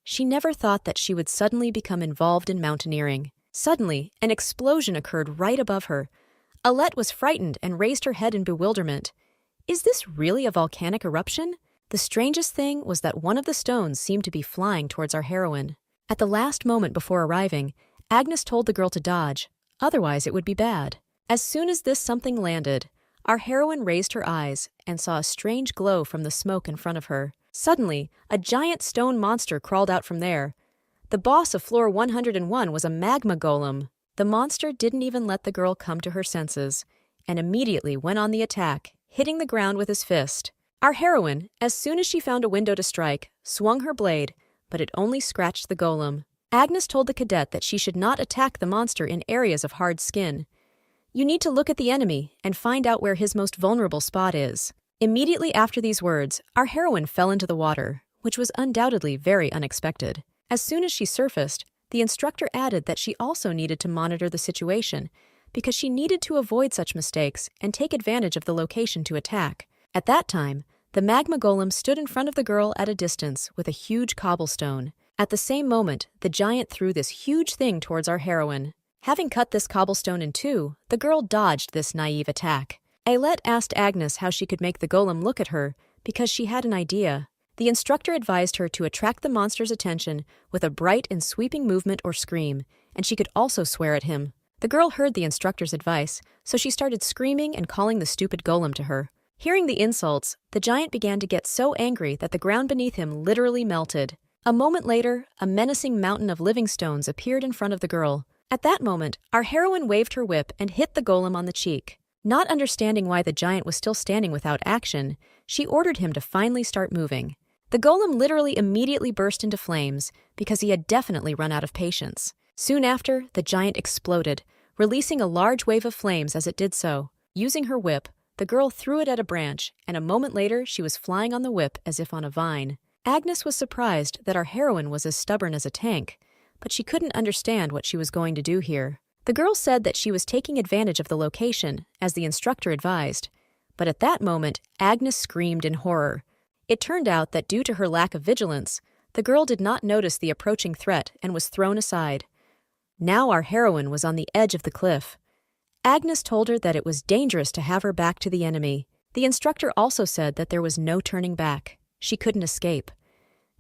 She never thought that she would suddenly become involved in mountaineering. Suddenly, an explosion occurred right above her. Alette was frightened and raised her head in bewilderment. Is this really a volcanic eruption? The strangest thing was that one of the stones seemed to be flying towards our heroine. At the last moment before arriving, Agnes told the girl to dodge, otherwise it would be bad. As soon as this something landed, our heroine raised her eyes and saw a strange glow from the smoke in front of her. Suddenly, a giant stone monster crawled out from there. The boss of floor 101 was a magma golem. The monster didn't even let the girl come to her senses, and immediately went on the attack, hitting the ground with his fist. Our heroine, as soon as she found a window to strike, swung her blade, but it only scratched the golem. Agnes told the cadet that she should not attack the monster in areas of hard skin. You need to look at the enemy and find out where his most vulnerable spot is. Immediately after these words, our heroine fell into the water, which was undoubtedly very unexpected. As soon as she surfaced, the instructor added that she also needed to monitor the situation, because she needed to avoid such mistakes and take advantage of the location to attack. At that time, the magma golem stood in front of the girl at a distance with a huge cobblestone. At the same moment, the giant threw this huge thing towards our heroine. Having cut this cobblestone in two, the girl dodged this naive attack. Ailette asked Agnes how she could make the golem look at her, because she had an idea. The instructor advised her to attract the monster's attention with a bright and sweeping movement or scream, and she could also swear at him. The girl heard the instructor's advice, so she started screaming and calling the stupid golem to her. Hearing the insults, the giant began to get so angry that the ground beneath him literally melted. A moment later, a menacing mountain of living stones appeared in front of the girl. At that moment, our heroine waved her whip and hit the golem on the cheek. Not understanding why the giant was still standing without action, she ordered him to finally start moving. The golem literally immediately burst into flames because he had definitely run out of patience. Soon after, the giant exploded, releasing a large wave of flames as it did so. Using her whip, the girl threw it at a branch, and a moment later she was flying on the whip as if on a vine. Agnes was surprised that our heroine was as stubborn as a tank, but she couldn't understand what she was going to do here. The girl said that she was taking advantage of the location, as the instructor advised, but at that moment, Agnes screamed in horror. It turned out that due to her lack of vigilance, the girl did not notice the approaching threat and was thrown aside. Now our heroine was on the edge of the cliff. Agnes told her that it was dangerous to have her back to the enemy. The instructor also said that there was no turning back. She couldn't escape.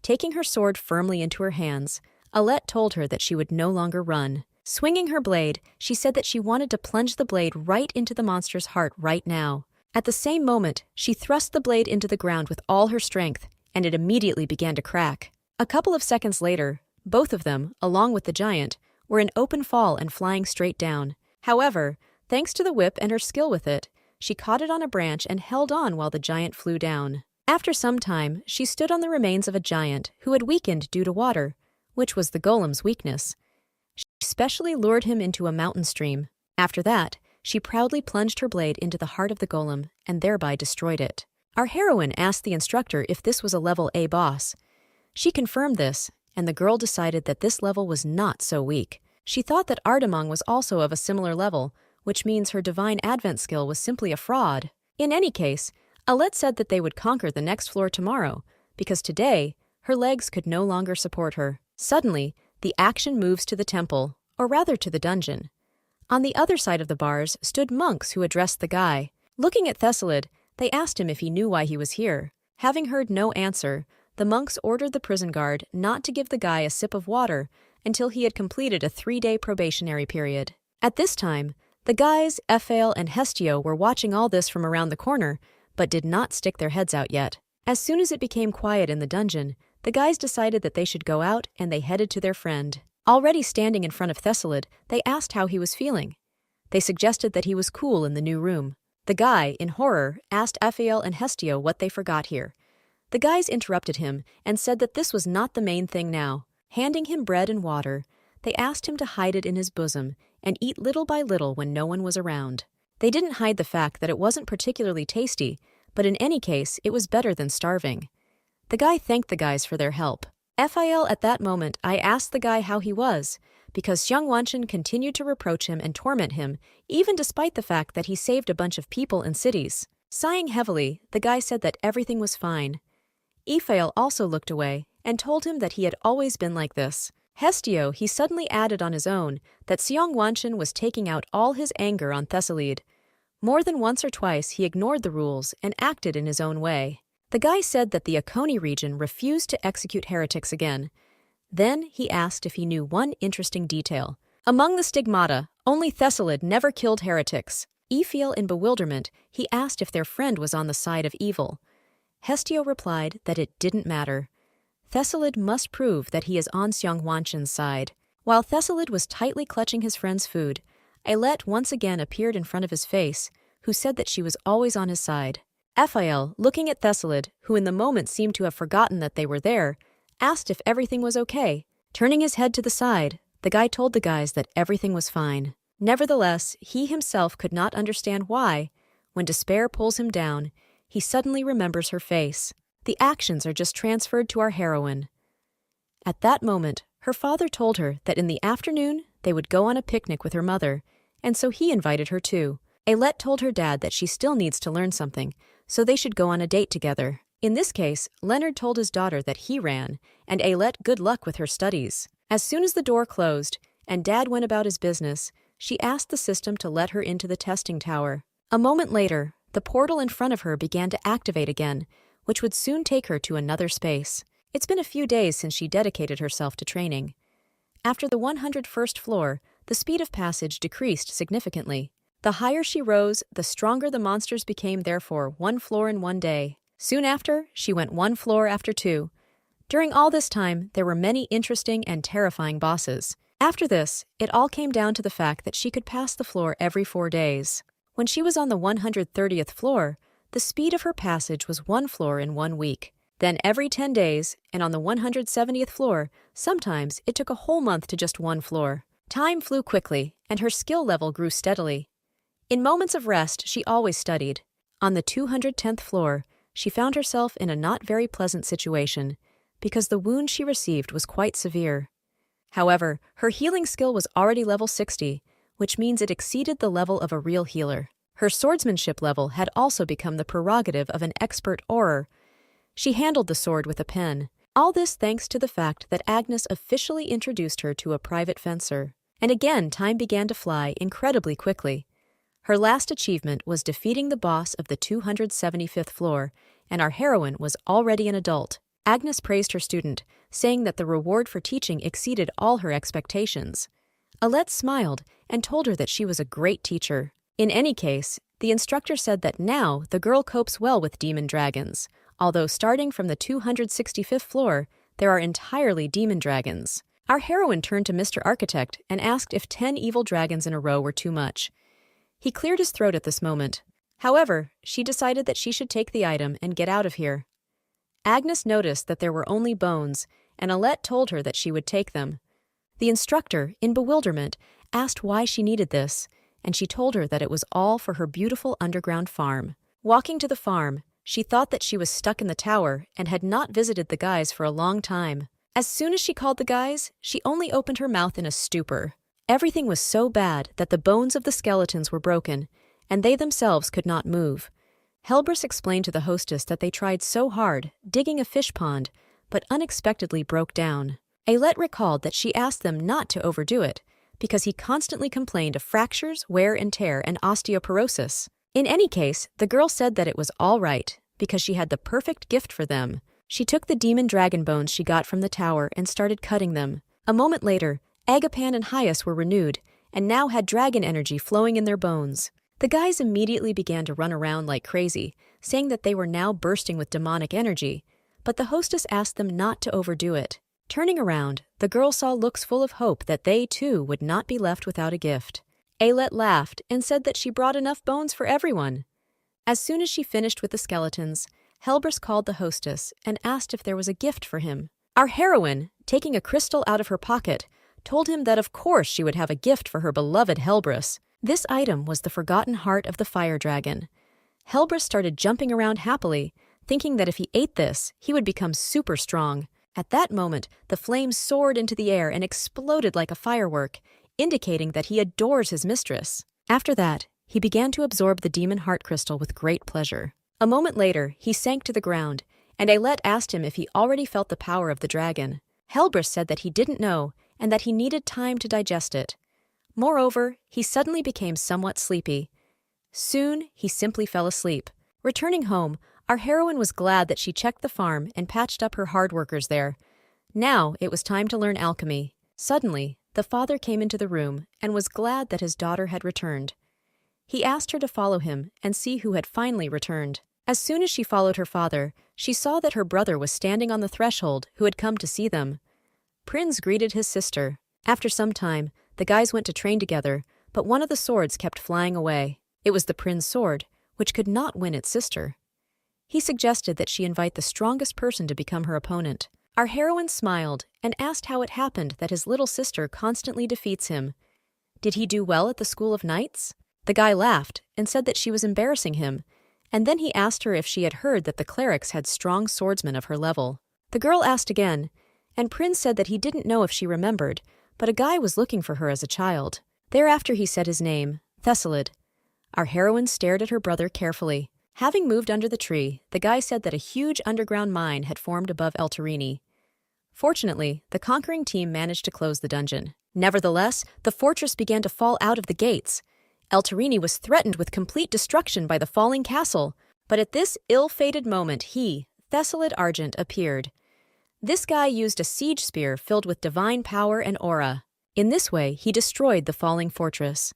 Taking her sword firmly into her hands, Alette told her that she would no longer run. Swinging her blade, she said that she wanted to plunge the blade right into the monster's heart right now. At the same moment, she thrust the blade into the ground with all her strength, and it immediately began to crack. A couple of seconds later, both of them, along with the giant, were in open fall and flying straight down. However, thanks to the whip and her skill with it, she caught it on a branch and held on while the giant flew down. After some time, she stood on the remains of a giant who had weakened due to water, which was the golem's weakness. She specially lured him into a mountain stream. After that, she proudly plunged her blade into the heart of the golem and thereby destroyed it. Our heroine asked the instructor if this was a level A boss. She confirmed this, and the girl decided that this level was not so weak. She thought that Ardamong was also of a similar level, which means her divine advent skill was simply a fraud. In any case, Alette said that they would conquer the next floor tomorrow, because today, her legs could no longer support her. Suddenly, the action moves to the temple, or rather to the dungeon. On the other side of the bars stood monks who addressed the guy. Looking at Thessalid, they asked him if he knew why he was here. Having heard no answer, the monks ordered the prison guard not to give the guy a sip of water until he had completed a 3-day probationary period. At this time, the guys, Ephael and Hestio, were watching all this from around the corner, but did not stick their heads out yet. As soon as it became quiet in the dungeon, the guys decided that they should go out and they headed to their friend. Already standing in front of Thessalid, they asked how he was feeling. They suggested that he was cool in the new room. The guy, in horror, asked Ephael and Hestio what they forgot here. The guys interrupted him and said that this was not the main thing now. Handing him bread and water, they asked him to hide it in his bosom and eat little by little when no one was around. They didn't hide the fact that it wasn't particularly tasty, but in any case, it was better than starving. The guy thanked the guys for their help. FIL at that moment, I asked the guy how he was, because Xiang Wanchen continued to reproach him and torment him, even despite the fact that he saved a bunch of people and cities. Sighing heavily, the guy said that everything was fine. Iphael also looked away and told him that he had always been like this. Hestio, he suddenly added on his own that Xiang Wanchen was taking out all his anger on Thessalid. More than once or twice he ignored the rules and acted in his own way. The guy said that the Akoni region refused to execute heretics again. Then he asked if he knew one interesting detail. Among the stigmata, only Thessalid never killed heretics. Iphael, in bewilderment, he asked if their friend was on the side of evil. Hestio replied that it didn't matter. Thessalid must prove that he is on Xiang Wanchen's side. While Thessalid was tightly clutching his friend's food, Ailette once again appeared in front of his face, who said that she was always on his side. Ephael, looking at Thessalid, who in the moment seemed to have forgotten that they were there, asked if everything was okay. Turning his head to the side, the guy told the guys that everything was fine. Nevertheless, he himself could not understand why, when despair pulls him down, he suddenly remembers her face. The actions are just transferred to our heroine. At that moment, her father told her that in the afternoon they would go on a picnic with her mother, and so he invited her too. Ailette told her dad that she still needs to learn something, so they should go on a date together. In this case, Leonard told his daughter that he ran, and Ailette good luck with her studies. As soon as the door closed, and Dad went about his business, she asked the system to let her into the testing tower. A moment later, the portal in front of her began to activate again, which would soon take her to another space. It's been a few days since she dedicated herself to training. After the 101st floor, the speed of passage decreased significantly. The higher she rose, the stronger the monsters became, therefore 1 floor in 1 day. Soon after, she went 1 floor after 2. During all this time, there were many interesting and terrifying bosses. After this, it all came down to the fact that she could pass the floor every 4 days. When she was on the 130th floor, the speed of her passage was 1 floor in 1 week. Then every 10 days, and on the 170th floor, sometimes it took a whole month to just 1 floor. Time flew quickly, and her skill level grew steadily. In moments of rest, she always studied. On the 210th floor, she found herself in a not very pleasant situation, because the wound she received was quite severe. However, her healing skill was already level 60, which means it exceeded the level of a real healer. Her swordsmanship level had also become the prerogative of an expert orer. She handled the sword with a pen. All this thanks to the fact that Agnes officially introduced her to a private fencer. And again, time began to fly incredibly quickly. Her last achievement was defeating the boss of the 275th floor, and our heroine was already an adult. Agnes praised her student, saying that the reward for teaching exceeded all her expectations. Ailette smiled and told her that she was a great teacher. In any case, the instructor said that now the girl copes well with demon dragons, although starting from the 265th floor, there are entirely demon dragons. Our heroine turned to Mr. Architect and asked if 10 evil dragons in a row were too much. He cleared his throat at this moment. However, she decided that she should take the item and get out of here. Agnes noticed that there were only bones, and Ailette told her that she would take them. The instructor, in bewilderment, asked why she needed this, and she told her that it was all for her beautiful underground farm. Walking to the farm, she thought that she was stuck in the tower and had not visited the guys for a long time. As soon as she called the guys, she only opened her mouth in a stupor. Everything was so bad that the bones of the skeletons were broken, and they themselves could not move. Helbrus explained to the hostess that they tried so hard, digging a fish pond, but unexpectedly broke down. Ailette recalled that she asked them not to overdo it, because he constantly complained of fractures, wear and tear, and osteoporosis. In any case, the girl said that it was all right, because she had the perfect gift for them. She took the demon dragon bones she got from the tower and started cutting them. A moment later, Agapan and Hyas were renewed, and now had dragon energy flowing in their bones. The guys immediately began to run around like crazy, saying that they were now bursting with demonic energy, but the hostess asked them not to overdo it. Turning around, the girl saw looks full of hope that they, too, would not be left without a gift. Ailette laughed and said that she brought enough bones for everyone. As soon as she finished with the skeletons, Helbrus called the hostess and asked if there was a gift for him. Our heroine, taking a crystal out of her pocket, told him that of course she would have a gift for her beloved Helbrus. This item was the forgotten heart of the fire dragon. Helbrus started jumping around happily, thinking that if he ate this, he would become super strong. At that moment, the flame soared into the air and exploded like a firework, indicating that he adores his mistress. After that, he began to absorb the demon heart crystal with great pleasure. A moment later, he sank to the ground, and Ailette asked him if he already felt the power of the dragon. Helbrus said that he didn't know, and that he needed time to digest it. Moreover, he suddenly became somewhat sleepy. Soon, he simply fell asleep. Returning home, our heroine was glad that she checked the farm and patched up her hard workers there. Now, it was time to learn alchemy. Suddenly, the father came into the room and was glad that his daughter had returned. He asked her to follow him and see who had finally returned. As soon as she followed her father, she saw that her brother was standing on the threshold who had come to see them. Prinz greeted his sister. After some time, the guys went to train together, but one of the swords kept flying away. It was the prince's sword, which could not win its sister. He suggested that she invite the strongest person to become her opponent. Our heroine smiled and asked how it happened that his little sister constantly defeats him. Did he do well at the School of Knights? The guy laughed and said that she was embarrassing him, and then he asked her if she had heard that the clerics had strong swordsmen of her level. The girl asked again, and Prinz said that he didn't know if she remembered, but a guy was looking for her as a child. Thereafter he said his name, Thessalid. Our heroine stared at her brother carefully. Having moved under the tree, the guy said that a huge underground mine had formed above Eltarini. Fortunately, the conquering team managed to close the dungeon. Nevertheless, the fortress began to fall out of the gates. Eltarini was threatened with complete destruction by the falling castle, but at this ill-fated moment he, Thessalid Argent, appeared. This guy used a siege spear filled with divine power and aura. In this way, he destroyed the falling fortress.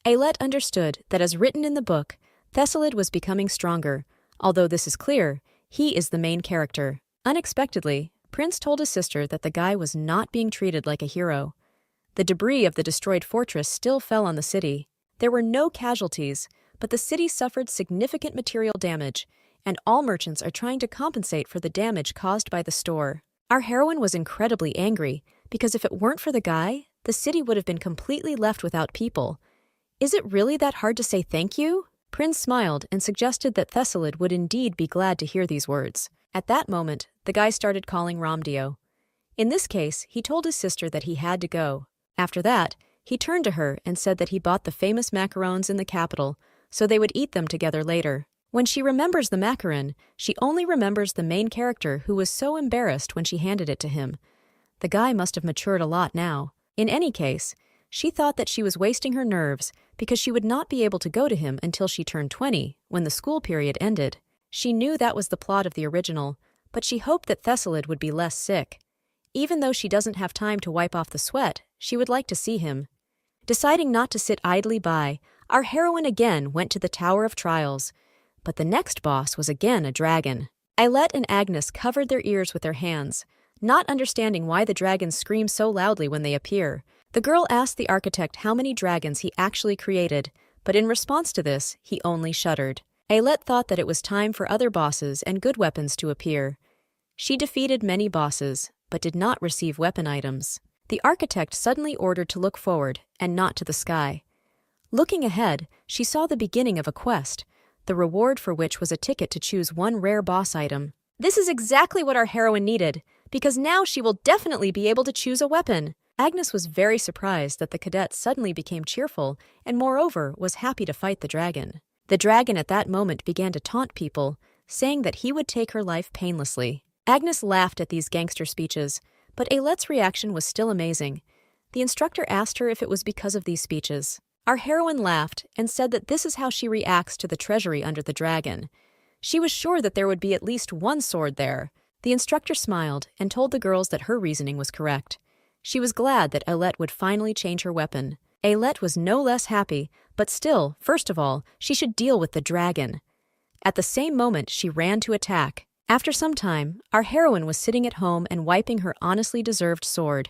Ailette understood that as written in the book, Thessalid was becoming stronger. Although this is clear, he is the main character. Unexpectedly, Prince told his sister that the guy was not being treated like a hero. The debris of the destroyed fortress still fell on the city. There were no casualties, but the city suffered significant material damage, and all merchants are trying to compensate for the damage caused by the store. Our heroine was incredibly angry, because if it weren't for the guy, the city would have been completely left without people. Is it really that hard to say thank you? Prince smiled and suggested that Thessalid would indeed be glad to hear these words. At that moment, the guy started calling Ramdio. In this case, he told his sister that he had to go. After that, he turned to her and said that he bought the famous macarons in the capital, so they would eat them together later. When she remembers the macaron, she only remembers the main character who was so embarrassed when she handed it to him. The guy must have matured a lot now. In any case, she thought that she was wasting her nerves because she would not be able to go to him until she turned 20, when the school period ended. She knew that was the plot of the original, but she hoped that Thessalid would be less sick. Even though she doesn't have time to wipe off the sweat, she would like to see him. Deciding not to sit idly by, our heroine again went to the Tower of Trials. But the next boss was again a dragon. Ailette and Agnes covered their ears with their hands, not understanding why the dragons scream so loudly when they appear. The girl asked the architect how many dragons he actually created, but in response to this, he only shuddered. Ailette thought that it was time for other bosses and good weapons to appear. She defeated many bosses, but did not receive weapon items. The architect suddenly ordered to look forward and not to the sky. Looking ahead, she saw the beginning of a quest, the reward for which was a ticket to choose one rare boss item. This is exactly what our heroine needed, because now she will definitely be able to choose a weapon. Agnes was very surprised that the cadet suddenly became cheerful and moreover was happy to fight the dragon. The dragon at that moment began to taunt people, saying that he would take her life painlessly. Agnes laughed at these gangster speeches, but Ailette's reaction was still amazing. The instructor asked her if it was because of these speeches. Our heroine laughed and said that this is how she reacts to the treasury under the dragon. She was sure that there would be at least one sword there. The instructor smiled and told the girls that her reasoning was correct. She was glad that Ailette would finally change her weapon. Ailette was no less happy, but still, first of all, she should deal with the dragon. At the same moment, she ran to attack. After some time, our heroine was sitting at home and wiping her honestly deserved sword.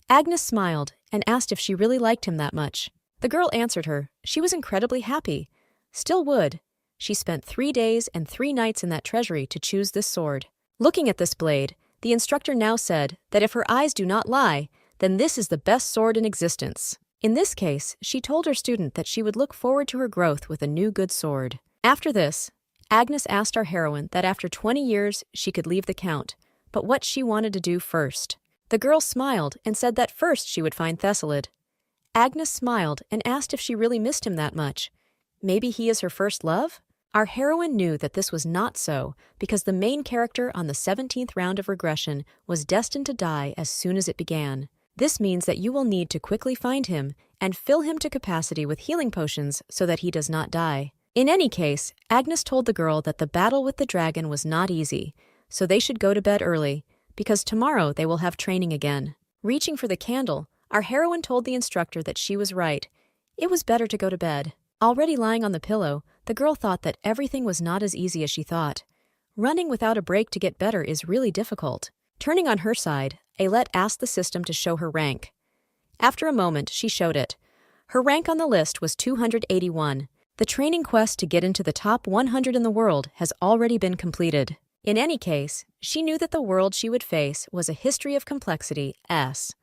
Agnes smiled and asked if she really liked him that much. The girl answered her. She was incredibly happy. Still would. She spent 3 days and 3 nights in that treasury to choose this sword. Looking at this blade, the instructor now said that if her eyes do not lie, then this is the best sword in existence. In this case, she told her student that she would look forward to her growth with a new good sword. After this, Agnes asked our heroine that after 20 years she could leave the Count, but what she wanted to do first. The girl smiled and said that first she would find Thessalid. Agnes smiled and asked if she really missed him that much. Maybe he is her first love? Our heroine knew that this was not so because the main character on the 17th round of regression was destined to die as soon as it began. This means that you will need to quickly find him and fill him to capacity with healing potions so that he does not die. In any case, Agnes told the girl that the battle with the dragon was not easy, so they should go to bed early, because tomorrow they will have training again. Reaching for the candle, our heroine told the instructor that she was right. It was better to go to bed. Already lying on the pillow, the girl thought that everything was not as easy as she thought. Running without a break to get better is really difficult. Turning on her side, Ailette asked the system to show her rank. After a moment, she showed it. Her rank on the list was 281. The training quest to get into the top 100 in the world has already been completed. In any case, she knew that the world she would face was a history of complexity S.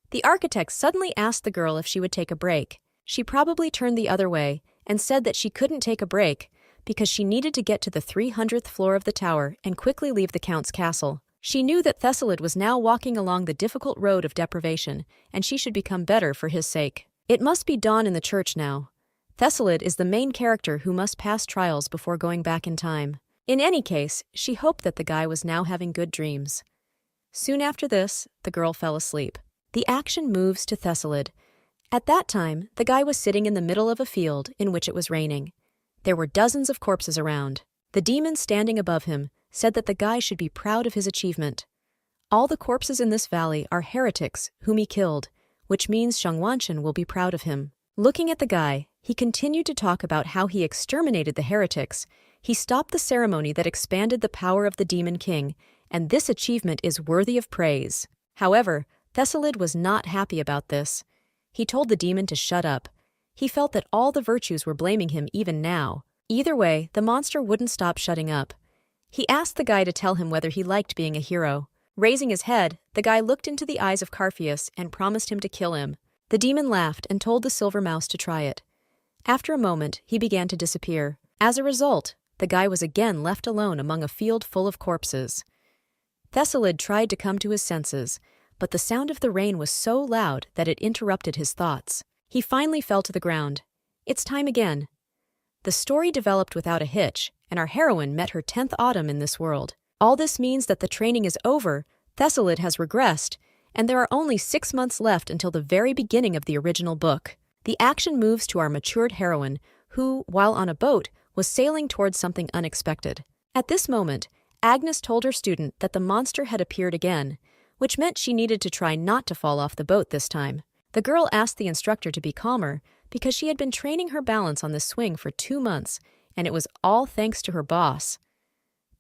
The architect suddenly asked the girl if she would take a break. She probably turned the other way and said that she couldn't take a break because she needed to get to the 300th floor of the tower and quickly leave the Count's castle. She knew that Thessalid was now walking along the difficult road of deprivation, and she should become better for his sake. It must be dawn in the church now. Thessalid is the main character who must pass trials before going back in time. In any case, she hoped that the guy was now having good dreams. Soon after this, the girl fell asleep. The action moves to Thessalid. At that time, the guy was sitting in the middle of a field in which it was raining. There were dozens of corpses around. The demon standing above him said that the guy should be proud of his achievement. All the corpses in this valley are heretics whom he killed, which means Shangwanshan will be proud of him. Looking at the guy, he continued to talk about how he exterminated the heretics. He stopped the ceremony that expanded the power of the Demon King, and this achievement is worthy of praise. However, Thessalid was not happy about this. He told the demon to shut up. He felt that all the virtues were blaming him even now. Either way, the monster wouldn't stop shutting up. He asked the guy to tell him whether he liked being a hero. Raising his head, the guy looked into the eyes of Carpheus and promised him to kill him. The demon laughed and told the silver mouse to try it. After a moment, he began to disappear. As a result, the guy was again left alone among a field full of corpses. Thessalid tried to come to his senses, but the sound of the rain was so loud that it interrupted his thoughts. He finally fell to the ground. It's time again. The story developed without a hitch, and our heroine met her 10th autumn in this world. All this means that the training is over, Thessalid has regressed, and there are only 6 months left until the very beginning of the original book. The action moves to our matured heroine, who, while on a boat, was sailing towards something unexpected. At this moment, Agnes told her student that the monster had appeared again, which meant she needed to try not to fall off the boat this time. The girl asked the instructor to be calmer because she had been training her balance on the swing for 2 months, and it was all thanks to her boss.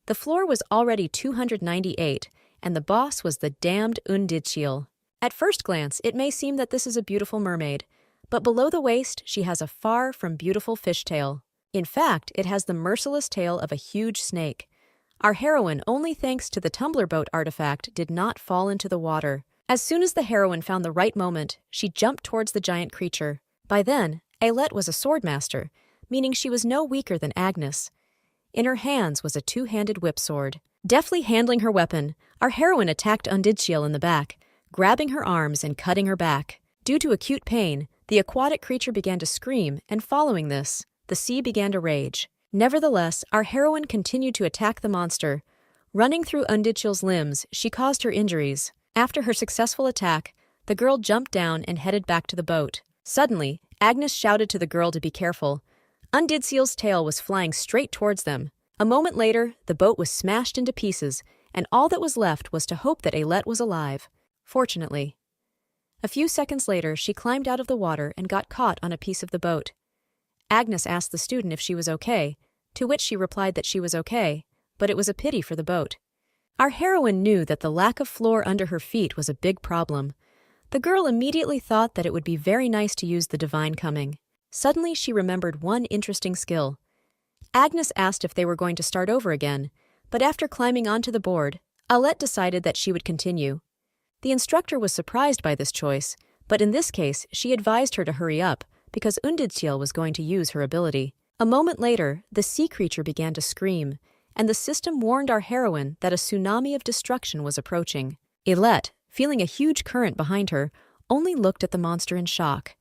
The floor was already 298, and the boss was the damned Undidchiel. At first glance, it may seem that this is a beautiful mermaid, but below the waist she has a far from beautiful fishtail. In fact, it has the merciless tail of a huge snake. Our heroine, only thanks to the tumbler boat artifact, did not fall into the water. As soon as the heroine found the right moment, she jumped towards the giant creature. By then, Ailette was a swordmaster, meaning she was no weaker than Agnes. In her hands was a 2-handed whip sword. Deftly handling her weapon, our heroine attacked Undidchiel in the back, grabbing her arms and cutting her back. Due to acute pain, the aquatic creature began to scream, and following this, the sea began to rage. Nevertheless, our heroine continued to attack the monster. Running through Undidchiel's limbs, she caused her injuries. After her successful attack, the girl jumped down and headed back to the boat. Suddenly, Agnes shouted to the girl to be careful. Undidchiel's tail was flying straight towards them. A moment later, the boat was smashed into pieces, and all that was left was to hope that Ailette was alive. Fortunately. A few seconds later, she climbed out of the water and got caught on a piece of the boat. Agnes asked the student if she was okay, to which she replied that she was okay, but it was a pity for the boat. Our heroine knew that the lack of floor under her feet was a big problem. The girl immediately thought that it would be very nice to use the divine coming. Suddenly, she remembered one interesting skill. Agnes asked if they were going to start over again, but after climbing onto the board, Ailette decided that she would continue. The instructor was surprised by this choice, but in this case, she advised her to hurry up, because Undidchiel was going to use her ability. A moment later, the sea creature began to scream, and the system warned our heroine that a tsunami of destruction was approaching. Ilette, feeling a huge current behind her, only looked at the monster in shock.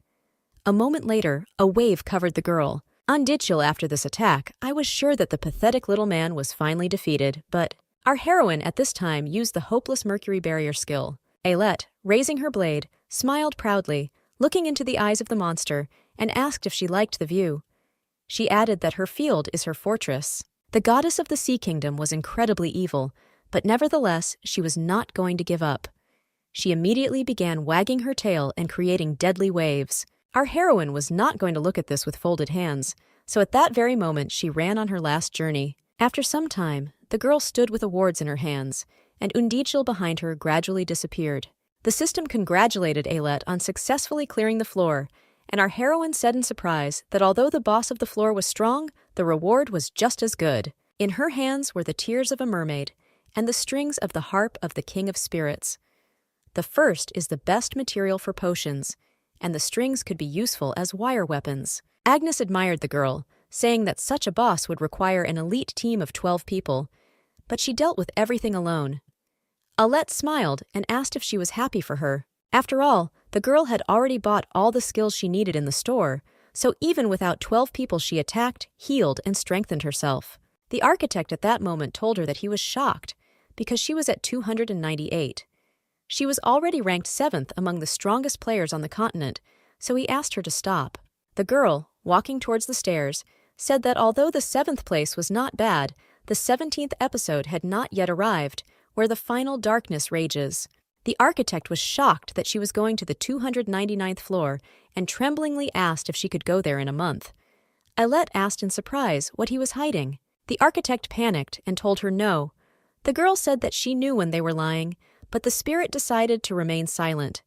A moment later, a wave covered the girl. Undichil, after this attack, I was sure that the pathetic little man was finally defeated, but our heroine at this time used the hopeless mercury barrier skill. Ailette, raising her blade, smiled proudly, looking into the eyes of the monster, and asked if she liked the view. She added that her field is her fortress. The goddess of the Sea Kingdom was incredibly evil, but nevertheless, she was not going to give up. She immediately began wagging her tail and creating deadly waves. Our heroine was not going to look at this with folded hands, so at that very moment she ran on her last journey. After some time, the girl stood with awards in her hands, and Undichil behind her gradually disappeared. The system congratulated Ailette on successfully clearing the floor, and our heroine said in surprise that although the boss of the floor was strong, the reward was just as good. In her hands were the tears of a mermaid, and the strings of the harp of the King of Spirits. The first is the best material for potions, and the strings could be useful as wire weapons. Agnes admired the girl, saying that such a boss would require an elite team of 12 people, but she dealt with everything alone. Ailette smiled and asked if she was happy for her. After all, the girl had already bought all the skills she needed in the store, so even without 12 people she attacked, healed, and strengthened herself. The architect at that moment told her that he was shocked, because she was at 298. She was already ranked 7th among the strongest players on the continent, so he asked her to stop. The girl, walking towards the stairs, said that although the 7th place was not bad, the 17th episode had not yet arrived, where the final darkness rages. The architect was shocked that she was going to the 299th floor and tremblingly asked if she could go there in a month. Ailette asked in surprise what he was hiding. The architect panicked and told her no. The girl said that she knew when they were lying, but the spirit decided to remain silent.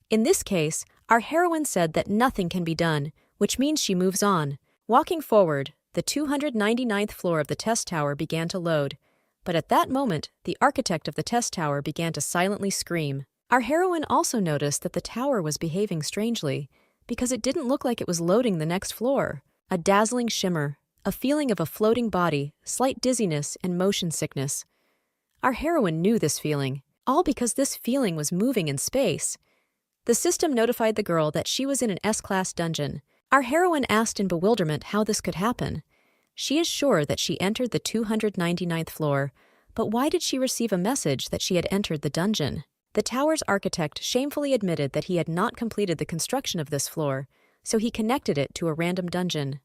In this case, our heroine said that nothing can be done, which means she moves on. Walking forward, the 299th floor of the test tower began to load, but at that moment, the architect of the test tower began to silently scream. Our heroine also noticed that the tower was behaving strangely, because it didn't look like it was loading the next floor. A dazzling shimmer, a feeling of a floating body, slight dizziness, and motion sickness. Our heroine knew this feeling, all because this feeling was moving in space. The system notified the girl that she was in an S-class dungeon. Our heroine asked in bewilderment how this could happen. She is sure that she entered the 299th floor, but why did she receive a message that she had entered the dungeon? The tower's architect shamefully admitted that he had not completed the construction of this floor, so he connected it to a random dungeon.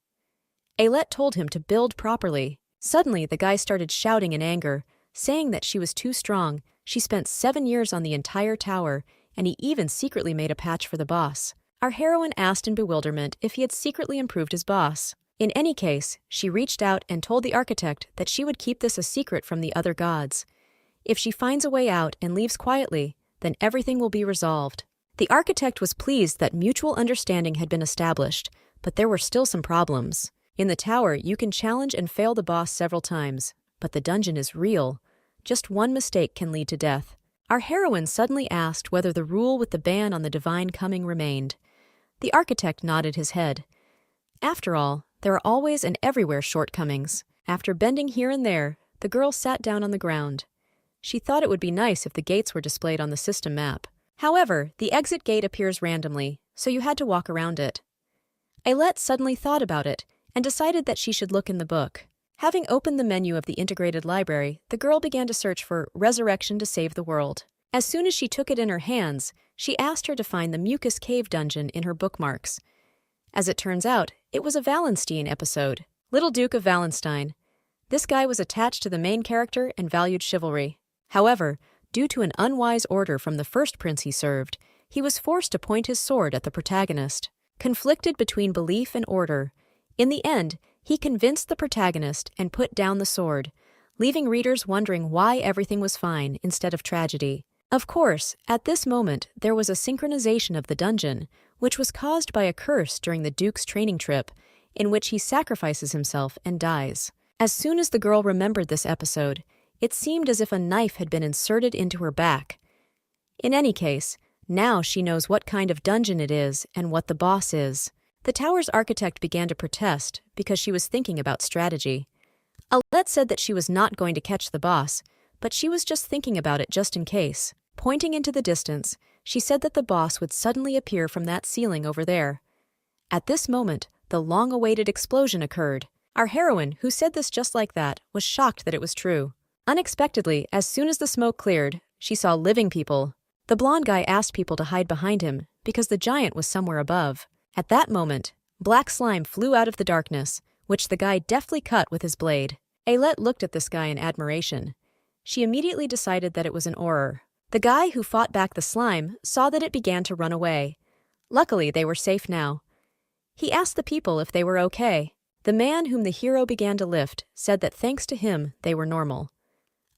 Ailette told him to build properly. Suddenly, the guy started shouting in anger, saying that she was too strong. She spent 7 years on the entire tower, and he even secretly made a patch for the boss. Our heroine asked in bewilderment if he had secretly improved his boss. In any case, she reached out and told the architect that she would keep this a secret from the other gods. If she finds a way out and leaves quietly, then everything will be resolved. The architect was pleased that mutual understanding had been established, but there were still some problems. In the tower, you can challenge and fail the boss several times, but the dungeon is real. Just one mistake can lead to death. Our heroine suddenly asked whether the rule with the ban on the divine coming remained. The architect nodded his head. After all, there are always and everywhere shortcomings. After bending here and there, the girl sat down on the ground. She thought it would be nice if the gates were displayed on the system map. However, the exit gate appears randomly, so you had to walk around it. Ailette suddenly thought about it and decided that she should look in the book. Having opened the menu of the integrated library, the girl began to search for Resurrection to Save the World. As soon as she took it in her hands, she asked her to find the Mucus Cave dungeon in her bookmarks. As it turns out, it was a Wallenstein episode. Little Duke of Wallenstein. This guy was attached to the main character and valued chivalry. However, due to an unwise order from the first prince he served, he was forced to point his sword at the protagonist. Conflicted between belief and order, in the end, he convinced the protagonist and put down the sword, leaving readers wondering why everything was fine instead of tragedy. Of course, at this moment, there was a synchronization of the dungeon, which was caused by a curse during the Duke's training trip, in which he sacrifices himself and dies. As soon as the girl remembered this episode, it seemed as if a knife had been inserted into her back. In any case, now she knows what kind of dungeon it is and what the boss is. The tower's architect began to protest because she was thinking about strategy. Alette said that she was not going to catch the boss, but she was just thinking about it just in case. Pointing into the distance, she said that the boss would suddenly appear from that ceiling over there. At this moment, the long-awaited explosion occurred. Our heroine, who said this just like that, was shocked that it was true. Unexpectedly, as soon as the smoke cleared, she saw living people. The blonde guy asked people to hide behind him because the giant was somewhere above. At that moment, black slime flew out of the darkness, which the guy deftly cut with his blade. Alette looked at this guy in admiration. She immediately decided that it was an Auror. The guy who fought back the slime saw that it began to run away. Luckily, they were safe now. He asked the people if they were okay. The man whom the hero began to lift said that thanks to him, they were normal.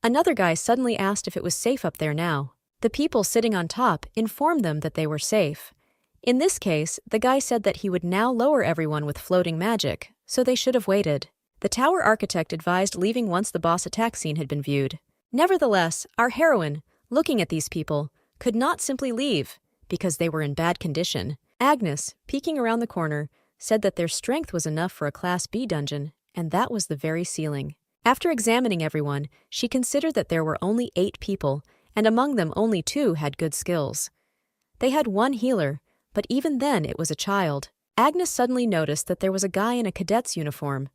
Another guy suddenly asked if it was safe up there now. The people sitting on top informed them that they were safe. In this case, the guy said that he would now lower everyone with floating magic, so they should have waited. The tower architect advised leaving once the boss attack scene had been viewed. Nevertheless, our heroine, looking at these people, could not simply leave, because they were in bad condition. Agnes, peeking around the corner, said that their strength was enough for a Class B dungeon, and that was the very ceiling. After examining everyone, she considered that there were only 8 people, and among them only 2 had good skills. They had 1 healer, but even then it was a child. Agnes suddenly noticed that there was a guy in a cadet's uniform.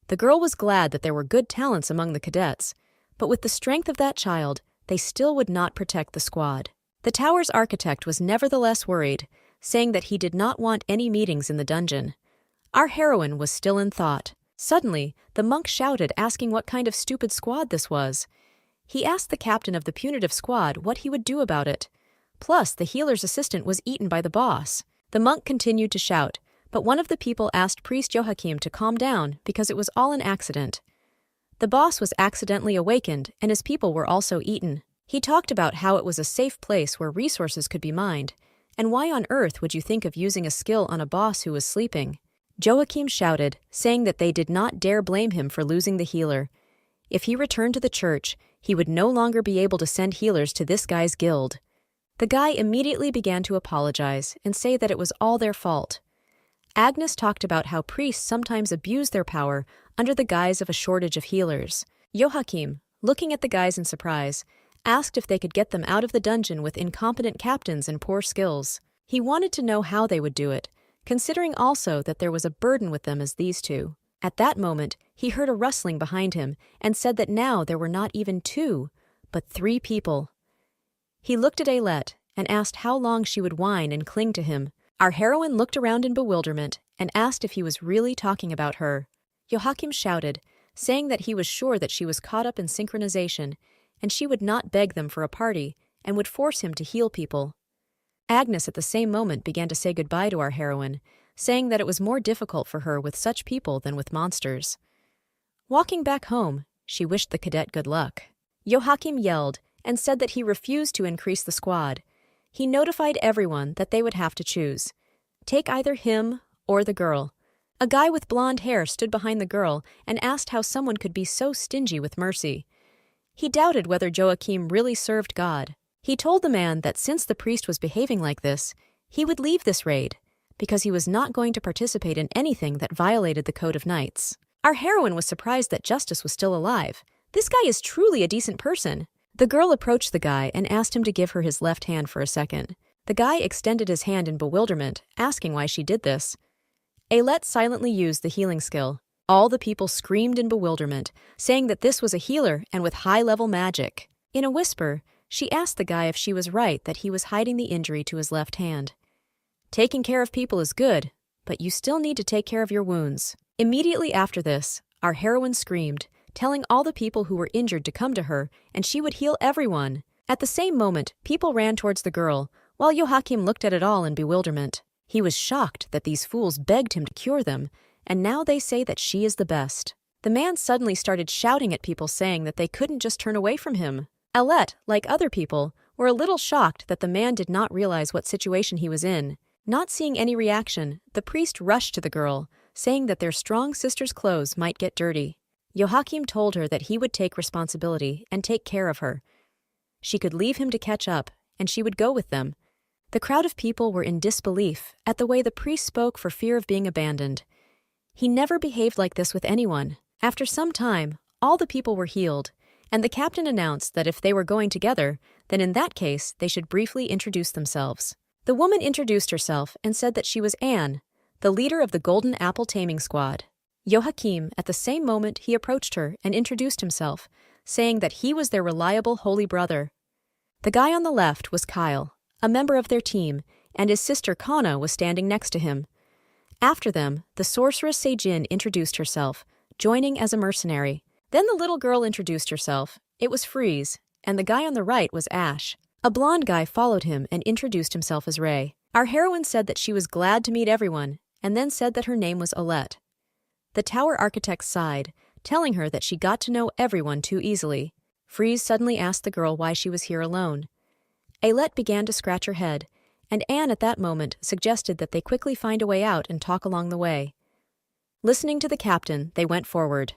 The girl was glad that there were good talents among the cadets, but with the strength of that child, they still would not protect the squad. The tower's architect was nevertheless worried, saying that he did not want any meetings in the dungeon. Our heroine was still in thought. Suddenly, the monk shouted, asking what kind of stupid squad this was. He asked the captain of the punitive squad what he would do about it. Plus, the healer's assistant was eaten by the boss. The monk continued to shout, but one of the people asked Priest Joachim to calm down because it was all an accident. The boss was accidentally awakened, and his people were also eaten. He talked about how it was a safe place where resources could be mined, and why on earth would you think of using a skill on a boss who was sleeping? Joachim shouted, saying that they did not dare blame him for losing the healer. If he returned to the church, he would no longer be able to send healers to this guy's guild. The guy immediately began to apologize and say that it was all their fault. Agnes talked about how priests sometimes abuse their power under the guise of a shortage of healers. Joachim, looking at the guys in surprise, asked if they could get them out of the dungeon with incompetent captains and poor skills. He wanted to know how they would do it, considering also that there was a burden with them as these 2. At that moment, he heard a rustling behind him and said that now there were not even 2, but 3 people. He looked at Alette and asked how long she would whine and cling to him. Our heroine looked around in bewilderment and asked if he was really talking about her. Joachim shouted, saying that he was sure that she was caught up in synchronization, and she would not beg them for a party and would force him to heal people. Agnes at the same moment began to say goodbye to our heroine, saying that it was more difficult for her with such people than with monsters. Walking back home, she wished the cadet good luck. Joachim yelled and said that he refused to increase the squad. He notified everyone that they would have to choose. Take either him or the girl. A guy with blonde hair stood behind the girl and asked how someone could be so stingy with mercy. He doubted whether Joachim really served God. He told the man that since the priest was behaving like this, he would leave this raid, because he was not going to participate in anything that violated the Code of Knights. Our heroine was surprised that Justice was still alive. This guy is truly a decent person. The girl approached the guy and asked him to give her his left hand for a second. The guy extended his hand in bewilderment, asking why she did this. Alette silently used the healing skill. All the people screamed in bewilderment, saying that this was a healer and with high-level magic. In a whisper, she asked the guy if she was right that he was hiding the injury to his left hand. Taking care of people is good, but you still need to take care of your wounds. Immediately after this, our heroine screamed, telling all the people who were injured to come to her, and she would heal everyone. At the same moment, people ran towards the girl, while Joachim looked at it all in bewilderment. He was shocked that these fools begged him to cure them, and now they say that she is the best. The man suddenly started shouting at people, saying that they couldn't just turn away from him. Alette, like other people, were a little shocked that the man did not realize what situation he was in. Not seeing any reaction, the priest rushed to the girl, saying that their strong sister's clothes might get dirty. Joachim told her that he would take responsibility and take care of her. She could leave him to catch up, and she would go with them. The crowd of people were in disbelief at the way the priest spoke for fear of being abandoned. He never behaved like this with anyone. After some time, all the people were healed, and the captain announced that if they were going together, then in that case they should briefly introduce themselves. The woman introduced herself and said that she was Anne, the leader of the Golden Apple Taming Squad. Joachim, at the same moment, he approached her and introduced himself, saying that he was their reliable holy brother. The guy on the left was Kyle, a member of their team, and his sister Kana was standing next to him. After them, the sorceress Seijin introduced herself, joining as a mercenary. Then the little girl introduced herself. It was Freeze, and the guy on the right was Ash. A blonde guy followed him and introduced himself as Ray. Our heroine said that she was glad to meet everyone, and then said that her name was Alette. The tower architect sighed, telling her that she got to know everyone too easily. Freeze suddenly asked the girl why she was here alone. Alette began to scratch her head, and Anne at that moment suggested that they quickly find a way out and talk along the way. Listening to the captain, they went forward.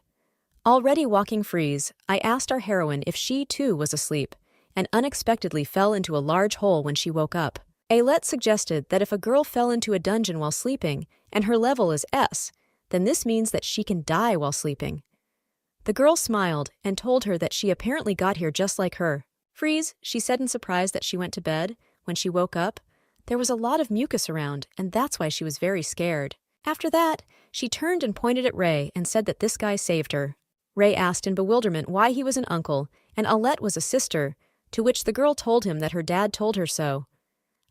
Already walking Freeze, I asked our heroine if she too was asleep, and unexpectedly fell into a large hole when she woke up. Alette suggested that if a girl fell into a dungeon while sleeping, and her level is S, then this means that she can die while sleeping. The girl smiled and told her that she apparently got here just like her. Freeze, she said in surprise that she went to bed. When she woke up, there was a lot of mucus around, and that's why she was very scared. After that, she turned and pointed at Ray and said that this guy saved her. Ray asked in bewilderment why he was an uncle, and Alette was a sister, to which the girl told him that her dad told her so.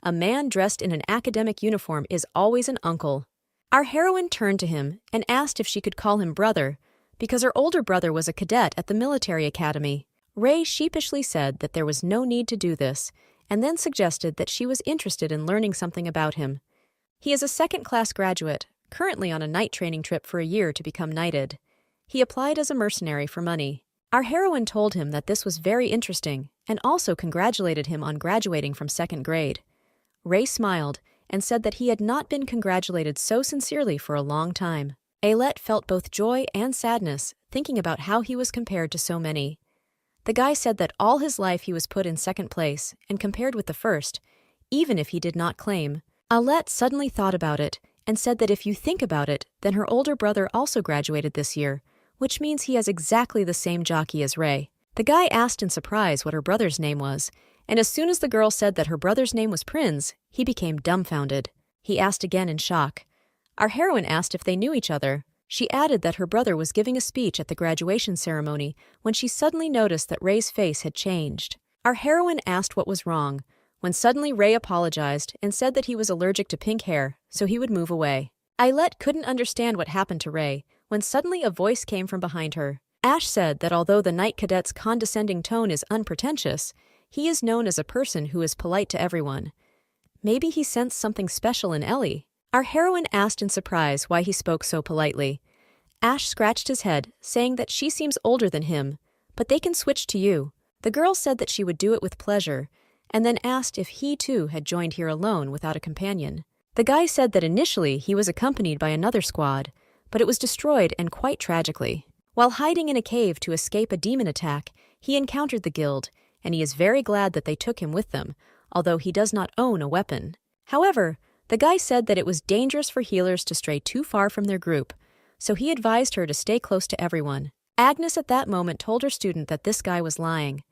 A man dressed in an academic uniform is always an uncle. Our heroine turned to him and asked if she could call him brother, because her older brother was a cadet at the military academy. Ray sheepishly said that there was no need to do this, and then suggested that she was interested in learning something about him. He is a second-class graduate, currently on a night training trip for a year to become knighted. He applied as a mercenary for money. Our heroine told him that this was very interesting, and also congratulated him on graduating from 2nd grade. Ray smiled and said that he had not been congratulated so sincerely for a long time. Alette felt both joy and sadness, thinking about how he was compared to so many. The guy said that all his life he was put in 2nd place and compared with the 1st, even if he did not claim. Alette suddenly thought about it and said that if you think about it, then her older brother also graduated this year, which means he has exactly the same jockey as Ray. The guy asked in surprise what her brother's name was, and as soon as the girl said that her brother's name was Prinz, he became dumbfounded. He asked again in shock. Our heroine asked if they knew each other. She added that her brother was giving a speech at the graduation ceremony when she suddenly noticed that Ray's face had changed. Our heroine asked what was wrong, when suddenly Ray apologized and said that he was allergic to pink hair, so he would move away. Alette couldn't understand what happened to Ray, when suddenly a voice came from behind her. Ash said that although the knight cadet's condescending tone is unpretentious, he is known as a person who is polite to everyone. Maybe he sensed something special in Ellie. Our heroine asked in surprise why he spoke so politely. Ash scratched his head, saying that she seems older than him, but they can switch to you. The girl said that she would do it with pleasure, and then asked if he too had joined here alone without a companion. The guy said that initially he was accompanied by another squad, but it was destroyed and quite tragically. While hiding in a cave to escape a demon attack, he encountered the guild, and he is very glad that they took him with them, although he does not own a weapon. However, the guy said that it was dangerous for healers to stray too far from their group, so he advised her to stay close to everyone. Agnes at that moment told her student that this guy was lying.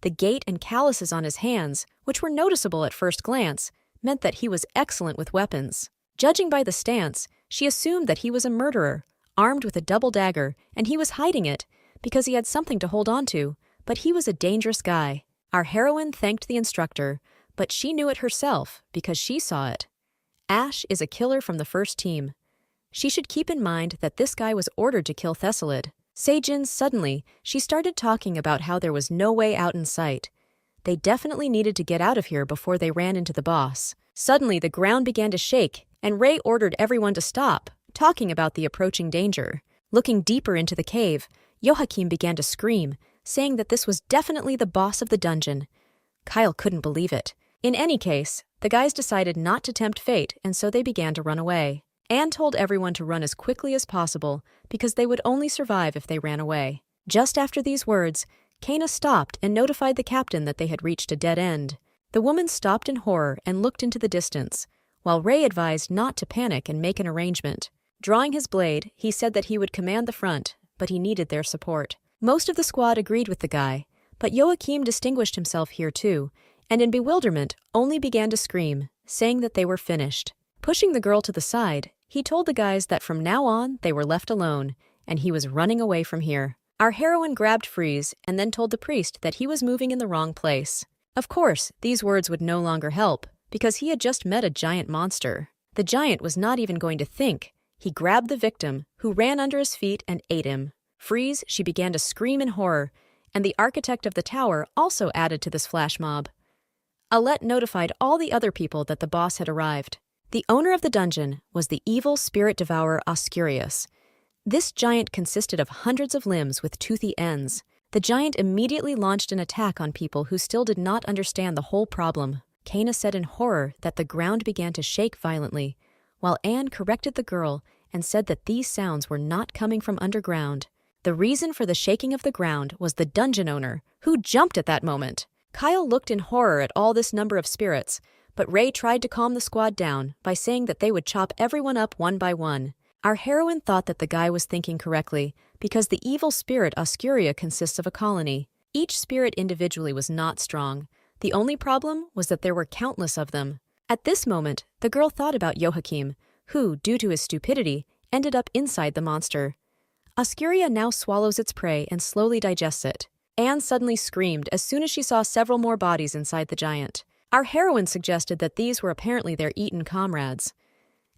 The gait and calluses on his hands, which were noticeable at first glance, meant that he was excellent with weapons. Judging by the stance, she assumed that he was a murderer, armed with a double dagger, and he was hiding it because he had something to hold on to, but he was a dangerous guy. Our heroine thanked the instructor, but she knew it herself because she saw it. Ash is a killer from the first team. She should keep in mind that this guy was ordered to kill Thessalid. Seijin suddenly, she started talking about how there was no way out in sight. They definitely needed to get out of here before they ran into the boss. Suddenly, the ground began to shake, and Ray ordered everyone to stop, talking about the approaching danger. Looking deeper into the cave, Joachim began to scream, saying that this was definitely the boss of the dungeon. Kyle couldn't believe it. In any case, the guys decided not to tempt fate, and so they began to run away. Anne told everyone to run as quickly as possible because they would only survive if they ran away. Just after these words, Kana stopped and notified the captain that they had reached a dead end. The woman stopped in horror and looked into the distance, while Ray advised not to panic and make an arrangement. Drawing his blade, he said that he would command the front, but he needed their support. Most of the squad agreed with the guy, but Joachim distinguished himself here too, and in bewilderment only began to scream, saying that they were finished. Pushing the girl to the side, he told the guys that from now on they were left alone, and he was running away from here. Our heroine grabbed Freeze and then told the priest that he was moving in the wrong place. Of course, these words would no longer help, because he had just met a giant monster. The giant was not even going to think. He grabbed the victim, who ran under his feet and ate him. Freeze, she began to scream in horror, and the architect of the tower also added to this flash mob. Alette notified all the other people that the boss had arrived. The owner of the dungeon was the evil spirit devourer Oscurius. This giant consisted of hundreds of limbs with toothy ends. The giant immediately launched an attack on people who still did not understand the whole problem. Kana said in horror that the ground began to shake violently, while Anne corrected the girl and said that these sounds were not coming from underground. The reason for the shaking of the ground was the dungeon owner, who jumped at that moment. Kyle looked in horror at all this number of spirits, but Ray tried to calm the squad down by saying that they would chop everyone up one by one. Our heroine thought that the guy was thinking correctly, because the evil spirit Oscuria consists of a colony. Each spirit individually was not strong. The only problem was that there were countless of them. At this moment, the girl thought about Joachim, who, due to his stupidity, ended up inside the monster. Oscuria now swallows its prey and slowly digests it. Anne suddenly screamed as soon as she saw several more bodies inside the giant. Our heroine suggested that these were apparently their eaten comrades.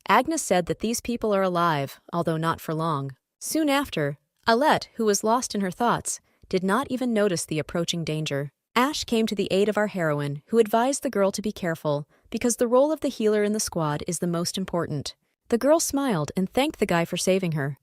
Agnes said that these people are alive, although not for long. Soon after, Alette, who was lost in her thoughts, did not even notice the approaching danger. Ash came to the aid of our heroine, who advised the girl to be careful, because the role of the healer in the squad is the most important. The girl smiled and thanked the guy for saving her.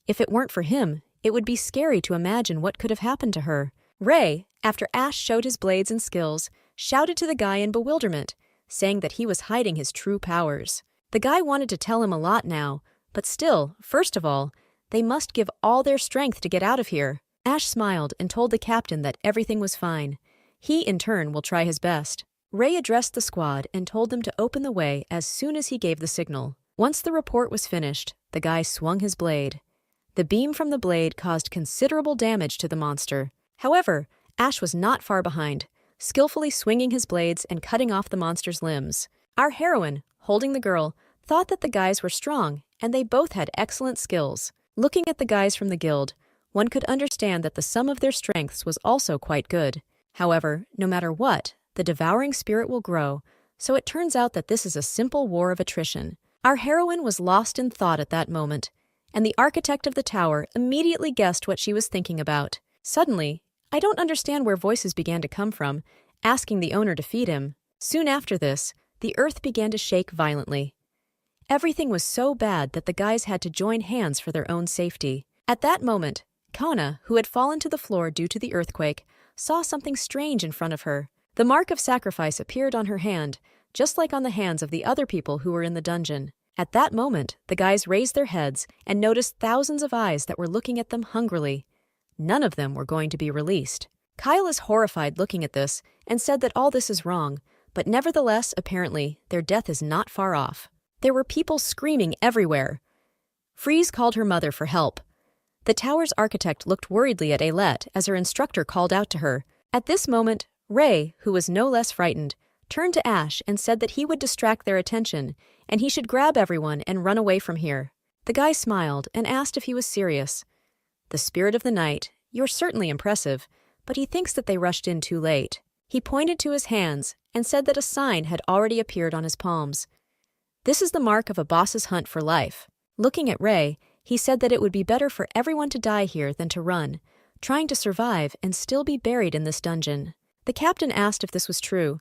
If it weren't for him, it would be scary to imagine what could have happened to her. Ray, after Ash showed his blades and skills, shouted to the guy in bewilderment, saying that he was hiding his true powers. The guy wanted to tell him a lot now, but still, first of all, they must give all their strength to get out of here. Ash smiled and told the captain that everything was fine. He, in turn, will try his best. Ray addressed the squad and told them to open the way as soon as he gave the signal. Once the report was finished, the guy swung his blade. The beam from the blade caused considerable damage to the monster. However, Ash was not far behind, skillfully swinging his blades and cutting off the monster's limbs. Our heroine, holding the girl, thought that the guys were strong, and they both had excellent skills. Looking at the guys from the guild, one could understand that the sum of their strengths was also quite good. However, no matter what, the devouring spirit will grow, so it turns out that this is a simple war of attrition. Our heroine was lost in thought at that moment, and the architect of the tower immediately guessed what she was thinking about. Suddenly, I don't understand where voices began to come from, asking the owner to feed him. Soon after this, the earth began to shake violently. Everything was so bad that the guys had to join hands for their own safety. At that moment, Kana, who had fallen to the floor due to the earthquake, saw something strange in front of her. The mark of sacrifice appeared on her hand, just like on the hands of the other people who were in the dungeon. At that moment, the guys raised their heads and noticed thousands of eyes that were looking at them hungrily. None of them were going to be released. Kyle is horrified looking at this and said that all this is wrong, but nevertheless, apparently, their death is not far off. There were people screaming everywhere. Freeze called her mother for help. The tower's architect looked worriedly at Ailette as her instructor called out to her. At this moment, Ray, who was no less frightened, turned to Ash and said that he would distract their attention, and he should grab everyone and run away from here. The guy smiled and asked if he was serious. The spirit of the night, you're certainly impressive, but he thinks that they rushed in too late. He pointed to his hands and said that a sign had already appeared on his palms. This is the mark of a boss's hunt for life. Looking at Ray, he said that it would be better for everyone to die here than to run, trying to survive and still be buried in this dungeon. The captain asked if this was true.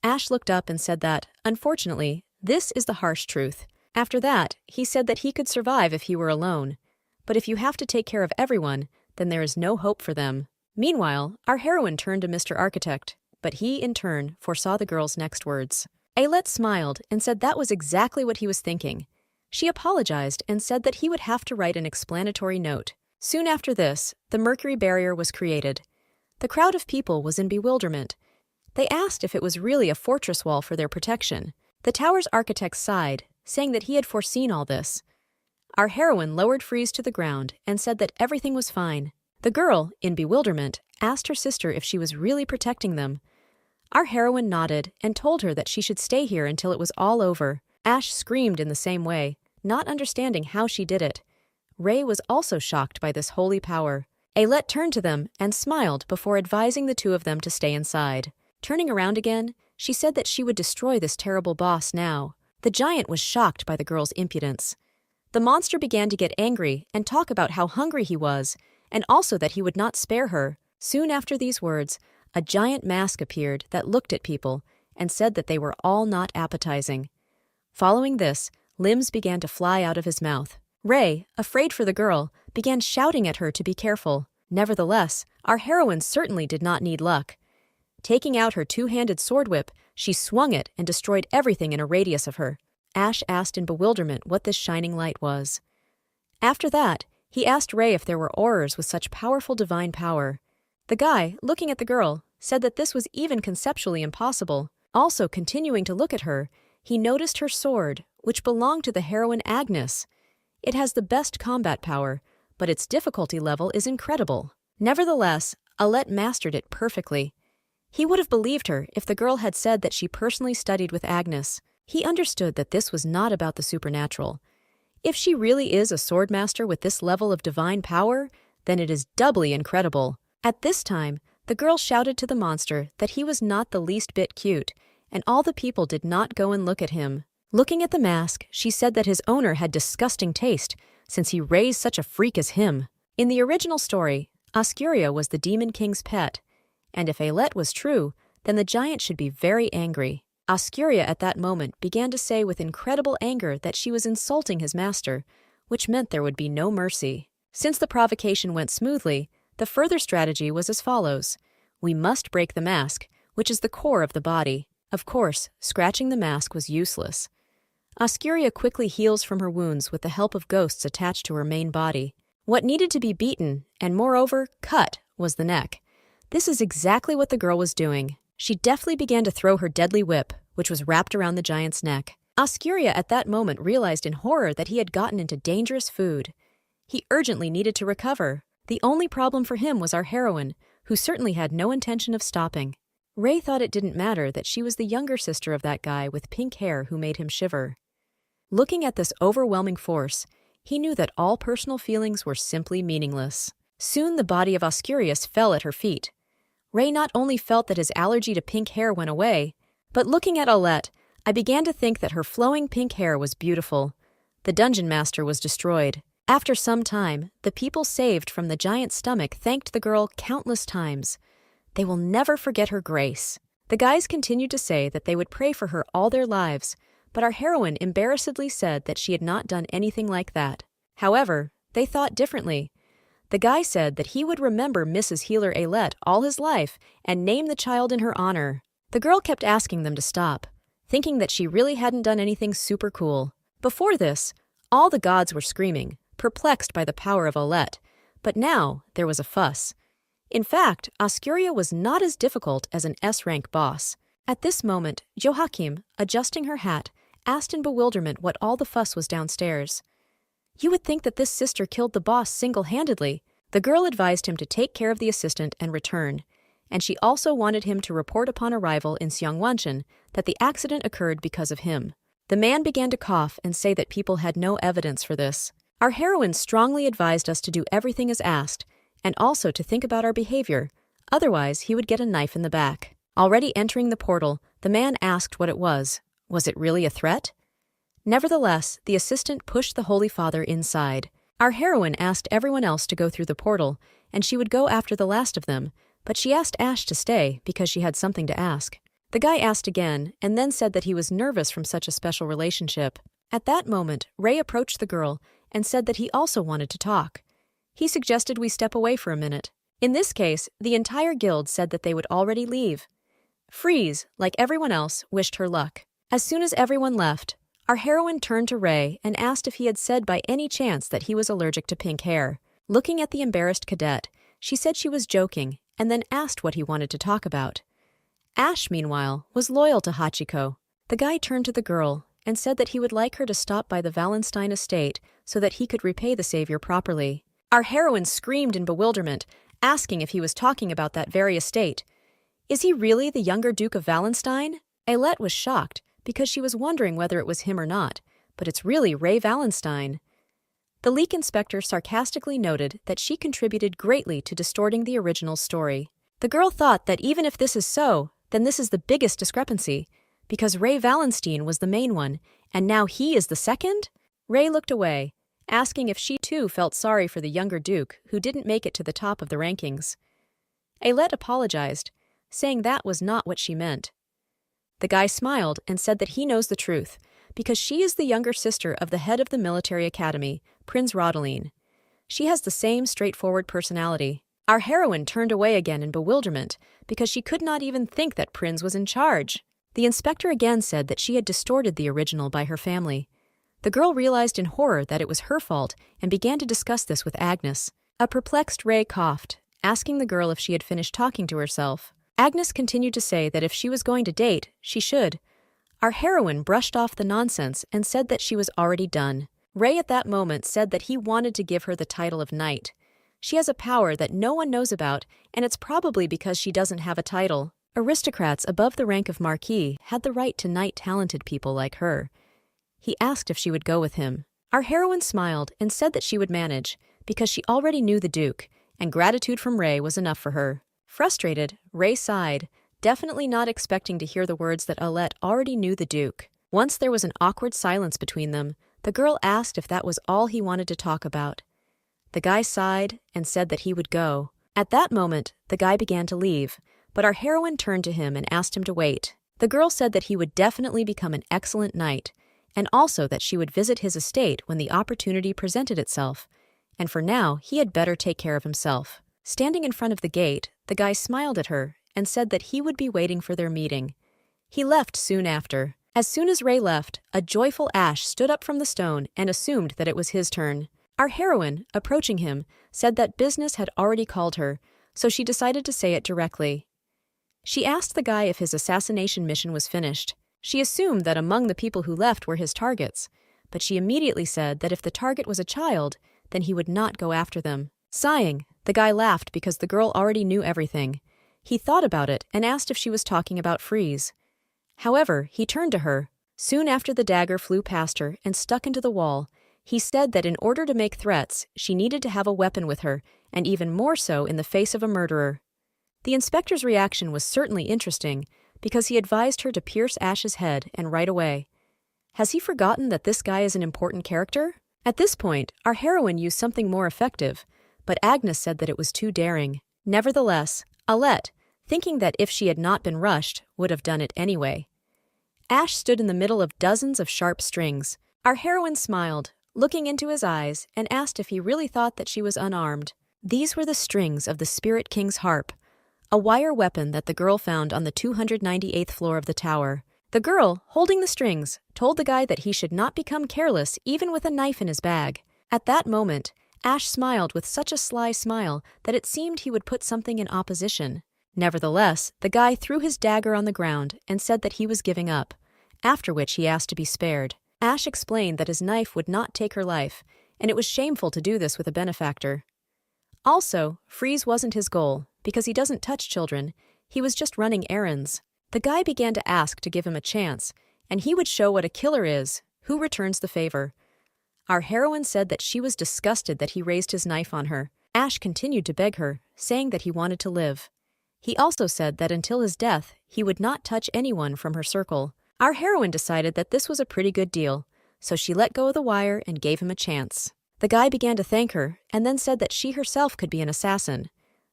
Ash looked up and said that, unfortunately, this is the harsh truth. After that, he said that he could survive if he were alone. But if you have to take care of everyone, then there is no hope for them. Meanwhile, our heroine turned to Mr. Architect, but he, in turn, foresaw the girl's next words. Ailette smiled and said that was exactly what he was thinking. She apologized and said that he would have to write an explanatory note. Soon after this, the mercury barrier was created. The crowd of people was in bewilderment. They asked if it was really a fortress wall for their protection. The tower's architect sighed, saying that he had foreseen all this. Our heroine lowered Freeze to the ground and said that everything was fine. The girl, in bewilderment, asked her sister if she was really protecting them. Our heroine nodded and told her that she should stay here until it was all over. Ash screamed in the same way, not understanding how she did it. Ray was also shocked by this holy power. Ailette turned to them and smiled before advising the two of them to stay inside. Turning around again, she said that she would destroy this terrible boss now. The giant was shocked by the girl's impudence. The monster began to get angry and talk about how hungry he was, and also that he would not spare her. Soon after these words, a giant mask appeared that looked at people and said that they were all not appetizing. Following this, limbs began to fly out of his mouth. Ray, afraid for the girl, began shouting at her to be careful. Nevertheless, our heroine certainly did not need luck. Taking out her two-handed sword whip, she swung it and destroyed everything in a radius of her. Ash asked in bewilderment what this shining light was. After that, he asked Ray if there were aurors with such powerful divine power. The guy, looking at the girl, said that this was even conceptually impossible. Also continuing to look at her, he noticed her sword, which belonged to the heroine Agnes. It has the best combat power, but its difficulty level is incredible. Nevertheless, Ailette mastered it perfectly. He would have believed her if the girl had said that she personally studied with Agnes. He understood that this was not about the supernatural. If she really is a sword master with this level of divine power, then it is doubly incredible. At this time, the girl shouted to the monster that he was not the least bit cute, and all the people did not go and look at him. Looking at the mask, she said that his owner had disgusting taste, since he raised such a freak as him. In the original story, Oscuria was the Demon King's pet, and if Ailette was true, then the giant should be very angry. Oscuria at that moment began to say with incredible anger that she was insulting his master, which meant there would be no mercy. Since the provocation went smoothly, the further strategy was as follows. We must break the mask, which is the core of the body. Of course, scratching the mask was useless. Oscuria quickly heals from her wounds with the help of ghosts attached to her main body. What needed to be beaten, and moreover, cut, was the neck. This is exactly what the girl was doing. She deftly began to throw her deadly whip, which was wrapped around the giant's neck. Oscuria at that moment realized in horror that he had gotten into dangerous food. He urgently needed to recover. The only problem for him was our heroine, who certainly had no intention of stopping. Ray thought it didn't matter that she was the younger sister of that guy with pink hair who made him shiver. Looking at this overwhelming force, he knew that all personal feelings were simply meaningless. Soon the body of Oscurius fell at her feet. Ray not only felt that his allergy to pink hair went away, but looking at Ailette, I began to think that her flowing pink hair was beautiful. The dungeon master was destroyed. After some time, the people saved from the giant's stomach thanked the girl countless times. They will never forget her grace. The guys continued to say that they would pray for her all their lives, but our heroine embarrassedly said that she had not done anything like that. However, they thought differently. The guy said that he would remember Mrs. Healer Ailette all his life and name the child in her honor. The girl kept asking them to stop, thinking that she really hadn't done anything super cool. Before this, all the gods were screaming, perplexed by the power of Ailette, but now there was a fuss. In fact, Oscuria was not as difficult as an S-rank boss. At this moment, Joachim, adjusting her hat, asked in bewilderment what all the fuss was downstairs. You would think that this sister killed the boss single-handedly. The girl advised him to take care of the assistant and return, and she also wanted him to report upon arrival in Xiangwanshan that the accident occurred because of him. The man began to cough and say that people had no evidence for this. Our heroine strongly advised us to do everything as asked, and also to think about our behavior, otherwise he would get a knife in the back. Already entering the portal, the man asked what it was. Was it really a threat? Nevertheless, the assistant pushed the Holy Father inside. Our heroine asked everyone else to go through the portal, and she would go after the last of them, but she asked Ash to stay because she had something to ask. The guy asked again, and then said that he was nervous from such a special relationship. At that moment, Ray approached the girl and said that he also wanted to talk. He suggested we step away for a minute. In this case, the entire guild said that they would already leave. Freeze, like everyone else, wished her luck. As soon as everyone left, our heroine turned to Ray and asked if he had said by any chance that he was allergic to pink hair. Looking at the embarrassed cadet, she said she was joking and then asked what he wanted to talk about. Ash, meanwhile, was loyal to Hachiko. The guy turned to the girl and said that he would like her to stop by the Wallenstein estate so that he could repay the savior properly. Our heroine screamed in bewilderment, asking if he was talking about that very estate. Is he really the younger Duke of Wallenstein? Ailette was shocked because she was wondering whether it was him or not, but it's really Ray Wallenstein. The leak inspector sarcastically noted that she contributed greatly to distorting the original story. The girl thought that even if this is so, then this is the biggest discrepancy, because Ray Wallenstein was the main one, and now he is the second? Ray looked away, asking if she too felt sorry for the younger Duke who didn't make it to the top of the rankings. Ailette apologized, saying that was not what she meant. The guy smiled and said that he knows the truth, because she is the younger sister of the head of the military academy, Prince Rodeline. She has the same straightforward personality. Our heroine turned away again in bewilderment, because she could not even think that Prince was in charge. The inspector again said that she had distorted the original by her family. The girl realized in horror that it was her fault and began to discuss this with Agnes. A perplexed Ray coughed, asking the girl if she had finished talking to herself. Agnes continued to say that if she was going to date, she should. Our heroine brushed off the nonsense and said that she was already done. Ray at that moment said that he wanted to give her the title of knight. She has a power that no one knows about, and it's probably because she doesn't have a title. Aristocrats above the rank of marquis had the right to knight talented people like her. He asked if she would go with him. Our heroine smiled and said that she would manage, because she already knew the Duke, and gratitude from Ray was enough for her. Frustrated, Ray sighed, definitely not expecting to hear the words that Ailette already knew the Duke. Once there was an awkward silence between them, the girl asked if that was all he wanted to talk about. The guy sighed and said that he would go. At that moment, the guy began to leave, but our heroine turned to him and asked him to wait. The girl said that he would definitely become an excellent knight, and also that she would visit his estate when the opportunity presented itself, and for now he had better take care of himself. Standing in front of the gate, the guy smiled at her and said that he would be waiting for their meeting. He left soon after. As soon as Ray left, a joyful Ash stood up from the stone and assumed that it was his turn. Our heroine, approaching him, said that business had already called her, so she decided to say it directly. She asked the guy if his assassination mission was finished. She assumed that among the people who left were his targets, but she immediately said that if the target was a child, then he would not go after them. Sighing, the guy laughed because the girl already knew everything. He thought about it and asked if she was talking about Freeze. However, he turned to her. Soon after the dagger flew past her and stuck into the wall, he said that in order to make threats, she needed to have a weapon with her, and even more so in the face of a murderer. The inspector's reaction was certainly interesting, because he advised her to pierce Ash's head and right away. Has he forgotten that this guy is an important character? At this point, our heroine used something more effective, but Agnes said that it was too daring. Nevertheless, Ailette, thinking that if she had not been rushed, would have done it anyway. Ash stood in the middle of dozens of sharp strings. Our heroine smiled, looking into his eyes, and asked if he really thought that she was unarmed. These were the strings of the Spirit King's harp, a wire weapon that the girl found on the 298th floor of the tower. The girl, holding the strings, told the guy that he should not become careless even with a knife in his bag. At that moment, Ash smiled with such a sly smile that it seemed he would put something in opposition. Nevertheless, the guy threw his dagger on the ground and said that he was giving up, after which he asked to be spared. Ash explained that his knife would not take her life, and it was shameful to do this with a benefactor. Also, Freeze wasn't his goal, because he doesn't touch children. He was just running errands. The guy began to ask to give him a chance, and he would show what a killer is, who returns the favor. Our heroine said that she was disgusted that he raised his knife on her. Ash continued to beg her, saying that he wanted to live. He also said that until his death, he would not touch anyone from her circle. Our heroine decided that this was a pretty good deal, so she let go of the wire and gave him a chance. The guy began to thank her, and then said that she herself could be an assassin.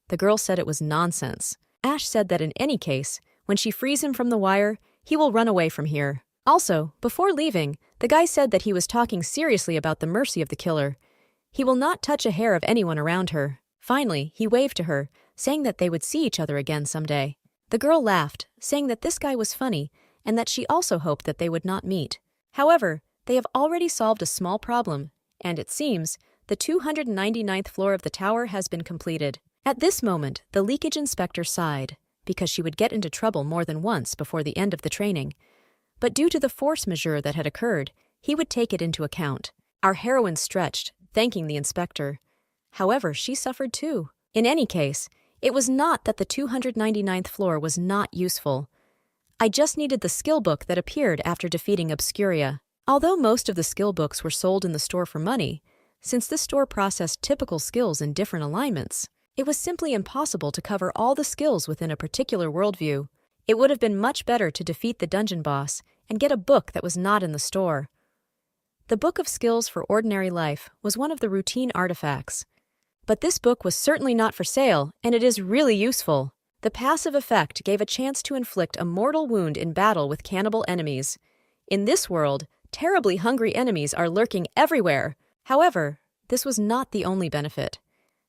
The girl said it was nonsense. Ash said that in any case, when she frees him from the wire, he will run away from here. Also, before leaving, the guy said that he was talking seriously about the mercy of the killer. He will not touch a hair of anyone around her. Finally, he waved to her, saying that they would see each other again someday. The girl laughed, saying that this guy was funny, and that she also hoped that they would not meet. However, they have already solved a small problem, and it seems, the 299th floor of the tower has been completed. At this moment, the leakage inspector sighed, because she would get into trouble more than once before the end of the training. But due to the force majeure that had occurred, he would take it into account. Our heroine stretched, thanking the inspector. However, she suffered too. In any case, it was not that the 299th floor was not useful. I just needed the skill book that appeared after defeating Obscuria. Although most of the skill books were sold in the store for money, since this store processed typical skills in different alignments, it was simply impossible to cover all the skills within a particular worldview. It would have been much better to defeat the dungeon boss and get a book that was not in the store. The Book of Skills for Ordinary Life was one of the routine artifacts. But this book was certainly not for sale, and it is really useful. The passive effect gave a chance to inflict a mortal wound in battle with cannibal enemies. In this world, terribly hungry enemies are lurking everywhere. However, this was not the only benefit.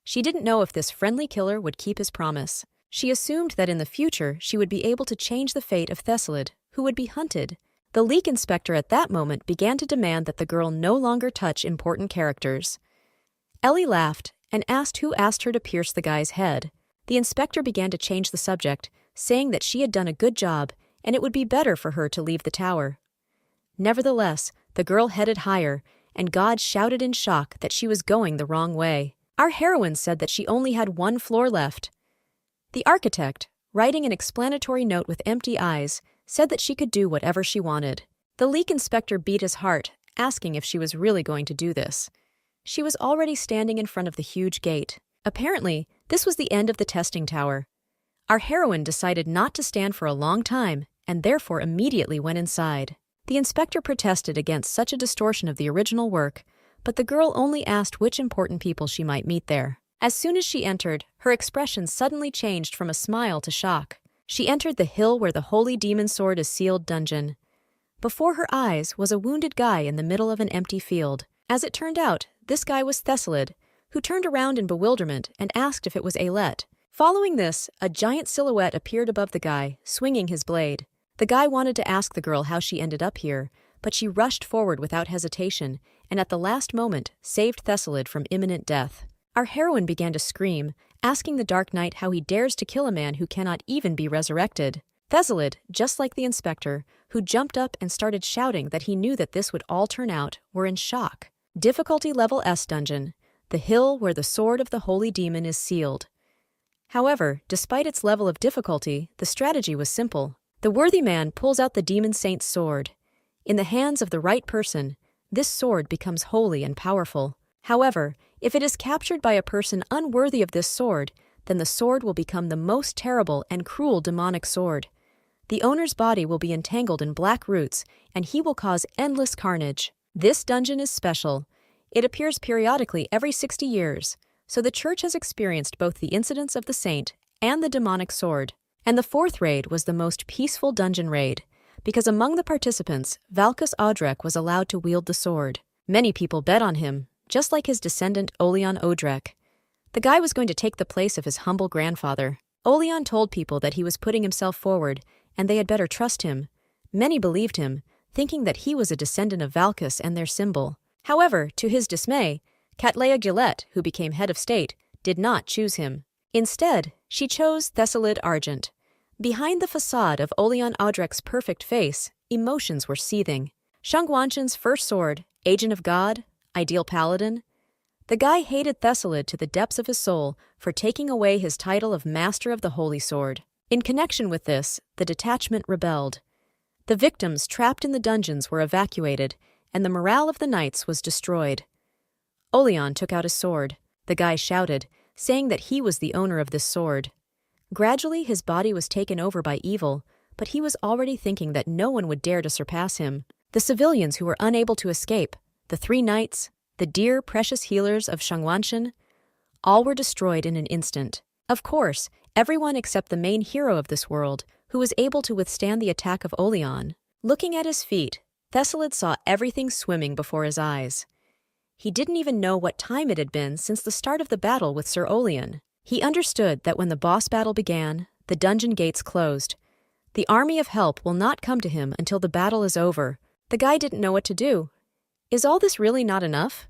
She didn't know if this friendly killer would keep his promise. She assumed that in the future she would be able to change the fate of Thessalid, who would be hunted. The leak inspector at that moment began to demand that the girl no longer touch important characters. Ellie laughed and asked who asked her to pierce the guy's head. The inspector began to change the subject, saying that she had done a good job and it would be better for her to leave the tower. Nevertheless, the girl headed higher, and God shouted in shock that she was going the wrong way. Our heroine said that she only had one floor left. The architect, writing an explanatory note with empty eyes, said that she could do whatever she wanted. The leak inspector beat his heart, asking if she was really going to do this. She was already standing in front of the huge gate. Apparently, this was the end of the testing tower. Our heroine decided not to stand for a long time, and therefore immediately went inside. The inspector protested against such a distortion of the original work, but the girl only asked which important people she might meet there. As soon as she entered, her expression suddenly changed from a smile to shock. She entered the hill where the Holy Demon Sword is sealed dungeon. Before her eyes was a wounded guy in the middle of an empty field. As it turned out, this guy was Thessalid, who turned around in bewilderment and asked if it was Ailette. Following this, a giant silhouette appeared above the guy, swinging his blade. The guy wanted to ask the girl how she ended up here, but she rushed forward without hesitation, and at the last moment saved Thessalid from imminent death. Our heroine began to scream, asking the Dark Knight how he dares to kill a man who cannot even be resurrected. Thessalid, just like the inspector, who jumped up and started shouting that he knew that this would all turn out, were in shock. Difficulty level S dungeon, the hill where the sword of the holy demon is sealed. However, despite its level of difficulty, the strategy was simple. The worthy man pulls out the demon saint's sword. In the hands of the right person, this sword becomes holy and powerful. However, if it is captured by a person unworthy of this sword, then the sword will become the most terrible and cruel demonic sword. The owner's body will be entangled in black roots, and he will cause endless carnage. This dungeon is special. It appears periodically every 60 years, so the church has experienced both the incidents of the saint and the demonic sword. And the fourth raid was the most peaceful dungeon raid, because among the participants, Valkus Odrek was allowed to wield the sword. Many people bet on him, just like his descendant Oleon Odrek. The guy was going to take the place of his humble grandfather. Oleon told people that he was putting himself forward, and they had better trust him. Many believed him, thinking that he was a descendant of Valkus and their symbol. However, to his dismay, Cattleya Gillette, who became head of state, did not choose him. Instead, she chose Thessalid Argent. Behind the facade of Oleon Odrek's perfect face, emotions were seething. Shangwanshan's first sword, Agent of God, Ideal Paladin. The guy hated Thessalid to the depths of his soul for taking away his title of Master of the Holy Sword. In connection with this, the detachment rebelled. The victims trapped in the dungeons were evacuated, and the morale of the knights was destroyed. Oleon took out his sword. The guy shouted, saying that he was the owner of this sword. Gradually, his body was taken over by evil, but he was already thinking that no one would dare to surpass him. The civilians who were unable to escape, the 3 knights, the dear, precious healers of Shangwanshan, all were destroyed in an instant. Of course, everyone except the main hero of this world, who was able to withstand the attack of Oleon. Looking at his feet, Thessalid saw everything swimming before his eyes. He didn't even know what time it had been since the start of the battle with Sir Oleon. He understood that when the boss battle began, the dungeon gates closed. The army of help will not come to him until the battle is over. The guy didn't know what to do. Is all this really not enough?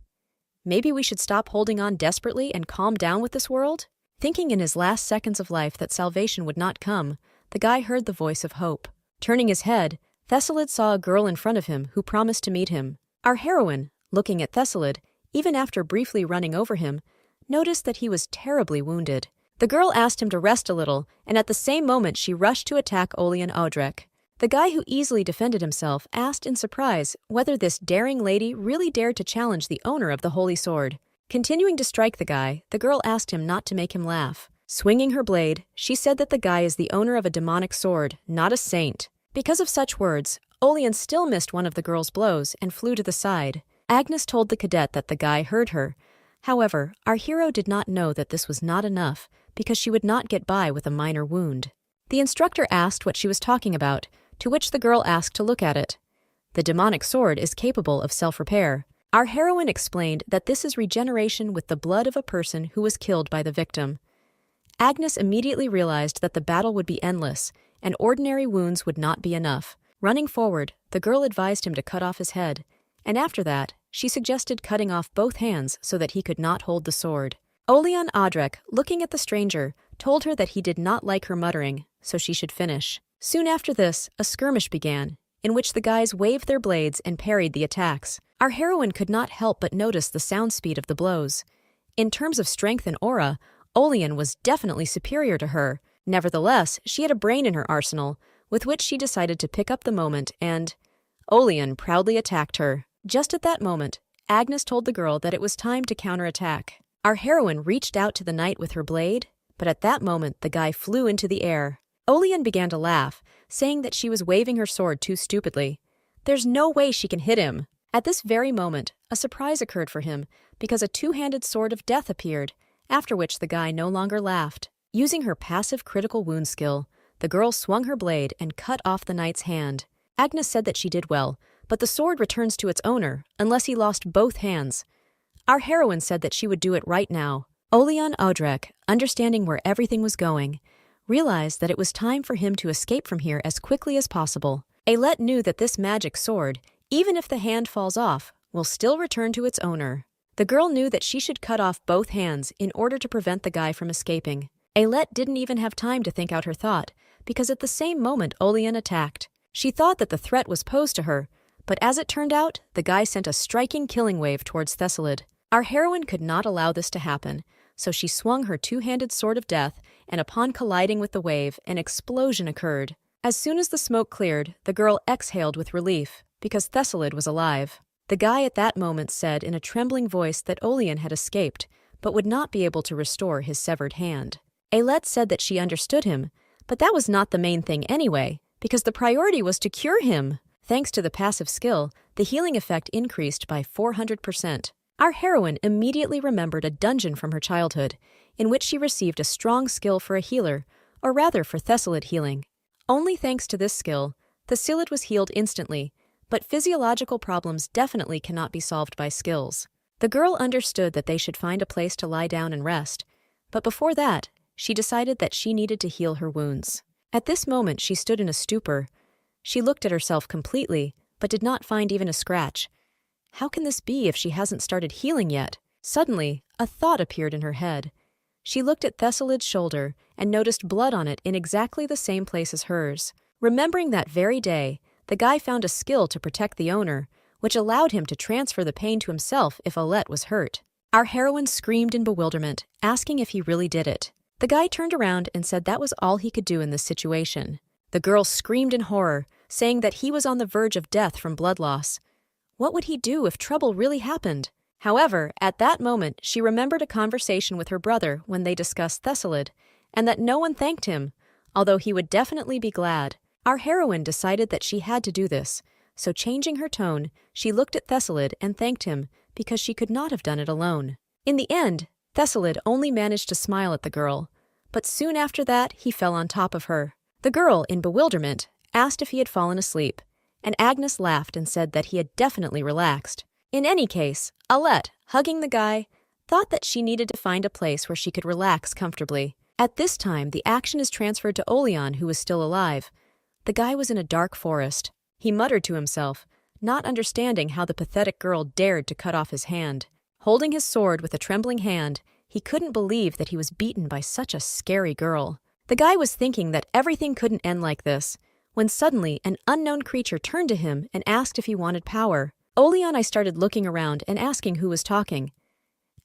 Maybe we should stop holding on desperately and calm down with this world? Thinking in his last seconds of life that salvation would not come, the guy heard the voice of hope. Turning his head, Thessalid saw a girl in front of him who promised to meet him. Our heroine, looking at Thessalid, even after briefly running over him, noticed that he was terribly wounded. The girl asked him to rest a little, and at the same moment she rushed to attack Olian Audrek. The guy who easily defended himself asked in surprise whether this daring lady really dared to challenge the owner of the holy sword. Continuing to strike the guy, the girl asked him not to make him laugh. Swinging her blade, she said that the guy is the owner of a demonic sword, not a saint. Because of such words, Olian still missed one of the girl's blows and flew to the side. Agnes told the cadet that the guy heard her. However, our hero did not know that this was not enough, because she would not get by with a minor wound. The instructor asked what she was talking about, to which the girl asked to look at it. The demonic sword is capable of self-repair. Our heroine explained that this is regeneration with the blood of a person who was killed by the victim. Agnes immediately realized that the battle would be endless, and ordinary wounds would not be enough. Running forward, the girl advised him to cut off his head, and after that, she suggested cutting off both hands so that he could not hold the sword. Olian Audrek, looking at the stranger, told her that he did not like her muttering, so she should finish. Soon after this, a skirmish began, in which the guys waved their blades and parried the attacks. Our heroine could not help but notice the sound speed of the blows. In terms of strength and aura, Olian was definitely superior to her. Nevertheless, she had a brain in her arsenal, with which she decided to pick up the moment and… Olian proudly attacked her. Just at that moment, Agnes told the girl that it was time to counterattack. Our heroine reached out to the knight with her blade, but at that moment the guy flew into the air. Olian began to laugh, saying that she was waving her sword too stupidly. There's no way she can hit him. At this very moment, a surprise occurred for him, because a two-handed sword of death appeared, after which the guy no longer laughed. Using her passive critical wound skill, the girl swung her blade and cut off the knight's hand. Agnes said that she did well, but the sword returns to its owner, unless he lost both hands. Our heroine said that she would do it right now. Olian Audrek, understanding where everything was going, realized that it was time for him to escape from here as quickly as possible. Alet knew that this magic sword, even if the hand falls off, will still return to its owner. The girl knew that she should cut off both hands in order to prevent the guy from escaping. Alet didn't even have time to think out her thought, because at the same moment Olian attacked. She thought that the threat was posed to her, but as it turned out, the guy sent a striking killing wave towards Thessalid. Our heroine could not allow this to happen, so she swung her two-handed sword of death, and upon colliding with the wave, an explosion occurred. As soon as the smoke cleared, the girl exhaled with relief, because Thessalid was alive. The guy at that moment said in a trembling voice that Olian had escaped, but would not be able to restore his severed hand. Alet said that she understood him, but that was not the main thing anyway, because the priority was to cure him. Thanks to the passive skill, the healing effect increased by 400%. Our heroine immediately remembered a dungeon from her childhood, in which she received a strong skill for a healer, or rather for Thessalid healing. Only thanks to this skill, Thessalid was healed instantly, but physiological problems definitely cannot be solved by skills. The girl understood that they should find a place to lie down and rest, but before that, she decided that she needed to heal her wounds. At this moment, she stood in a stupor. She looked at herself completely, but did not find even a scratch. How can this be if she hasn't started healing yet? Suddenly, a thought appeared in her head. She looked at Thessalid's shoulder and noticed blood on it in exactly the same place as hers. Remembering that very day, the guy found a skill to protect the owner, which allowed him to transfer the pain to himself if Alet was hurt. Our heroine screamed in bewilderment, asking if he really did it. The guy turned around and said that was all he could do in this situation. The girl screamed in horror, saying that he was on the verge of death from blood loss. What would he do if trouble really happened? However, at that moment, she remembered a conversation with her brother when they discussed Thessalid, and that no one thanked him, although he would definitely be glad. Our heroine decided that she had to do this, so changing her tone, she looked at Thessalid and thanked him because she could not have done it alone. In the end, Thessalid only managed to smile at the girl, but soon after that he fell on top of her. The girl, in bewilderment, asked if he had fallen asleep, and Agnes laughed and said that he had definitely relaxed. In any case, Alet, hugging the guy, thought that she needed to find a place where she could relax comfortably. At this time, the action is transferred to Olian, who was still alive. The guy was in a dark forest. He muttered to himself, not understanding how the pathetic girl dared to cut off his hand. Holding his sword with a trembling hand, he He couldn't believe that he was beaten by such a scary girl. The guy was thinking that everything couldn't end like this, when suddenly an unknown creature turned to him and asked if he wanted power. I started looking around and asking who was talking.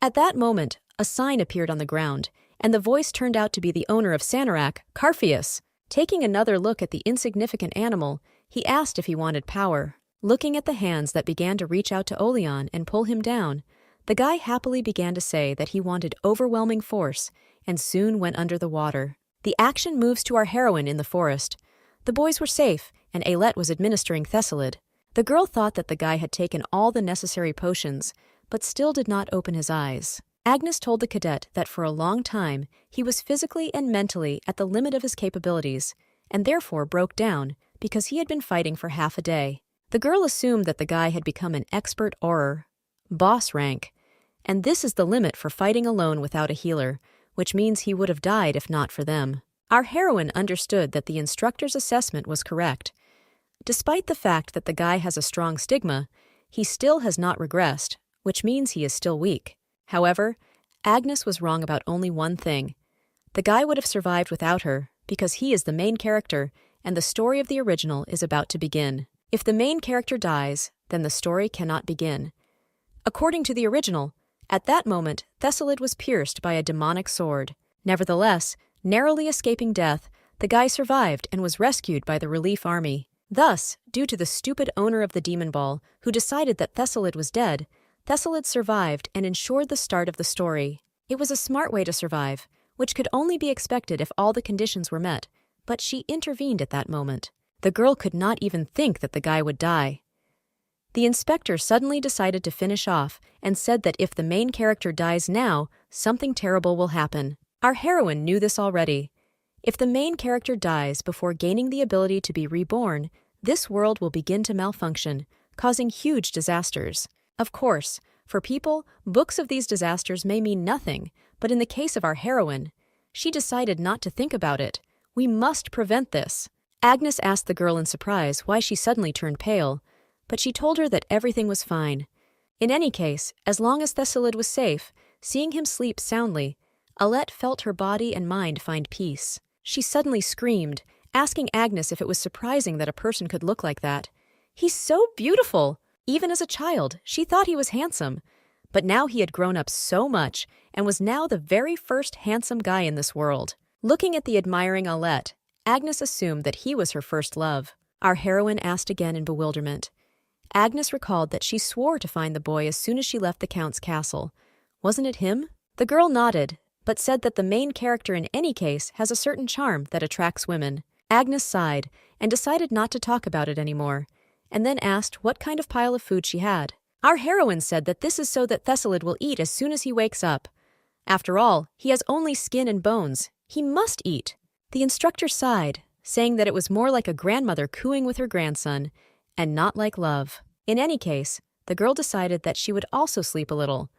At that moment, a sign appeared on the ground, and the voice turned out to be the owner of Sanarak, Carpheus. Taking another look at the insignificant animal, he asked if he wanted power. Looking at the hands that began to reach out to Oleon and pull him down, the guy happily began to say that he wanted overwhelming force, and soon went under the water. The action moves to our heroine in the forest. The boys were safe, and Ailette was administering Thessalid. The girl thought that the guy had taken all the necessary potions, but still did not open his eyes. Agnes told the cadet that for a long time he was physically and mentally at the limit of his capabilities, and therefore broke down because he had been fighting for half a day. The girl assumed that the guy had become an expert orer, boss rank, and this is the limit for fighting alone without a healer, which means he would have died if not for them. Our heroine understood that the instructor's assessment was correct. Despite the fact that the guy has a strong stigma, he still has not regressed, which means he is still weak. However, Agnes was wrong about only one thing. The guy would have survived without her, because he is the main character, and the story of the original is about to begin. If the main character dies, then the story cannot begin. According to the original, at that moment, Thessalid was pierced by a demonic sword. Nevertheless, narrowly escaping death, the guy survived and was rescued by the relief army. Thus, due to the stupid owner of the demon ball, who decided that Thessalid was dead, Thessalid survived and ensured the start of the story. It was a smart way to survive, which could only be expected if all the conditions were met, but she intervened at that moment. The girl could not even think that the guy would die. The inspector suddenly decided to finish off and said that if the main character dies now, something terrible will happen. Our heroine knew this already. If the main character dies before gaining the ability to be reborn, this world will begin to malfunction, causing huge disasters. Of course, for people, books of these disasters may mean nothing, but in the case of our heroine, she decided not to think about it. We must prevent this. Agnes asked the girl in surprise why she suddenly turned pale, but she told her that everything was fine. In any case, as long as Thessalid was safe, seeing him sleep soundly, Ailette felt her body and mind find peace. She suddenly screamed, asking Agnes if it was surprising that a person could look like that. "He's so beautiful!" Even as a child, she thought he was handsome, but now he had grown up so much and was now the very first handsome guy in this world. Looking at the admiring Ailette, Agnes assumed that he was her first love. Our heroine asked again in bewilderment. Agnes recalled that she swore to find the boy as soon as she left the Count's castle. Wasn't it him? The girl nodded, but said that the main character in any case has a certain charm that attracts women. Agnes sighed and decided not to talk about it anymore, and then asked what kind of pile of food she had. Our heroine said that this is so that Thessalid will eat as soon as he wakes up. After all, he has only skin and bones. He must eat. The instructor sighed, saying that it was more like a grandmother cooing with her grandson, and not like love. In any case, the girl decided that she would also sleep a little.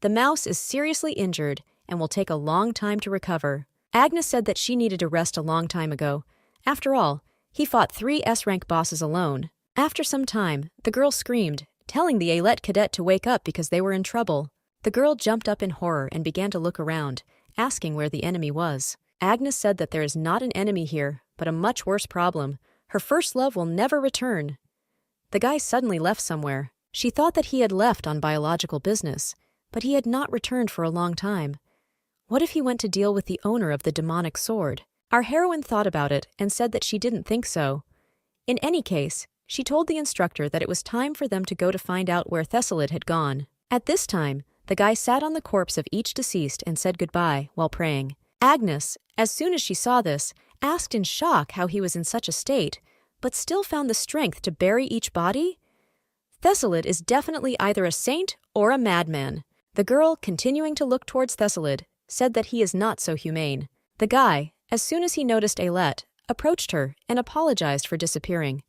The mouse is seriously injured and will take a long time to recover. Agnes said that she needed to rest a long time ago. After all, he fought 3 S-rank bosses alone. After some time, the girl screamed, telling the Ailette cadet to wake up because they were in trouble. The girl jumped up in horror and began to look around, asking where the enemy was. Agnes said that there is not an enemy here, but a much worse problem. Her first love will never return. The guy suddenly left somewhere. She thought that he had left on biological business, but he had not returned for a long time. What if he went to deal with the owner of the demonic sword? Our heroine thought about it and said that she didn't think so. In any case, she told the instructor that it was time for them to go to find out where Thessalid had gone. At this time, the guy sat on the corpse of each deceased and said goodbye while praying. Agnes, as soon as she saw this, asked in shock how he was in such a state, but still found the strength to bury each body? Thessalid is definitely either a saint or a madman. The girl, continuing to look towards Thessalid, said that he is not so humane. The guy, as soon as he noticed Ailette, approached her and apologized for disappearing.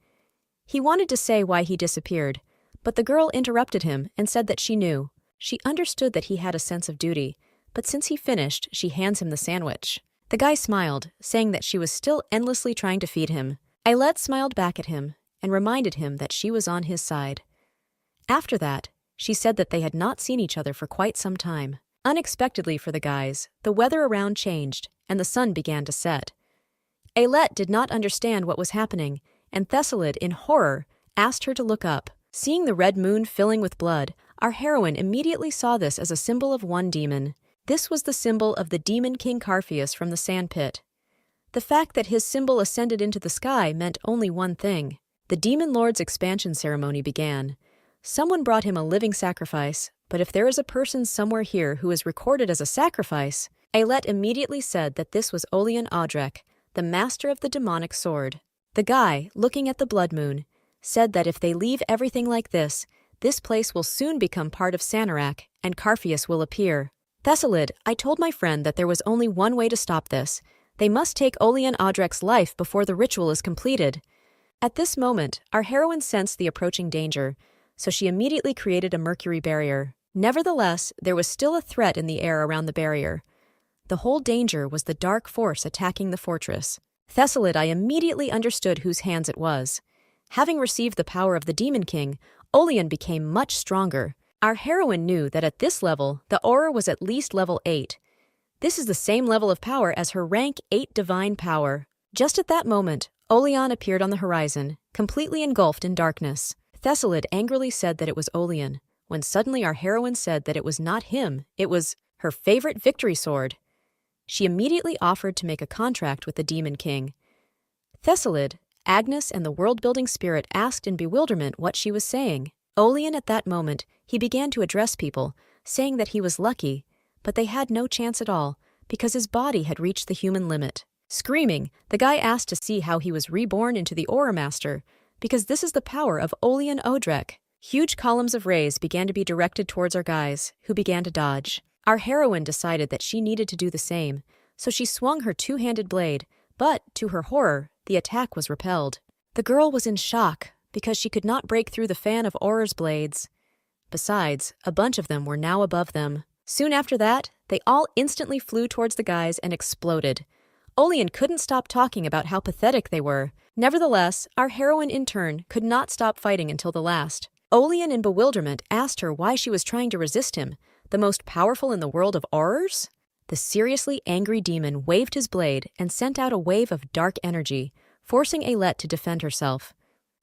He wanted to say why he disappeared, but the girl interrupted him and said that she knew. She understood that he had a sense of duty, but since he finished, she hands him the sandwich. The guy smiled, saying that she was still endlessly trying to feed him. Ailette smiled back at him and reminded him that she was on his side. After that, she said that they had not seen each other for quite some time. Unexpectedly for the guys, the weather around changed, and the sun began to set. Ailette did not understand what was happening, and Thessalid, in horror, asked her to look up. Seeing the red moon filling with blood, our heroine immediately saw this as a symbol of one demon. This was the symbol of the demon king Carpheus from the sandpit. The fact that his symbol ascended into the sky meant only one thing. The demon lord's expansion ceremony began. Someone brought him a living sacrifice, but if there is a person somewhere here who is recorded as a sacrifice, Ailette immediately said that this was Olian Audrek, the master of the demonic sword. The guy, looking at the blood moon, said that if they leave everything like this place will soon become part of Sanarak, and Carpheus will appear. Thessalid, I told my friend that there was only one way to stop this. They must take Olian Audrek's life before the ritual is completed. At this moment, our heroine sensed the approaching danger, so she immediately created a mercury barrier. Nevertheless, there was still a threat in the air around the barrier. The whole danger was the dark force attacking the fortress. Thessalid, I immediately understood whose hands it was. Having received the power of the Demon King, Olian became much stronger. Our heroine knew that at this level, the aura was at least level 8. This is the same level of power as her rank 8 divine power. Just at that moment, Olian appeared on the horizon, completely engulfed in darkness. Thessalid angrily said that it was Olian, when suddenly our heroine said that it was not him, it was her favorite victory sword. She immediately offered to make a contract with the Demon King. Thessalid, Agnes, and the world-building spirit asked in bewilderment what she was saying. Olian, at that moment, he began to address people, saying that he was lucky, but they had no chance at all, because his body had reached the human limit. Screaming, the guy asked to see how he was reborn into the Aura Master, because this is the power of Olian Audrek. Huge columns of rays began to be directed towards our guys, who began to dodge. Our heroine decided that she needed to do the same, so she swung her two-handed blade, but, to her horror, the attack was repelled. The girl was in shock, because she could not break through the fan of Aura's blades. Besides, a bunch of them were now above them. Soon after that, they all instantly flew towards the guys and exploded. Olian couldn't stop talking about how pathetic they were. Nevertheless, our heroine in turn could not stop fighting until the last. Olian, in bewilderment, asked her why she was trying to resist him, the most powerful in the world of horrors? The seriously angry demon waved his blade and sent out a wave of dark energy, forcing Ailette to defend herself.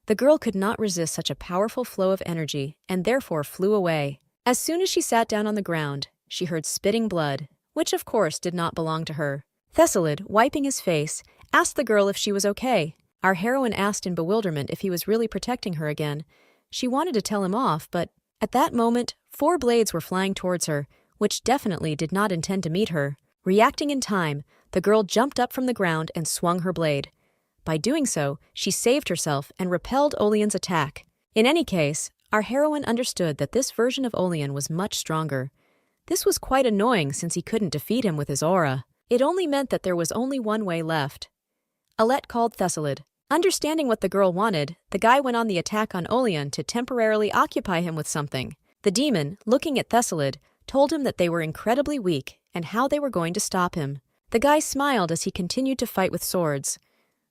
The girl could not resist such a powerful flow of energy and therefore flew away. As soon as she sat down on the ground, she heard spitting blood, which of course did not belong to her. Thessalid, wiping his face, asked the girl if she was okay. Our heroine asked in bewilderment if he was really protecting her again. She wanted to tell him off, but at that moment, 4 blades were flying towards her, which definitely did not intend to meet her. Reacting in time, the girl jumped up from the ground and swung her blade. By doing so, she saved herself and repelled Olian's attack. In any case, our heroine understood that this version of Olian was much stronger. This was quite annoying since he couldn't defeat him with his aura. It only meant that there was only one way left. Ailette called Thessalid. Understanding what the girl wanted, the guy went on the attack on Olian to temporarily occupy him with something. The demon, looking at Thessalid, told him that they were incredibly weak and how they were going to stop him. The guy smiled as he continued to fight with swords.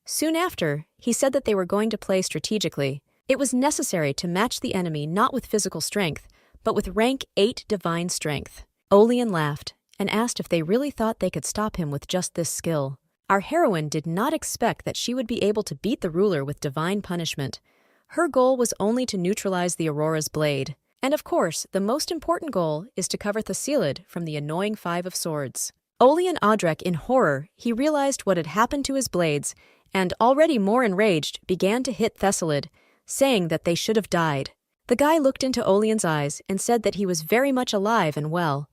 Soon after, he said that they were going to play strategically. It was necessary to match the enemy not with physical strength, but with rank 8 divine strength. Olian laughed and asked if they really thought they could stop him with just this skill. Our heroine did not expect that she would be able to beat the ruler with divine punishment. Her goal was only to neutralize the Aurora's blade. And of course, the most important goal is to cover Thessalid from the annoying 5 of Swords. Olian Audrek, in horror, he realized what had happened to his blades, and already more enraged, began to hit Thessalid, saying that they should have died. The guy looked into Olian's eyes and said that he was very much alive and well.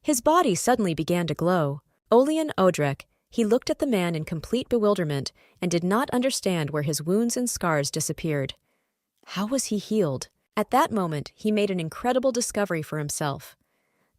His body suddenly began to glow. Olian Audrek, he looked at the man in complete bewilderment and did not understand where his wounds and scars disappeared. How was he healed? At that moment, he made an incredible discovery for himself.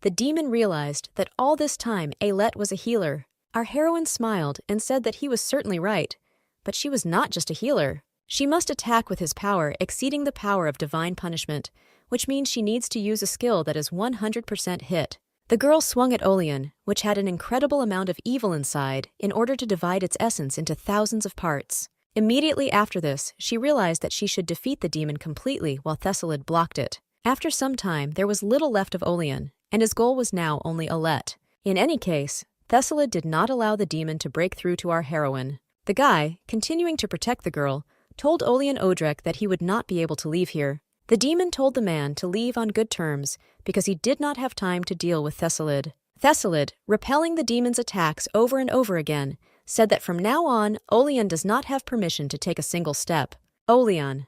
The demon realized that all this time Ailette was a healer. Our heroine smiled and said that he was certainly right, but she was not just a healer. She must attack with his power exceeding the power of divine punishment, which means she needs to use a skill that is 100% hit. The girl swung at Olian, which had an incredible amount of evil inside, in order to divide its essence into thousands of parts. Immediately after this, she realized that she should defeat the demon completely while Thessalid blocked it. After some time, there was little left of Olian, and his goal was now only Alette. In any case, Thessalid did not allow the demon to break through to our heroine. The guy, continuing to protect the girl, told Olian Odrek that he would not be able to leave here. The demon told the man to leave on good terms because he did not have time to deal with Thessalid. Thessalid, repelling the demon's attacks over and over again, said that from now on, Olian does not have permission to take a single step. Olian.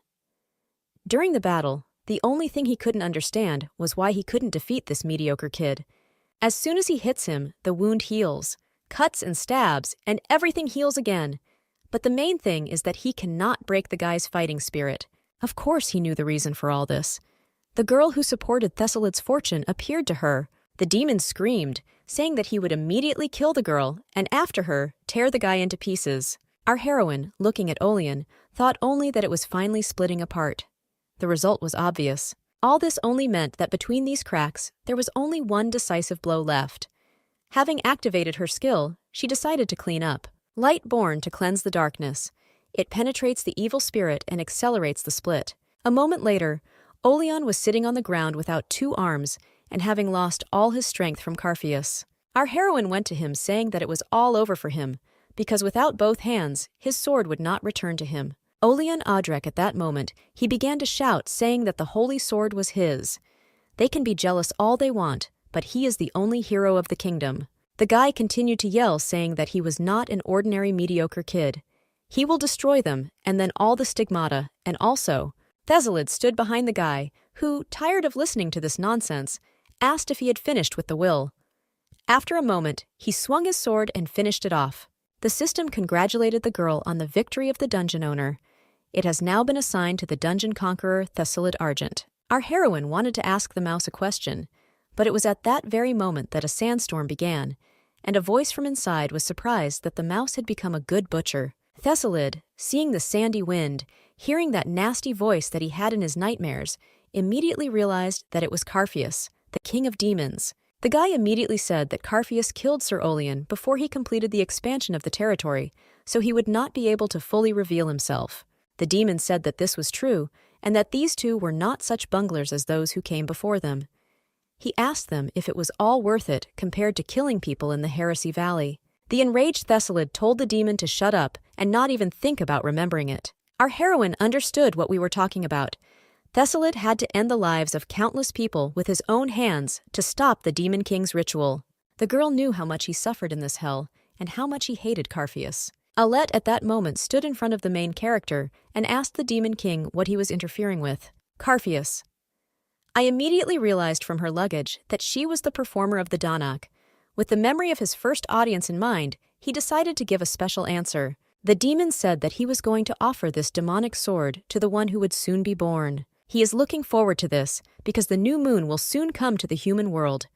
During the battle, the only thing he couldn't understand was why he couldn't defeat this mediocre kid. As soon as he hits him, the wound heals, cuts and stabs, and everything heals again. But the main thing is that he cannot break the guy's fighting spirit. Of course he knew the reason for all this. The girl who supported Thessalid's fortune appeared to her. The demon screamed, saying that he would immediately kill the girl and after her, tear the guy into pieces. Our heroine, looking at Olian, thought only that it was finally splitting apart. The result was obvious. All this only meant that between these cracks, there was only one decisive blow left. Having activated her skill, she decided to clean up. Light born to cleanse the darkness. It penetrates the evil spirit and accelerates the split. A moment later, Olian was sitting on the ground without 2 arms and having lost all his strength from Carpheus. Our heroine went to him saying that it was all over for him, because without both hands, his sword would not return to him. Olian Odrek at that moment, he began to shout, saying that the holy sword was his. They can be jealous all they want, but he is the only hero of the kingdom. The guy continued to yell, saying that he was not an ordinary mediocre kid. He will destroy them, and then all the stigmata, and also, Thessalid stood behind the guy, who, tired of listening to this nonsense, asked if he had finished with the will. After a moment, he swung his sword and finished it off. The system congratulated the girl on the victory of the dungeon owner. It has now been assigned to the dungeon conqueror Thessalid Argent. Our heroine wanted to ask the mouse a question, but it was at that very moment that a sandstorm began, and a voice from inside was surprised that the mouse had become a good butcher. Thessalid, seeing the sandy wind, hearing that nasty voice that he had in his nightmares, immediately realized that it was Carpheus, the king of demons. The guy immediately said that Carpheus killed Sir Olian before he completed the expansion of the territory, so he would not be able to fully reveal himself. The demon said that this was true, and that these two were not such bunglers as those who came before them. He asked them if it was all worth it compared to killing people in the Heresy Valley. The enraged Thessalid told the demon to shut up and not even think about remembering it. Our heroine understood what we were talking about. Thessalid had to end the lives of countless people with his own hands to stop the Demon King's ritual. The girl knew how much he suffered in this hell and how much he hated Carpheus. Alette at that moment stood in front of the main character and asked the Demon King what he was interfering with. Carpheus. I immediately realized from her luggage that she was the performer of the Danak. With the memory of his first audience in mind, he decided to give a special answer. The demon said that he was going to offer this demonic sword to the one who would soon be born. He is looking forward to this because the new moon will soon come to the human world.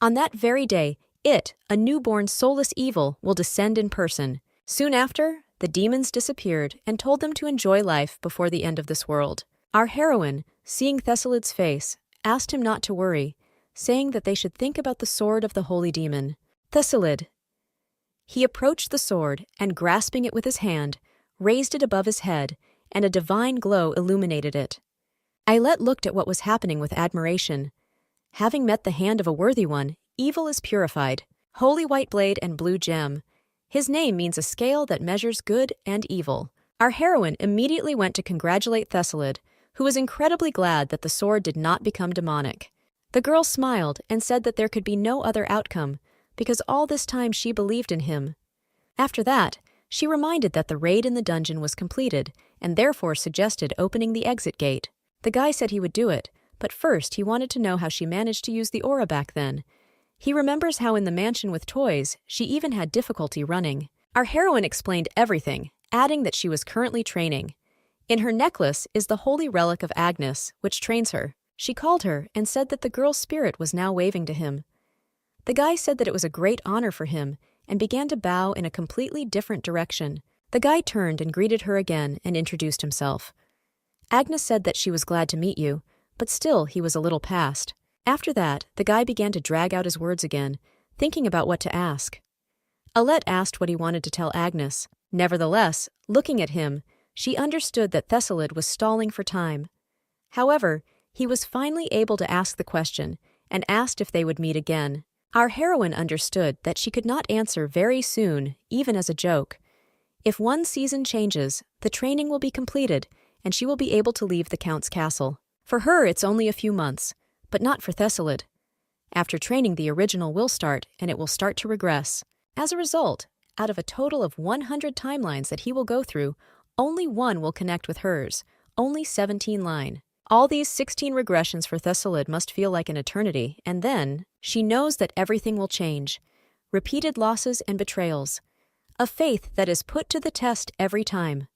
On that very day, it, a newborn soulless evil, will descend in person. Soon after, the demons disappeared and told them to enjoy life before the end of this world. Our heroine, seeing Thessalid's face, asked him not to worry, saying that they should think about the sword of the holy demon. Thessalid. He approached the sword and, grasping it with his hand, raised it above his head, and a divine glow illuminated it. Ailette looked at what was happening with admiration. Having met the hand of a worthy one, evil is purified. Holy white blade and blue gem. His name means a scale that measures good and evil. Our heroine immediately went to congratulate Thessalid, who was incredibly glad that the sword did not become demonic. The girl smiled and said that there could be no other outcome, because all this time she believed in him. After that, she reminded that the raid in the dungeon was completed, and therefore suggested opening the exit gate. The guy said he would do it, but first he wanted to know how she managed to use the aura back then. He remembers how in the mansion with toys, she even had difficulty running. Our heroine explained everything, adding that she was currently training. In her necklace is the holy relic of Agnes, which trains her. She called her and said that the girl's spirit was now waving to him. The guy said that it was a great honor for him and began to bow in a completely different direction. The guy turned and greeted her again and introduced himself. Agnes said that she was glad to meet you, but still he was a little past. After that, the guy began to drag out his words again, thinking about what to ask. Alette asked what he wanted to tell Agnes. Nevertheless, looking at him, she understood that Thessalid was stalling for time. However, he was finally able to ask the question, and asked if they would meet again. Our heroine understood that she could not answer very soon, even as a joke. If one season changes, the training will be completed, and she will be able to leave the Count's castle. For her, it's only a few months, but not for Thessalid. After training, the original will start, and it will start to regress. As a result, out of a total of 100 timelines that he will go through, only one will connect with hers, only 17 line. All these 16 regressions for Thessalid must feel like an eternity, and then she knows that everything will change. Repeated losses and betrayals. A faith that is put to the test every time.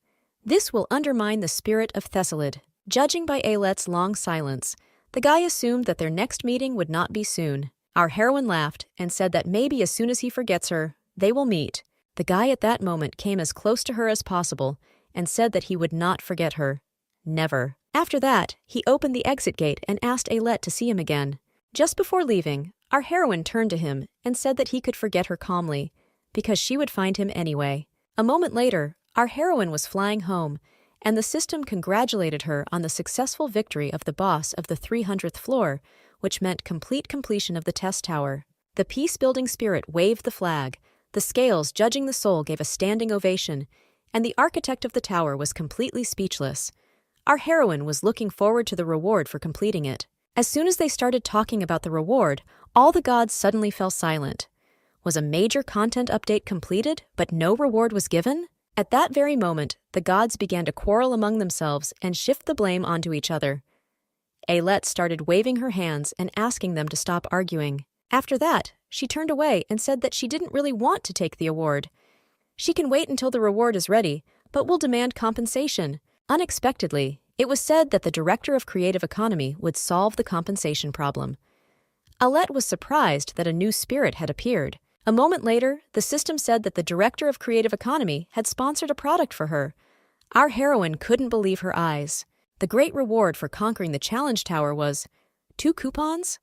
This will undermine the spirit of Thessalid. Judging by Alet's long silence, the guy assumed that their next meeting would not be soon. Our heroine laughed and said that maybe as soon as he forgets her, they will meet. The guy at that moment came as close to her as possible and said that he would not forget her. Never. After that, he opened the exit gate and asked Alet to see him again. Just before leaving, our heroine turned to him and said that he could forget her calmly, because she would find him anyway. A moment later, our heroine was flying home, and the system congratulated her on the successful victory of the boss of the 300th floor, which meant complete completion of the test tower. The peace-building spirit waved the flag, the scales judging the soul gave a standing ovation, and the architect of the tower was completely speechless. Our heroine was looking forward to the reward for completing it. As soon as they started talking about the reward, all the gods suddenly fell silent. Was a major content update completed, but no reward was given? At that very moment, the gods began to quarrel among themselves and shift the blame onto each other. Alet started waving her hands and asking them to stop arguing. After that, she turned away and said that she didn't really want to take the award. She can wait until the reward is ready, but will demand compensation. Unexpectedly, it was said that the director of creative economy would solve the compensation problem. Alet was surprised that a new spirit had appeared. A moment later, the system said that the director of creative economy had sponsored a product for her. Our heroine couldn't believe her eyes. The great reward for conquering the challenge tower was 2 coupons?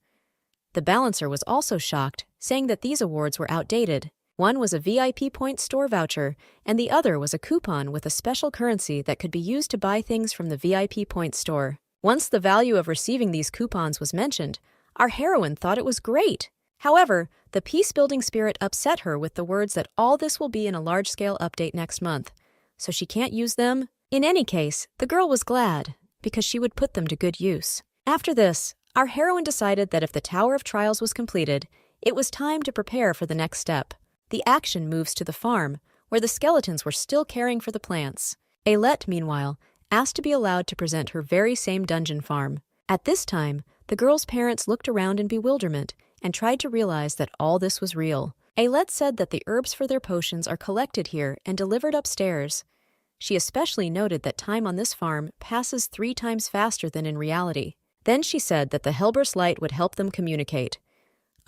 The balancer was also shocked, saying that these awards were outdated. One was a VIP point store voucher, and the other was a coupon with a special currency that could be used to buy things from the VIP point store. Once the value of receiving these coupons was mentioned, our heroine thought it was great. However, the peace-building spirit upset her with the words that all this will be in a large-scale update next month, so she can't use them. In any case, the girl was glad, because she would put them to good use. After this, our heroine decided that if the Tower of Trials was completed, it was time to prepare for the next step. The action moves to the farm, where the skeletons were still caring for the plants. Alet, meanwhile, asked to be allowed to present her very same dungeon farm. At this time, the girl's parents looked around in bewilderment and tried to realize that all this was real. Alet said that the herbs for their potions are collected here and delivered upstairs. She especially noted that time on this farm passes 3 times faster than in reality. Then she said that the Helbrus light would help them communicate.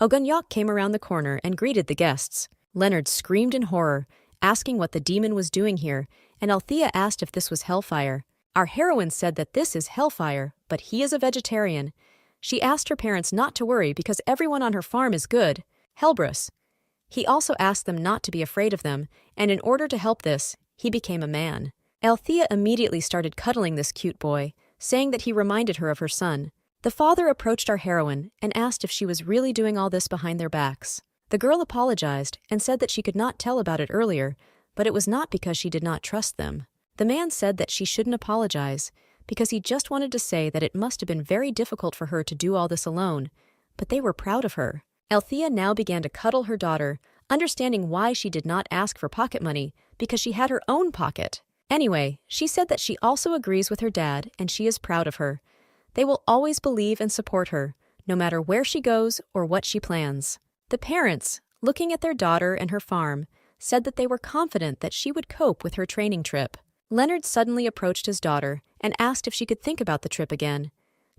Ogunyok came around the corner and greeted the guests. Leonard screamed in horror, asking what the demon was doing here, and Althea asked if this was hellfire. Our heroine said that this is hellfire, but he is a vegetarian. She asked her parents not to worry because everyone on her farm is good. Helbrus. He also asked them not to be afraid of them, and in order to help this, he became a man. Althea immediately started cuddling this cute boy, saying that he reminded her of her son. The father approached our heroine and asked if she was really doing all this behind their backs. The girl apologized and said that she could not tell about it earlier, but it was not because she did not trust them. The man said that she shouldn't apologize, because he just wanted to say that it must have been very difficult for her to do all this alone, but they were proud of her. Althea now began to cuddle her daughter, understanding why she did not ask for pocket money, because she had her own pocket. Anyway, she said that she also agrees with her dad and she is proud of her. They will always believe and support her, no matter where she goes or what she plans. The parents, looking at their daughter and her farm, said that they were confident that she would cope with her training trip. Leonard suddenly approached his daughter and asked if she could think about the trip again.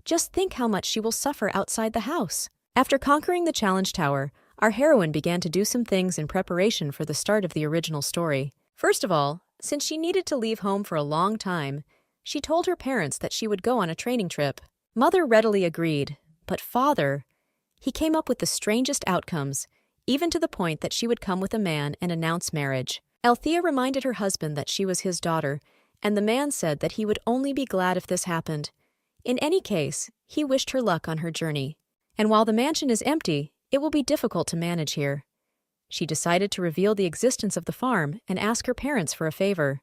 Just think how much she will suffer outside the house. After conquering the challenge tower, our heroine began to do some things in preparation for the start of the original story. First of all, since she needed to leave home for a long time, she told her parents that she would go on a training trip. Mother readily agreed, but father, he came up with the strangest outcomes, even to the point that she would come with a man and announce marriage. Althea reminded her husband that she was his daughter, and the man said that he would only be glad if this happened. In any case, he wished her luck on her journey. And while the mansion is empty, it will be difficult to manage here. She decided to reveal the existence of the farm and ask her parents for a favor.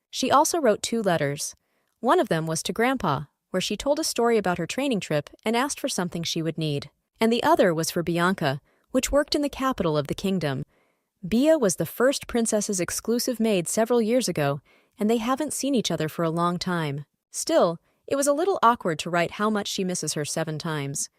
She also wrote 2 letters. One of them was to Grandpa, where she told a story about her training trip and asked for something she would need. And the other was for Bianca, which worked in the capital of the kingdom. Bia was the first princess's exclusive maid several years ago, and they haven't seen each other for a long time. Still, it was a little awkward to write how much she misses her 7 times.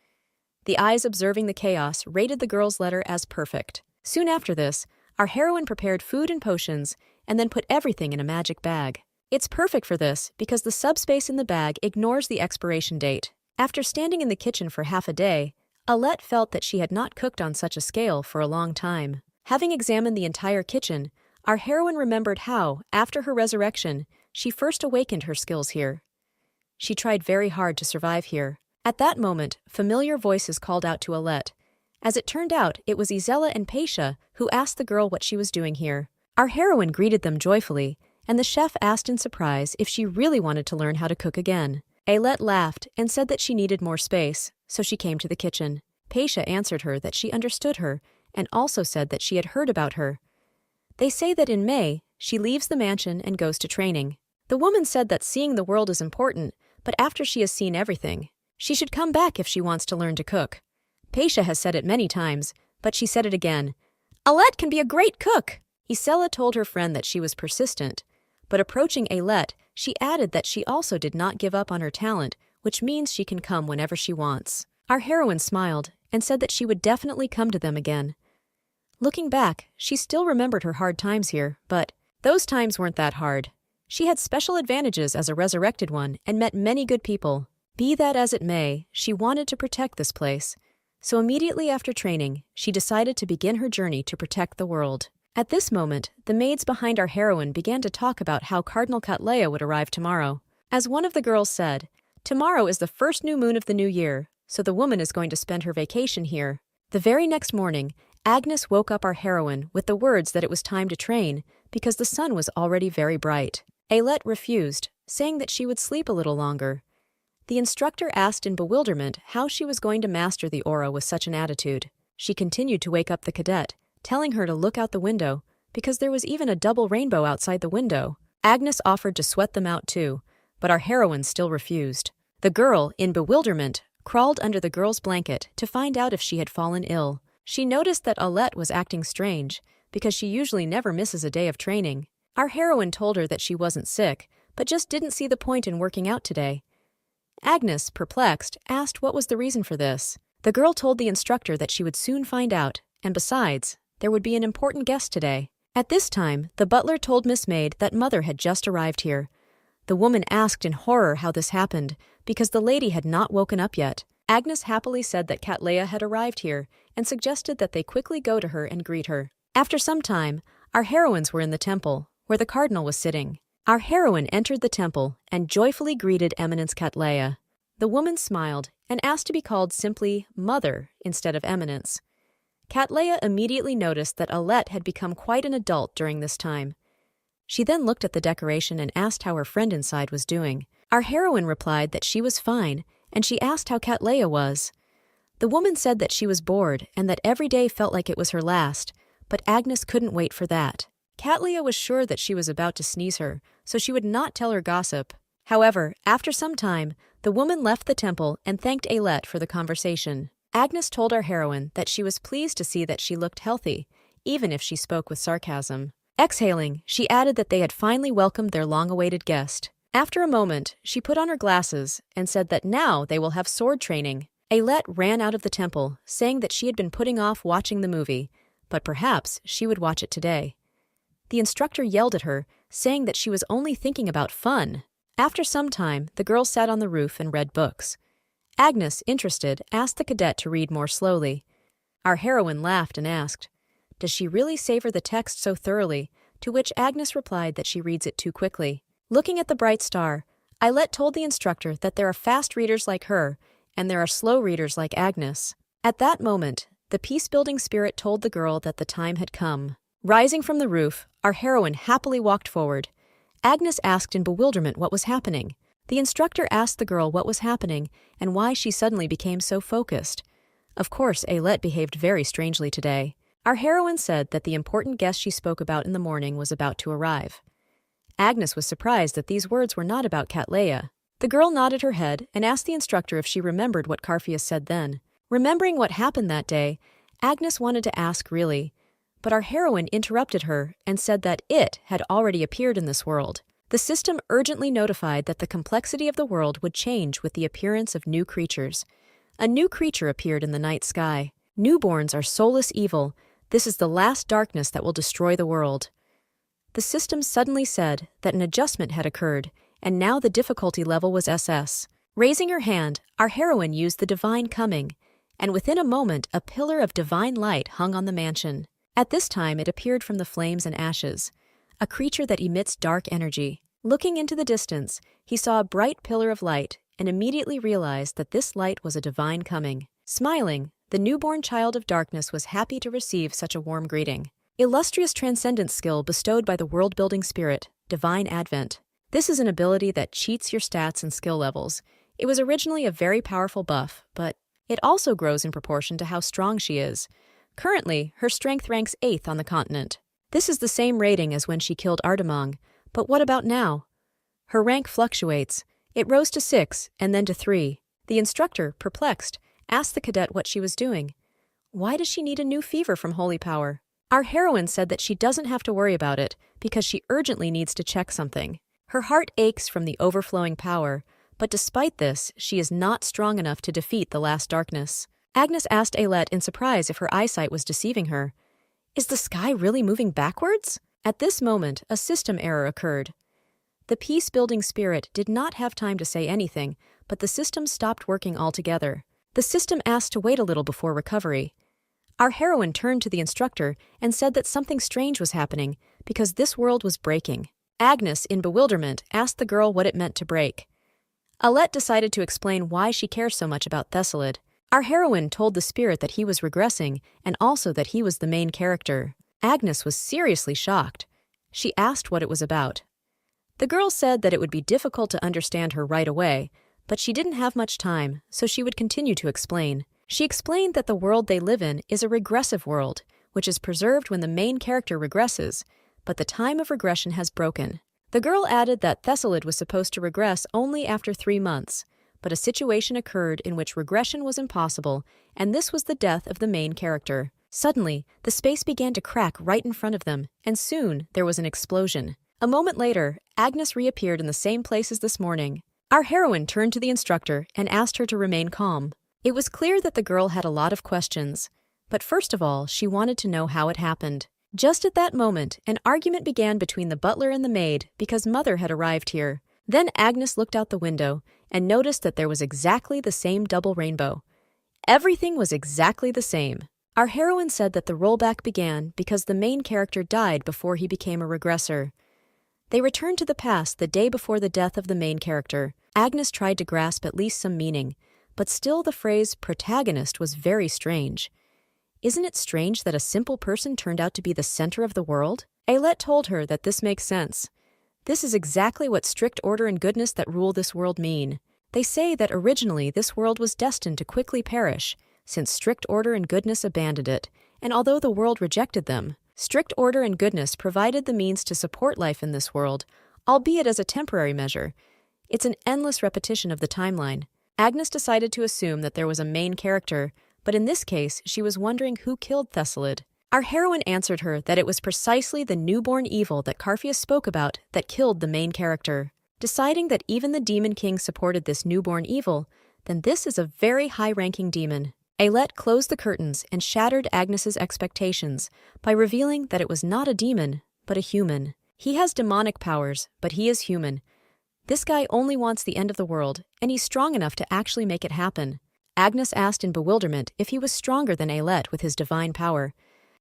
The eyes observing the chaos rated the girl's letter as perfect. Soon after this, our heroine prepared food and potions and then put everything in a magic bag. It's perfect for this because the subspace in the bag ignores the expiration date. After standing in the kitchen for half a day, Alette felt that she had not cooked on such a scale for a long time. Having examined the entire kitchen, our heroine remembered how, after her resurrection, she first awakened her skills here. She tried very hard to survive here. At that moment, familiar voices called out to Alette. As it turned out, it was Isella and Paisha who asked the girl what she was doing here. Our heroine greeted them joyfully, and the chef asked in surprise if she really wanted to learn how to cook again. Alette laughed and said that she needed more space, so she came to the kitchen. Paisha answered her that she understood her and also said that she had heard about her. They say that in May, she leaves the mansion and goes to training. The woman said that seeing the world is important, but after she has seen everything, she should come back if she wants to learn to cook. Paisha has said it many times, but she said it again. Alette can be a great cook! Isella told her friend that she was persistent, but approaching Alette, she added that she also did not give up on her talent, which means she can come whenever she wants. Our heroine smiled and said that she would definitely come to them again. Looking back, she still remembered her hard times here, but those times weren't that hard. She had special advantages as a resurrected one and met many good people. Be that as it may, she wanted to protect this place. So immediately after training, she decided to begin her journey to protect the world. At this moment, the maids behind our heroine began to talk about how Cardinal Cattleya would arrive tomorrow. As one of the girls said, tomorrow is the first new moon of the new year, so the woman is going to spend her vacation here. The very next morning, Agnes woke up our heroine with the words that it was time to train because the sun was already very bright. Alette refused, saying that she would sleep a little longer. The instructor asked in bewilderment how she was going to master the aura with such an attitude. She continued to wake up the cadet, telling her to look out the window because there was even a double rainbow outside the window. Agnes offered to sweat them out too, but our heroine still refused. The girl, in bewilderment, crawled under the girl's blanket to find out if she had fallen ill. She noticed that Alette was acting strange because she usually never misses a day of training. Our heroine told her that she wasn't sick, but just didn't see the point in working out today. Agnes, perplexed, asked what was the reason for this. The girl told the instructor that she would soon find out, and besides, there would be an important guest today. At this time, the butler told Miss Maid that Mother had just arrived here. The woman asked in horror how this happened, because the lady had not woken up yet. Agnes happily said that Cattleya had arrived here, and suggested that they quickly go to her and greet her. After some time, our heroines were in the temple, where the cardinal was sitting. Our heroine entered the temple and joyfully greeted Eminence Cattleya. The woman smiled and asked to be called simply Mother instead of Eminence. Cattleya immediately noticed that Alette had become quite an adult during this time. She then looked at the decoration and asked how her friend inside was doing. Our heroine replied that she was fine, and she asked how Cattleya was. The woman said that she was bored and that every day felt like it was her last, but Agnes couldn't wait for that. Cattleya was sure that she was about to sneeze her, so she would not tell her gossip. However, after some time, the woman left the temple and thanked Alette for the conversation. Agnes told our heroine that she was pleased to see that she looked healthy, even if she spoke with sarcasm. Exhaling, she added that they had finally welcomed their long-awaited guest. After a moment, she put on her glasses and said that now they will have sword training. Alette ran out of the temple, saying that she had been putting off watching the movie, but perhaps she would watch it today. The instructor yelled at her, saying that she was only thinking about fun. After some time, the girl sat on the roof and read books. Agnes, interested, asked the cadet to read more slowly. Our heroine laughed and asked, "Does she really savor the text so thoroughly?" To which Agnes replied that she reads it too quickly. Looking at the bright star, Alette told the instructor that there are fast readers like her, and there are slow readers like Agnes. At that moment, the peace-building spirit told the girl that the time had come. Rising from the roof, our heroine happily walked forward. Agnes asked in bewilderment what was happening. The instructor asked the girl what was happening and why she suddenly became so focused. Of course, Ailette behaved very strangely today. Our heroine said that the important guest she spoke about in the morning was about to arrive. Agnes was surprised that these words were not about Cattleya. The girl nodded her head and asked the instructor if she remembered what Carpheus said then. Remembering what happened that day, Agnes wanted to ask really, but our heroine interrupted her and said that it had already appeared in this world. The system urgently notified that the complexity of the world would change with the appearance of new creatures. A new creature appeared in the night sky. Newborns are soulless evil. This is the last darkness that will destroy the world. The system suddenly said that an adjustment had occurred, and now the difficulty level was SS. Raising her hand, our heroine used the divine coming, and within a moment a pillar of divine light hung on the mansion. At this time it appeared from the flames and ashes, a creature that emits dark energy. Looking into the distance, he saw a bright pillar of light and immediately realized that this light was a divine coming. Smiling, the newborn child of darkness was happy to receive such a warm greeting. Illustrious transcendence skill bestowed by the world-building spirit, Divine Advent. This is an ability that cheats your stats and skill levels. It was originally a very powerful buff, but it also grows in proportion to how strong she is. Currently, her strength ranks 8th on the continent. This is the same rating as when she killed Ardamong, but what about now? Her rank fluctuates. It rose to 6 and then to 3. The instructor, perplexed, asked the cadet what she was doing. Why does she need a new fever from holy power? Our heroine said that she doesn't have to worry about it because she urgently needs to check something. Her heart aches from the overflowing power, but despite this, she is not strong enough to defeat the last darkness. Agnes asked Ailette in surprise if her eyesight was deceiving her. Is the sky really moving backwards? At this moment, a system error occurred. The peace-building spirit did not have time to say anything, but the system stopped working altogether. The system asked to wait a little before recovery. Our heroine turned to the instructor and said that something strange was happening because this world was breaking. Agnes, in bewilderment, asked the girl what it meant to break. Ailette decided to explain why she cares so much about Thessalid. Our heroine told the spirit that he was regressing and also that he was the main character. Agnes was seriously shocked. She asked what it was about. The girl said that it would be difficult to understand her right away, but she didn't have much time, so she would continue to explain. She explained that the world they live in is a regressive world, which is preserved when the main character regresses, but the time of regression has broken. The girl added that Thessalid was supposed to regress only after 3 months, but a situation occurred in which regression was impossible, and this was the death of the main character. Suddenly, the space began to crack right in front of them, and soon there was an explosion. A moment later, Agnes reappeared in the same place as this morning. Our heroine turned to the instructor and asked her to remain calm. It was clear that the girl had a lot of questions, but first of all, she wanted to know how it happened. Just at that moment, an argument began between the butler and the maid because Mother had arrived here. Then Agnes looked out the window and noticed that there was exactly the same double rainbow. Everything was exactly the same. Our heroine said that the rollback began because the main character died before he became a regressor. They returned to the past the day before the death of the main character. Agnes tried to grasp at least some meaning, but still the phrase protagonist was very strange. Isn't it strange that a simple person turned out to be the center of the world? Ailette told her that this makes sense. This is exactly what strict order and goodness that rule this world mean. They say that originally this world was destined to quickly perish, since strict order and goodness abandoned it, and although the world rejected them, strict order and goodness provided the means to support life in this world, albeit as a temporary measure. It's an endless repetition of the timeline. Agnes decided to assume that there was a main character, but in this case, she was wondering who killed Thessalid. Our heroine answered her that it was precisely the newborn evil that Carpheus spoke about that killed the main character. Deciding that even the Demon King supported this newborn evil, then this is a very high-ranking demon. Ailette closed the curtains and shattered Agnes's expectations by revealing that it was not a demon, but a human. He has demonic powers, but he is human. This guy only wants the end of the world, and he's strong enough to actually make it happen. Agnes asked in bewilderment if he was stronger than Ailette with his divine power.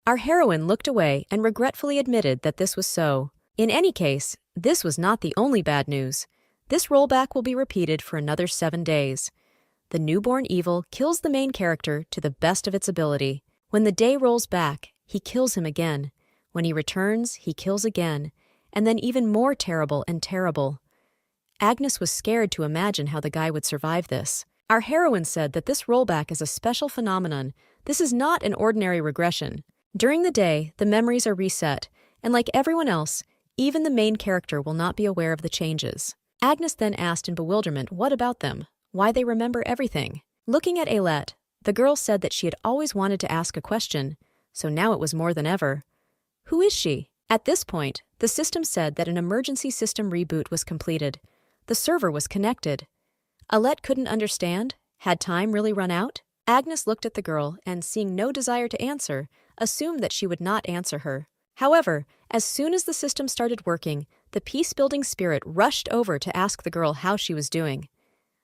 Our heroine looked away and regretfully admitted that this was so. In any case, this was not the only bad news. This rollback will be repeated for another 7 days. The newborn evil kills the main character to the best of its ability. When the day rolls back, he kills him again. When he returns, he kills again, and then even more terrible and terrible. Agnes was scared to imagine how the guy would survive this. Our heroine said that this rollback is a special phenomenon. This is not an ordinary regression. During the day, the memories are reset, and like everyone else, even the main character will not be aware of the changes. Agnes then asked in bewilderment what about them, why they remember everything. Looking at Ailette, the girl said that she had always wanted to ask a question, so now it was more than ever. Who is she? At this point, the system said that an emergency system reboot was completed. The server was connected. Ailette couldn't understand. Had time really run out? Agnes looked at the girl and, seeing no desire to answer, assumed that she would not answer her. However, as soon as the system started working, the peace-building spirit rushed over to ask the girl how she was doing.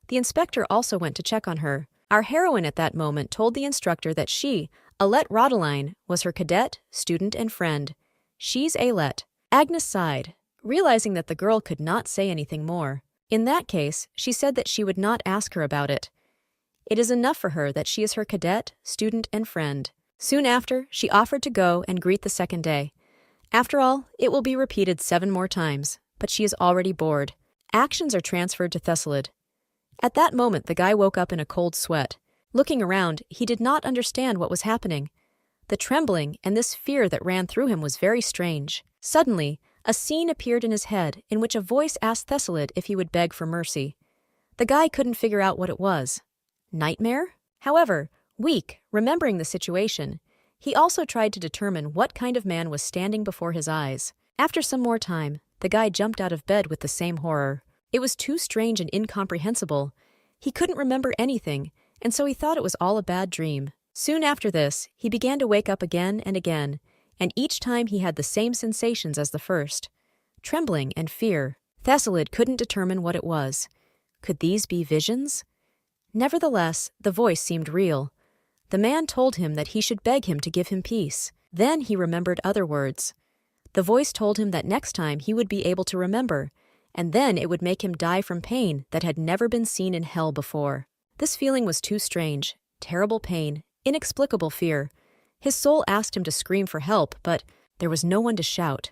The inspector also went to check on her. Our heroine at that moment told the instructor that she, Ailette Rodeline, was her cadet, student, and friend. She's Ailette. Agnes sighed, realizing that the girl could not say anything more. In that case, she said that she would not ask her about it. It is enough for her that she is her cadet, student, and friend. Soon after, she offered to go and greet the second day. After all, it will be repeated 7 more times, but she is already bored. Actions are transferred to Thessalid. At that moment, the guy woke up in a cold sweat. Looking around, he did not understand what was happening. The trembling and this fear that ran through him was very strange. Suddenly, a scene appeared in his head in which a voice asked Thessalid if he would beg for mercy. The guy couldn't figure out what it was. Nightmare? However, weak, remembering the situation, he also tried to determine what kind of man was standing before his eyes. After some more time, the guy jumped out of bed with the same horror. It was too strange and incomprehensible. He couldn't remember anything, and so he thought it was all a bad dream. Soon after this, he began to wake up again, and each time he had the same sensations as the first. Trembling and fear. Thessalid couldn't determine what it was. Could these be visions? Nevertheless, the voice seemed real. The man told him that he should beg him to give him peace. Then he remembered other words. The voice told him that next time he would be able to remember, and then it would make him die from pain that had never been seen in hell before. This feeling was too strange. Terrible pain, inexplicable fear. His soul asked him to scream for help, but there was no one to shout.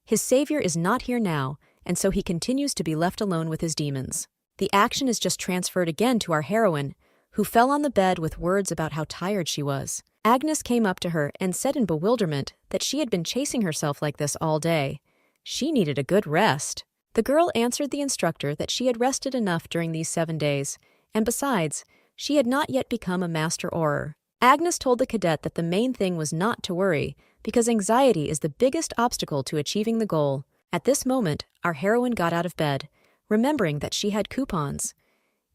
His savior is not here now, and so he continues to be left alone with his demons. The action is just transferred again to our heroine, who fell on the bed with words about how tired she was. Agnes came up to her and said in bewilderment that she had been chasing herself like this all day. She needed a good rest. The girl answered the instructor that she had rested enough during these 7 days, and besides, she had not yet become a master orer. Agnes told the cadet that the main thing was not to worry, because anxiety is the biggest obstacle to achieving the goal. At this moment, our heroine got out of bed, remembering that she had coupons.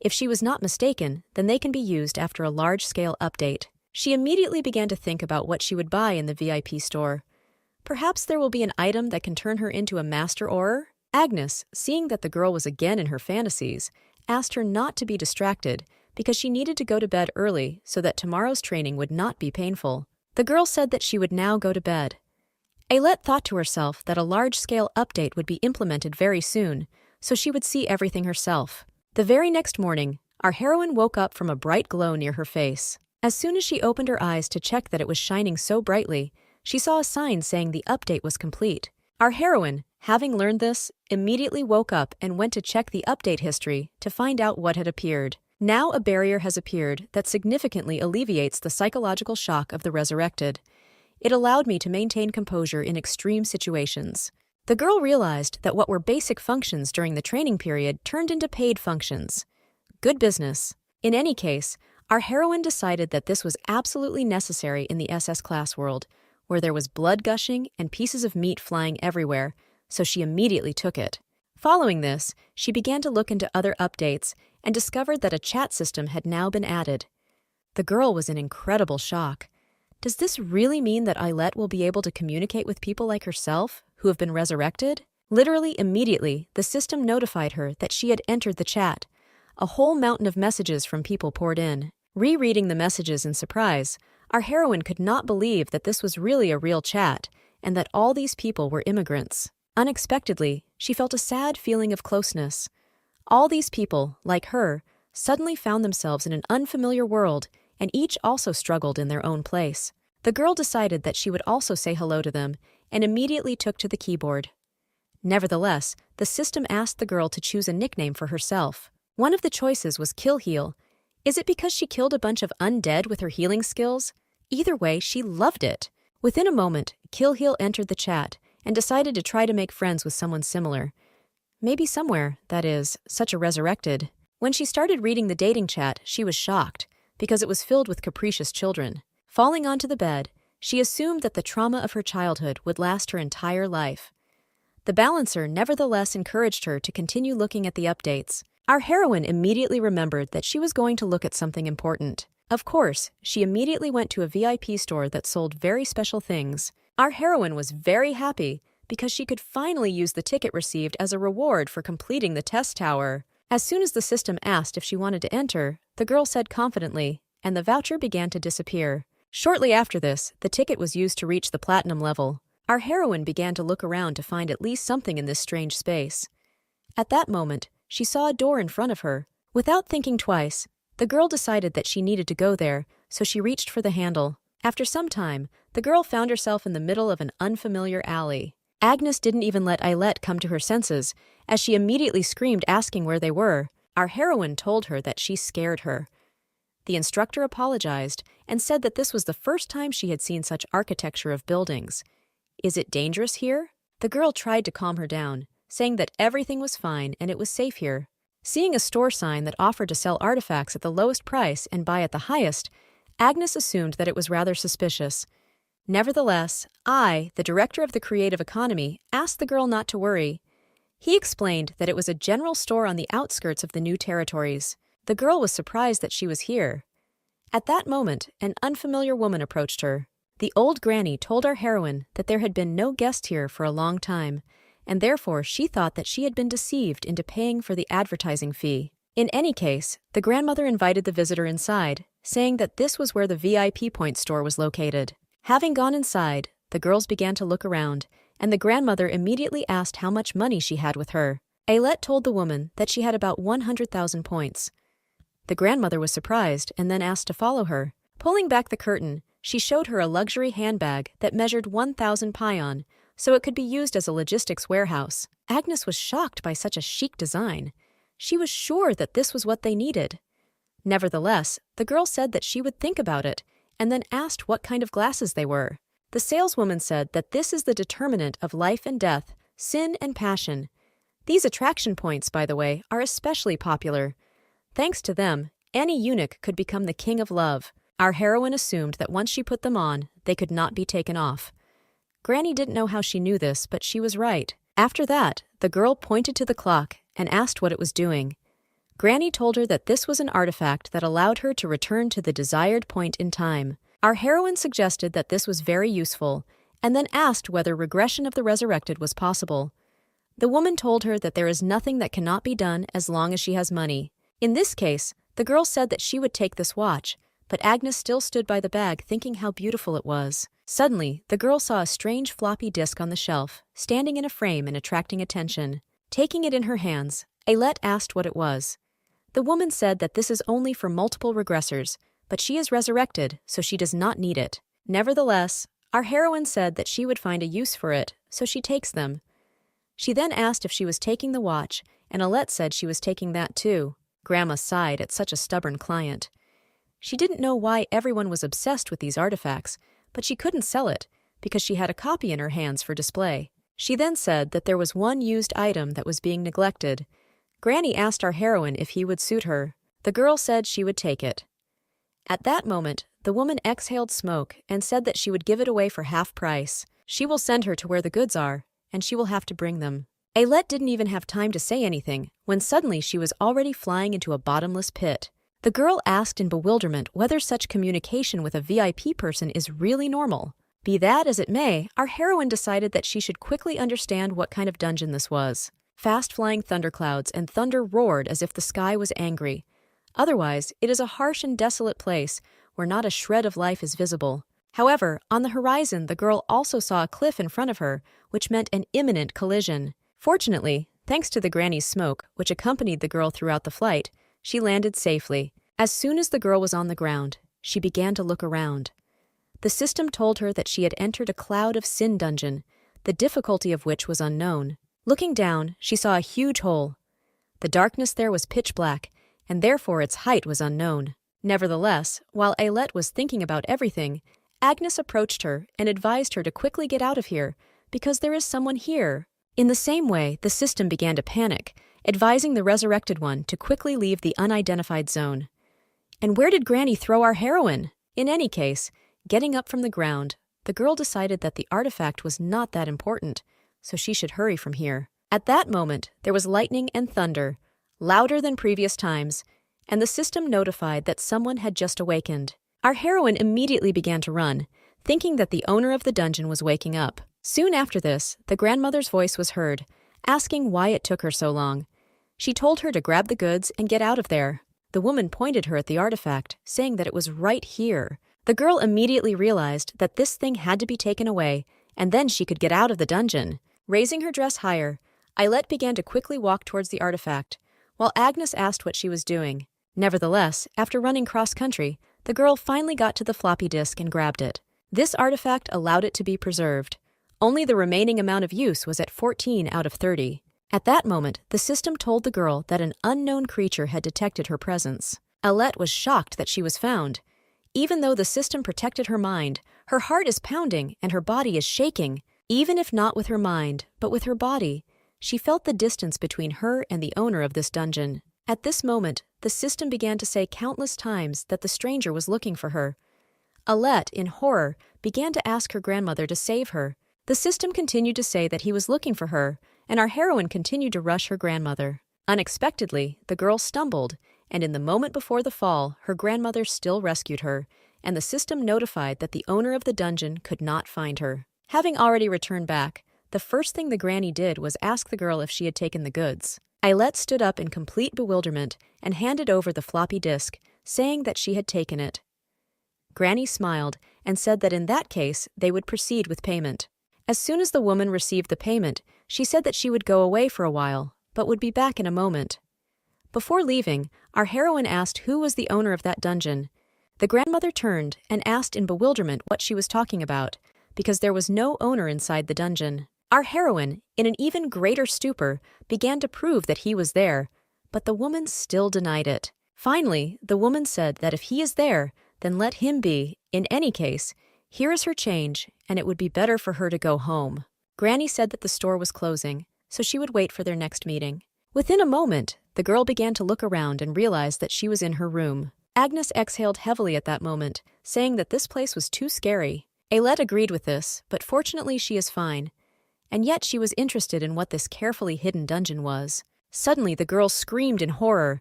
If she was not mistaken, then they can be used after a large-scale update. She immediately began to think about what she would buy in the VIP store. Perhaps there will be an item that can turn her into a master orer? Agnes, seeing that the girl was again in her fantasies, asked her not to be distracted because she needed to go to bed early so that tomorrow's training would not be painful. The girl said that she would now go to bed. Ailette thought to herself that a large-scale update would be implemented very soon, so she would see everything herself. The very next morning, our heroine woke up from a bright glow near her face. As soon as she opened her eyes to check that it was shining so brightly, she saw a sign saying the update was complete. Our heroine, having learned this, immediately woke up and went to check the update history to find out what had appeared. Now a barrier has appeared that significantly alleviates the psychological shock of the resurrected. It allowed me to maintain composure in extreme situations. The girl realized that what were basic functions during the training period turned into paid functions. Good business. In any case, our heroine decided that this was absolutely necessary in the SS class world, where there was blood gushing and pieces of meat flying everywhere, so she immediately took it. Following this, she began to look into other updates and discovered that a chat system had now been added. The girl was in incredible shock. Does this really mean that Ailette will be able to communicate with people like herself, who have been resurrected? Literally immediately, the system notified her that she had entered the chat. A whole mountain of messages from people poured in. Rereading the messages in surprise, our heroine could not believe that this was really a real chat, and that all these people were immigrants. Unexpectedly, she felt a sad feeling of closeness. All these people, like her, suddenly found themselves in an unfamiliar world, and each also struggled in their own place. The girl decided that she would also say hello to them, and immediately took to the keyboard. Nevertheless, the system asked the girl to choose a nickname for herself. One of the choices was Kill Heal. Is it because she killed a bunch of undead with her healing skills? Either way, she loved it. Within a moment, Killheal entered the chat and decided to try to make friends with someone similar. Maybe somewhere, that is, such a resurrected. When she started reading the dating chat, she was shocked, because it was filled with capricious children. Falling onto the bed, she assumed that the trauma of her childhood would last her entire life. The balancer nevertheless encouraged her to continue looking at the updates. Our heroine immediately remembered that she was going to look at something important. Of course, she immediately went to a VIP store that sold very special things. Our heroine was very happy because she could finally use the ticket received as a reward for completing the test tower. As soon as the system asked if she wanted to enter, the girl said confidently, and the voucher began to disappear. Shortly after this, the ticket was used to reach the platinum level. Our heroine began to look around to find at least something in this strange space. At that moment, she saw a door in front of her. Without thinking twice, the girl decided that she needed to go there, so she reached for the handle. After some time, the girl found herself in the middle of an unfamiliar alley. Agnes didn't even let Ailette come to her senses, as she immediately screamed asking where they were. Our heroine told her that she scared her. The instructor apologized and said that this was the first time she had seen such architecture of buildings. Is it dangerous here? The girl tried to calm her down, saying that everything was fine and it was safe here. Seeing a store sign that offered to sell artifacts at the lowest price and buy at the highest, Agnes assumed that it was rather suspicious. Nevertheless, I, the director of the creative economy, asked the girl not to worry. He explained that it was a general store on the outskirts of the new territories. The girl was surprised that she was here. At that moment, an unfamiliar woman approached her. The old granny told our heroine that there had been no guest here for a long time, and therefore she thought that she had been deceived into paying for the advertising fee. In any case, the grandmother invited the visitor inside, saying that this was where the VIP point store was located. Having gone inside, the girls began to look around, and the grandmother immediately asked how much money she had with her. Ailette told the woman that she had about 100,000 points. The grandmother was surprised and then asked to follow her. Pulling back the curtain, she showed her a luxury handbag that measured 1,000 pion, so it could be used as a logistics warehouse. Agnes was shocked by such a chic design. She was sure that this was what they needed. Nevertheless, the girl said that she would think about it, and then asked what kind of glasses they were. The saleswoman said that this is the determinant of life and death, sin and passion. These attraction points, by the way, are especially popular. Thanks to them, any eunuch could become the king of love. Our heroine assumed that once she put them on, they could not be taken off. Granny didn't know how she knew this, but she was right. After that, the girl pointed to the clock and asked what it was doing. Granny told her that this was an artifact that allowed her to return to the desired point in time. Our heroine suggested that this was very useful, and then asked whether regression of the resurrected was possible. The woman told her that there is nothing that cannot be done as long as she has money. In this case, the girl said that she would take this watch, but Agnes still stood by the bag thinking how beautiful it was. Suddenly, the girl saw a strange floppy disk on the shelf, standing in a frame and attracting attention. Taking it in her hands, Ailette asked what it was. The woman said that this is only for multiple regressors, but she is resurrected, so she does not need it. Nevertheless, our heroine said that she would find a use for it, so she takes them. She then asked if she was taking the watch, and Ailette said she was taking that too. Grandma sighed at such a stubborn client. She didn't know why everyone was obsessed with these artifacts, but she couldn't sell it, because she had a copy in her hands for display. She then said that there was one used item that was being neglected. Granny asked our heroine if he would suit her. The girl said she would take it. At that moment, the woman exhaled smoke and said that she would give it away for half price. She will send her to where the goods are, and she will have to bring them. Ailette didn't even have time to say anything, when suddenly she was already flying into a bottomless pit. The girl asked in bewilderment whether such communication with a VIP person is really normal. Be that as it may, our heroine decided that she should quickly understand what kind of dungeon this was. Fast-flying thunderclouds and thunder roared as if the sky was angry. Otherwise, it is a harsh and desolate place where not a shred of life is visible. However, on the horizon the girl also saw a cliff in front of her, which meant an imminent collision. Fortunately, thanks to the granny's smoke, which accompanied the girl throughout the flight, she landed safely. As soon as the girl was on the ground, she began to look around. The system told her that she had entered a cloud of sin dungeon, the difficulty of which was unknown. Looking down, she saw a huge hole. The darkness there was pitch black, and therefore its height was unknown. Nevertheless, while Ailette was thinking about everything, Agnes approached her and advised her to quickly get out of here, because there is someone here. In the same way, the system began to panic, advising the resurrected one to quickly leave the unidentified zone. And where did Granny throw our heroine? In any case, getting up from the ground, the girl decided that the artifact was not that important, so she should hurry from here. At that moment, there was lightning and thunder, louder than previous times, and the system notified that someone had just awakened. Our heroine immediately began to run, thinking that the owner of the dungeon was waking up. Soon after this, the grandmother's voice was heard, asking why it took her so long. She told her to grab the goods and get out of there. The woman pointed her at the artifact, saying that it was right here. The girl immediately realized that this thing had to be taken away, and then she could get out of the dungeon. Raising her dress higher, Ailette began to quickly walk towards the artifact, while Agnes asked what she was doing. Nevertheless, after running cross-country, the girl finally got to the floppy disk and grabbed it. This artifact allowed it to be preserved. Only the remaining amount of use was at 14 out of 30. At that moment, the system told the girl that an unknown creature had detected her presence. Ailette was shocked that she was found. Even though the system protected her mind, her heart is pounding and her body is shaking. Even if not with her mind, but with her body, she felt the distance between her and the owner of this dungeon. At this moment, the system began to say countless times that the stranger was looking for her. Ailette, in horror, began to ask her grandmother to save her. The system continued to say that he was looking for her, and our heroine continued to rush her grandmother. Unexpectedly, the girl stumbled, and in the moment before the fall, her grandmother still rescued her, and the system notified that the owner of the dungeon could not find her. Having already returned back, the first thing the granny did was ask the girl if she had taken the goods. Ailette stood up in complete bewilderment and handed over the floppy disk, saying that she had taken it. Granny smiled and said that in that case they would proceed with payment. As soon as the woman received the payment, she said that she would go away for a while, but would be back in a moment. Before leaving, our heroine asked who was the owner of that dungeon. The grandmother turned and asked in bewilderment what she was talking about, because there was no owner inside the dungeon. Our heroine, in an even greater stupor, began to prove that he was there, but the woman still denied it. Finally, the woman said that if he is there, then let him be. In any case, here is her change, and it would be better for her to go home. Granny said that the store was closing, so she would wait for their next meeting. Within a moment, the girl began to look around and realized that she was in her room. Agnes exhaled heavily at that moment, saying that this place was too scary. Ailette agreed with this, but fortunately she is fine. And yet she was interested in what this carefully hidden dungeon was. Suddenly the girl screamed in horror.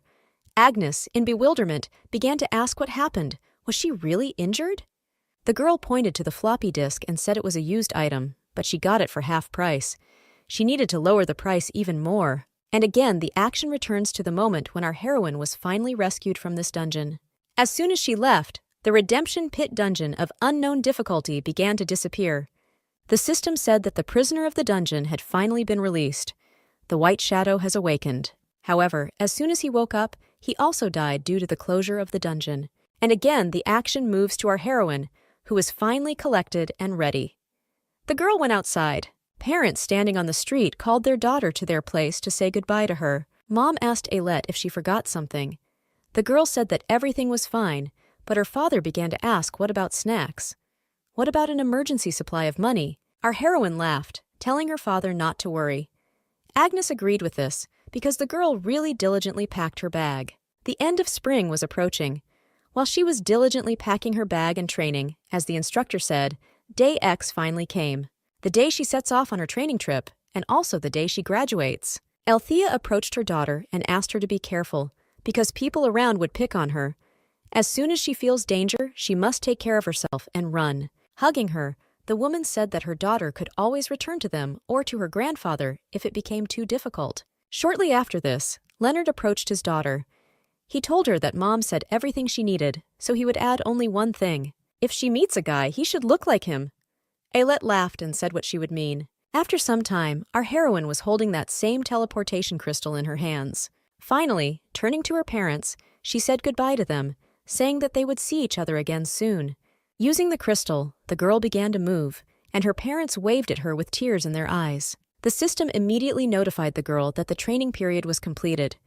Agnes, in bewilderment, began to ask what happened. Was she really injured? The girl pointed to the floppy disk and said it was a used item, but she got it for half price. She needed to lower the price even more. And again, the action returns to the moment when our heroine was finally rescued from this dungeon. As soon as she left, the Redemption Pit dungeon of unknown difficulty began to disappear. The system said that the prisoner of the dungeon had finally been released. The White Shadow has awakened. However, as soon as he woke up, he also died due to the closure of the dungeon. And again, the action moves to our heroine, who is finally collected and ready. The girl went outside. Parents standing on the street called their daughter to their place to say goodbye to her. Mom asked Ailette if she forgot something. The girl said that everything was fine, but her father began to ask what about snacks. What about an emergency supply of money? Our heroine laughed, telling her father not to worry. Agnes agreed with this, because the girl really diligently packed her bag. The end of spring was approaching. While she was diligently packing her bag and training, as the instructor said, Day X finally came. The day she sets off on her training trip, and also the day she graduates. Althea approached her daughter and asked her to be careful, because people around would pick on her. As soon as she feels danger, she must take care of herself and run. Hugging her, the woman said that her daughter could always return to them or to her grandfather if it became too difficult. Shortly after this, Leonard approached his daughter. He told her that Mom said everything she needed, so he would add only one thing. If she meets a guy, he should look like him. Ailette laughed and said what she would mean. After some time, our heroine was holding that same teleportation crystal in her hands. Finally, turning to her parents, she said goodbye to them, saying that they would see each other again soon. Using the crystal, the girl began to move, and her parents waved at her with tears in their eyes. The system immediately notified the girl that the training period was completed.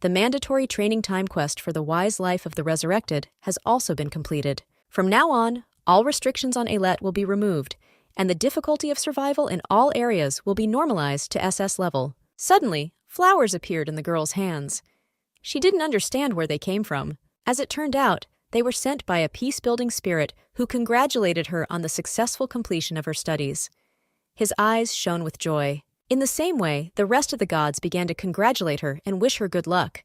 The mandatory training time quest for the wise life of the resurrected has also been completed. From now on, all restrictions on Ailette will be removed, and the difficulty of survival in all areas will be normalized to SS level. Suddenly, flowers appeared in the girl's hands. She didn't understand where they came from. As it turned out, they were sent by a peace-building spirit who congratulated her on the successful completion of her studies. His eyes shone with joy. In the same way, the rest of the gods began to congratulate her and wish her good luck.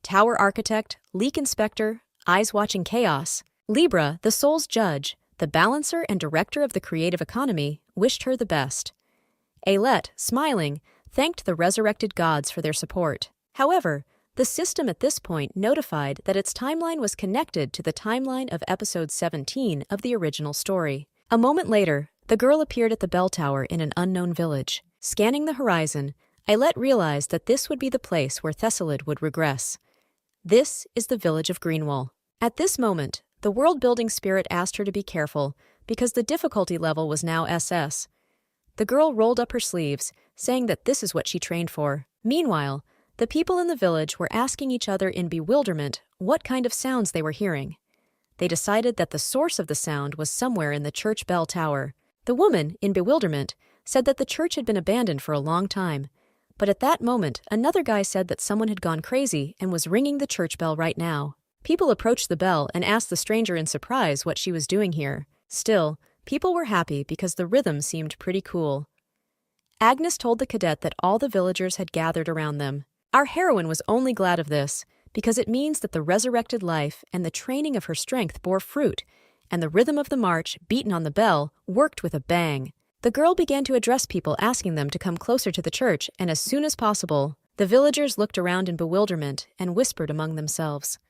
Tower Architect, Leak Inspector, Eyes Watching Chaos, Libra, the soul's judge, the balancer and director of the creative economy, wished her the best. Ailette, smiling, thanked the resurrected gods for their support. However, the system at this point notified that its timeline was connected to the timeline of episode 17 of the original story. A moment later, the girl appeared at the bell tower in an unknown village. Scanning the horizon, Ailette realized that this would be the place where Thessalid would regress. This is the village of Greenwall. At this moment, the world-building spirit asked her to be careful because the difficulty level was now SS. The girl rolled up her sleeves, saying that this is what she trained for. Meanwhile, the people in the village were asking each other in bewilderment what kind of sounds they were hearing. They decided that the source of the sound was somewhere in the church bell tower. The woman, in bewilderment, said that the church had been abandoned for a long time. But at that moment, another guy said that someone had gone crazy and was ringing the church bell right now. People approached the bell and asked the stranger in surprise what she was doing here. Still, people were happy because the rhythm seemed pretty cool. Agnes told the cadet that all the villagers had gathered around them. Our heroine was only glad of this, because it means that the resurrected life and the training of her strength bore fruit, and the rhythm of the march, beaten on the bell, worked with a bang. The girl began to address people, asking them to come closer to the church, and as soon as possible, the villagers looked around in bewilderment and whispered among themselves.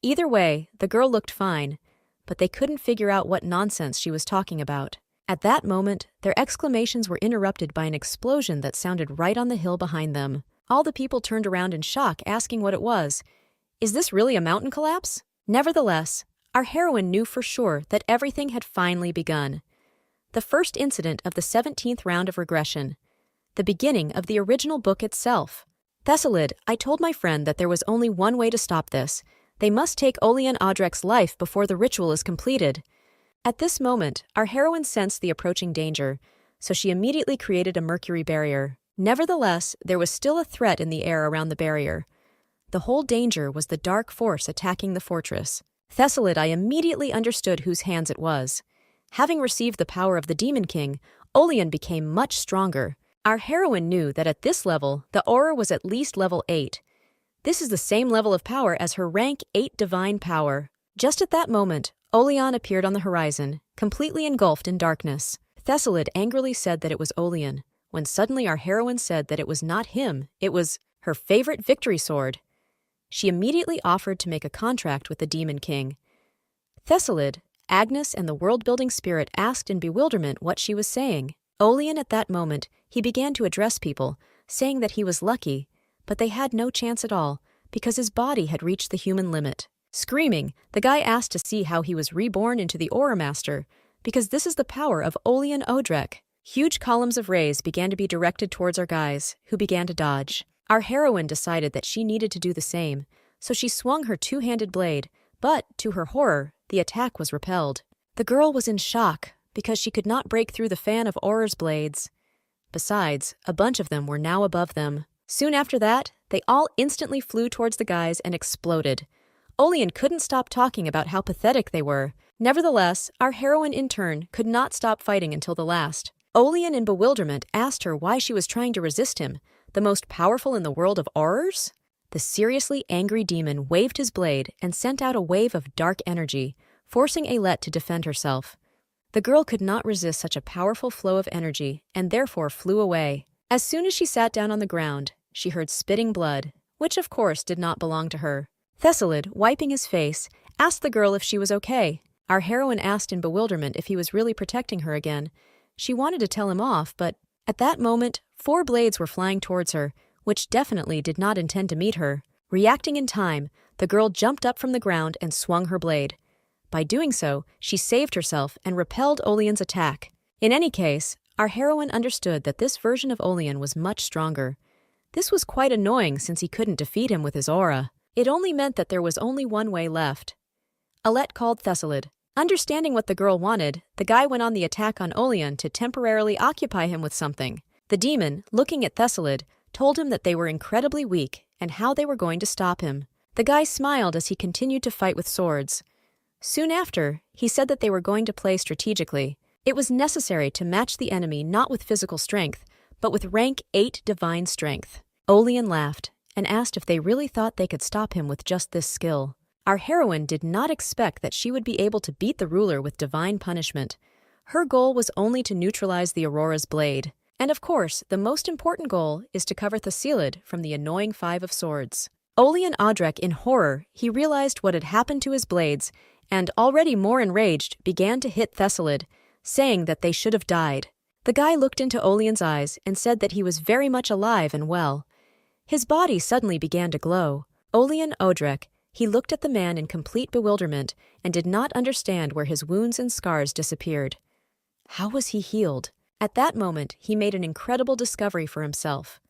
Either way, the girl looked fine, but they couldn't figure out what nonsense she was talking about. At that moment, their exclamations were interrupted by an explosion that sounded right on the hill behind them. All the people turned around in shock, asking what it was. Is this really a mountain collapse? Nevertheless, our heroine knew for sure that everything had finally begun. The first incident of the 17th round of regression. The beginning of the original book itself. Thessalid, I told my friend that there was only one way to stop this. They must take Olian Audrek's life before the ritual is completed. At this moment, our heroine sensed the approaching danger, so she immediately created a mercury barrier. Nevertheless, there was still a threat in the air around the barrier. The whole danger was the dark force attacking the fortress. Thessalid, I immediately understood whose hands it was. Having received the power of the Demon King, Olian became much stronger. Our heroine knew that at this level, the aura was at least level 8. This is the same level of power as her rank 8 divine power. Just at that moment, Olian appeared on the horizon, completely engulfed in darkness. Thessalid angrily said that it was Olian, when suddenly our heroine said that it was not him, it was her favorite victory sword. She immediately offered to make a contract with the Demon King. Thessalid, Agnes, and the world-building spirit asked in bewilderment what she was saying. Olian, at that moment, he began to address people, saying that he was lucky, but they had no chance at all, because his body had reached the human limit. Screaming, the guy asked to see how he was reborn into the Aura Master, because this is the power of Olian Audrek. Huge columns of rays began to be directed towards our guys, who began to dodge. Our heroine decided that she needed to do the same, so she swung her two-handed blade, but, to her horror, the attack was repelled. The girl was in shock, because she could not break through the fan of Aura's blades. Besides, a bunch of them were now above them. Soon after that, they all instantly flew towards the guys and exploded. Olian couldn't stop talking about how pathetic they were. Nevertheless, our heroine in turn could not stop fighting until the last. Olian, in bewilderment, asked her why she was trying to resist him, the most powerful in the world of horrors? The seriously angry demon waved his blade and sent out a wave of dark energy, forcing Ailette to defend herself. The girl could not resist such a powerful flow of energy and therefore flew away. As soon as she sat down on the ground, she heard spitting blood, which of course did not belong to her. Thessalid, wiping his face, asked the girl if she was okay. Our heroine asked in bewilderment if he was really protecting her again. She wanted to tell him off, but at that moment, 4 blades were flying towards her, which definitely did not intend to meet her. Reacting in time, the girl jumped up from the ground and swung her blade. By doing so, she saved herself and repelled Olian's attack. In any case, our heroine understood that this version of Olian was much stronger. This was quite annoying since he couldn't defeat him with his aura. It only meant that there was only one way left. Alet called Thessalid. Understanding what the girl wanted, the guy went on the attack on Olean to temporarily occupy him with something. The demon, looking at Thessalid, told him that they were incredibly weak and how they were going to stop him. The guy smiled as he continued to fight with swords. Soon after, he said that they were going to play strategically. It was necessary to match the enemy not with physical strength, but with rank 8 divine strength. Olean laughed and asked if they really thought they could stop him with just this skill. Our heroine did not expect that she would be able to beat the ruler with divine punishment. Her goal was only to neutralize the Aurora's blade. And of course, the most important goal is to cover Thessalid from the annoying Five of Swords. Olean Audrek, in horror, he realized what had happened to his blades, and already more enraged, began to hit Thessalid, saying that they should have died. The guy looked into Olean's eyes and said that he was very much alive and well. His body suddenly began to glow. Olean Audrek, he looked at the man in complete bewilderment and did not understand where his wounds and scars disappeared. How was he healed? At that moment, he made an incredible discovery for himself.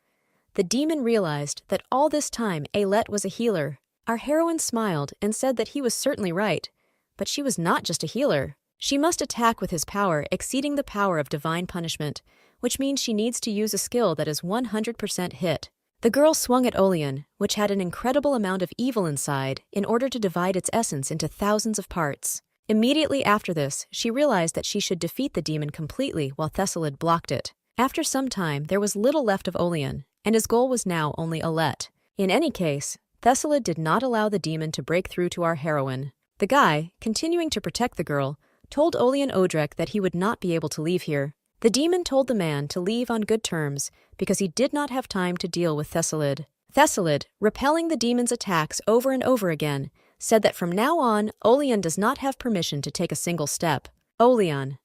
The demon realized that all this time Alet was a healer. Our heroine smiled and said that he was certainly right, but she was not just a healer. She must attack with his power exceeding the power of divine punishment, which means she needs to use a skill that is 100% hit. The girl swung at Olean, which had an incredible amount of evil inside, in order to divide its essence into thousands of parts. Immediately after this, she realized that she should defeat the demon completely while Thessalid blocked it. After some time, there was little left of Olean, and his goal was now only Alet. In any case, Thessalid did not allow the demon to break through to our heroine. The guy, continuing to protect the girl, told Olean Audrek that he would not be able to leave here. The demon told the man to leave on good terms because he did not have time to deal with Thessalid. Thessalid, repelling the demon's attacks over and over again, said that from now on, Olean does not have permission to take a single step. Olean.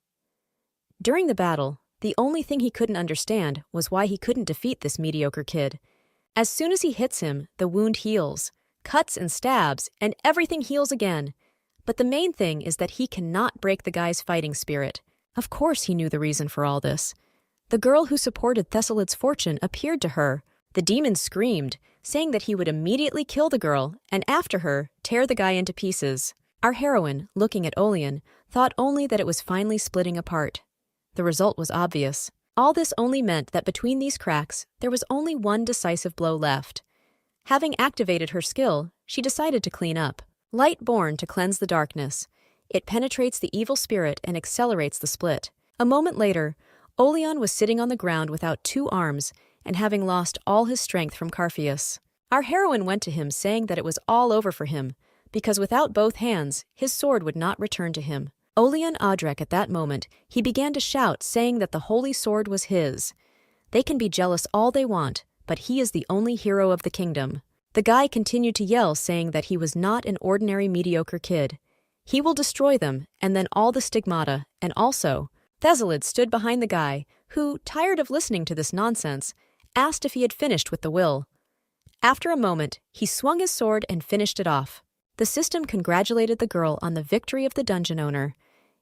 During the battle, the only thing he couldn't understand was why he couldn't defeat this mediocre kid. As soon as he hits him, the wound heals, cuts and stabs, and everything heals again. But the main thing is that he cannot break the guy's fighting spirit. Of course he knew the reason for all this. The girl who supported Thessalid's fortune appeared to her. The demon screamed, saying that he would immediately kill the girl and after her, tear the guy into pieces. Our heroine, looking at Olean, thought only that it was finally splitting apart. The result was obvious. All this only meant that between these cracks, there was only one decisive blow left. Having activated her skill, she decided to clean up. Light born to cleanse the darkness. It penetrates the evil spirit and accelerates the split. A moment later, Olean was sitting on the ground without 2 arms and having lost all his strength from Carpheus. Our heroine went to him saying that it was all over for him, because without both hands, his sword would not return to him. Olean Audrek at that moment, he began to shout saying that the holy sword was his. They can be jealous all they want, but he is the only hero of the kingdom. The guy continued to yell saying that he was not an ordinary mediocre kid. He will destroy them, and then all the stigmata, and also, Thessalid stood behind the guy, who, tired of listening to this nonsense, asked if he had finished with the will. After a moment, he swung his sword and finished it off. The system congratulated the girl on the victory of the dungeon owner.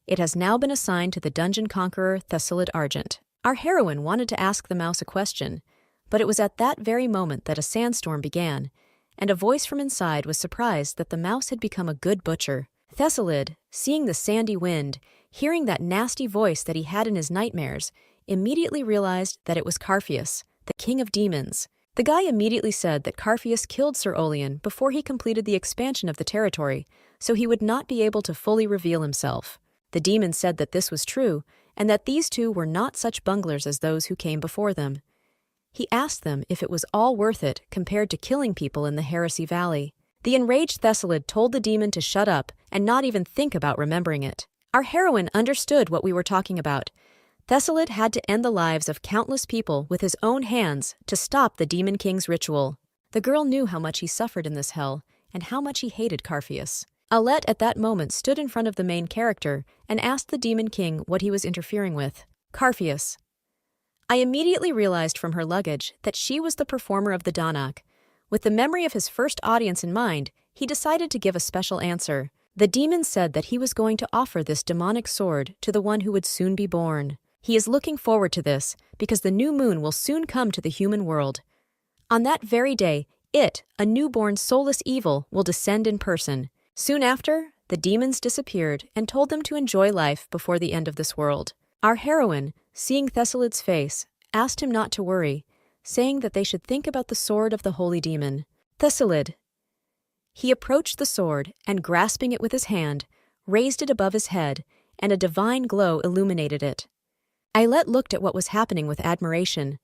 It has now been assigned to the dungeon conqueror Thessalid Argent. Our heroine wanted to ask the mouse a question, but it was at that very moment that a sandstorm began, and a voice from inside was surprised that the mouse had become a good butcher. Thessalid, seeing the sandy wind, hearing that nasty voice that he had in his nightmares, immediately realized that it was Carpheus, the king of demons. The guy immediately said that Carpheus killed Sir Olean before he completed the expansion of the territory, so he would not be able to fully reveal himself. The demon said that this was true, and that these two were not such bunglers as those who came before them. He asked them if it was all worth it compared to killing people in the Heresy Valley. The enraged Thessalid told the demon to shut up and not even think about remembering it. Our heroine understood what we were talking about. Thessalid had to end the lives of countless people with his own hands to stop the Demon King's ritual. The girl knew how much he suffered in this hell and how much he hated Carpheus. Alet at that moment stood in front of the main character and asked the Demon King what he was interfering with. Carpheus. I immediately realized from her luggage that she was the performer of the Danak. With the memory of his first audience in mind, he decided to give a special answer. The demon said that he was going to offer this demonic sword to the one who would soon be born. He is looking forward to this because the new moon will soon come to the human world. On that very day, a newborn soulless evil, will descend in person. Soon after, the demons disappeared and told them to enjoy life before the end of this world. Our heroine, seeing Thessalid's face, asked him not to worry, saying that they should think about the sword of the holy demon. Thessalid. He approached the sword and, grasping it with his hand, raised it above his head, and a divine glow illuminated it. Ailette looked at what was happening with admiration.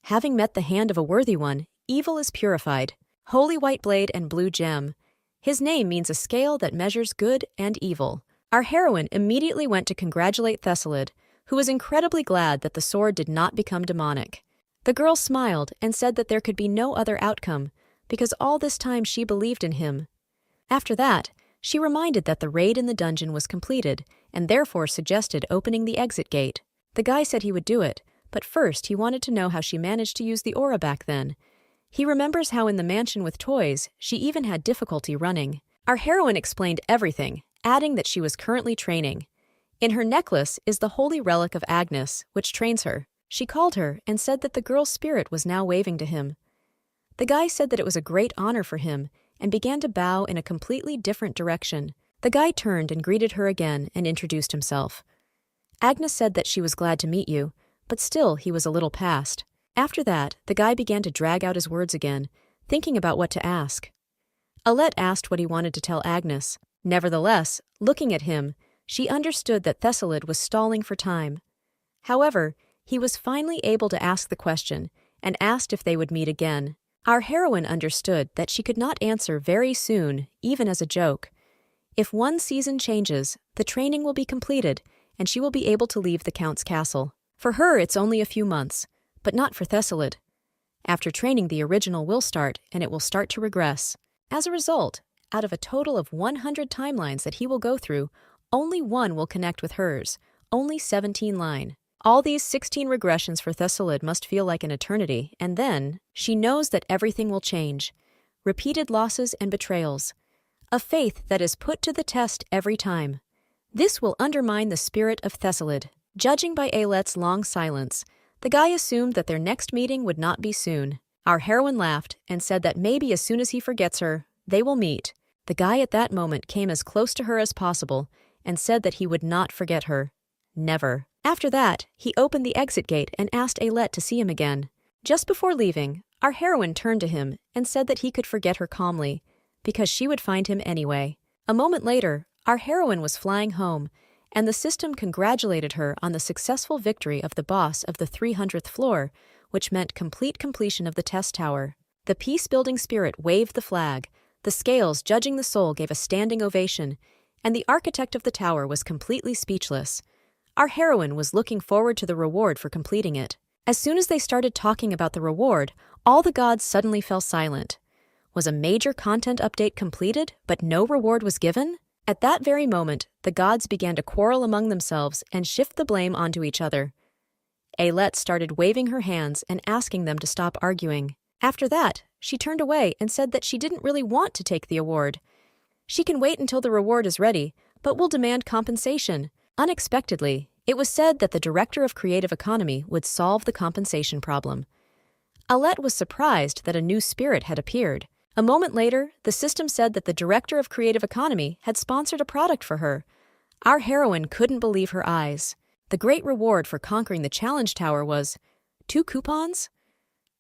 Having met the hand of a worthy one, evil is purified. Holy white blade and blue gem. His name means a scale that measures good and evil. Our heroine immediately went to congratulate Thessalid, who was incredibly glad that the sword did not become demonic. The girl smiled and said that there could be no other outcome, because all this time she believed in him. After that, she reminded that the raid in the dungeon was completed, and therefore suggested opening the exit gate. The guy said he would do it, but first he wanted to know how she managed to use the aura back then. He remembers how in the mansion with toys, she even had difficulty running. Our heroine explained everything, adding that she was currently training. In her necklace is the holy relic of Agnes, which trains her. She called her and said that the girl's spirit was now waving to him. The guy said that it was a great honor for him and began to bow in a completely different direction. The guy turned and greeted her again and introduced himself. Agnes said that she was glad to meet you, but still he was a little past. After that, the guy began to drag out his words again, thinking about what to ask. Ailette asked what he wanted to tell Agnes. Nevertheless, looking at him, she understood that Thessalid was stalling for time. However, he was finally able to ask the question and asked if they would meet again. Our heroine understood that she could not answer very soon, even as a joke. If one season changes, the training will be completed, and she will be able to leave the Count's castle. For her, it's only a few months, but not for Thessalid. After training, the original will start, and it will start to regress. As a result, out of a total of 100 timelines that he will go through, only one will connect with hers, only 17 line. All these 16 regressions for Thessalid must feel like an eternity, and then, she knows that everything will change. Repeated losses and betrayals. A faith that is put to the test every time. This will undermine the spirit of Thessalid. Judging by Ailette's long silence, the guy assumed that their next meeting would not be soon. Our heroine laughed and said that maybe as soon as he forgets her, they will meet. The guy at that moment came as close to her as possible and said that he would not forget her. Never. After that, he opened the exit gate and asked Ailette to see him again. Just before leaving, our heroine turned to him and said that he could forget her calmly, because she would find him anyway. A moment later, our heroine was flying home, and the system congratulated her on the successful victory of the boss of the 300th floor, which meant complete completion of the test tower. The peace-building spirit waved the flag, the scales judging the soul gave a standing ovation, and the architect of the tower was completely speechless. Our heroine was looking forward to the reward for completing it. As soon as they started talking about the reward, all the gods suddenly fell silent. Was a major content update completed, but no reward was given? At that very moment, the gods began to quarrel among themselves and shift the blame onto each other. Ailette started waving her hands and asking them to stop arguing. After that, she turned away and said that she didn't really want to take the award. She can wait until the reward is ready, but will demand compensation. Unexpectedly, it was said that the director of creative economy would solve the compensation problem. Ailette was surprised that a new spirit had appeared. A moment later, the system said that the director of creative economy had sponsored a product for her. Our heroine couldn't believe her eyes. The great reward for conquering the challenge tower was 2 coupons?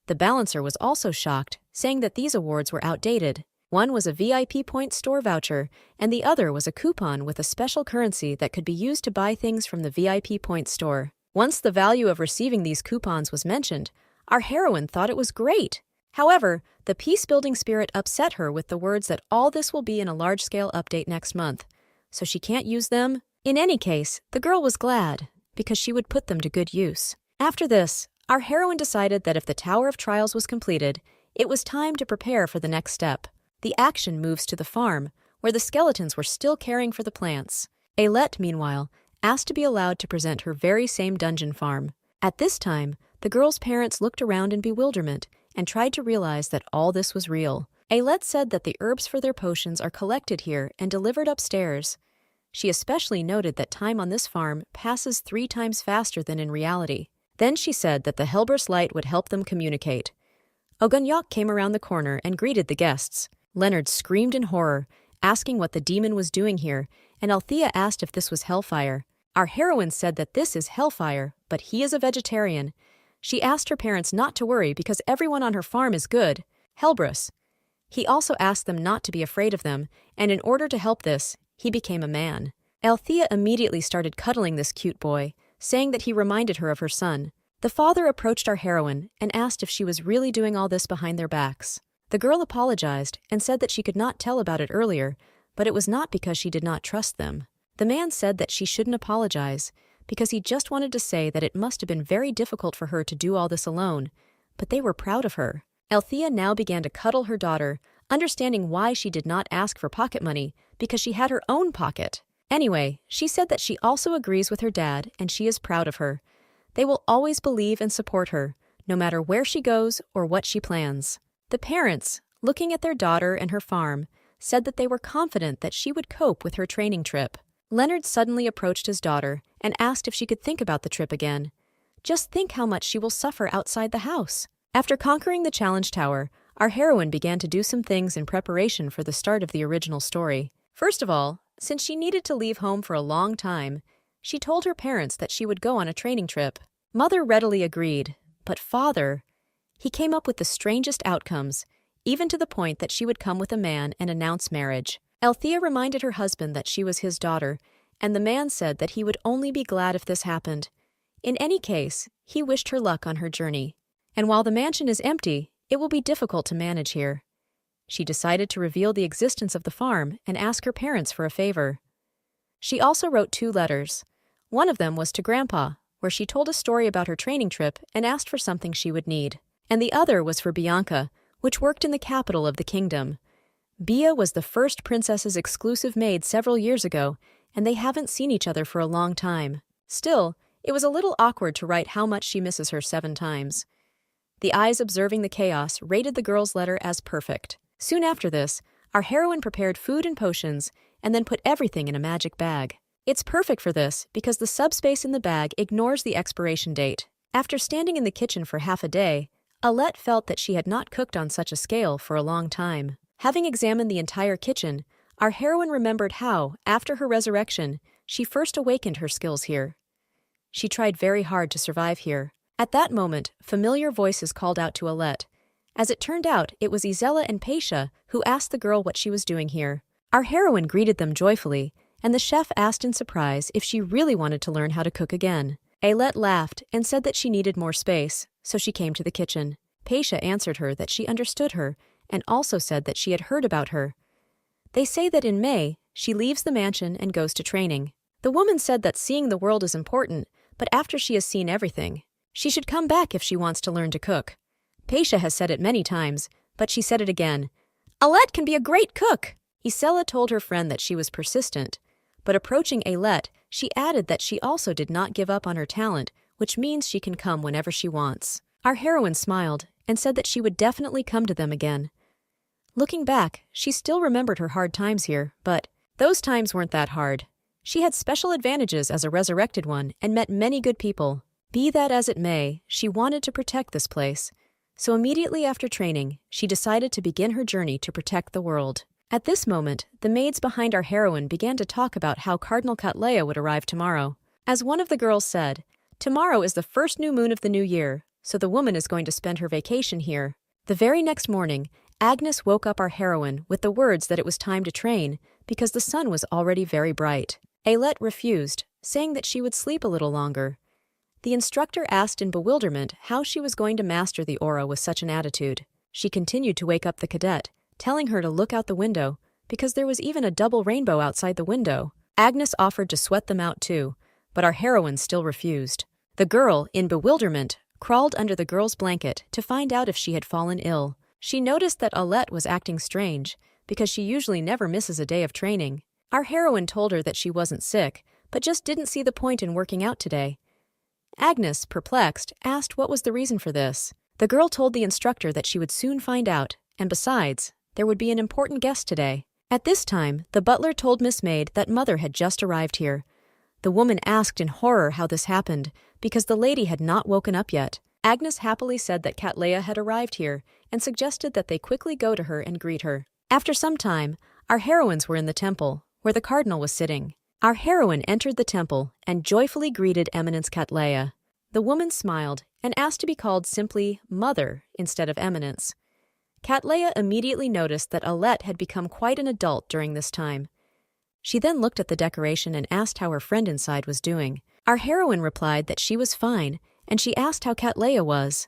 The balancer was also shocked, saying that these awards were outdated. One was a VIP point store voucher, and the other was a coupon with a special currency that could be used to buy things from the VIP point store. Once the value of receiving these coupons was mentioned, our heroine thought it was great. However, the peace-building spirit upset her with the words that all this will be in a large-scale update next month, so she can't use them. In any case, the girl was glad, because she would put them to good use. After this, our heroine decided that if the Tower of Trials was completed, it was time to prepare for the next step. The action moves to the farm, where the skeletons were still caring for the plants. Ailette, meanwhile, asked to be allowed to present her very same dungeon farm. At this time, the girl's parents looked around in bewilderment and tried to realize that all this was real. Ailette said that the herbs for their potions are collected here and delivered upstairs. She especially noted that time on this farm passes 3 times faster than in reality. Then she said that the Helburst light would help them communicate. Ogunyok came around the corner and greeted the guests. Leonard screamed in horror, asking what the demon was doing here, and Althea asked if this was hellfire. Our heroine said that this is hellfire, but he is a vegetarian. She asked her parents not to worry because everyone on her farm is good. Helbrus. He also asked them not to be afraid of them, and in order to help this, he became a man. Althea immediately started cuddling this cute boy, saying that he reminded her of her son. The father approached our heroine and asked if she was really doing all this behind their backs. The girl apologized and said that she could not tell about it earlier, but it was not because she did not trust them. The man said that she shouldn't apologize, because he just wanted to say that it must have been very difficult for her to do all this alone, but they were proud of her. Althea now began to cuddle her daughter, understanding why she did not ask for pocket money, because she had her own pocket. Anyway, she said that she also agrees with her dad and she is proud of her. They will always believe and support her, no matter where she goes or what she plans. The parents, looking at their daughter and her farm, said that they were confident that she would cope with her training trip. Leonard suddenly approached his daughter and asked if she could think about the trip again. Just think how much she will suffer outside the house. After conquering the challenge tower, our heroine began to do some things in preparation for the start of the original story. First of all, since she needed to leave home for a long time, she told her parents that she would go on a training trip. Mother readily agreed, but father, he came up with the strangest outcomes, even to the point that she would come with a man and announce marriage. Althea reminded her husband that she was his daughter, and the man said that he would only be glad if this happened. In any case, he wished her luck on her journey. And while the mansion is empty, it will be difficult to manage here. She decided to reveal the existence of the farm and ask her parents for a favor. She also wrote 2 letters. One of them was to Grandpa, where she told a story about her training trip and asked for something she would need. And the other was for Bianca, which worked in the capital of the kingdom. Bia was the first princess's exclusive maid several years ago, and they haven't seen each other for a long time. Still, it was a little awkward to write how much she misses her 7 times. The eyes observing the chaos rated the girl's letter as perfect. Soon after this, our heroine prepared food and potions and then put everything in a magic bag. It's perfect for this because the subspace in the bag ignores the expiration date. After standing in the kitchen for half a day, Alette felt that she had not cooked on such a scale for a long time. Having examined the entire kitchen, our heroine remembered how, after her resurrection, she first awakened her skills here. She tried very hard to survive here. At that moment, familiar voices called out to Alette. As it turned out, it was Isella and Paisha who asked the girl what she was doing here. Our heroine greeted them joyfully, and the chef asked in surprise if she really wanted to learn how to cook again. Alette laughed and said that she needed more space, so she came to the kitchen. Paisha answered her that she understood her and also said that she had heard about her. They say that in May, she leaves the mansion and goes to training. The woman said that seeing the world is important, but after she has seen everything, she should come back if she wants to learn to cook. Paisha has said it many times, but she said it again. Alette can be a great cook! Isella told her friend that she was persistent, but approaching Alette, she added that she also did not give up on her talent, which means she can come whenever she wants. Our heroine smiled and said that she would definitely come to them again. Looking back, she still remembered her hard times here, but those times weren't that hard. She had special advantages as a resurrected one and met many good people. Be that as it may, she wanted to protect this place. So immediately after training, she decided to begin her journey to protect the world. At this moment, the maids behind our heroine began to talk about how Cardinal Cattleya would arrive tomorrow. As one of the girls said, tomorrow is the first new moon of the new year, so the woman is going to spend her vacation here. The very next morning, Agnes woke up our heroine with the words that it was time to train because the sun was already very bright. Alette refused, saying that she would sleep a little longer. The instructor asked in bewilderment how she was going to master the aura with such an attitude. She continued to wake up the cadet, telling her to look out the window because there was even a double rainbow outside the window. Agnes offered to sweat them out too, but our heroine still refused. The girl, in bewilderment, crawled under the girl's blanket to find out if she had fallen ill. She noticed that Alette was acting strange because she usually never misses a day of training. Our heroine told her that she wasn't sick, but just didn't see the point in working out today. Agnes, perplexed, asked what was the reason for this. The girl told the instructor that she would soon find out, and besides, there would be an important guest today. At this time, the butler told Miss Maid that Mother had just arrived here. The woman asked in horror how this happened, because the lady had not woken up yet. Agnes happily said that Cattleya had arrived here and suggested that they quickly go to her and greet her. After some time, our heroines were in the temple, where the cardinal was sitting. Our heroine entered the temple and joyfully greeted Eminence Cattleya. The woman smiled and asked to be called simply Mother instead of Eminence. Cattleya immediately noticed that Alette had become quite an adult during this time. She then looked at the decoration and asked how her friend inside was doing. Our heroine replied that she was fine, and she asked how Cattleya was.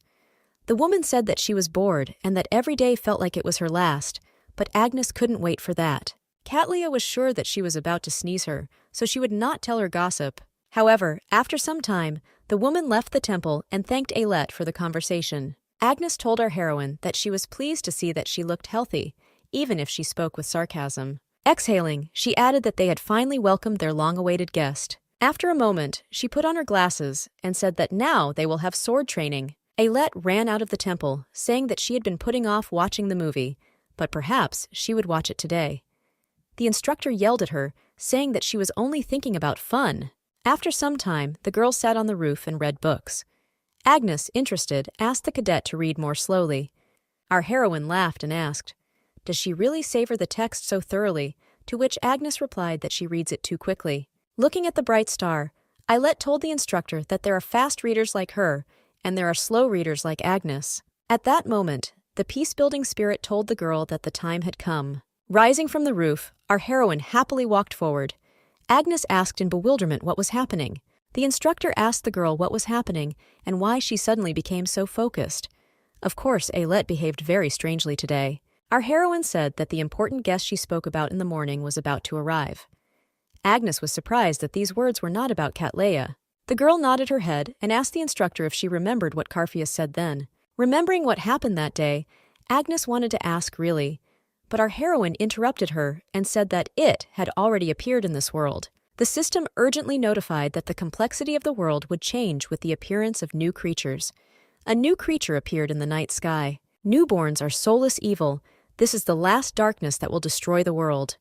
The woman said that she was bored and that every day felt like it was her last, but Agnes couldn't wait for that. Cattleya was sure that she was about to sneeze her, so she would not tell her gossip. However, after some time, the woman left the temple and thanked Alette for the conversation. Agnes told our heroine that she was pleased to see that she looked healthy, even if she spoke with sarcasm. Exhaling, she added that they had finally welcomed their long-awaited guest. After a moment, she put on her glasses and said that now they will have sword training. Alette ran out of the temple, saying that she had been putting off watching the movie, but perhaps she would watch it today. The instructor yelled at her, saying that she was only thinking about fun. After some time, the girl sat on the roof and read books. Agnes, interested, asked the cadet to read more slowly. Our heroine laughed and asked, "Does she really savor the text so thoroughly?" To which Agnes replied that she reads it too quickly. Looking at the bright star, Alette told the instructor that there are fast readers like her, and there are slow readers like Agnes. At that moment, the peace-building spirit told the girl that the time had come. Rising from the roof, our heroine happily walked forward. Agnes asked in bewilderment what was happening. The instructor asked the girl what was happening and why she suddenly became so focused. Of course, Alette behaved very strangely today. Our heroine said that the important guest she spoke about in the morning was about to arrive. Agnes was surprised that these words were not about Cattleya. The girl nodded her head and asked the instructor if she remembered what Carpheus said then. Remembering what happened that day, Agnes wanted to ask really, but our heroine interrupted her and said that it had already appeared in this world. The system urgently notified that the complexity of the world would change with the appearance of new creatures. A new creature appeared in the night sky. Newborns are soulless evil. This is the last darkness that will destroy the world.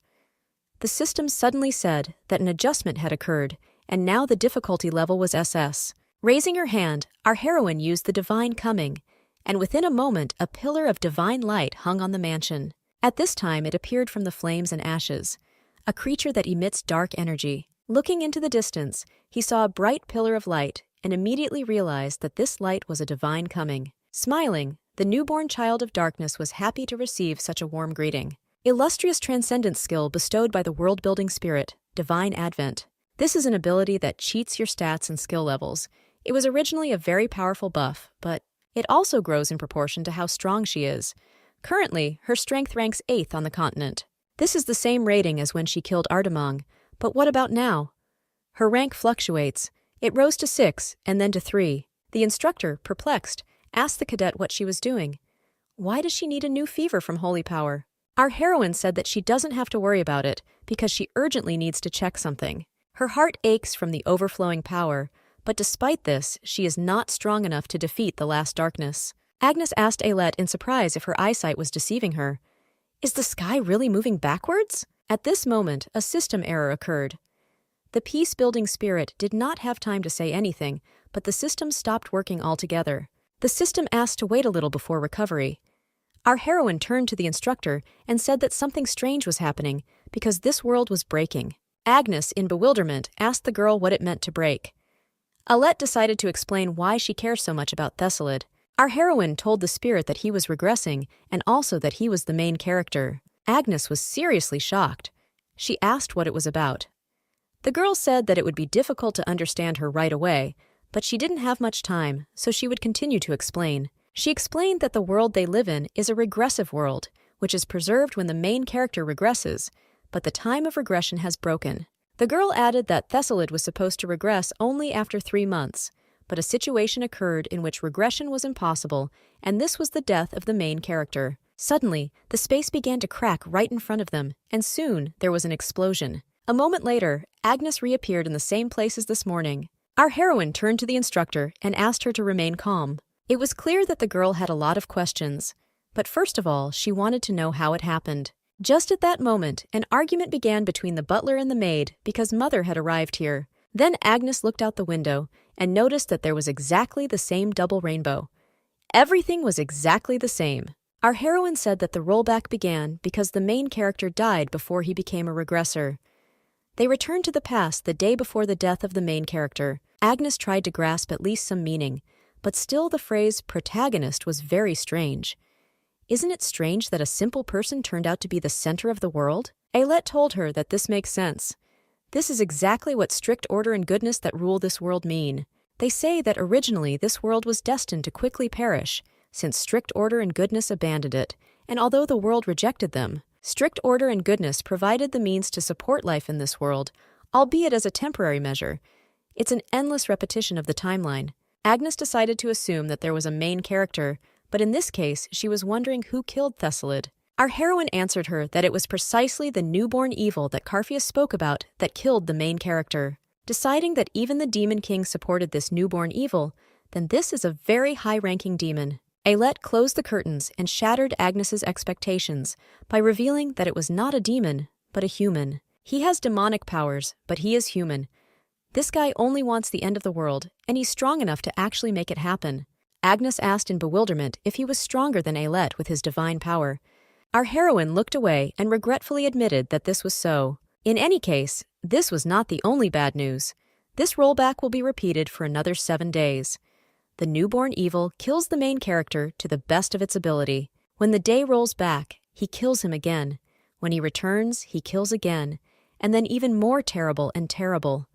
The system suddenly said that an adjustment had occurred, and now the difficulty level was SS. Raising her hand, our heroine used the divine coming, and within a moment a pillar of divine light hung on the mansion. At this time it appeared from the flames and ashes, a creature that emits dark energy. Looking into the distance, he saw a bright pillar of light and immediately realized that this light was a divine coming. Smiling, the newborn child of darkness was happy to receive such a warm greeting. Illustrious transcendence skill bestowed by the world-building spirit, Divine Advent. This is an ability that cheats your stats and skill levels. It was originally a very powerful buff, but it also grows in proportion to how strong she is. Currently, her strength ranks 8th on the continent. This is the same rating as when she killed Artemang, but what about now? Her rank fluctuates. It rose to 6 and then to 3. The instructor, perplexed, asked the cadet what she was doing. Why does she need a new fever from holy power? Our heroine said that she doesn't have to worry about it because she urgently needs to check something. Her heart aches from the overflowing power, but despite this, she is not strong enough to defeat the last darkness. Agnes asked Alette in surprise if her eyesight was deceiving her. Is the sky really moving backwards? At this moment, a system error occurred. The peace-building spirit did not have time to say anything, but the system stopped working altogether. The system asked to wait a little before recovery. Our heroine turned to the instructor and said that something strange was happening because this world was breaking. Agnes, in bewilderment, asked the girl what it meant to break. Alette decided to explain why she cares so much about Thessalid. Our heroine told the spirit that he was regressing and also that he was the main character. Agnes was seriously shocked. She asked what it was about. The girl said that it would be difficult to understand her right away, but she didn't have much time, so she would continue to explain. She explained that the world they live in is a regressive world, which is preserved when the main character regresses, but the time of regression has broken. The girl added that Thessalid was supposed to regress only after 3 months, but a situation occurred in which regression was impossible, and this was the death of the main character. Suddenly, the space began to crack right in front of them, and soon there was an explosion. A moment later, Agnes reappeared in the same place as this morning. Our heroine turned to the instructor and asked her to remain calm. It was clear that the girl had a lot of questions, but first of all, she wanted to know how it happened. Just at that moment, an argument began between the butler and the maid because Mother had arrived here. Then Agnes looked out the window and noticed that there was exactly the same double rainbow. Everything was exactly the same. Our heroine said that the rollback began because the main character died before he became a regressor. They returned to the past the day before the death of the main character. Agnes tried to grasp at least some meaning, but still the phrase protagonist was very strange. Isn't it strange that a simple person turned out to be the center of the world? Ailette told her that this makes sense. This is exactly what strict order and goodness that rule this world mean. They say that originally this world was destined to quickly perish, since strict order and goodness abandoned it, and although the world rejected them, strict order and goodness provided the means to support life in this world, albeit as a temporary measure. It's an endless repetition of the timeline. Agnes decided to assume that there was a main character, but in this case she was wondering who killed Thessalid. Our heroine answered her that it was precisely the newborn evil that Carpheus spoke about that killed the main character. Deciding that even the Demon King supported this newborn evil, then this is a very high-ranking demon. Ailette closed the curtains and shattered Agnes's expectations by revealing that it was not a demon, but a human. He has demonic powers, but he is human. This guy only wants the end of the world, and he's strong enough to actually make it happen. Agnes asked in bewilderment if he was stronger than Ailette with his divine power. Our heroine looked away and regretfully admitted that this was so. In any case, this was not the only bad news. This rollback will be repeated for another 7 days. The newborn evil kills the main character to the best of its ability. When the day rolls back, he kills him again. When he returns, he kills again, and then even more terrible and terrible.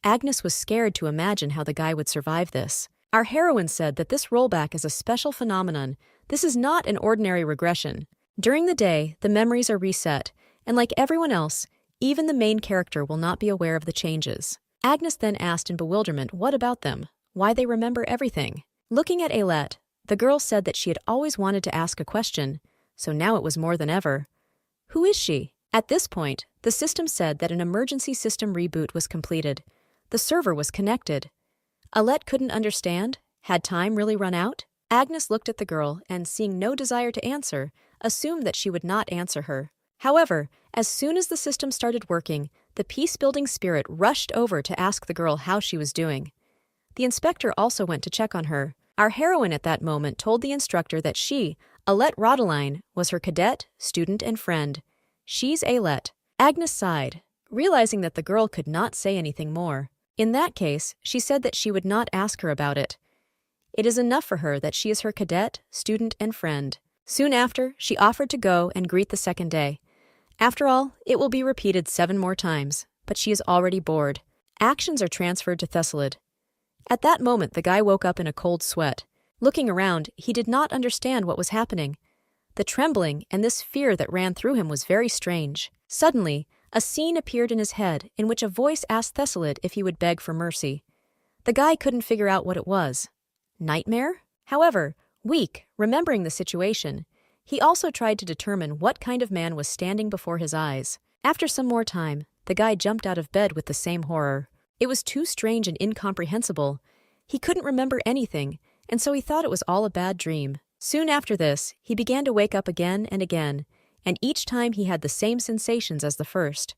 Agnes was scared to imagine how the guy would survive this. Our heroine said that this rollback is a special phenomenon. This is not an ordinary regression. During the day, the memories are reset, and like everyone else, even the main character will not be aware of the changes. Agnes then asked in bewilderment what about them, why they remember everything. Looking at Ailette, the girl said that she had always wanted to ask a question, so now it was more than ever. Who is she? At this point, the system said that an emergency system reboot was completed. The server was connected. Ailette couldn't understand. Had time really run out? Agnes looked at the girl and, seeing no desire to answer, assumed that she would not answer her. However, as soon as the system started working, the peace-building spirit rushed over to ask the girl how she was doing. The inspector also went to check on her. Our heroine at that moment told the instructor that she, Ailette Rodeline, was her cadet, student, and friend. She's Ailette. Agnes sighed, realizing that the girl could not say anything more. In that case, she said that she would not ask her about it. It is enough for her that she is her cadet, student, and friend. Soon after, she offered to go and greet the second day. After all, it will be repeated 7 more times, but she is already bored. Actions are transferred to Thessalid. At that moment, the guy woke up in a cold sweat. Looking around, he did not understand what was happening. The trembling and this fear that ran through him was very strange. Suddenly, a scene appeared in his head in which a voice asked Thessalid if he would beg for mercy. The guy couldn't figure out what it was. Nightmare? However, weak, remembering the situation, he also tried to determine what kind of man was standing before his eyes. After some more time, the guy jumped out of bed with the same horror. It was too strange and incomprehensible. He couldn't remember anything, and so he thought it was all a bad dream. Soon after this, he began to wake up again, and each time he had the same sensations as the first.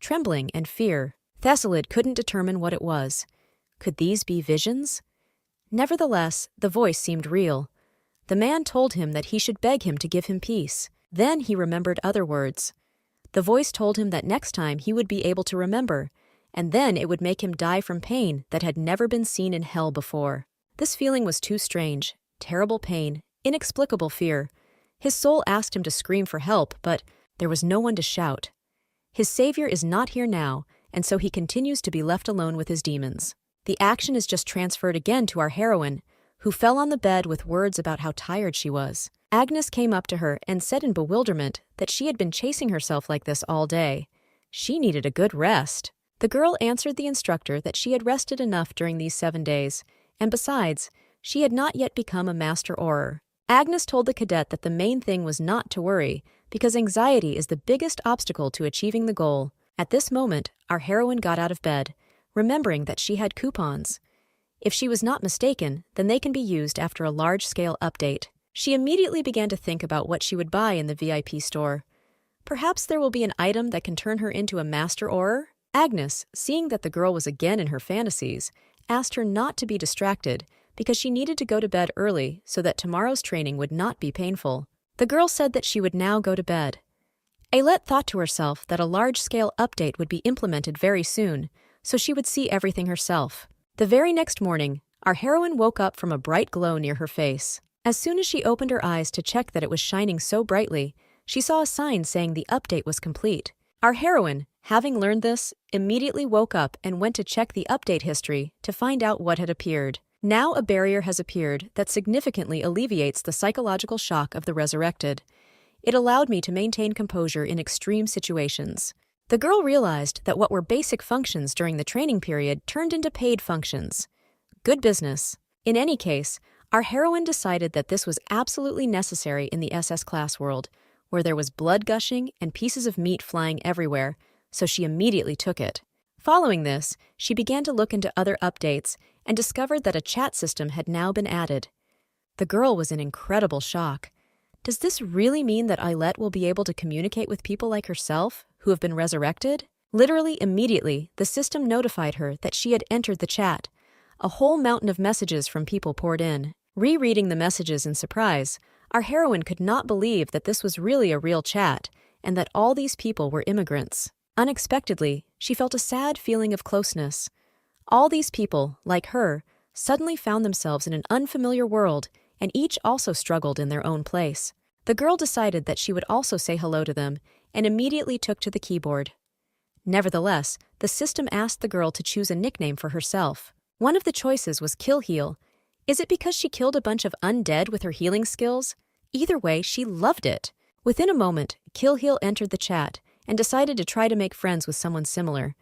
Trembling and fear. Thessalid couldn't determine what it was. Could these be visions? Nevertheless, the voice seemed real. The man told him that he should beg him to give him peace. Then he remembered other words. The voice told him that next time he would be able to remember, and then it would make him die from pain that had never been seen in hell before. This feeling was too strange. Terrible pain, inexplicable fear. His soul asked him to scream for help, but there was no one to shout. His savior is not here now, and so he continues to be left alone with his demons. The action is just transferred again to our heroine, who fell on the bed with words about how tired she was. Agnes came up to her and said in bewilderment that she had been chasing herself like this all day. She needed a good rest. The girl answered the instructor that she had rested enough during these 7 days, and besides, she had not yet become a master orer. Agnes told the cadet that the main thing was not to worry, because anxiety is the biggest obstacle to achieving the goal. At this moment, our heroine got out of bed, remembering that she had coupons. If she was not mistaken, then they can be used after a large-scale update. She immediately began to think about what she would buy in the VIP store. Perhaps there will be an item that can turn her into a master orer? Agnes, seeing that the girl was again in her fantasies, asked her not to be distracted because she needed to go to bed early so that tomorrow's training would not be painful. The girl said that she would now go to bed. Ailette thought to herself that a large-scale update would be implemented very soon, so she would see everything herself. The very next morning, our heroine woke up from a bright glow near her face. As soon as she opened her eyes to check that it was shining so brightly, she saw a sign saying the update was complete. Our heroine, having learned this, immediately woke up and went to check the update history to find out what had appeared. Now a barrier has appeared that significantly alleviates the psychological shock of the resurrected. It allowed me to maintain composure in extreme situations. The girl realized that what were basic functions during the training period turned into paid functions. Good business. In any case, our heroine decided that this was absolutely necessary in the SS class world, where there was blood gushing and pieces of meat flying everywhere, so she immediately took it. Following this, she began to look into other updates and discovered that a chat system had now been added. The girl was in incredible shock. Does this really mean that Ailette will be able to communicate with people like herself, who have been resurrected? Literally immediately, the system notified her that she had entered the chat. A whole mountain of messages from people poured in. Rereading the messages in surprise, our heroine could not believe that this was really a real chat, and that all these people were immigrants. Unexpectedly, she felt a sad feeling of closeness. All these people, like her, suddenly found themselves in an unfamiliar world, and each also struggled in their own place. The girl decided that she would also say hello to them, and immediately took to the keyboard. Nevertheless, the system asked the girl to choose a nickname for herself. One of the choices was Kill Heal. Is it because she killed a bunch of undead with her healing skills? Either way, she loved it. Within a moment, Kill Heal entered the chat and decided to try to make friends with someone similar.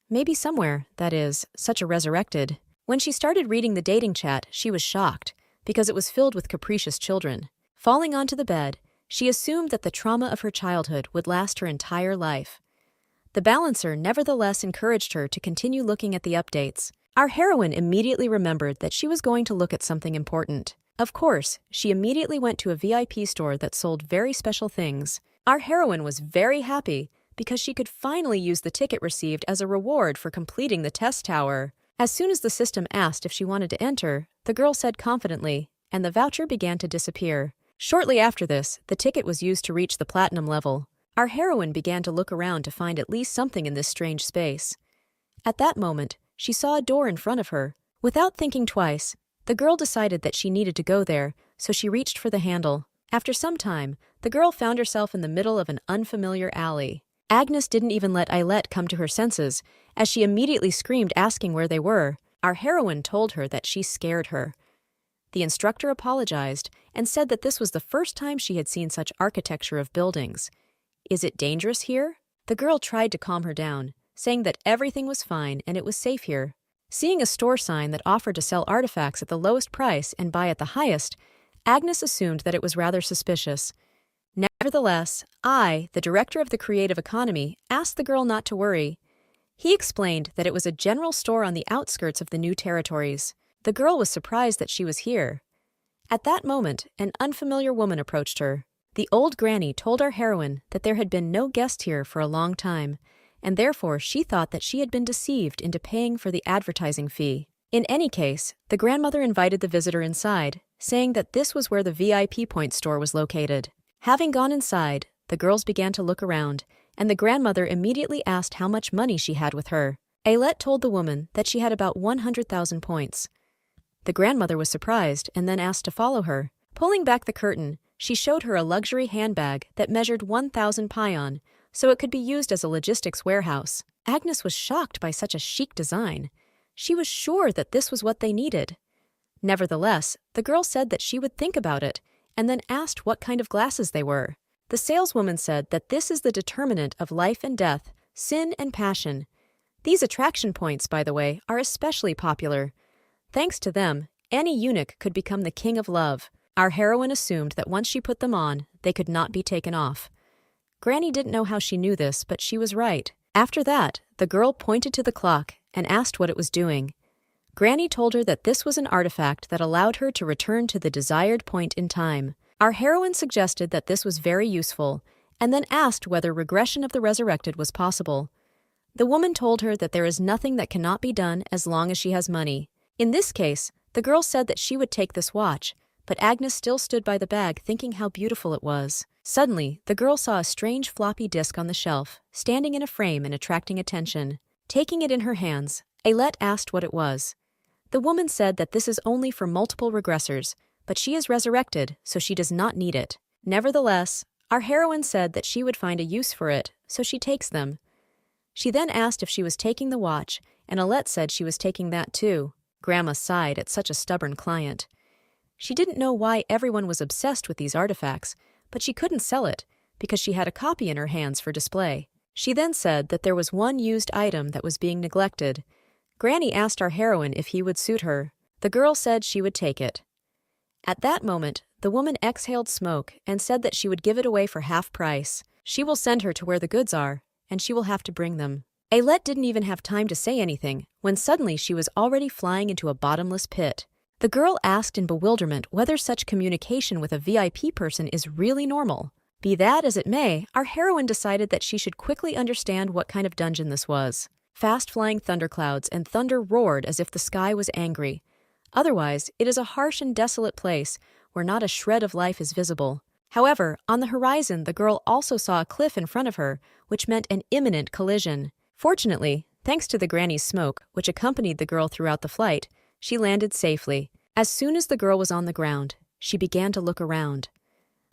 Maybe somewhere, that is, such a resurrected. When she started reading the dating chat, she was shocked, because it was filled with capricious children. Falling onto the bed, she assumed that the trauma of her childhood would last her entire life. The balancer nevertheless encouraged her to continue looking at the updates. Our heroine immediately remembered that she was going to look at something important. Of course, she immediately went to a VIP store that sold very special things. Our heroine was very happy because she could finally use the ticket received as a reward for completing the test tower. As soon as the system asked if she wanted to enter, the girl said confidently, and the voucher began to disappear. Shortly after this, the ticket was used to reach the platinum level. Our heroine began to look around to find at least something in this strange space. At that moment, she saw a door in front of her. Without thinking twice, the girl decided that she needed to go there, so she reached for the handle. After some time, the girl found herself in the middle of an unfamiliar alley. Agnes didn't even let Ailette come to her senses, as she immediately screamed asking where they were. Our heroine told her that she scared her. The instructor apologized and said that this was the first time she had seen such architecture of buildings. Is it dangerous here? The girl tried to calm her down, saying that everything was fine and it was safe here. Seeing a store sign that offered to sell artifacts at the lowest price and buy at the highest, Agnes assumed that it was rather suspicious. Nevertheless, I, the director of the creative economy, asked the girl not to worry. He explained that it was a general store on the outskirts of the new territories. The girl was surprised that she was here. At that moment, an unfamiliar woman approached her. The old granny told our heroine that there had been no guest here for a long time, and therefore she thought that she had been deceived into paying for the advertising fee. In any case, the grandmother invited the visitor inside, saying that this was where the VIP point store was located. Having gone inside, the girls began to look around, and the grandmother immediately asked how much money she had with her. Ailette told the woman that she had about 100,000 points. The grandmother was surprised and then asked to follow her. Pulling back the curtain, she showed her a luxury handbag that measured 1,000 payon, so it could be used as a logistics warehouse. Agnes was shocked by such a chic design. She was sure that this was what they needed. Nevertheless, the girl said that she would think about it, and then asked what kind of glasses they were. The saleswoman said that this is the determinant of life and death, sin and passion. These attraction points, by the way, are especially popular. Thanks to them, any eunuch could become the king of love. Our heroine assumed that once she put them on, they could not be taken off. Granny didn't know how she knew this, but she was right. After that, the girl pointed to the clock and asked what it was doing. Granny told her that this was an artifact that allowed her to return to the desired point in time. Our heroine suggested that this was very useful, and then asked whether regression of the resurrected was possible. The woman told her that there is nothing that cannot be done as long as she has money. In this case, the girl said that she would take this watch, but Agnes still stood by the bag thinking how beautiful it was. Suddenly, the girl saw a strange floppy disk on the shelf, standing in a frame and attracting attention. Taking it in her hands, Ailette asked what it was. The woman said that this is only for multiple regressors, but she is resurrected, so she does not need it. Nevertheless, our heroine said that she would find a use for it, so she takes them. She then asked if she was taking the watch, and Ailette said she was taking that too. Grandma sighed at such a stubborn client. She didn't know why everyone was obsessed with these artifacts, but she couldn't sell it, because she had a copy in her hands for display. She then said that there was one used item that was being neglected. Granny asked our heroine if he would suit her. The girl said she would take it. At that moment, the woman exhaled smoke and said that she would give it away for half price. She will send her to where the goods are, and she will have to bring them. Ailette didn't even have time to say anything, when suddenly she was already flying into a bottomless pit. The girl asked in bewilderment whether such communication with a VIP person is really normal. Be that as it may, our heroine decided that she should quickly understand what kind of dungeon this was. Fast-flying thunderclouds and thunder roared as if the sky was angry. Otherwise, it is a harsh and desolate place where not a shred of life is visible. However, on the horizon the girl also saw a cliff in front of her, which meant an imminent collision. Fortunately, thanks to the granny's smoke, which accompanied the girl throughout the flight, she landed safely. As soon as the girl was on the ground, she began to look around.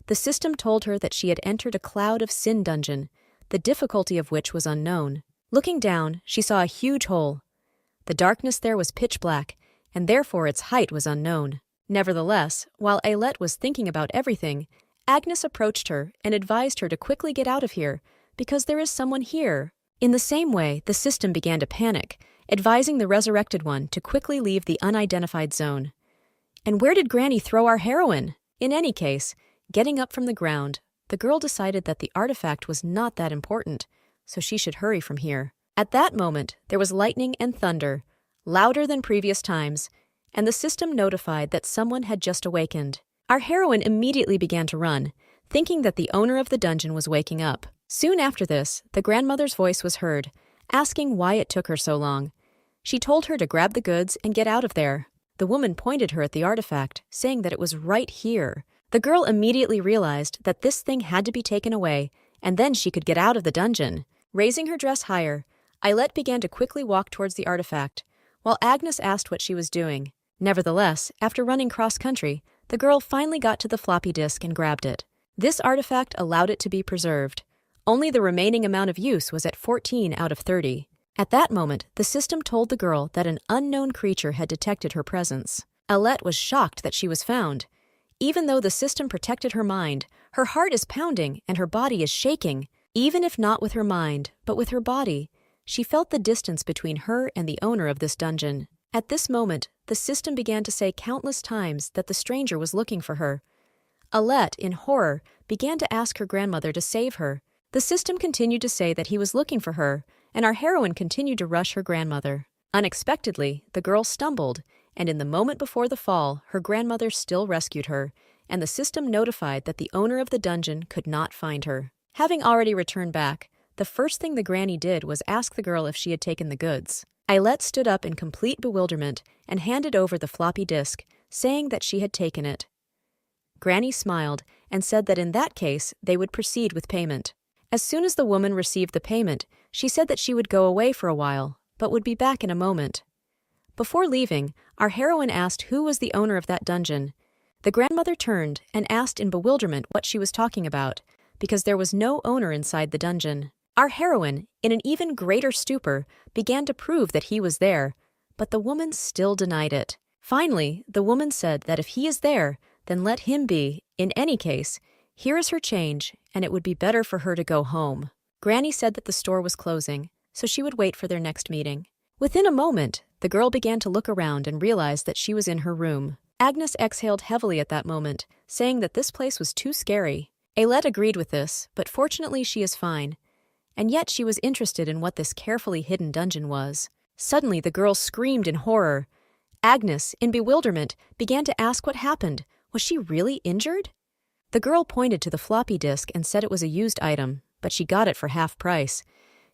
The system told her that she had entered a cloud of sin dungeon, the difficulty of which was unknown. Looking down, she saw a huge hole. The darkness there was pitch black, and therefore its height was unknown. Nevertheless, while Ailette was thinking about everything, Agnes approached her and advised her to quickly get out of here, because there is someone here. In the same way, the system began to panic, advising the resurrected one to quickly leave the unidentified zone. And where did Granny throw our heroine? In any case, getting up from the ground, the girl decided that the artifact was not that important, so she should hurry from here. At that moment, there was lightning and thunder, louder than previous times, and the system notified that someone had just awakened. Our heroine immediately began to run, thinking that the owner of the dungeon was waking up. Soon after this, the grandmother's voice was heard, asking why it took her so long. She told her to grab the goods and get out of there. The woman pointed her at the artifact, saying that it was right here. The girl immediately realized that this thing had to be taken away, and then she could get out of the dungeon. Raising her dress higher, Ailette began to quickly walk towards the artifact, while Agnes asked what she was doing. Nevertheless, after running cross-country, the girl finally got to the floppy disk and grabbed it. This artifact allowed it to be preserved. Only the remaining amount of use was at 14 out of 30. At that moment, the system told the girl that an unknown creature had detected her presence. Ailette was shocked that she was found. Even though the system protected her mind, her heart is pounding and her body is shaking. Even if not with her mind, but with her body, she felt the distance between her and the owner of this dungeon. At this moment, the system began to say countless times that the stranger was looking for her. Ailette, in horror, began to ask her grandmother to save her. The system continued to say that he was looking for her, and our heroine continued to rush her grandmother. Unexpectedly, the girl stumbled, and in the moment before the fall, her grandmother still rescued her, and the system notified that the owner of the dungeon could not find her. Having already returned back, the first thing the granny did was ask the girl if she had taken the goods. Ailette stood up in complete bewilderment and handed over the floppy disk, saying that she had taken it. Granny smiled and said that in that case they would proceed with payment. As soon as the woman received the payment, she said that she would go away for a while, but would be back in a moment. Before leaving, our heroine asked who was the owner of that dungeon. The grandmother turned and asked in bewilderment what she was talking about, because there was no owner inside the dungeon. Our heroine, in an even greater stupor, began to prove that he was there, but the woman still denied it. Finally, the woman said that if he is there, then let him be. In any case, here is her change, and it would be better for her to go home. Granny said that the store was closing, so she would wait for their next meeting. Within a moment, the girl began to look around and realized that she was in her room. Agnes exhaled heavily at that moment, saying that this place was too scary. Ailette agreed with this, but fortunately she is fine. And yet she was interested in what this carefully hidden dungeon was. Suddenly the girl screamed in horror. Agnes, in bewilderment, began to ask what happened. Was she really injured? The girl pointed to the floppy disk and said it was a used item, but she got it for half price.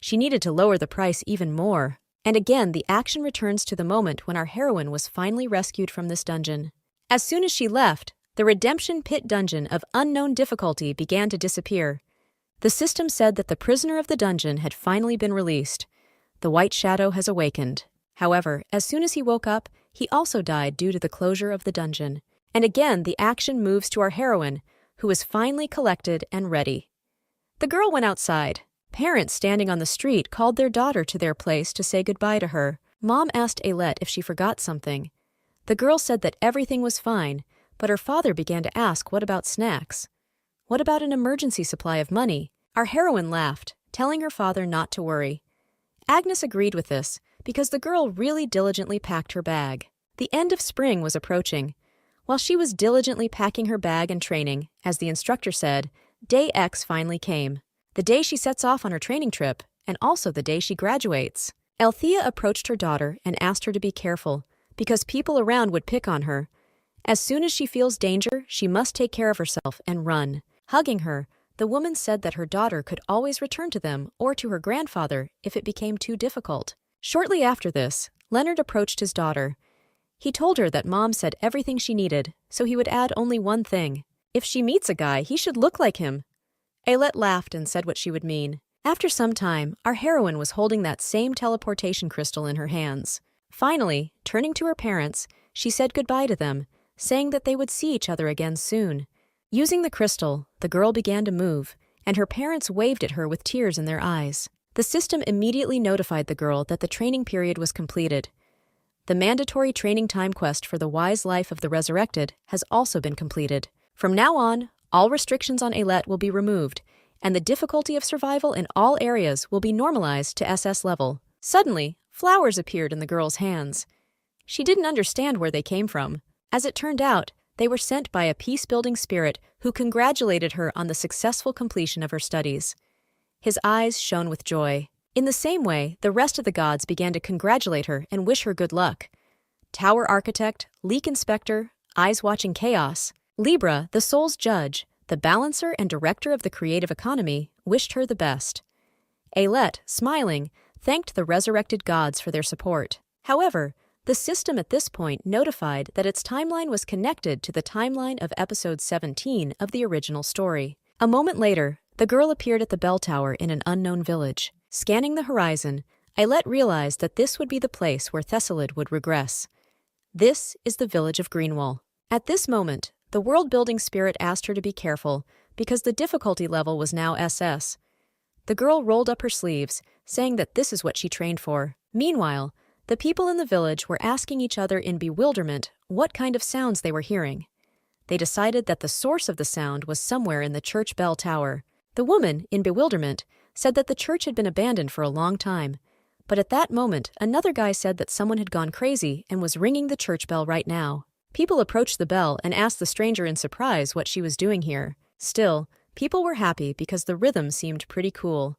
She needed to lower the price even more. And again, the action returns to the moment when our heroine was finally rescued from this dungeon. As soon as she left, the Redemption Pit dungeon of unknown difficulty began to disappear. The system said that the prisoner of the dungeon had finally been released. The White Shadow has awakened. However, as soon as he woke up, he also died due to the closure of the dungeon. And again, the action moves to our heroine, who is finally collected and ready. The girl went outside. Parents standing on the street called their daughter to their place to say goodbye to her. Mom asked Ailette if she forgot something. The girl said that everything was fine, but her father began to ask what about snacks. What about an emergency supply of money? Our heroine laughed, telling her father not to worry. Agnes agreed with this, because the girl really diligently packed her bag. The end of spring was approaching. While she was diligently packing her bag and training, as the instructor said, Day X finally came. The day she sets off on her training trip, and also the day she graduates. Althea approached her daughter and asked her to be careful, because people around would pick on her. As soon as she feels danger, she must take care of herself and run. Hugging her, the woman said that her daughter could always return to them or to her grandfather if it became too difficult. Shortly after this, Leonard approached his daughter. He told her that Mom said everything she needed, so he would add only one thing. If she meets a guy, he should look like him. Ailette laughed and said what she would mean. After some time, our heroine was holding that same teleportation crystal in her hands. Finally, turning to her parents, she said goodbye to them, saying that they would see each other again soon. Using the crystal, the girl began to move, and her parents waved at her with tears in their eyes. The system immediately notified the girl that the training period was completed. The mandatory training time quest for the wise life of the resurrected has also been completed. From now on, all restrictions on Ailette will be removed, and the difficulty of survival in all areas will be normalized to SS level. Suddenly, flowers appeared in the girl's hands. She didn't understand where they came from. As it turned out, they were sent by a peace-building spirit who congratulated her on the successful completion of her studies. His eyes shone with joy. In the same way, the rest of the gods began to congratulate her and wish her good luck. Tower Architect, Leak Inspector, Eyes Watching Chaos, Libra, the soul's judge, the balancer and director of the creative economy, wished her the best. Ailette, smiling, thanked the resurrected gods for their support. However, the system at this point notified that its timeline was connected to the timeline of episode 17 of the original story. A moment later, the girl appeared at the bell tower in an unknown village. Scanning the horizon, Ailette realized that this would be the place where Thessalid would regress. This is the village of Greenwall. At this moment, the world-building spirit asked her to be careful, because the difficulty level was now SS. The girl rolled up her sleeves, saying that this is what she trained for. Meanwhile, the people in the village were asking each other in bewilderment what kind of sounds they were hearing. They decided that the source of the sound was somewhere in the church bell tower. The woman, in bewilderment, said that the church had been abandoned for a long time. But at that moment, another guy said that someone had gone crazy and was ringing the church bell right now. People approached the bell and asked the stranger in surprise what she was doing here. Still, people were happy because the rhythm seemed pretty cool.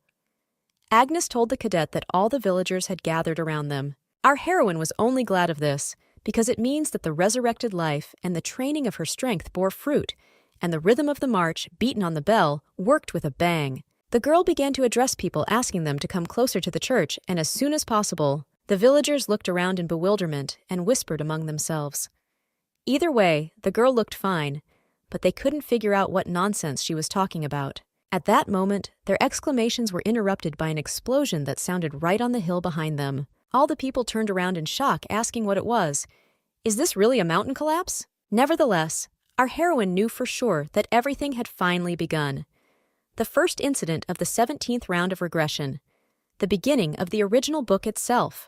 Agnes told the cadet that all the villagers had gathered around them. Our heroine was only glad of this, because it means that the resurrected life and the training of her strength bore fruit, and the rhythm of the march, beaten on the bell, worked with a bang. The girl began to address people, asking them to come closer to the church, and as soon as possible, the villagers looked around in bewilderment and whispered among themselves. Either way, the girl looked fine, but they couldn't figure out what nonsense she was talking about. At that moment, their exclamations were interrupted by an explosion that sounded right on the hill behind them. All the people turned around in shock, asking what it was. Is this really a mountain collapse? Nevertheless, our heroine knew for sure that everything had finally begun. The first incident of the 17th round of regression. The beginning of the original book itself.